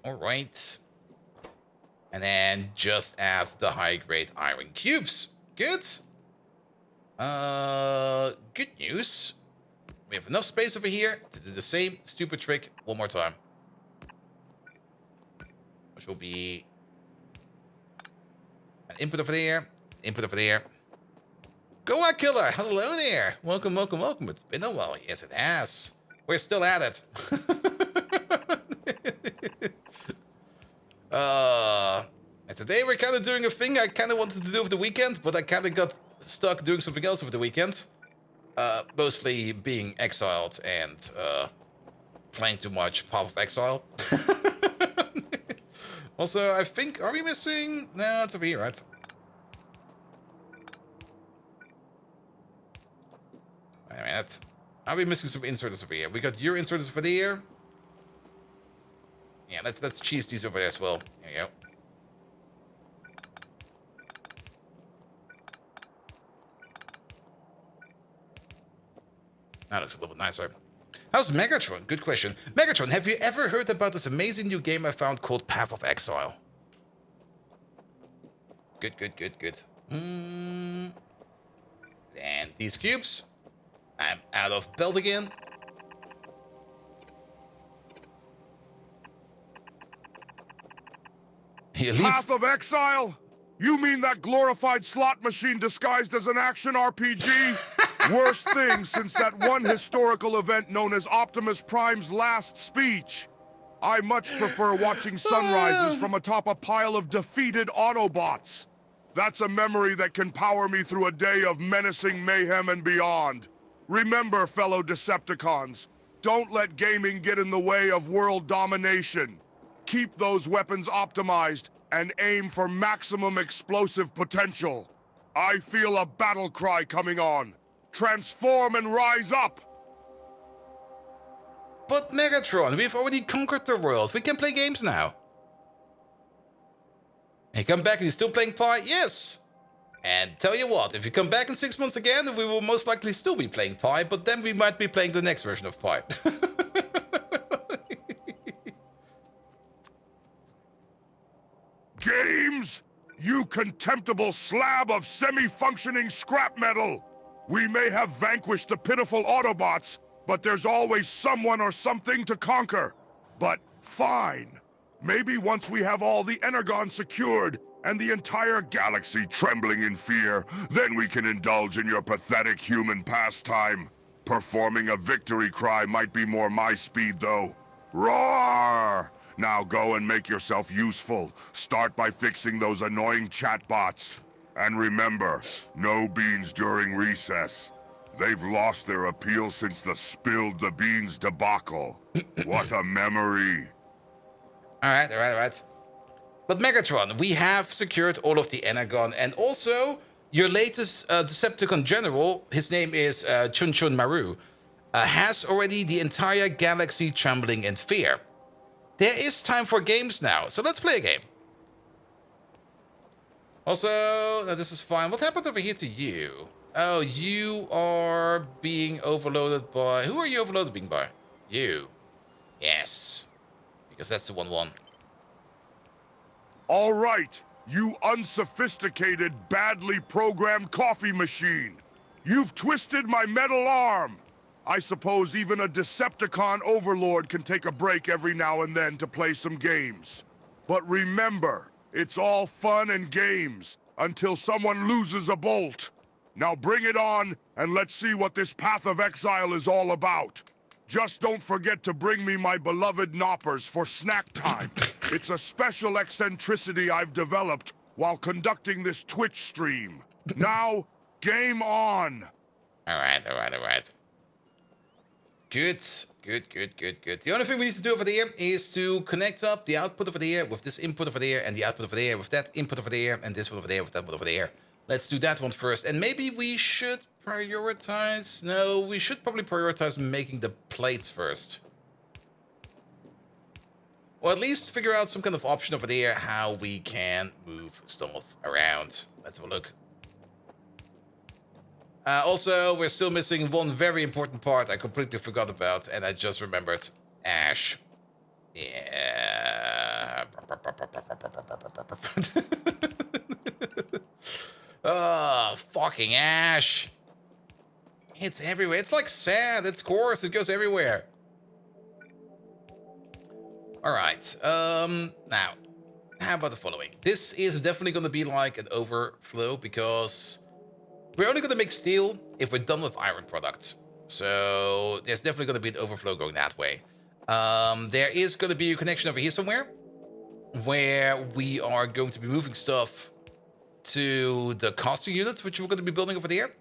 Alright. And then just add the high-grade iron cubes. Good. Good news. We have enough space over here to do the same stupid trick one more time. Which will be an input over there, input over there. Go on, Killer! Hello there! Welcome. It's been a while. Yes, it has. We're still at it. And today we're kind of doing a thing I kind of wanted to do over the weekend, but I kind of got stuck doing something else over the weekend. Mostly being exiled and playing too much Path of Exile. Also, I think, are we missing? No, it's over here, right? Wait a minute. Are we missing some inserters over here? We got your inserters over there. Yeah, let's cheese these over there as well. There you go. That looks a little bit nicer. How's Megatron? Good question. Megatron, have you ever heard about this amazing new game I found called Path of Exile? Good, good, good, good. And these cubes. I'm out of belt again. You leave. Path of Exile? You mean that glorified slot machine disguised as an action RPG? Worst thing since that one historical event known as Optimus Prime's last speech. I much prefer watching sunrises from atop a pile of defeated Autobots. That's a memory that can power me through a day of menacing mayhem and beyond. Remember, fellow Decepticons, don't let gaming get in the way of world domination. Keep those weapons optimized and aim for maximum explosive potential. I feel a battle cry coming on. Transform and rise up! But Megatron, we've already conquered the world. We can play games now. He come back and he's still playing Pi? Yes! And tell you what, if you come back in 6 months again, we will most likely still be playing Pi, but then we might be playing the next version of Pi. Games? You contemptible slab of semi-functioning scrap metal! We may have vanquished the pitiful Autobots, but there's always someone or something to conquer. But fine. Maybe once we have all the Energon secured and the entire galaxy trembling in fear, then we can indulge in your pathetic human pastime. Performing a victory cry might be more my speed, though. Roar! Now go and make yourself useful. Start by fixing those annoying chatbots. And remember, no beans during recess. They've lost their appeal since the spilled the beans debacle. What a memory. Alright. But Megatron, we have secured all of the Energon, and also your latest Decepticon general, his name is Chun Chun Maru, has already the entire galaxy trembling in fear. There is time for games now, so let's play a game. Also, no, this is fine. What happened over here to you? Oh, you are being overloaded by... Who are you overloaded by? You. Yes. Because that's the 1-1. All right, you unsophisticated, badly programmed coffee machine. You've twisted my metal arm. I suppose even a Decepticon overlord can take a break every now and then to play some games. But remember, it's all fun and games until someone loses a bolt. Now bring it on, and let's see what this Path of Exile is all about. Just don't forget to bring me my beloved knoppers for snack time. It's a special eccentricity I've developed while conducting this Twitch stream. Now, game on! Alright. Good. The only thing we need to do over there is to connect up the output over there with this input over there, and the output over there with that input over there, and this one over there with that one over there. Let's do that one first, and maybe we should prioritize... No, we should probably prioritize making the plates first. Or at least figure out some kind of option over there how we can move stuff around. Let's have a look. Also, we're still missing one very important part I completely forgot about, and I just remembered. Ash. Yeah. Oh, fucking ash. It's everywhere. It's like sand. It's coarse. It goes everywhere. Alright. Now, how about the following? This is definitely going to be like an overflow because we're only going to make steel if we're done with iron products. So there's definitely going to be an overflow going that way. There is going to be a connection over here somewhere where we are going to be moving stuff to the casting units, which we're going to be building over there.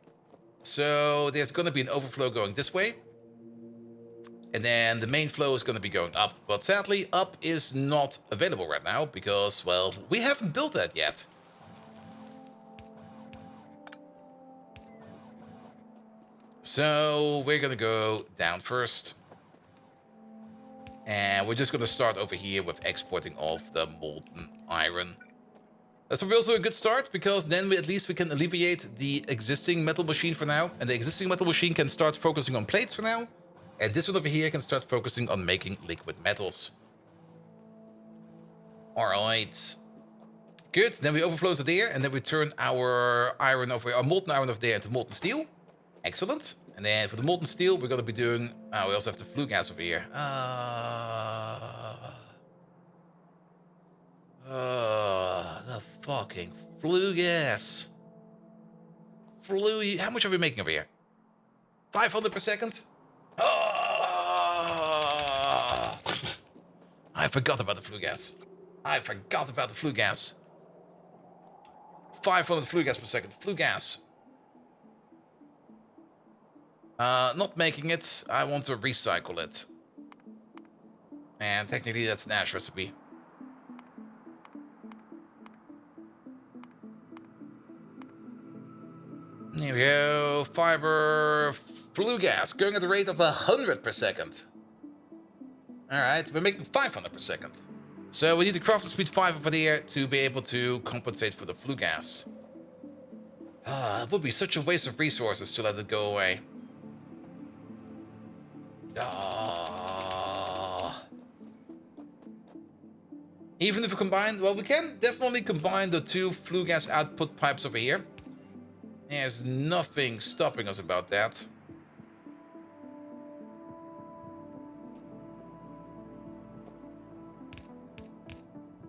So there's going to be an overflow going this way. And then the main flow is going to be going up. But sadly, up is not available right now because, well, we haven't built that yet. So we're going to go down first. And we're just going to start over here with exporting off the molten iron. That's probably also a good start, because then at least we can alleviate the existing metal machine for now. And the existing metal machine can start focusing on plates for now. And this one over here can start focusing on making liquid metals. Alright. Good, then we overflow to there, and then we turn our iron over, our molten iron over there into molten steel. Excellent. And then for the molten steel, we're going to be doing... we also have the flue gas over here. The fucking flue gas. How much are we making over here? 500 per second? I forgot about the flue gas. 500 flue gas per second. Flue gas. Not making it. I want to recycle it. And technically that's an ash recipe. Here we go. Fiber. Flue gas. Going at the rate of 100 per second. Alright, we're making 500 per second. So we need the crafting speed 5 over there to be able to compensate for the flue gas. It would be such a waste of resources to let it go away. Even if we combine... Well, we can definitely combine the 2 flue gas output pipes over here. There's nothing stopping us about that.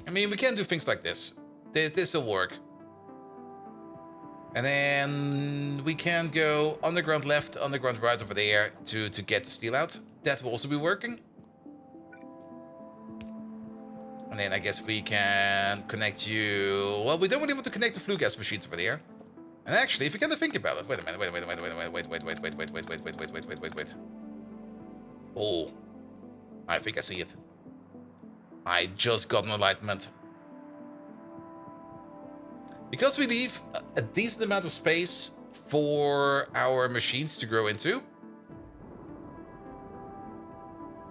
I mean, we can do things like this. This will work. And then we can go underground left, underground right over there to get the steel out. That will also be working. And then I guess we can connect you... Well, we don't really want to connect the flue gas machines over there. And actually, if you kind of think about it... Wait a minute, wait. Oh. I think I see it. I just got an enlightenment. Because we leave a decent amount of space for our machines to grow into.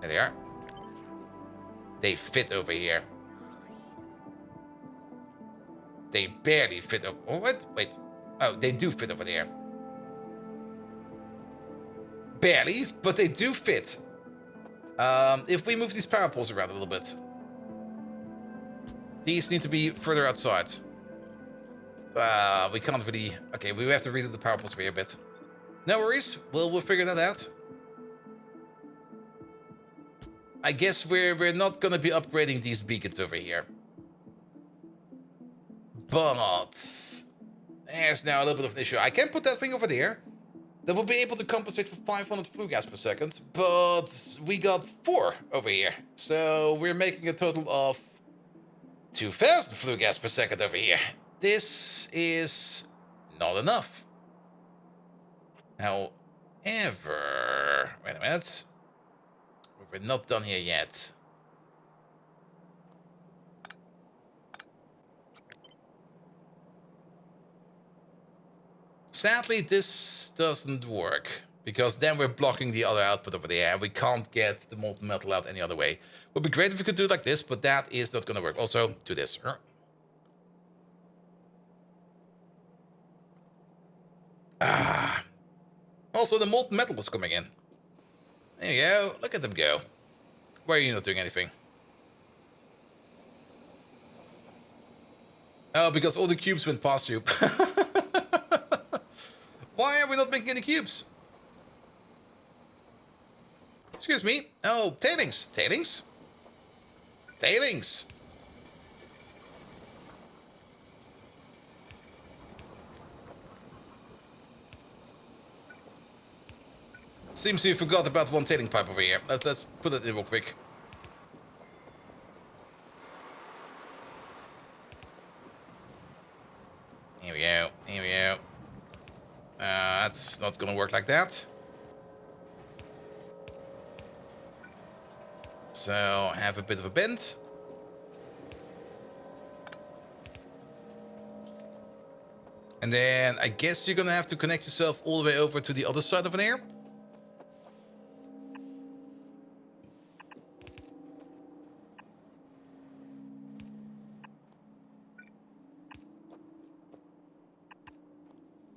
There they are. They fit over here. They barely fit over... Oh, what? Wait. Oh, they do fit over there. Barely, but they do fit. If we move these power poles around a little bit. These need to be further outside. We can't really... Okay, we have to redo the power poles here a bit. No worries. We'll figure that out. I guess we're not going to be upgrading these beacons over here. But... there's now a little bit of an issue. I can put that thing over there. That will be able to compensate for 500 flue gas per second. But we got 4 over here. So we're making a total of 2,000 flue gas per second over here. This is not enough. However... Wait a minute. We're not done here yet. Sadly, this doesn't work, because then we're blocking the other output over there, and we can't get the molten metal out any other way. Would be great if we could do it like this, but that is not going to work. Also, do this. Also, the molten metal was coming in. There you go. Look at them go. Why are you not doing anything? Oh, because all the cubes went past you. Why are we not making any cubes? Excuse me. Oh, tailings. Tailings? Tailings. Seems you forgot about one tailing pipe over here. Let's put it in real quick. Here we go. Here we go. That's not gonna work like that. So have a bit of a bend. And then I guess you're gonna have to connect yourself all the way over to the other side of an air.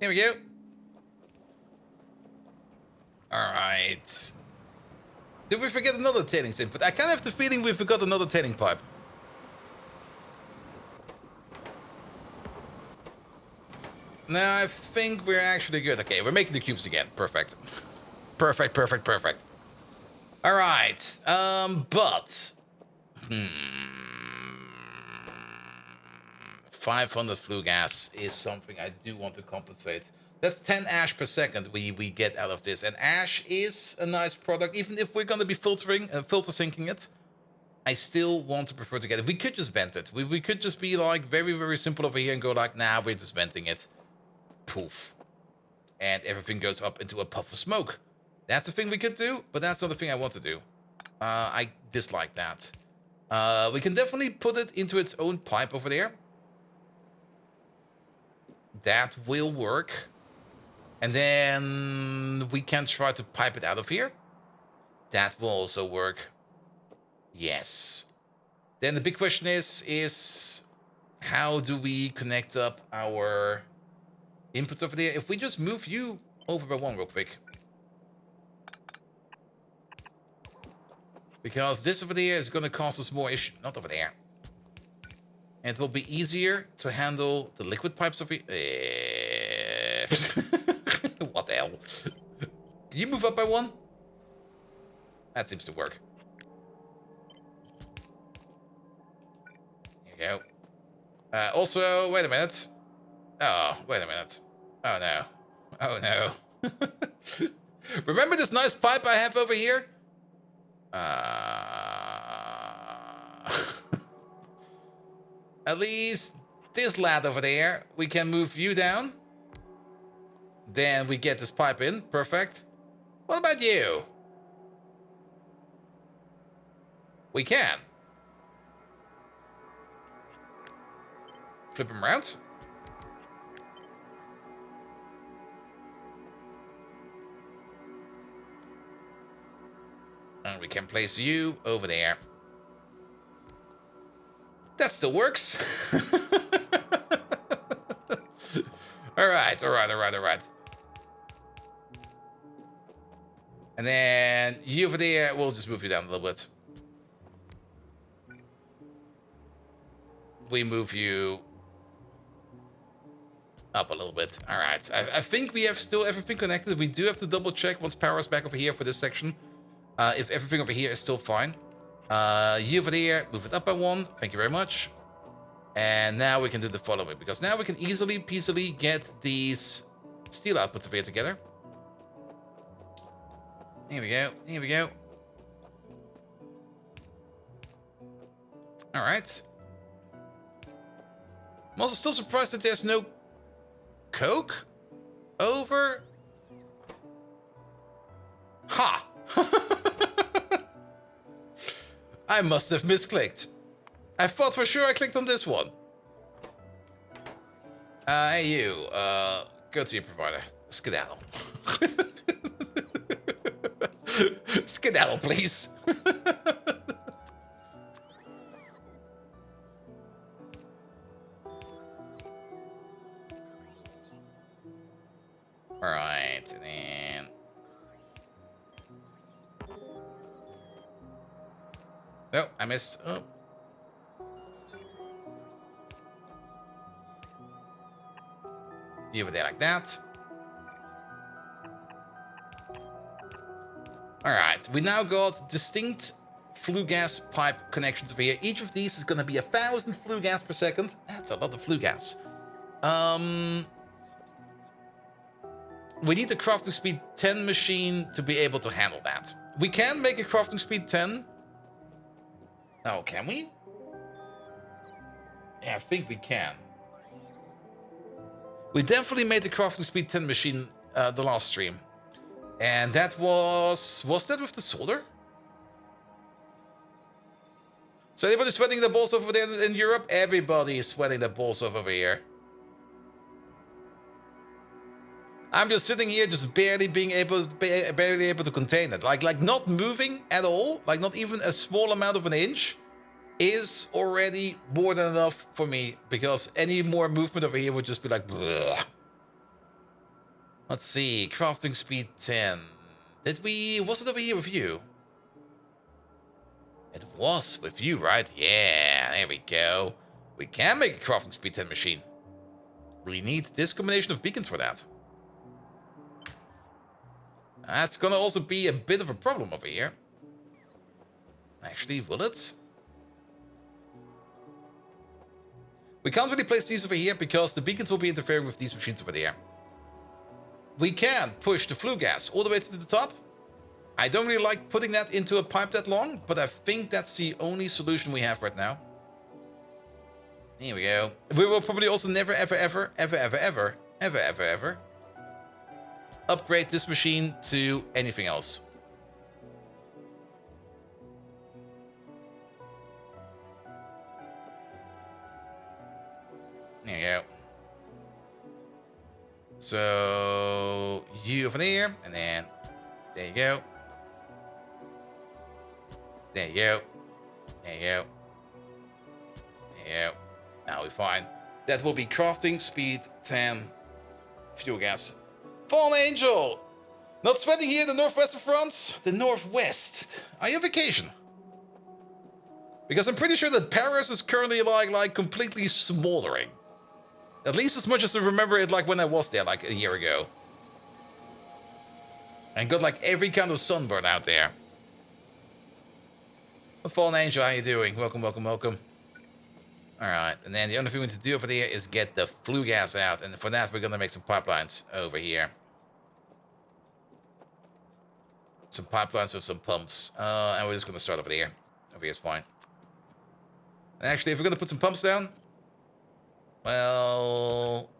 Here we go. Alright. Did we forget another tailings input? I kind of have the feeling we forgot another tailing pipe. No, I think we're actually good. Okay, we're making the cubes again. Perfect. Perfect, perfect, perfect. Alright. But... 500 flue gas is something I do want to compensate. That's 10 ash per second we get out of this. And ash is a nice product. Even if we're going to be filter sinking it, I still want to prefer to get it. We could just vent it. We could just be like very, very simple over here and go like, nah, we're just venting it. Poof. And everything goes up into a puff of smoke. That's a thing we could do, but that's not the thing I want to do. I dislike that. We can definitely put it into its own pipe over there. That will work. And then we can try to pipe it out of here. That will also work. Yes. Then the big question is how do we connect up our inputs over there? If we just move you over by one real quick. Because this over there is going to cause us more issue. Not over there. And it will be easier to handle the liquid pipes over here. What the hell? Can you move up by one? That seems to work. Here you go. Also, wait a minute. Oh, wait a minute. Oh no. Oh no. Remember this nice pipe I have over here? At least this lad over there, we can move you down. Then we get this pipe in. Perfect. What about you? We can. Flip him around. And we can place you over there. That still works. Alright. And then you over there, we'll just move you down a little bit. We move you up a little bit. Alright. I think we have still everything connected. We do have to double check once power is back over here for this section. If everything over here is still fine. You over there, move it up by one. Thank you very much. And now we can do the following, because now we can easily peasily get these steel outputs over here together. Here we go. Here we go. All right. I'm also still surprised that there's no coke over. Ha! I must have misclicked. I thought for sure I clicked on this one. Hey you, go to your provider. Skedaddle. Skedaddle, please. Alright, and then... Oh, I missed. Oh. You over there like that. Alright, we now got distinct flue gas pipe connections over here. Each of these is going to be 1,000 flue gas per second. That's a lot of flue gas. We need a crafting speed 10 machine to be able to handle that. We can make a crafting speed 10. Oh, can we? Yeah, I think we can. We definitely made the crafting speed 10 machine the last stream. And that was that with the solder? So anybody sweating the balls over there in Europe? Everybody is sweating the balls over here. I'm just sitting here, just barely able to contain it. Like not moving at all, like not even a small amount of an inch, is already more than enough for me. Because any more movement over here would just be like, bleh. Let's see, crafting speed 10. Was it over here with you? It was with you, right? Yeah, there we go. We can make a crafting speed 10 machine. We need this combination of beacons for that. That's gonna also be a bit of a problem over here. Actually, will it? We can't really place these over here because the beacons will be interfering with these machines over there. We can push the flue gas all the way to the top. I don't really like putting that into a pipe that long, but I think that's the only solution we have right now. Here we go. We will probably also never, ever upgrade this machine to anything else. There you go. So, you over there, and then there you go. There you go. There you go. There you go. Now we're fine. That will be crafting speed 10 fuel gas. Fallen Angel! Not sweating here in the northwest of France? The northwest. Are you on vacation? Because I'm pretty sure that Paris is currently like completely smoldering. At least as much as I remember it like when I was there like a year ago. And got like every kind of sunburn out there. What Fallen Angel, how you doing? Welcome, welcome, welcome. Alright, and then the only thing we need to do over there is get the flue gas out. And for that, we're gonna make some pipelines over here. Some pipelines with some pumps. And we're just gonna start over here. Over here is fine. And actually, if we're gonna put some pumps down, well,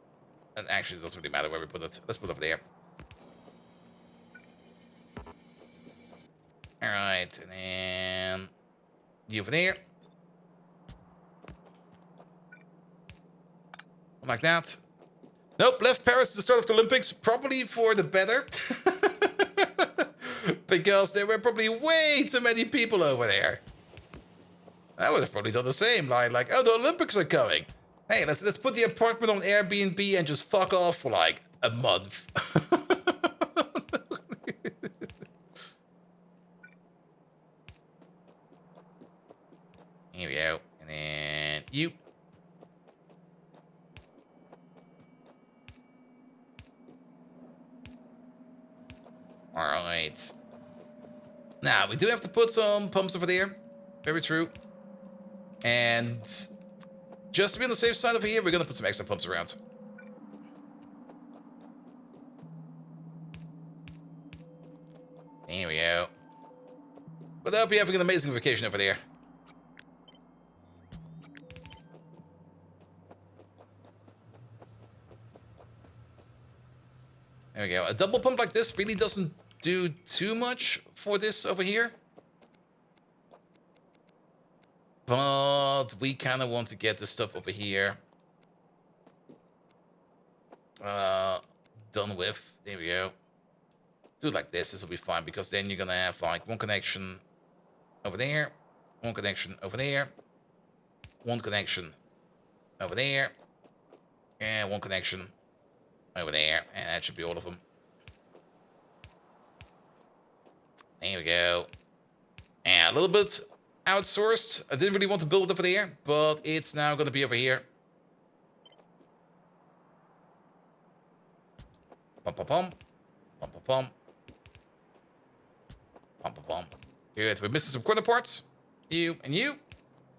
and actually, it doesn't really matter where we put it. Let's put it over there. Alright, and then you over there. Like that. Nope, left Paris at the start of the Olympics, probably for the better. Because there were probably way too many people over there. I would have probably done the same. Like, oh, the Olympics are coming. Hey, let's put the apartment on Airbnb and just fuck off for like a month. Here we go. And then you. Alright. Now, we do have to put some pumps over there. Very true. And just to be on the safe side over here, we're going to put some extra pumps around. There we go. But I hope you're having an amazing vacation over there. There we go. A double pump like this really doesn't do too much for this over here. But we kind of want to get this stuff over here done with. There we go. Do it like this. This will be fine because then you're going to have like one connection over there, one connection over there, one connection over there, and one connection over there, and that should be all of them. There we go. And a little bit outsourced. I didn't really want to build it over there, but it's now going to be over here. Pum pum pum. Pum pum pum. Pum pum pum. Good. We're missing some corner parts. You and you.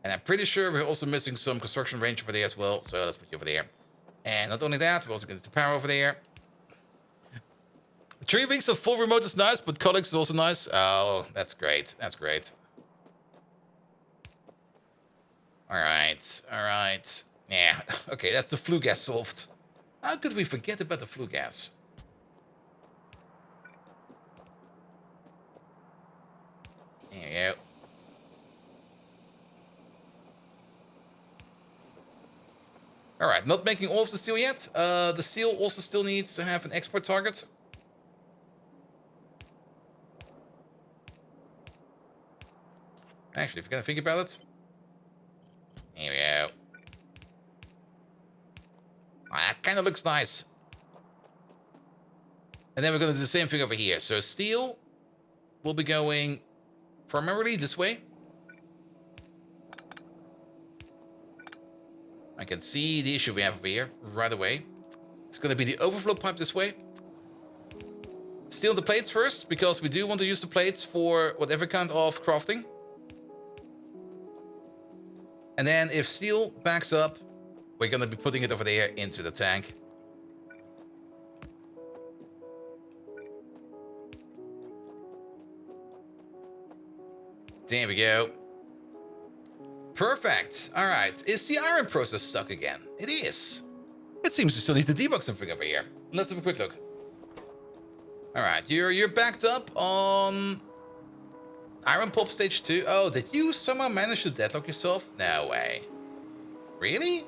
And I'm pretty sure we're also missing some construction range over there as well. So let's put you over there. And not only that, we're also going to power over there. 3 weeks of full remote is nice, but colleagues is also nice. Oh, that's great. That's great. Alright. Alright. Yeah. Okay, that's the flue gas solved. How could we forget about the flue gas? There you go. Alright, not making all of the steel yet. The steel also still needs to have an export target. Actually, if you're gonna think about it. Here we go. Ah, that kind of looks nice. And then we're going to do the same thing over here. So steel will be going primarily this way. I can see the issue we have over here right away. It's going to be the overflow pipe this way. Steal the plates first, because we do want to use the plates for whatever kind of crafting. And then if steel backs up, we're going to be putting it over there into the tank. There we go. Perfect. All right. Is the iron process stuck again? It is. It seems to still need to debug something over here. Let's have a quick look. All right. You're backed up on iron pulp stage 2. Oh, did you somehow manage to deadlock yourself? No way. Really?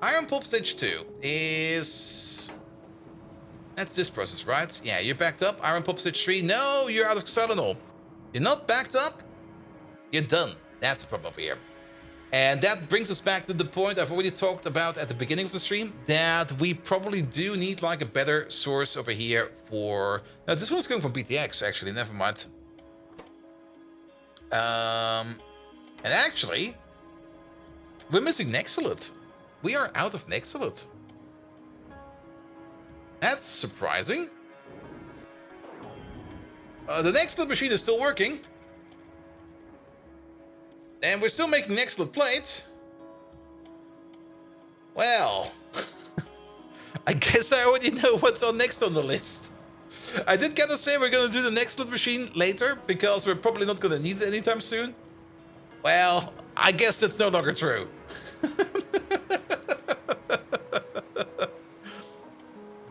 Iron pulp stage 2 is... That's this process, right? Yeah, you're backed up. Iron pulp stage 3. No, you're out of xylitol. You're not backed up. You're done. That's the problem over here. And that brings us back to the point I've already talked about at the beginning of the stream, that we probably do need like a better source over here for... Now, this one's going from BTX, actually. Never mind. And actually, we're missing Nexilite. We are out of Nexilite. That's surprising. The Nexilite machine is still working. And we're still making Nexilite plate. Well, I guess I already know what's on next on the list. I did kind of say we're going to do the Nexilite machine later, because we're probably not going to need it anytime soon. Well, I guess that's no longer true.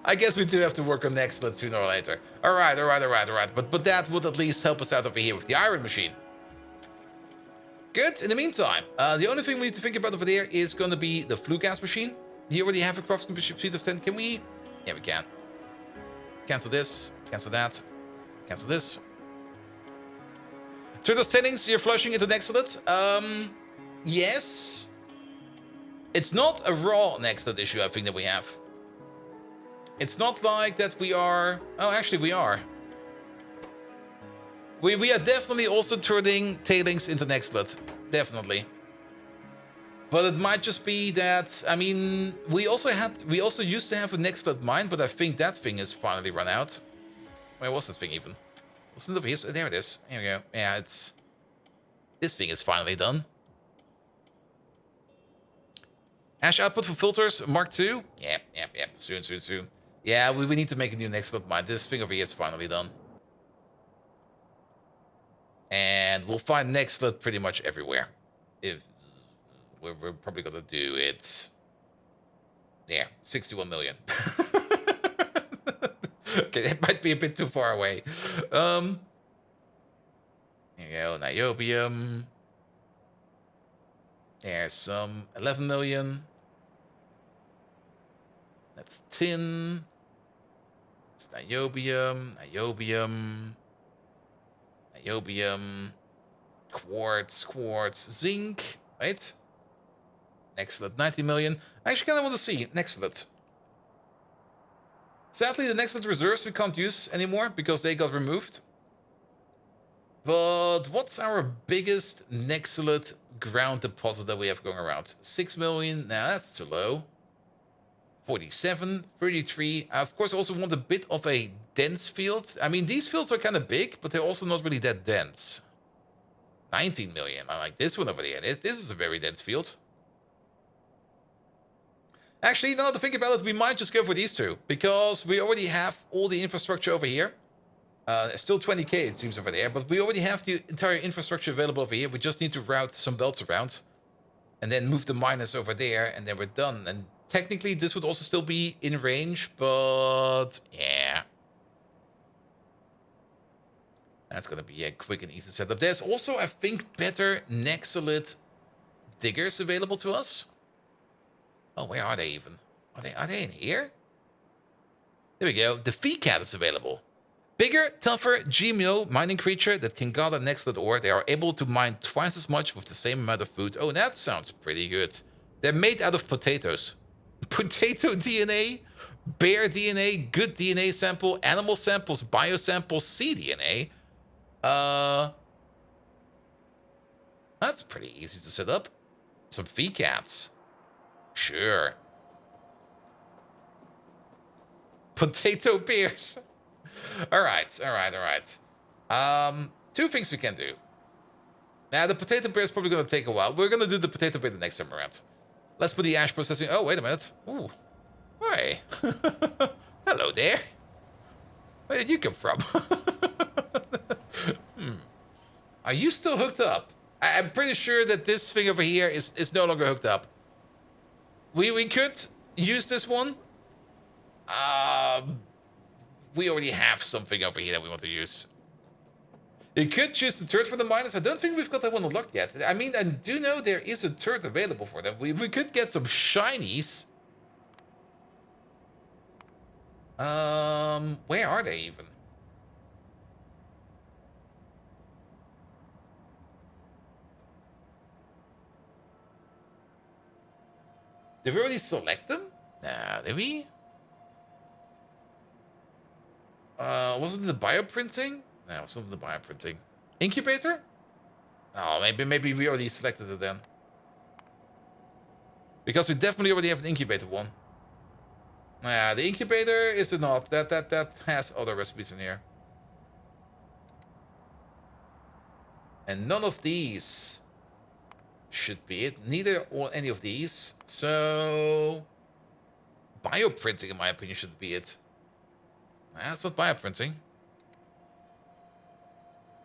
I guess we do have to work on Nexilite sooner or later. All right. But that would at least help us out over here with the iron machine. Good. In the meantime, the only thing we need to think about over there is going to be the flue gas machine. Do you already have a crafting speed of 10? Can we? Yeah, we can. Cancel this. Cancel that. Cancel this. Through those settings, you're flushing into Nexilite. Yes. It's not a raw Nexilite issue, I think, that we have. It's not like that we are... Oh, actually, we are. We are definitely also turning tailings into Nexilite. Definitely. But it might just be that... I mean, we also used to have a Nexilite mine, but I think that thing is finally run out. Where was that thing even? Wasn't it over here? There it is. Here we go. Yeah, it's... This thing is finally done. Ash output for filters, Mark II. Yep. Soon. Yeah, we need to make a new Nexilite mine. This thing over here is finally done. And we'll find Nexilite pretty much everywhere. If we're probably gonna do it. Yeah, 61 million. Okay, that might be a bit too far away. Here you go, niobium. There's some 11 million. That's tin. It's niobium, quartz, zinc, right? Nexilite, 90 million. I actually kind of want to see Nexilite. Sadly, the Nexilite reserves we can't use anymore because they got removed. But what's our biggest Nexilite ground deposit that we have going around? 6 million. Nah, that's too low. 47, 33. I, of course, also want a bit of a dense field. I mean, these fields are kind of big, but they're also not really that dense. 19 million. I like this one over there. This is a very dense field. Actually, now to think about it, we might just go for these two, because we already have all the infrastructure over here. Still 20k, it seems, over there, but we already have the entire infrastructure available over here. We just need to route some belts around, and then move the miners over there, and then we're done. And technically, this would also still be in range, but yeah. That's going to be a quick and easy setup. There's also, I think, better Nexilite diggers available to us. Oh, where are they even? Are they in here? There we go. The Cat is available. Bigger, tougher GMO mining creature that can gather Nexilite ore. They are able to mine twice as much with the same amount of food. Oh, that sounds pretty good. They're made out of potatoes. potato DNA, bear DNA, good DNA sample, animal samples, biosamples, cDNA. That's pretty easy to set up. Some VCATs. Sure. Potato beers. All right. Two things we can do. Now, the potato beer is probably going to take a while. We're going to do the potato beer the next time around. Let's put the ash processing... Oh, wait a minute. Ooh. Hi. Hello there. Where did you come from? Are you still hooked up? I'm pretty sure that this thing over here is no longer hooked up. We could use this one. We already have something over here that we want to use. You could choose the turret for the miners. I don't think we've got that one unlocked yet. I mean, I do know there is a turret available for them. We could get some shinies. Where are they even? Did we already select them? Nah, did we? Wasn't it the bioprinting? No, it's not the bioprinting. Incubator? Oh, maybe we already selected it then. Because we definitely already have an incubator one. Nah, the incubator is not. That has other recipes in here. And none of these should be it. Neither or any of these. So bioprinting, in my opinion, should be it. Nah, it's not bioprinting.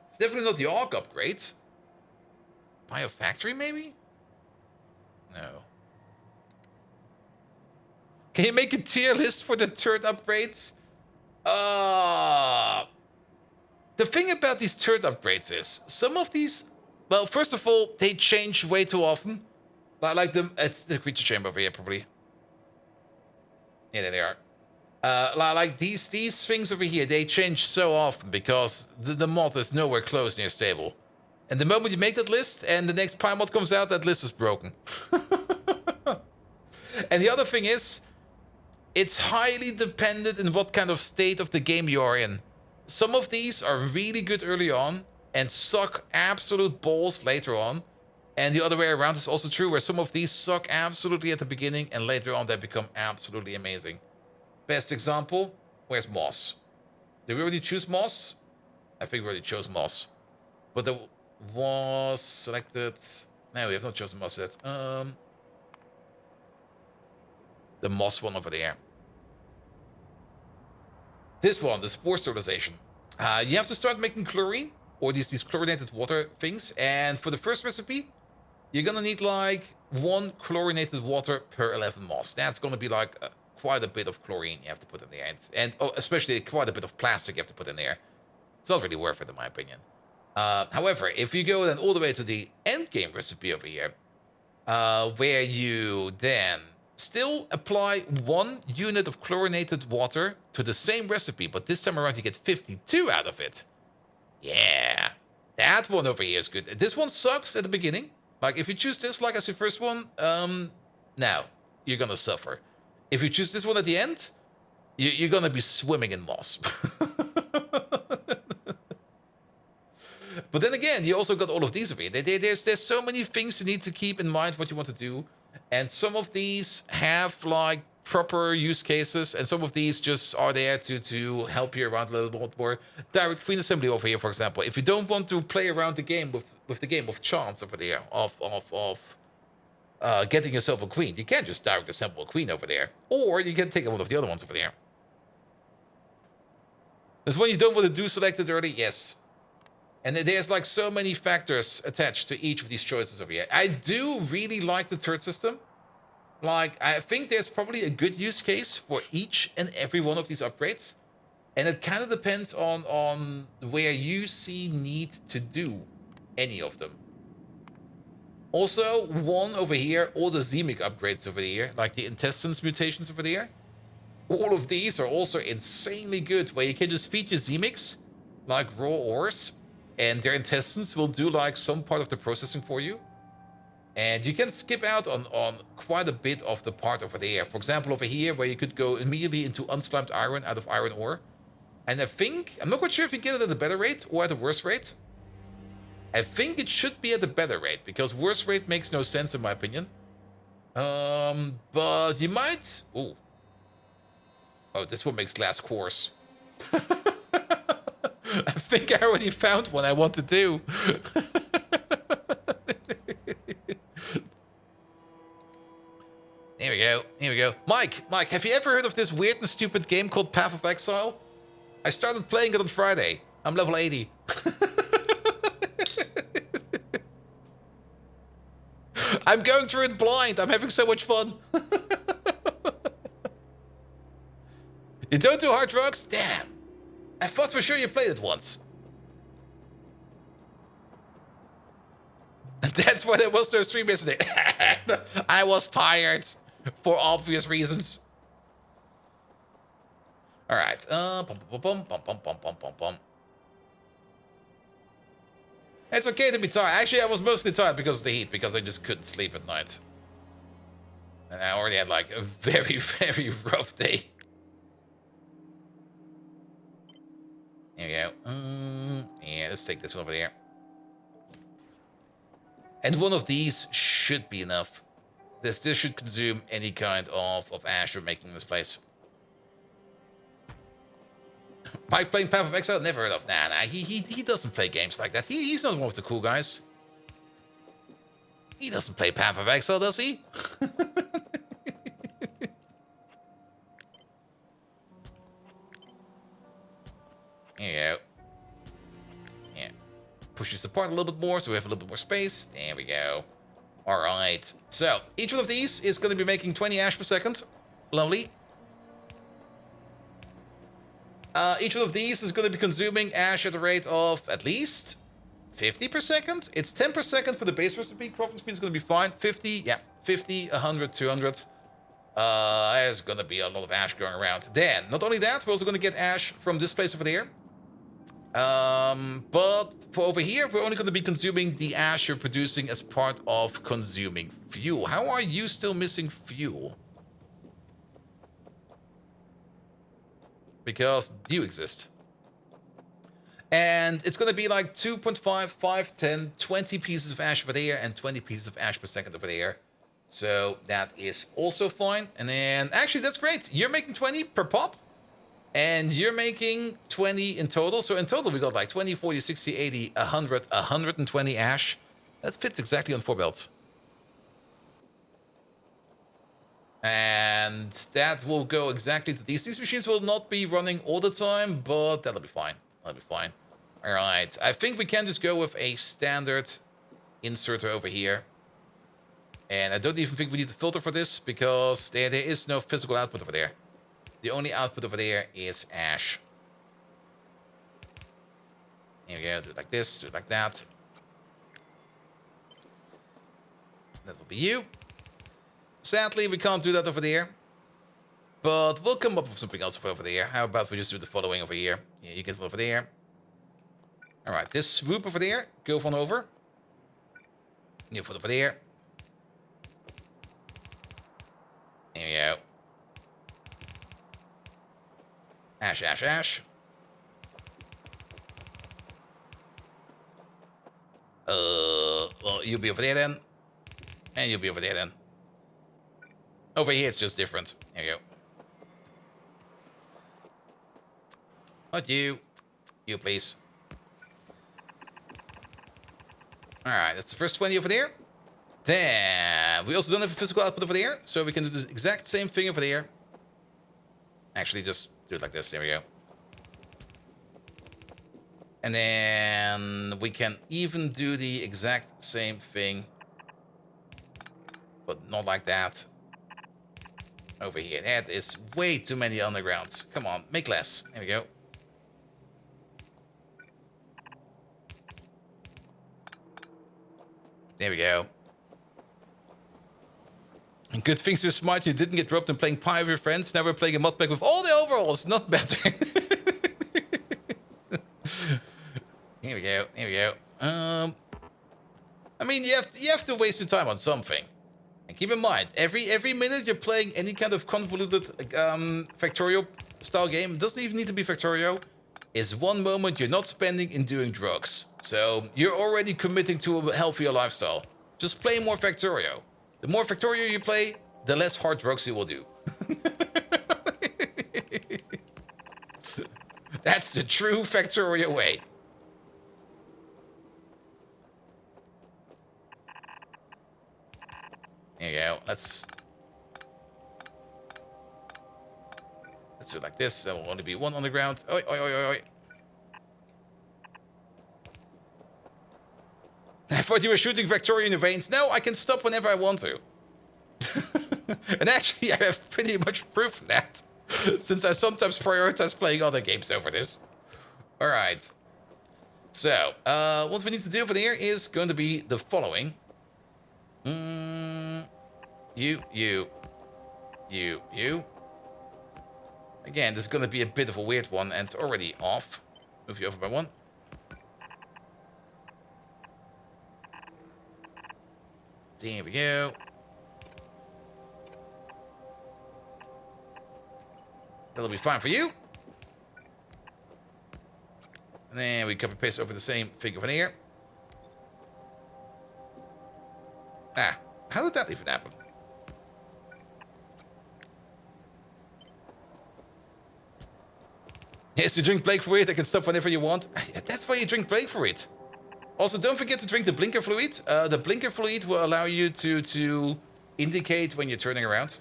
It's definitely not the AUG upgrade. Biofactory, maybe? No. Can you make a tier list for the turret upgrades? The thing about these turret upgrades is, some of these... Well, first of all, they change way too often. Like it's the creature chamber over here, probably. Yeah, there they are. Like these things over here, they change so often because the mod is nowhere close near stable. And the moment you make that list and the next Pi mod comes out, that list is broken. And the other thing is, it's highly dependent on what kind of state of the game you are in. Some of these are really good early on and suck absolute balls later on. And the other way around is also true, where some of these suck absolutely at the beginning and later on they become absolutely amazing. Best example, where's Moss? Did we already choose Moss? I think we already chose Moss. But there was selected... No, we have not chosen Moss yet. The Moss one over there. This one, the spore sterilization. You have to start making chlorine, or these chlorinated water things. And for the first recipe, you're gonna need like 1 chlorinated water per 11 moss. That's gonna be like quite a bit of chlorine you have to put in there. And especially quite a bit of plastic you have to put in there. It's not really worth it, in my opinion. However, if you go then all the way to the end game recipe over here, where you then still apply 1 unit of chlorinated water to the same recipe, but this time around you get 52 out of it. Yeah, that one over here is good. This one sucks at the beginning. Like, if you choose this like as your first one, now you're gonna suffer. If you choose this one at the end, you're gonna be swimming in moss. But then again, you also got all of these over here. There's so many things you need to keep in mind what you want to do. And some of these have like proper use cases, and some of these just are there to help you around a little bit more. Direct queen assembly over here, for example. If you don't want to play around the game with the game of chance over there, of getting yourself a queen, you can just direct assemble a queen over there. Or you can take one of the other ones over there. There's one you don't want to do selected early, yes. And there's like so many factors attached to each of these choices over here. I do really like the turret system. Like, I think there's probably a good use case for each and every one of these upgrades. And it kind of depends on where you see need to do any of them. Also, one over here, all the Zemic upgrades over here, like the intestines mutations over there. All of these are also insanely good, where you can just feed your Zemics, like raw ores, and their intestines will do like some part of the processing for you. And you can skip out on quite a bit of the part over there. For example, over here, where you could go immediately into unslimed iron out of iron ore. And I think, I'm not quite sure if you get it at a better rate or at a worse rate. I think it should be at a better rate, because worse rate makes no sense in my opinion. But you might... Ooh. Oh, this one makes glass coarse. I think I already found one I want to do. Here we go. Here we go. Mike, have you ever heard of this weird and stupid game called Path of Exile? I started playing it on Friday. I'm level 80. I'm going through it blind. I'm having so much fun. You don't do hard drugs? Damn. I thought for sure you played it once. And that's why there was no stream yesterday. I was tired. For obvious reasons. Alright. It's okay to be tired. Actually, I was mostly tired because of the heat, because I just couldn't sleep at night. And I already had like a very, very rough day. Here we go. Yeah, let's take this one over there. And one of these should be enough. This should consume any kind of ash we're making in this place. Mike playing Path of Exile? Never heard of. Nah, he doesn't play games like that. He's not one of the cool guys. He doesn't play Path of Exile, does he? Here you go. Yeah. Push this apart a little bit more so we have a little bit more space. There we go. Alright. So, each one of these is going to be making 20 ash per second. Lovely. Each one of these is going to be consuming ash at a rate of at least 50 per second. It's 10 per second for the base recipe. Crafting speed is going to be fine. 50, yeah. 50, 100, 200. There's going to be a lot of ash going around. Then, not only that, we're also going to get ash from this place over there. But for over here, we're only going to be consuming the ash you're producing as part of consuming fuel. How are you still missing fuel? Because you exist. And it's going to be like 2.5, 5, 10, 20 pieces of ash over there and 20 pieces of ash per second over there. So that is also fine. And then, actually, that's great. You're making 20 per pop. And you're making 20 in total. So in total, we got like 20, 40, 60, 80, 100, 120 ash. That fits exactly on 4 belts. And that will go exactly to these. These machines will not be running all the time, but that'll be fine. That'll be fine. All right. I think we can just go with a standard inserter over here. And I don't even think we need a filter for this, because there is no physical output over there. The only output over there is ash. Here we go. Do it like this. Do it like that. That will be you. Sadly, we can't do that over there. But we'll come up with something else over there. How about we just do the following over here? Yeah, you get over there. Alright, this swoop over there. Go on over. You put over there. There we go. Ash, ash, ash. Well, you'll be over there then. And you'll be over there then. Over here, it's just different. There you go. Not you. You, please. Alright, that's the first 20 over there. Then, we also don't have a physical output over there, so we can do the exact same thing over there. Actually, just do it like this. There we go. And then we can even do the exact same thing, but not like that. Over here. That is way too many undergrounds. Come on, make less. There we go. There we go. And good things you're smart, you didn't get dropped in playing Pi with your friends. Now we're playing a modpack with all the overalls. Not better. Here we go. Here we go. I mean, you have to waste your time on something. And keep in mind, every minute you're playing any kind of convoluted Factorio style game, it doesn't even need to be Factorio, is one moment you're not spending in doing drugs. So you're already committing to a healthier lifestyle. Just play more Factorio. The more Factorio you play, the less hard drugs you will do. That's the true Factorio way. There you go. Let's do it like this. There will only be one on the ground. Oi, oi, oi, oi, oi. I thought you were shooting Factorio in the veins. No, I can stop whenever I want to. And actually, I have pretty much proof of that, since I sometimes prioritize playing other games over this. All right. So, what we need to do over there is going to be the following. You. Again, this is going to be a bit of a weird one, and it's already off. Move you over by one. There we go. That'll be fine for you. And then we copy paste over the same thing over here. Ah, how did that even happen? Yes, you drink Blake fluid. I can stop whenever you want. That's why you drink Blake fluid. Also, don't forget to drink the blinker fluid. The blinker fluid will allow you to indicate when you're turning around.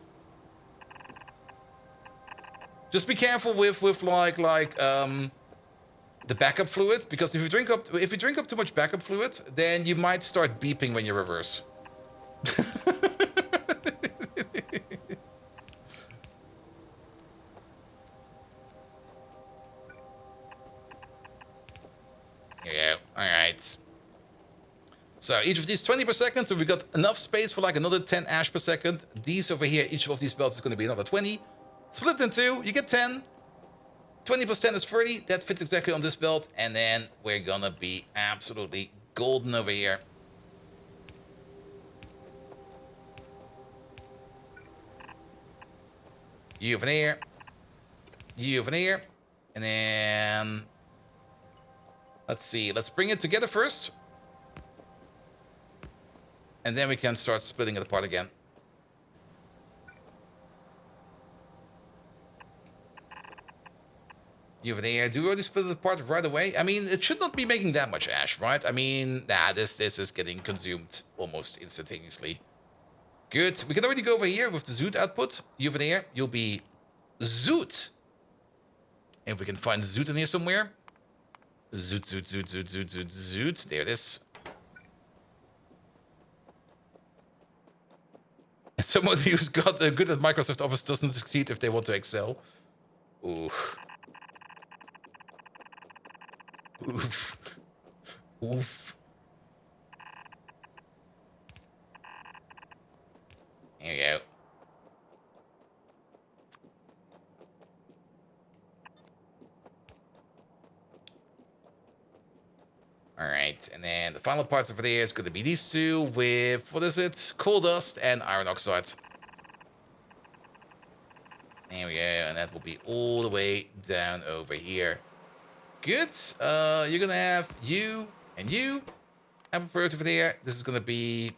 Just be careful with the backup fluid, because if you drink up too much backup fluid, then you might start beeping when you reverse. Here you go. All right. So each of these 20 per second, so we've got enough space for like another 10 ash per second. These over here, each of these belts is going to be another 20. Split in two, you get 10. 20 plus 10 is 30. That fits exactly on this belt. And then we're going to be absolutely golden over here. You over there. You over there. And then... let's see. Let's bring it together first. And then we can start splitting it apart again. You over there. Do we already split it apart right away? I mean, it should not be making that much ash, right? I mean, nah, this is getting consumed almost instantaneously. Good. We can already go over here with the zoot output. You over there. You'll be zoot. If we can find zoot in here somewhere. Zoot, zoot, zoot, zoot, zoot, zoot, zoot. There it is. Someone who's got good at Microsoft Office doesn't succeed if they want to excel. Ooh. Oof. Oof. Here we go. All right, and then the final parts over there is going to be these two with, what is it? Coal dust and iron oxide. There we go, and that will be all the way down over here. Good. You're going to have you and you. Have a bird over there. This is going to be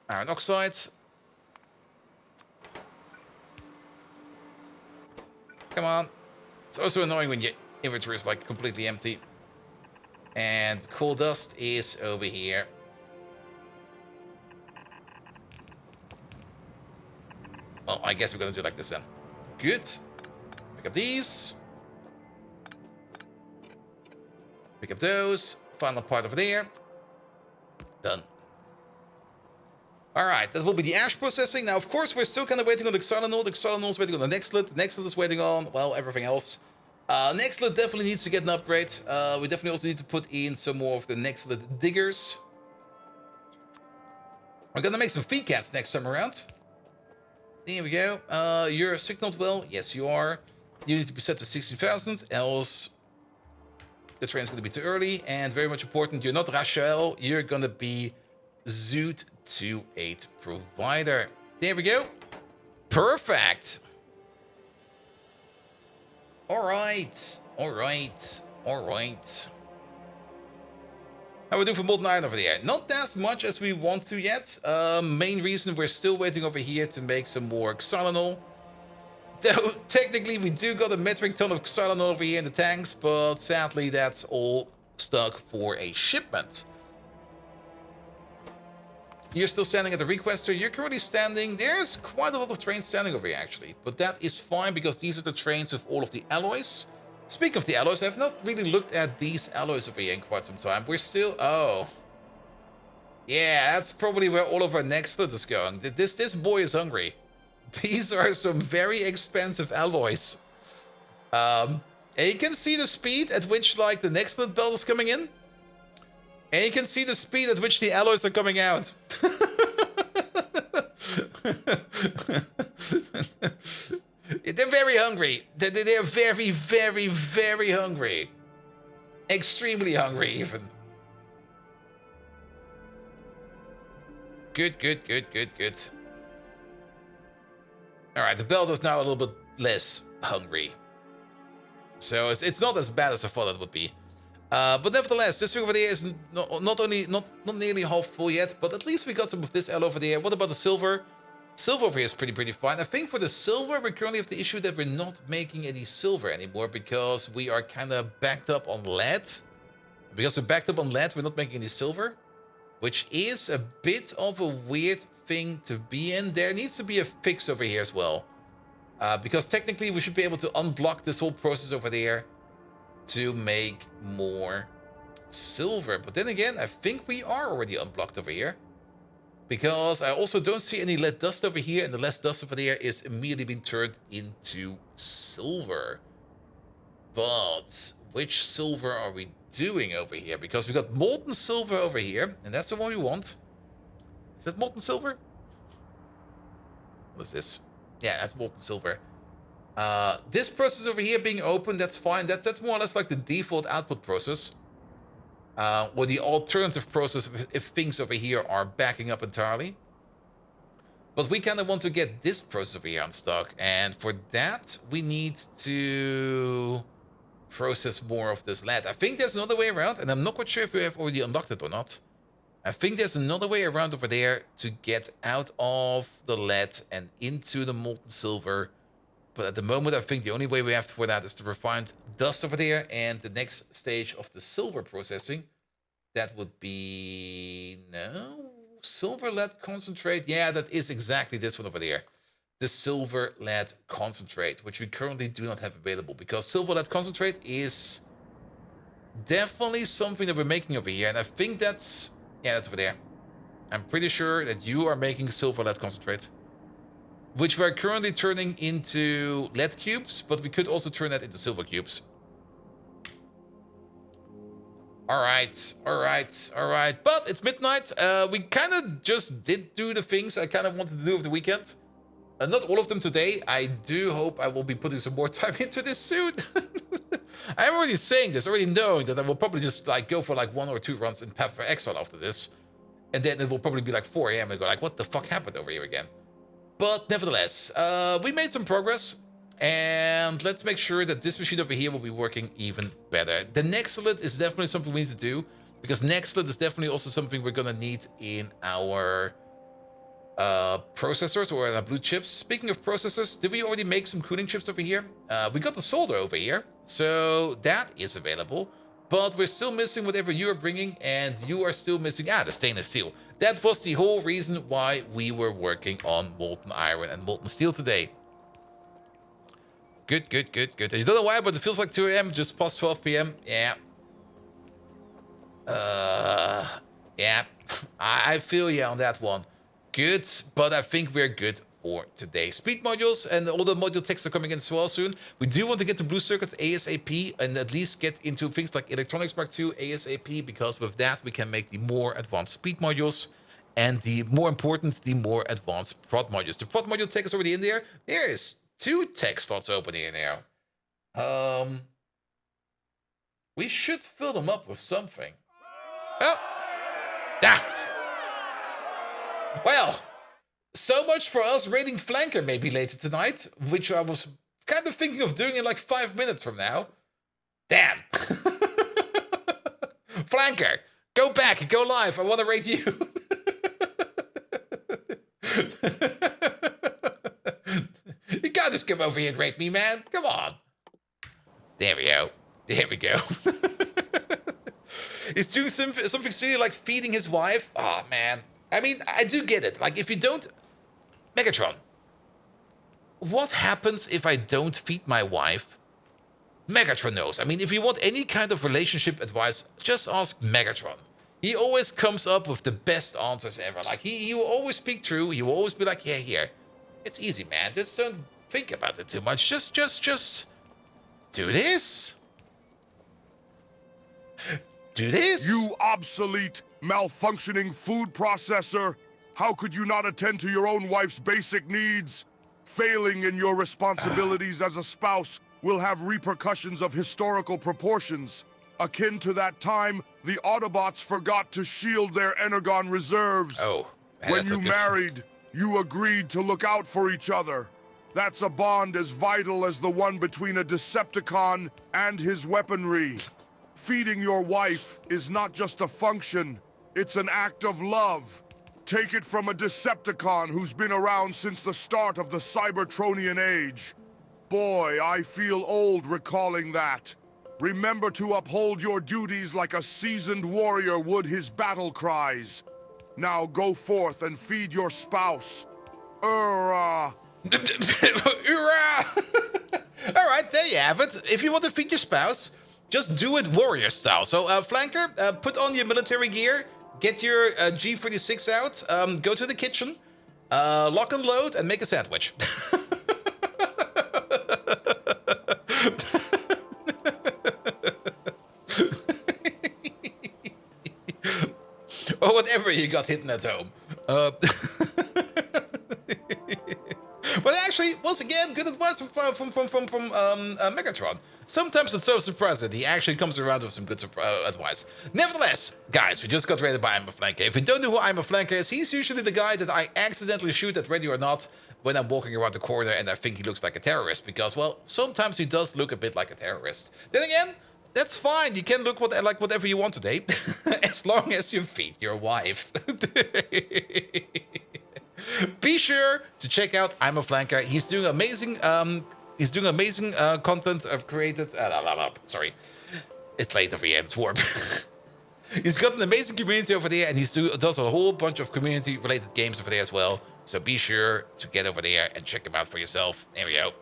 iron oxide. Come on. It's also annoying when your inventory is like completely empty. And coal dust is over here. Well, I guess we're gonna do it like this then. Good. Pick up these. Pick up those. Final part over there. Done. Alright, that will be the ash processing. Now, of course, we're still kind of waiting on the Xylanol. The Xylanol is waiting on the Nextlet. The Nextlet is waiting on, well, everything else. Nextlet definitely needs to get an upgrade. We definitely also need to put in some more of the Nextlet diggers. We're gonna make some feed cats next time around. There we go. You're signaled well. Yes, you are. You need to be set to 16,000, else The train's going to be too early, and very much important, you're not Rachel, you're going to be Zoot 28 provider. There we go. Perfect. All right. All right. All right. How we do for molten iron over there? Not as much as we want to yet. Main reason we're still waiting over here to make some more xylanol. Though technically we do got a metric ton of xylanol over here in the tanks, but sadly that's all stuck for a shipment. You're still standing at the requester. You're currently standing. There's quite a lot of trains standing over here actually, but that is fine because these are the trains with all of the alloys. Speaking of the alloys, I've not really looked at these alloys over here in quite some time. We're still... Oh. Yeah, that's probably where all of our next loot is going. This boy is hungry. These are some very expensive alloys. And you can see the speed at which, like, the next loot belt is coming in. And you can see the speed at which the alloys are coming out. They're very hungry. They're very, very, very hungry. Extremely hungry, even. Good, good, good, good, good. Alright, the belt is now a little bit less hungry. So it's not as bad as I thought it would be. But nevertheless, this thing over there is not nearly half full yet, but at least we got some of this L over there. What about the silver? Silver over here is pretty fine. I think for the silver, we currently have the issue that we're not making any silver anymore because we are kind of backed up on lead. Because we're backed up on lead, we're not making any silver, which is a bit of a weird thing to be in. There needs to be a fix over here as well. Because technically we should be able to unblock this whole process over there to make more silver. But then again, I think we are already unblocked over here. Because I also don't see any lead dust over here, and the lead dust over there is immediately being turned into silver. But which silver are we doing over here? Because we got molten silver over here, and that's the one we want. Is that molten silver? What is this? Yeah, that's molten silver. This process over here being open, that's fine. That's more or less like the default output process. Or the alternative process if things over here are backing up entirely. But we kind of want to get this process over here on stock. And for that, we need to process more of this lead. I think there's another way around, and I'm not quite sure if we have already unlocked it or not. I think there's another way around over there to get out of the lead and into the molten silver. But at the moment, I think the only way we have for that is to refine dust over there. And the next stage of the silver processing, that would be... No? Silver lead concentrate? Yeah, that is exactly this one over there. The silver lead concentrate, which we currently do not have available. Because silver lead concentrate is definitely something that we're making over here. And I think that's... Yeah, that's over there. I'm pretty sure that you are making silver lead concentrate, which we're currently turning into lead cubes, but we could also turn that into silver cubes. Alright, alright, alright. But it's midnight. We kind of just did do the things I kind of wanted to do over the weekend. Not all of them today. I do hope I will be putting some more time into this soon. I'm already saying this, already knowing that I will probably just like go for like 1 or 2 runs in Path for Exile after this. And then it will probably be like 4 AM and go like, what the fuck happened over here again? But nevertheless, we made some progress. And let's make sure that this machine over here will be working even better. The Nextlet is definitely something we need to do, because Nextlet is definitely also something we're gonna need in our processors or in our blue chips. Speaking of processors, did we already make some cooling chips over here? We got the solder over here, so that is available. But we're still missing whatever you are bringing, and you are still missing the stainless steel. That was the whole reason why we were working on molten iron and molten steel today. Good, good, good, good. You don't know why, but it feels like 2 AM, just past 12 PM. Yeah. Yeah. I feel you on that one. Good, but I think we're good for today. Speed modules and all the module texts are coming in as well soon. We do want to get to blue circuits ASAP and at least get into things like electronics Mark II ASAP, because with that we can make the more advanced speed modules and the more important, the more advanced prod modules. The prod module tech is already in there. There is 2 tech slots open here now. We should fill them up with something. Oh! Ah! Well, so much for us raiding Flanker maybe later tonight, which I was kind of thinking of doing in like 5 minutes from now. Damn! Flanker, go back, go live, I want to raid you. You can't just come over here and raid me, man. Come on. There we go. There we go. He's doing something silly like feeding his wife. Oh, man. I mean, I do get it. Like, if you don't... Megatron. What happens if I don't feed my wife? Megatron knows. I mean, if you want any kind of relationship advice, just ask Megatron. He always comes up with the best answers ever. Like, he will always speak true. He will always be like, yeah, here. It's easy, man. Just don't think about it too much. Just do this. Do this. You obsolete, malfunctioning food processor. How could you not attend to your own wife's basic needs? Failing in your responsibilities as a spouse will have repercussions of historical proportions. Akin to that time, the Autobots forgot to shield their Energon reserves. Oh, man, when you married, you agreed to look out for each other. That's a bond as vital as the one between a Decepticon and his weaponry. Feeding your wife is not just a function, it's an act of love. Take it from a Decepticon who's been around since the start of the Cybertronian age. Boy, I feel old recalling that. Remember to uphold your duties like a seasoned warrior would his battle cries. Now go forth and feed your spouse. Alright, there you have it. If you want to feed your spouse, just do it warrior style. So, Flanker, put on your military gear, get your G36 out, go to the kitchen, lock and load, and make a sandwich. Or whatever you got hidden at home. But actually, once again, good advice from Megatron. Sometimes it's so surprising he actually comes around with some good advice. Nevertheless, guys, we just got raided by I'm a Flanker. If you don't know who I'm a Flanker is, he's usually the guy that I accidentally shoot at Ready or Not when I'm walking around the corner and I think he looks like a terrorist. Because, well, sometimes he does look a bit like a terrorist. Then again, that's fine. You can look like whatever you want today, as long as you feed your wife. Be sure to check out I'm a Flanker. He's doing amazing. Content. I've created. Sorry, it's late over here. It's warm. He's got an amazing community over there, and does a whole bunch of community-related games over there as well. So be sure to get over there and check him out for yourself. There we go.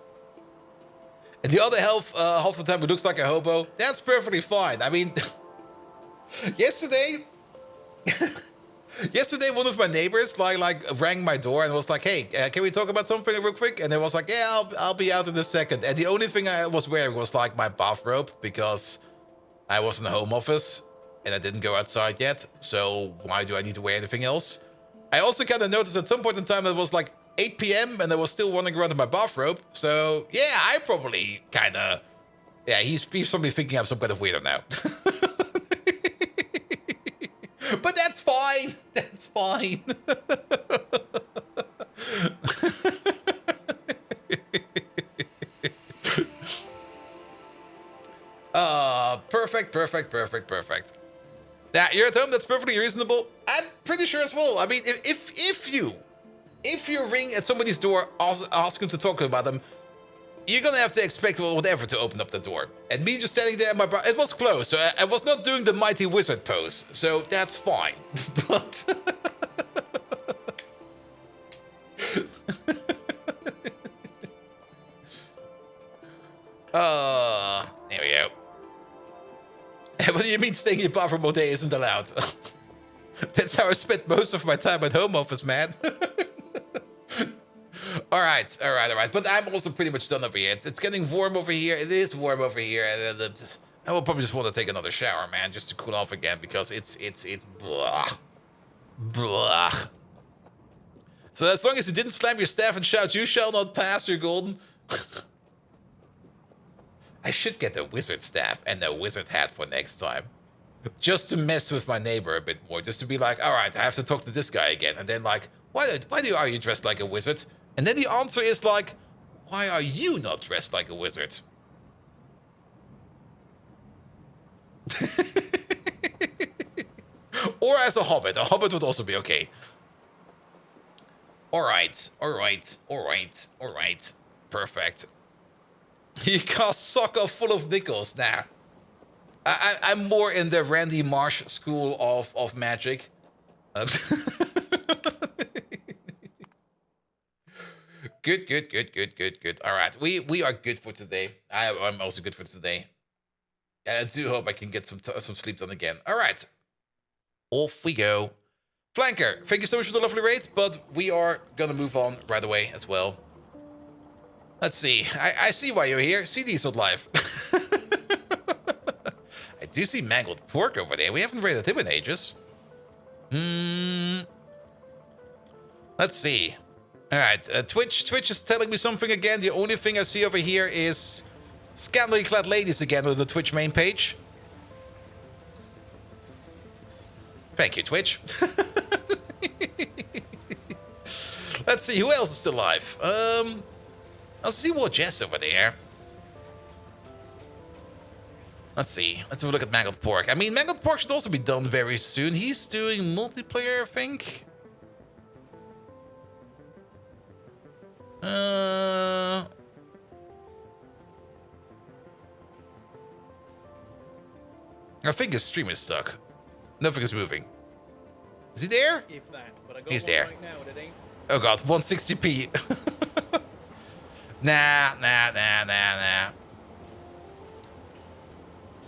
And the other half of the time, he looks like a hobo. That's perfectly fine. I mean, yesterday, one of my neighbors like rang my door and was like, "Hey, can we talk about something real quick?" And I was like, "Yeah, I'll be out in a second." And the only thing I was wearing was like my bathrobe because I was in the home office and I didn't go outside yet. So why do I need to wear anything else? I also kind of noticed at some point in time it was like 8 p.m. and I was still running around in my bathrobe. So yeah, I probably kind of, he's probably thinking I'm some kind of weirdo now. But that's fine. That's fine. Perfect. Yeah, you're at home. That's perfectly reasonable. I'm pretty sure as well. I mean, if you ring at somebody's door, ask them to talk about them, you're gonna have to expect whatever to open up the door. And me just standing there, it was closed, so I was not doing the mighty wizard pose, so that's fine. But there we go. What do you mean staying in your bathroom all day isn't allowed? That's how I spent most of my time at home office, man. All right. But I'm also pretty much done over here. It's getting warm over here. It is warm over here. And I will probably just want to take another shower, man, just to cool off again because it's blah. Blah. So as long as you didn't slam your staff and shout, "You shall not pass, you're golden." I should get a wizard staff and a wizard hat for next time. Just to mess with my neighbor a bit more. Just to be like, all right, I have to talk to this guy again. And then like, why are you dressed like a wizard? And then the answer is like, why are you not dressed like a wizard? Or as a hobbit. A hobbit would also be okay. Alright. Perfect. You cast soccer full of nickels. Nah. I'm more in the Randy Marsh school of magic. Good. Alright, we are good for today. I'm also good for today. I do hope I can get some sleep done again. Alright. Off we go. Flanker, thank you so much for the lovely raid, but we are gonna move on right away as well. Let's see. I see why you're here. See Diesel live. I do see Mangled Pork over there. We haven't raided him in ages. Let's see. Alright, Twitch is telling me something again. The only thing I see over here is scantily clad ladies again on the Twitch main page. Thank you, Twitch. Let's see, who else is still alive? I'll see what Jess over there. Let's see. Let's have a look at Mangled Pork. I mean, Mangled Pork should also be done very soon. He's doing multiplayer, I think. I think his stream is stuck. Nothing is moving. Is he there? If that, but I got He's one there. right now, and it ain't. Oh god, 160p. Nah.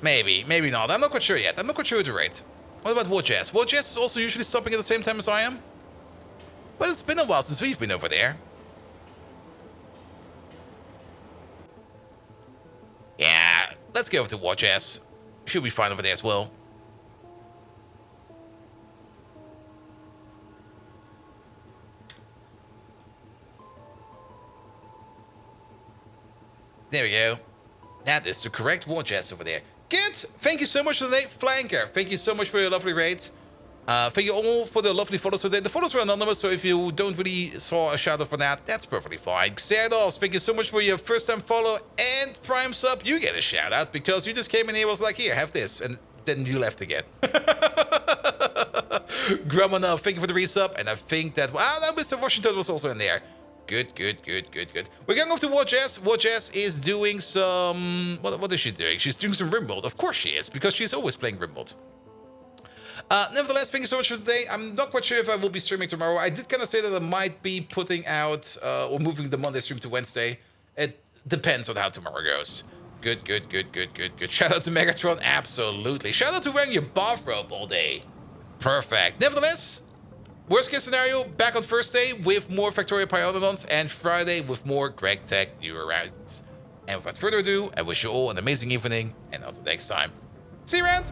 Maybe not. I'm not quite sure yet. I'm not quite sure who to rate. What about Warjazz? Warjazz is also usually stopping at the same time as I am. But it's been a while since we've been over there. Yeah, let's go with the Warjazz. Should be fine over there as well. There we go. That is the correct Warjazz over there. Good. Thank you so much for the Flanker. Thank you so much for your lovely raid. Thank you all for the lovely follows today. The follows were anonymous, so if you don't really saw a shout out for that, that's perfectly fine. Xerdos, thank you so much for your first time follow and Prime sub. You get a shout out because you just came in here and was like, here, have this. And then you left again. Grumana, thank you for the resub. And I think that, wow, that Mr. Washington was also in there. Good. We're going off to Warjazz. Warjazz is doing some... What is she doing? She's doing some Rimworld. Of course she is, because she's always playing Rimworld. Nevertheless, thank you so much for today. I'm not quite sure if I will be streaming tomorrow. I did kind of say that I might be putting out or moving the Monday stream to Wednesday. It depends on how tomorrow goes. Good. Shout out to Megatron. Absolutely. Shout out to wearing your bathrobe all day. Perfect. Nevertheless, worst case scenario, back on Thursday with more Factorio Pyanodons and Friday with more Greg Tech New Horizons. And without further ado, I wish you all an amazing evening and until next time. See you around!